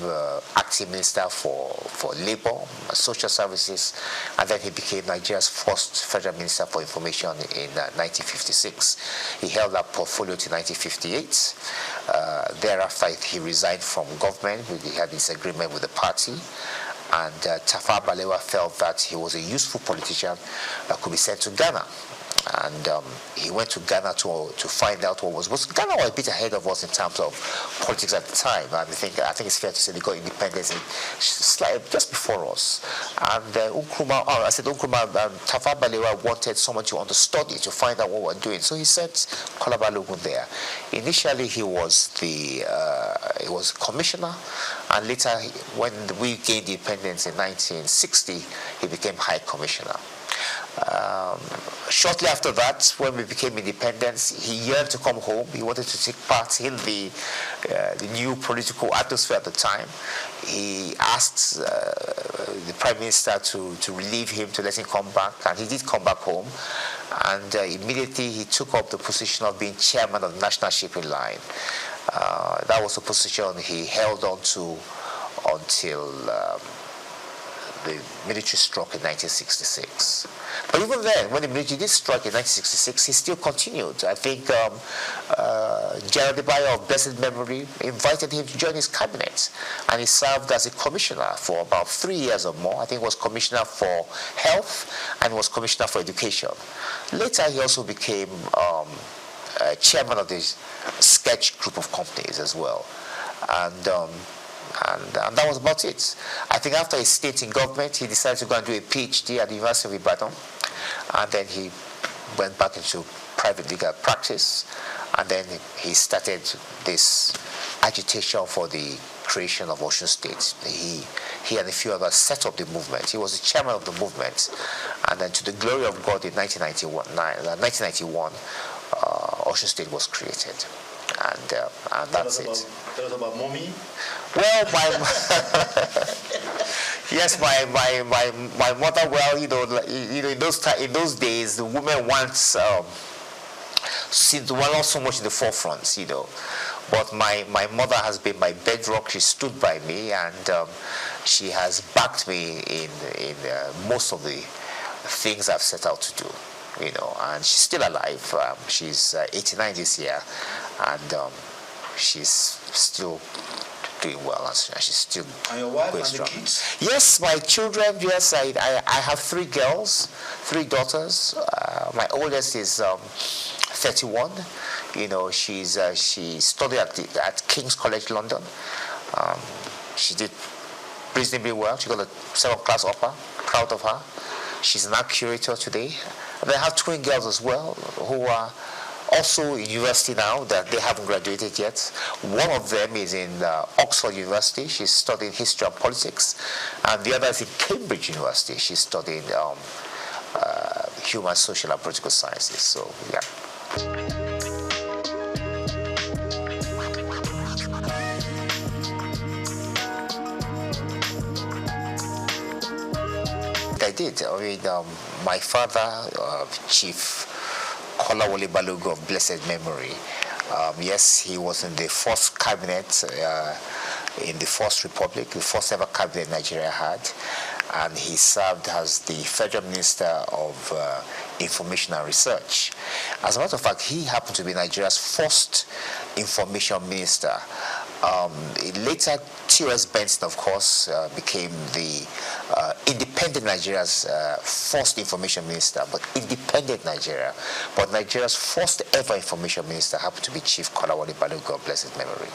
acting minister for labor, social services, and then he became Nigeria's first federal minister for information in 1956. He held that portfolio to 1958. Thereafter, he resigned from government. He had disagreement with the party. And Tafawa Balewa felt that he was a useful politician that could be sent to Ghana. And he went to Ghana to find out what was Ghana was a bit ahead of us in terms of politics at the time. I think it's fair to say they got independence just before us. And Tafawa Balewa wanted someone to understudy to find out what we're doing. So he sent Kola Balogun there. Initially, he was commissioner, and later, when we gained independence in 1960, he became high commissioner. Shortly after that, when we became independent, he yearned to come home. He wanted to take part in the new political atmosphere at the time. He asked the Prime Minister to relieve him, to let him come back, and he did come back home. And immediately he took up the position of being chairman of the National Shipping Line. That was a position he held on to until the military struck in 1966. But even then, when the military did strike in 1966, he still continued. I think General Debayo of blessed memory invited him to join his cabinet, and he served as a commissioner for about 3 years or more. I think he was commissioner for health and was commissioner for education. Later, he also became chairman of the sketch group of companies as well. And that was about it. I think after his stint in government, he decided to go and do a PhD at the University of Ibadan. And then he went back into private legal practice. And then he started this agitation for the creation of Osun State. He and a few others set up the movement. He was the chairman of the movement. And then to the glory of God, in 1991, Osun State was created. And that's it. Tell us about mommy. Well, yes, my mother. Well, in those days, the women weren't not so much in the forefront, But my mother has been my bedrock. She stood by me, and she has backed me in most of the things I've set out to do. And she's still alive. She's 89 this year, and she's still doing well, and she's still and your wife going and strong. The kids? Yes, my children. Yes, I have 3 girls, 3 daughters. My oldest is 31. She studied at King's College London. She did reasonably well. She got a 7th class upper. Proud of her. She's an art curator today. And I have twin girls as well who are also in university now, that they haven't graduated yet. One of them is in Oxford University. She's studying history and politics. And the other is in Cambridge University. She's studying human, social, and political sciences. So, yeah. I did. My father, Chief Kolawole Balogun of blessed memory. Yes, he was in the first cabinet in the First Republic, the first ever cabinet Nigeria had, and he served as the Federal Minister of Information and Research. As a matter of fact, he happened to be Nigeria's first information minister. Later, T.S. Benson, of course, became the independent Nigeria's first information minister, but independent Nigeria. But Nigeria's first ever information minister happened to be Chief Kolawole Balogun of blessed memory.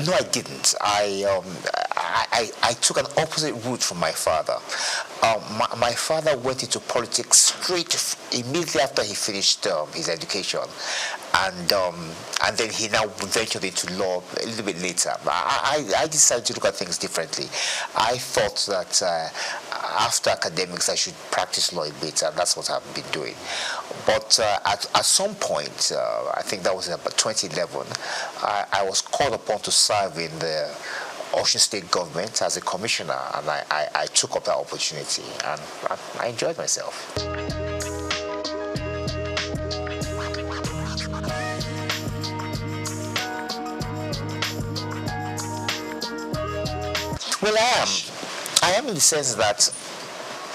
No, I didn't. I took an opposite route from my father. My father went into politics straight immediately after he finished his education, and then he now ventured into law a little bit later. I decided to look at things differently. I thought that after academics, I should practice law a bit, and that's what I've been doing. But at some point, I think that was in about 2011, I was called upon to serve in the Ocean State government as a commissioner, and I took up that opportunity, and I enjoyed myself. Well, I am in the sense that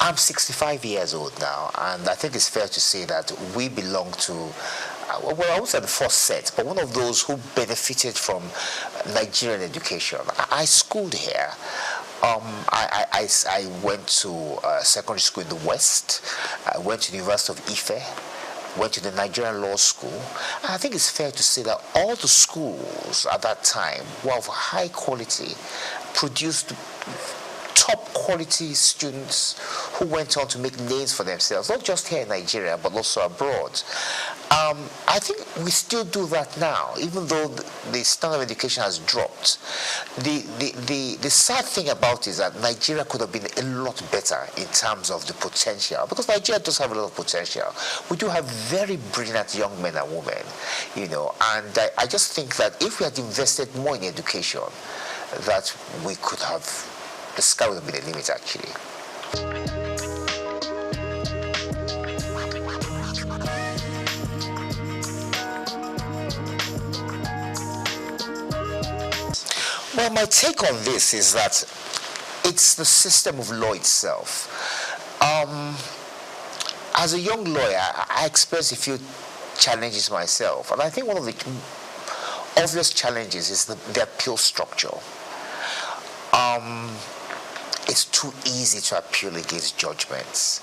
I'm 65 years old now, and I think it's fair to say that we belong to, well, I won't say the first set, but one of those who benefited from Nigerian education. I schooled here. I went to secondary school in the West. I went to the University of Ife. Went to the Nigerian Law School. And I think it's fair to say that all the schools at that time were of high quality, produced top quality students who went on to make names for themselves, not just here in Nigeria, but also abroad. I think we still do that now, even though the standard of education has dropped. The sad thing about it is that Nigeria could have been a lot better in terms of the potential, because Nigeria does have a lot of potential. We do have very brilliant young men and women, you know, and I just think that if we had invested more in education, that we could have, the sky would have been the limit, actually. Well, my take on this is that it's the system of law itself. As a young lawyer, I experienced a few challenges myself, and I think one of the obvious challenges is the appeal structure. It's too easy to appeal against judgments.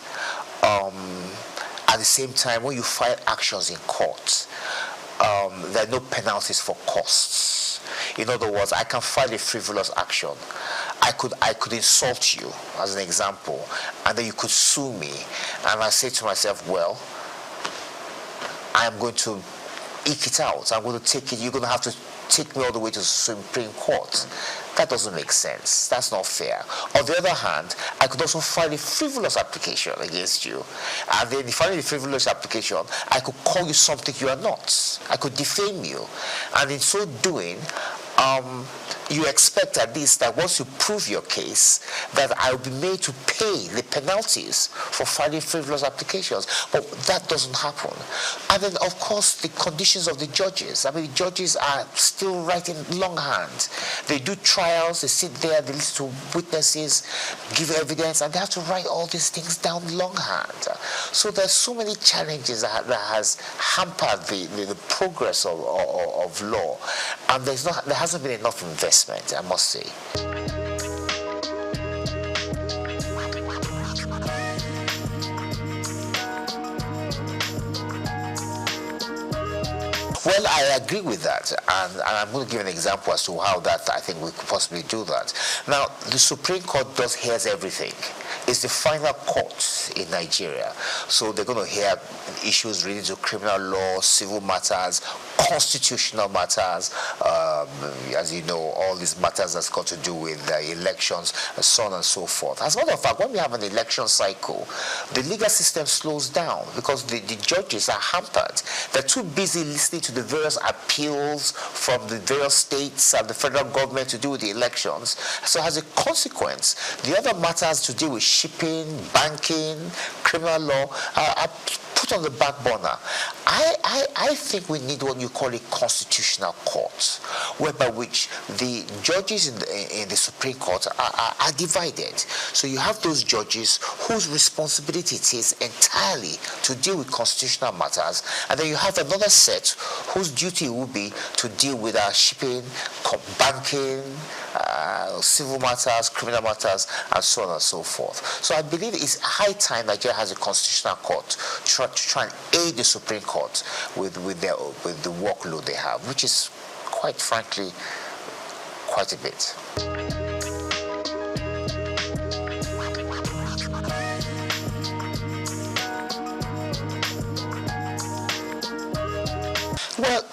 At the same time, when you file actions in court, there are no penalties for costs. In other words, I can file a frivolous action. I could insult you, as an example, and then you could sue me. And I say to myself, well, I'm going to eke it out. I'm going to take it. You're going to have to take me all the way to the Supreme Court. That doesn't make sense. That's not fair. On the other hand, I could also file a frivolous application against you. And then, filing a frivolous application, I could call you something you are not. I could defame you. And in so doing, you expect at least that once you prove your case, that I will be made to pay the penalties for filing frivolous applications. But that doesn't happen. And then, of course, the conditions of the judges. I mean, the judges are still writing longhand. They do trials, they sit there, they listen to witnesses, give evidence, and they have to write all these things down longhand. So there's so many challenges that has hampered the progress of law. And there hasn't been enough investment, I must say. Well, I agree with that, and I'm going to give an example as to how that I think we could possibly do that. Now, the Supreme Court hears everything. It's the final court in Nigeria, so they're going to hear issues related to criminal law, civil matters, constitutional matters, as you know, all these matters that's got to do with elections, and so on and so forth. As a matter of fact, when we have an election cycle, the legal system slows down because the judges are hampered. They're too busy listening to the various appeals from the various states and the federal government to do with the elections. So as a consequence, the other matters to deal with shipping, banking, criminal law are put on the back burner. I think we need what you call a constitutional court, whereby which the judges in the Supreme Court are divided. So you have those judges whose responsibility it is entirely to deal with constitutional matters, and then you have another set whose duty will be to deal with shipping, banking, civil matters, criminal matters, and so on and so forth. So I believe it's high time Nigeria has a constitutional court to try and aid the Supreme Court with the workload they have, which is, quite frankly, quite a bit. Well,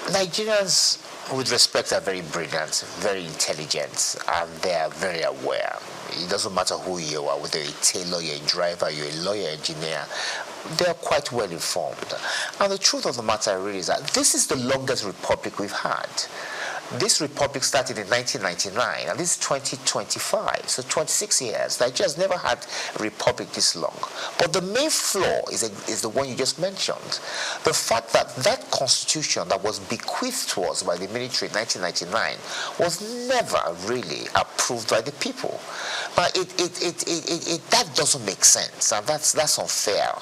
Nigerians, with respect, are very brilliant, very intelligent, and they are very aware. It doesn't matter who you are, whether you're a tailor, you're a driver, you're a lawyer, engineer, they are quite well informed. And the truth of the matter really is that this is the longest republic we've had. This republic started in 1999, and this is 2025, so 26 years. Nigeria has never had a republic this long. But the main flaw is the one you just mentioned. The fact that that constitution that was bequeathed to us by the military in 1999 was never really approved by the people. Now, that doesn't make sense, and that's unfair.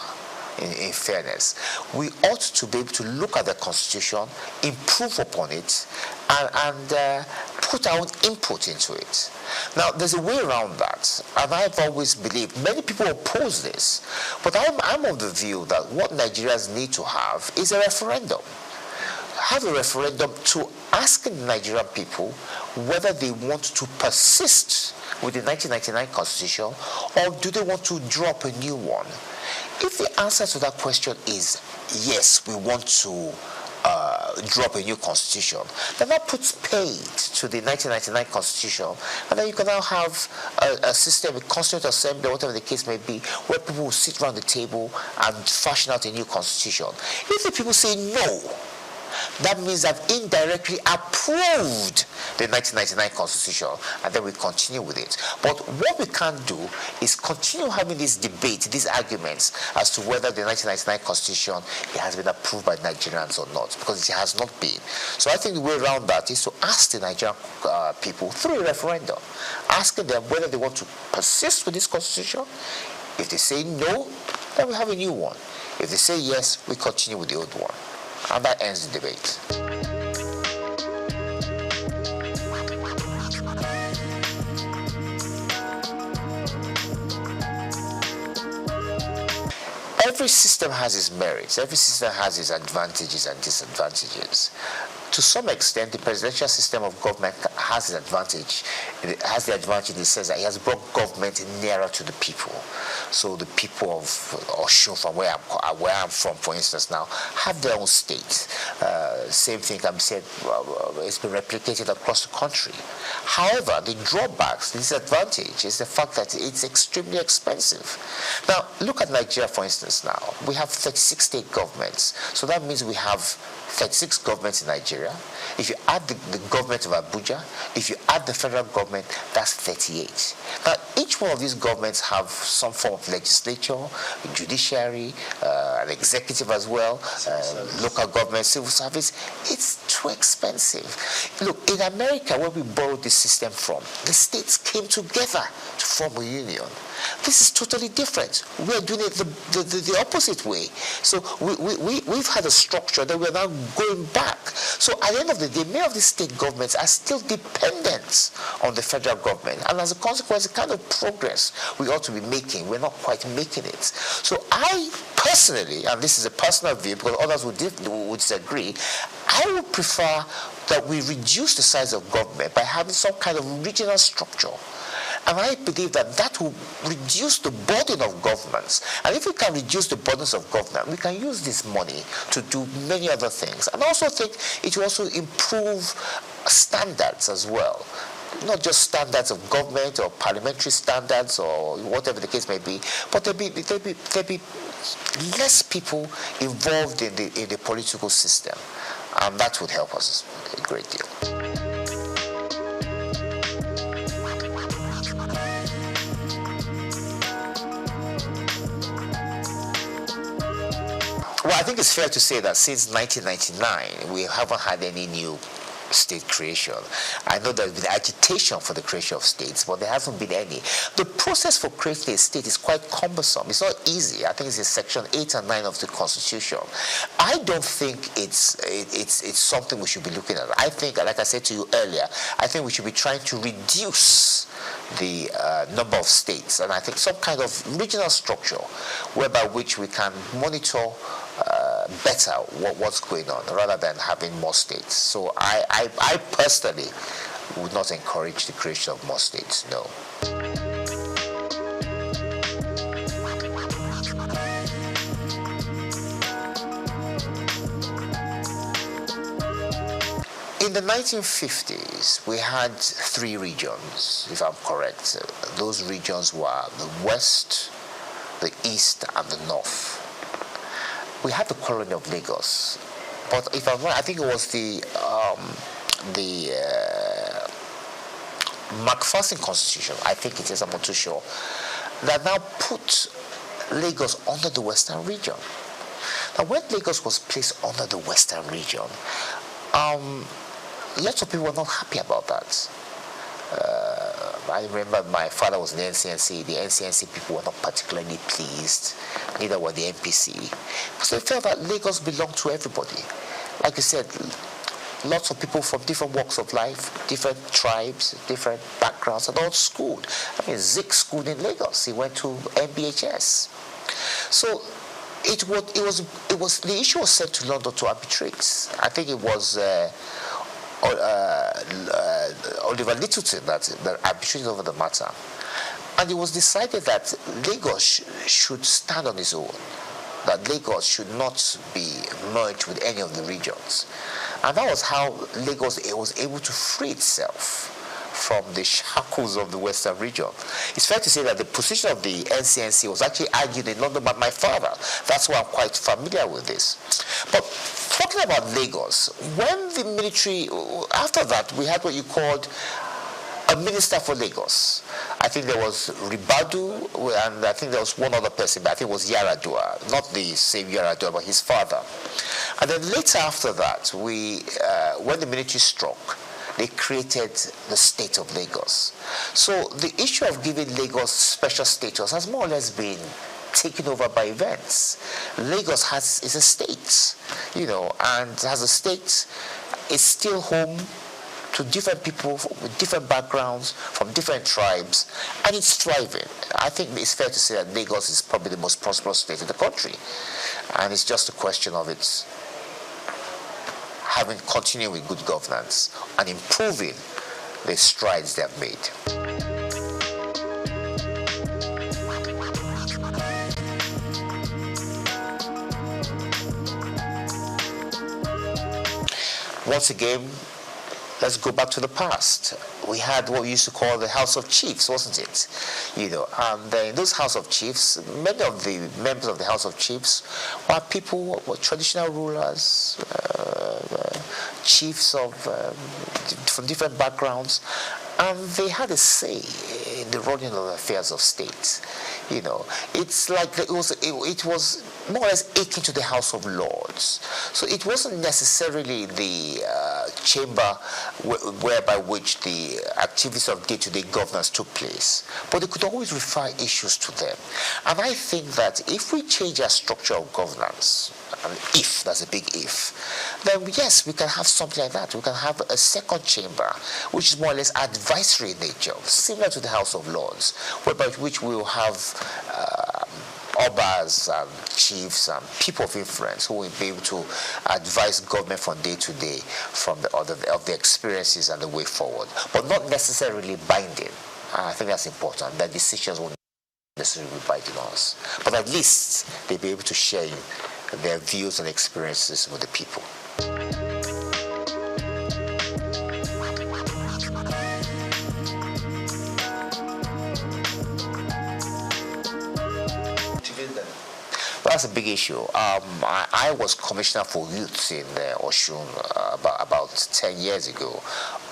In fairness, we ought to be able to look at the constitution, improve upon it, and put our own input into it. Now, there's a way around that, and I've always believed, many people oppose this, but I'm of the view that what Nigerians need to have is a referendum. Have a referendum to ask the Nigerian people whether they want to persist with the 1999 constitution, or do they want to drop a new one. If the answer to that question is yes, we want to drop a new constitution, then that puts paid to the 1999 constitution, and then you can now have a system, a constituent assembly, whatever the case may be, where people will sit around the table and fashion out a new constitution. If the people say no, that means that indirectly approved the 1999 constitution, and then we continue with it. But what we can't do is continue having this debate, these arguments as to whether the 1999 constitution has been approved by Nigerians or not, because it has not been. So I think the way around that is to ask the Nigerian people through a referendum, asking them whether they want to persist with this constitution. If they say no, then we have a new one. If they say yes, we continue with the old one. And that ends the debate. Every system has its merits. Every system has its advantages and disadvantages. To some extent, the presidential system of government has an advantage. It has the advantage in the sense that it has brought government nearer to the people. So the people of Osun, from where I'm from, for instance, now, have their own state. Same thing can be said, it's been replicated across the country. However, the drawbacks, the disadvantage is the fact that it's extremely expensive. Now, look at Nigeria, for instance, now. We have 36 state governments. So that means we have 36 governments in Nigeria. If you add the government of Abuja, if you add the federal government, that's 38. Now, each one of these governments have some form of legislature, judiciary, an executive as well, local government, civil service. It's too expensive. Look, in America, where we borrowed this system from, the states came together to form a union. This is totally different. We are doing it the opposite way. So we've had a structure that we're now going back. So at the end of the day, many of the state governments are still dependent on the federal government. And as a consequence, the kind of progress we ought to be making, we're not quite making it. So I personally, and this is a personal view because others would disagree, I would prefer that we reduce the size of government by having some kind of regional structure. And I believe that will reduce the burden of governments. And if we can reduce the burdens of government, we can use this money to do many other things. And I also think it will also improve standards as well. Not just standards of government or parliamentary standards or whatever the case may be, but there'll be less people involved in the political system. And that would help us a great deal. Well, I think it's fair to say that since 1999, we haven't had any new state creation. I know there's been agitation for the creation of states, but there hasn't been any. The process for creating a state is quite cumbersome. It's not easy. I think it's in Section 8 and 9 of the Constitution. I don't think it's something we should be looking at. I think, like I said to you earlier, I think we should be trying to reduce the number of states, and I think some kind of regional structure whereby which we can monitor better what's going on rather than having more states. So I personally would not encourage the creation of more states, no. In In the 1950s, we had 3 regions, if I'm correct. Those regions were the West, the East, and the North. We had the colony of Lagos, but if I'm right, I think it was the MacPherson Constitution, I think it is, I'm not too sure, that now put Lagos under the Western region. Now, when Lagos was placed under the Western region, lots of people were not happy about that. I remember my father was in the NCNC. The NCNC people were not particularly pleased, neither were the NPC, because they felt that Lagos belonged to everybody. Like you said, lots of people from different walks of life, different tribes, different backgrounds, and all schooled. I mean, SOUQ schooled in Lagos. He went to MBHS. So it was the issue was sent to London to arbitrate. I think it was Oliver Littleton that arbitrated over the matter, and it was decided that Lagos should stand on its own, that Lagos should not be merged with any of the regions, and that was how Lagos was able to free itself from the shackles of the Western region. It's fair to say that the position of the NCNC was actually argued in London by my father. That's why I'm quite familiar with this. But talking about Lagos, when the military, after that, we had what you called a minister for Lagos. I think there was Ribadu, and I think there was one other person, but I think it was Yaradua, not the same Yaradua, but his father. And then later after that, when the military struck, they created the state of Lagos. So the issue of giving Lagos special status has more or less been taken over by events. Lagos is a state, and as a state, it's still home to different people with different backgrounds, from different tribes, and it's thriving. I think it's fair to say that Lagos is probably the most prosperous state in the country, and it's just a question of its continuing with good governance and improving the strides they have made. Once again, let's go back to the past. We had what we used to call the House of Chiefs, wasn't it? And in those House of Chiefs, many of the members of the House of Chiefs were people, were traditional rulers, chiefs from different backgrounds, and they had a say in the running of the affairs of state. It's like it was more or less akin to the House of Lords. So it wasn't necessarily the chamber whereby which the activities of day-to-day governance took place, but they could always refer issues to them. And I think that if we change our structure of governance, and if, that's a big if, then yes, we can have something like that. We can have a second chamber, which is more or less advisory in nature, similar to the House of Lords, whereby which we will have obas and chiefs and people of influence who will be able to advise government from day to day from of the experiences and the way forward, but not necessarily binding. I think that's important. That decisions won't necessarily be binding on us, but at least they'll be able to share their views and experiences with the people. That's a big issue. I was commissioner for youth in Osun about 10 years ago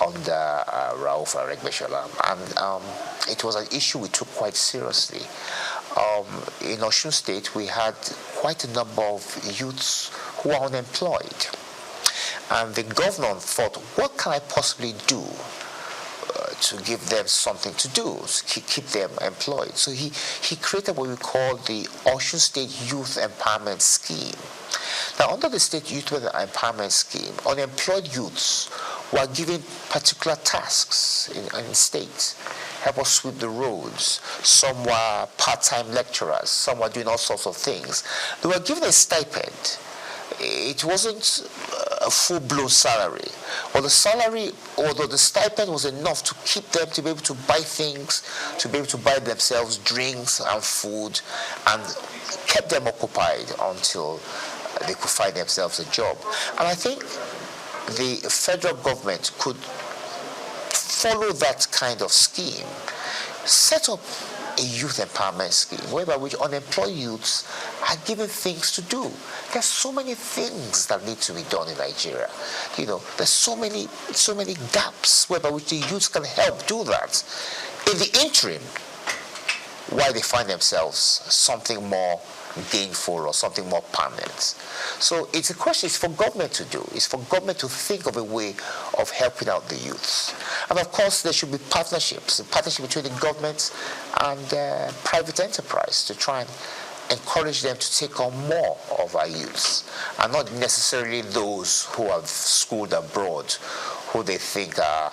under Rauf Aregbesola, and it was an issue we took quite seriously. In Osun State, we had quite a number of youths who were unemployed, and the governor thought, what can I possibly do to give them something to do, to keep them employed? So he created what we call the Osun State Youth Empowerment Scheme. Now, under the State Youth Empowerment Scheme, unemployed youths were given particular tasks in the state. Help us sweep the roads. Some were part-time lecturers. Some were doing all sorts of things. They were given a stipend. It wasn't a full-blown salary. Or the salary, although the stipend was enough to keep them to be able to buy things, to be able to buy themselves drinks and food, and kept them occupied until they could find themselves a job. And I think the federal government could follow that kind of scheme, set up a youth empowerment scheme whereby which unemployed youths are given things to do. There's so many things that need to be done in Nigeria. You know, there's so many gaps whereby which the youths can help do that. In the interim, while they find themselves something more gainful or something more permanent. So it's a question, it's for government to do. It's for government to think of a way of helping out the youths. And of course, there should be partnerships, a partnership between the government and private enterprise to try and encourage them to take on more of our youths, and not necessarily those who have schooled abroad, who they think are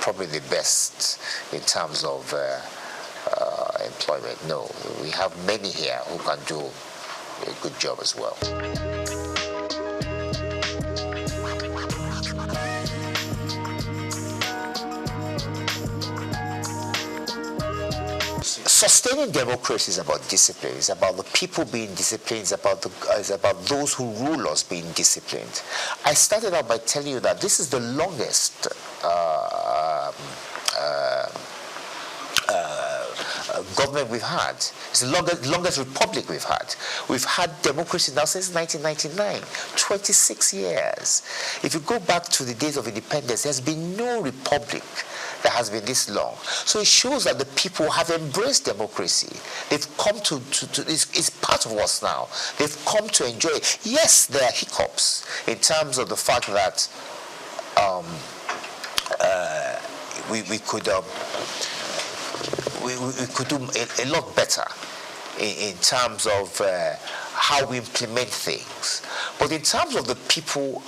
probably the best in terms of employment. No, we have many here who can do a good job as well. Sustaining democracy is about discipline. It's about the people being disciplined. It's about those who rule us being disciplined. I started out by telling you that this is the longest government we've had. It's the longest republic we've had. We've had democracy now since 1999, 26 years. If you go back to the days of independence, there's been no republic that has been this long. So it shows that the people have embraced democracy. They've come to it's part of us now. They've come to enjoy it. Yes, there are hiccups in terms of the fact that we could do a lot better in terms of how we implement things. But in terms of the people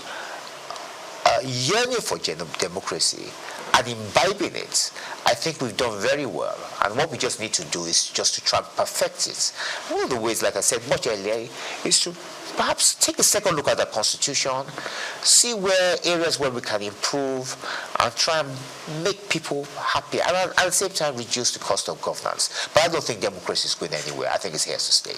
yearning for democracy and imbibing it, I think we've done very well. And what we just need to do is just to try and perfect it. One of the ways, like I said much earlier, is to perhaps take a second look at the Constitution, see where areas where we can improve, and try and make people happy, and at the same time reduce the cost of governance. But I don't think democracy is going anywhere. I think it's here to stay.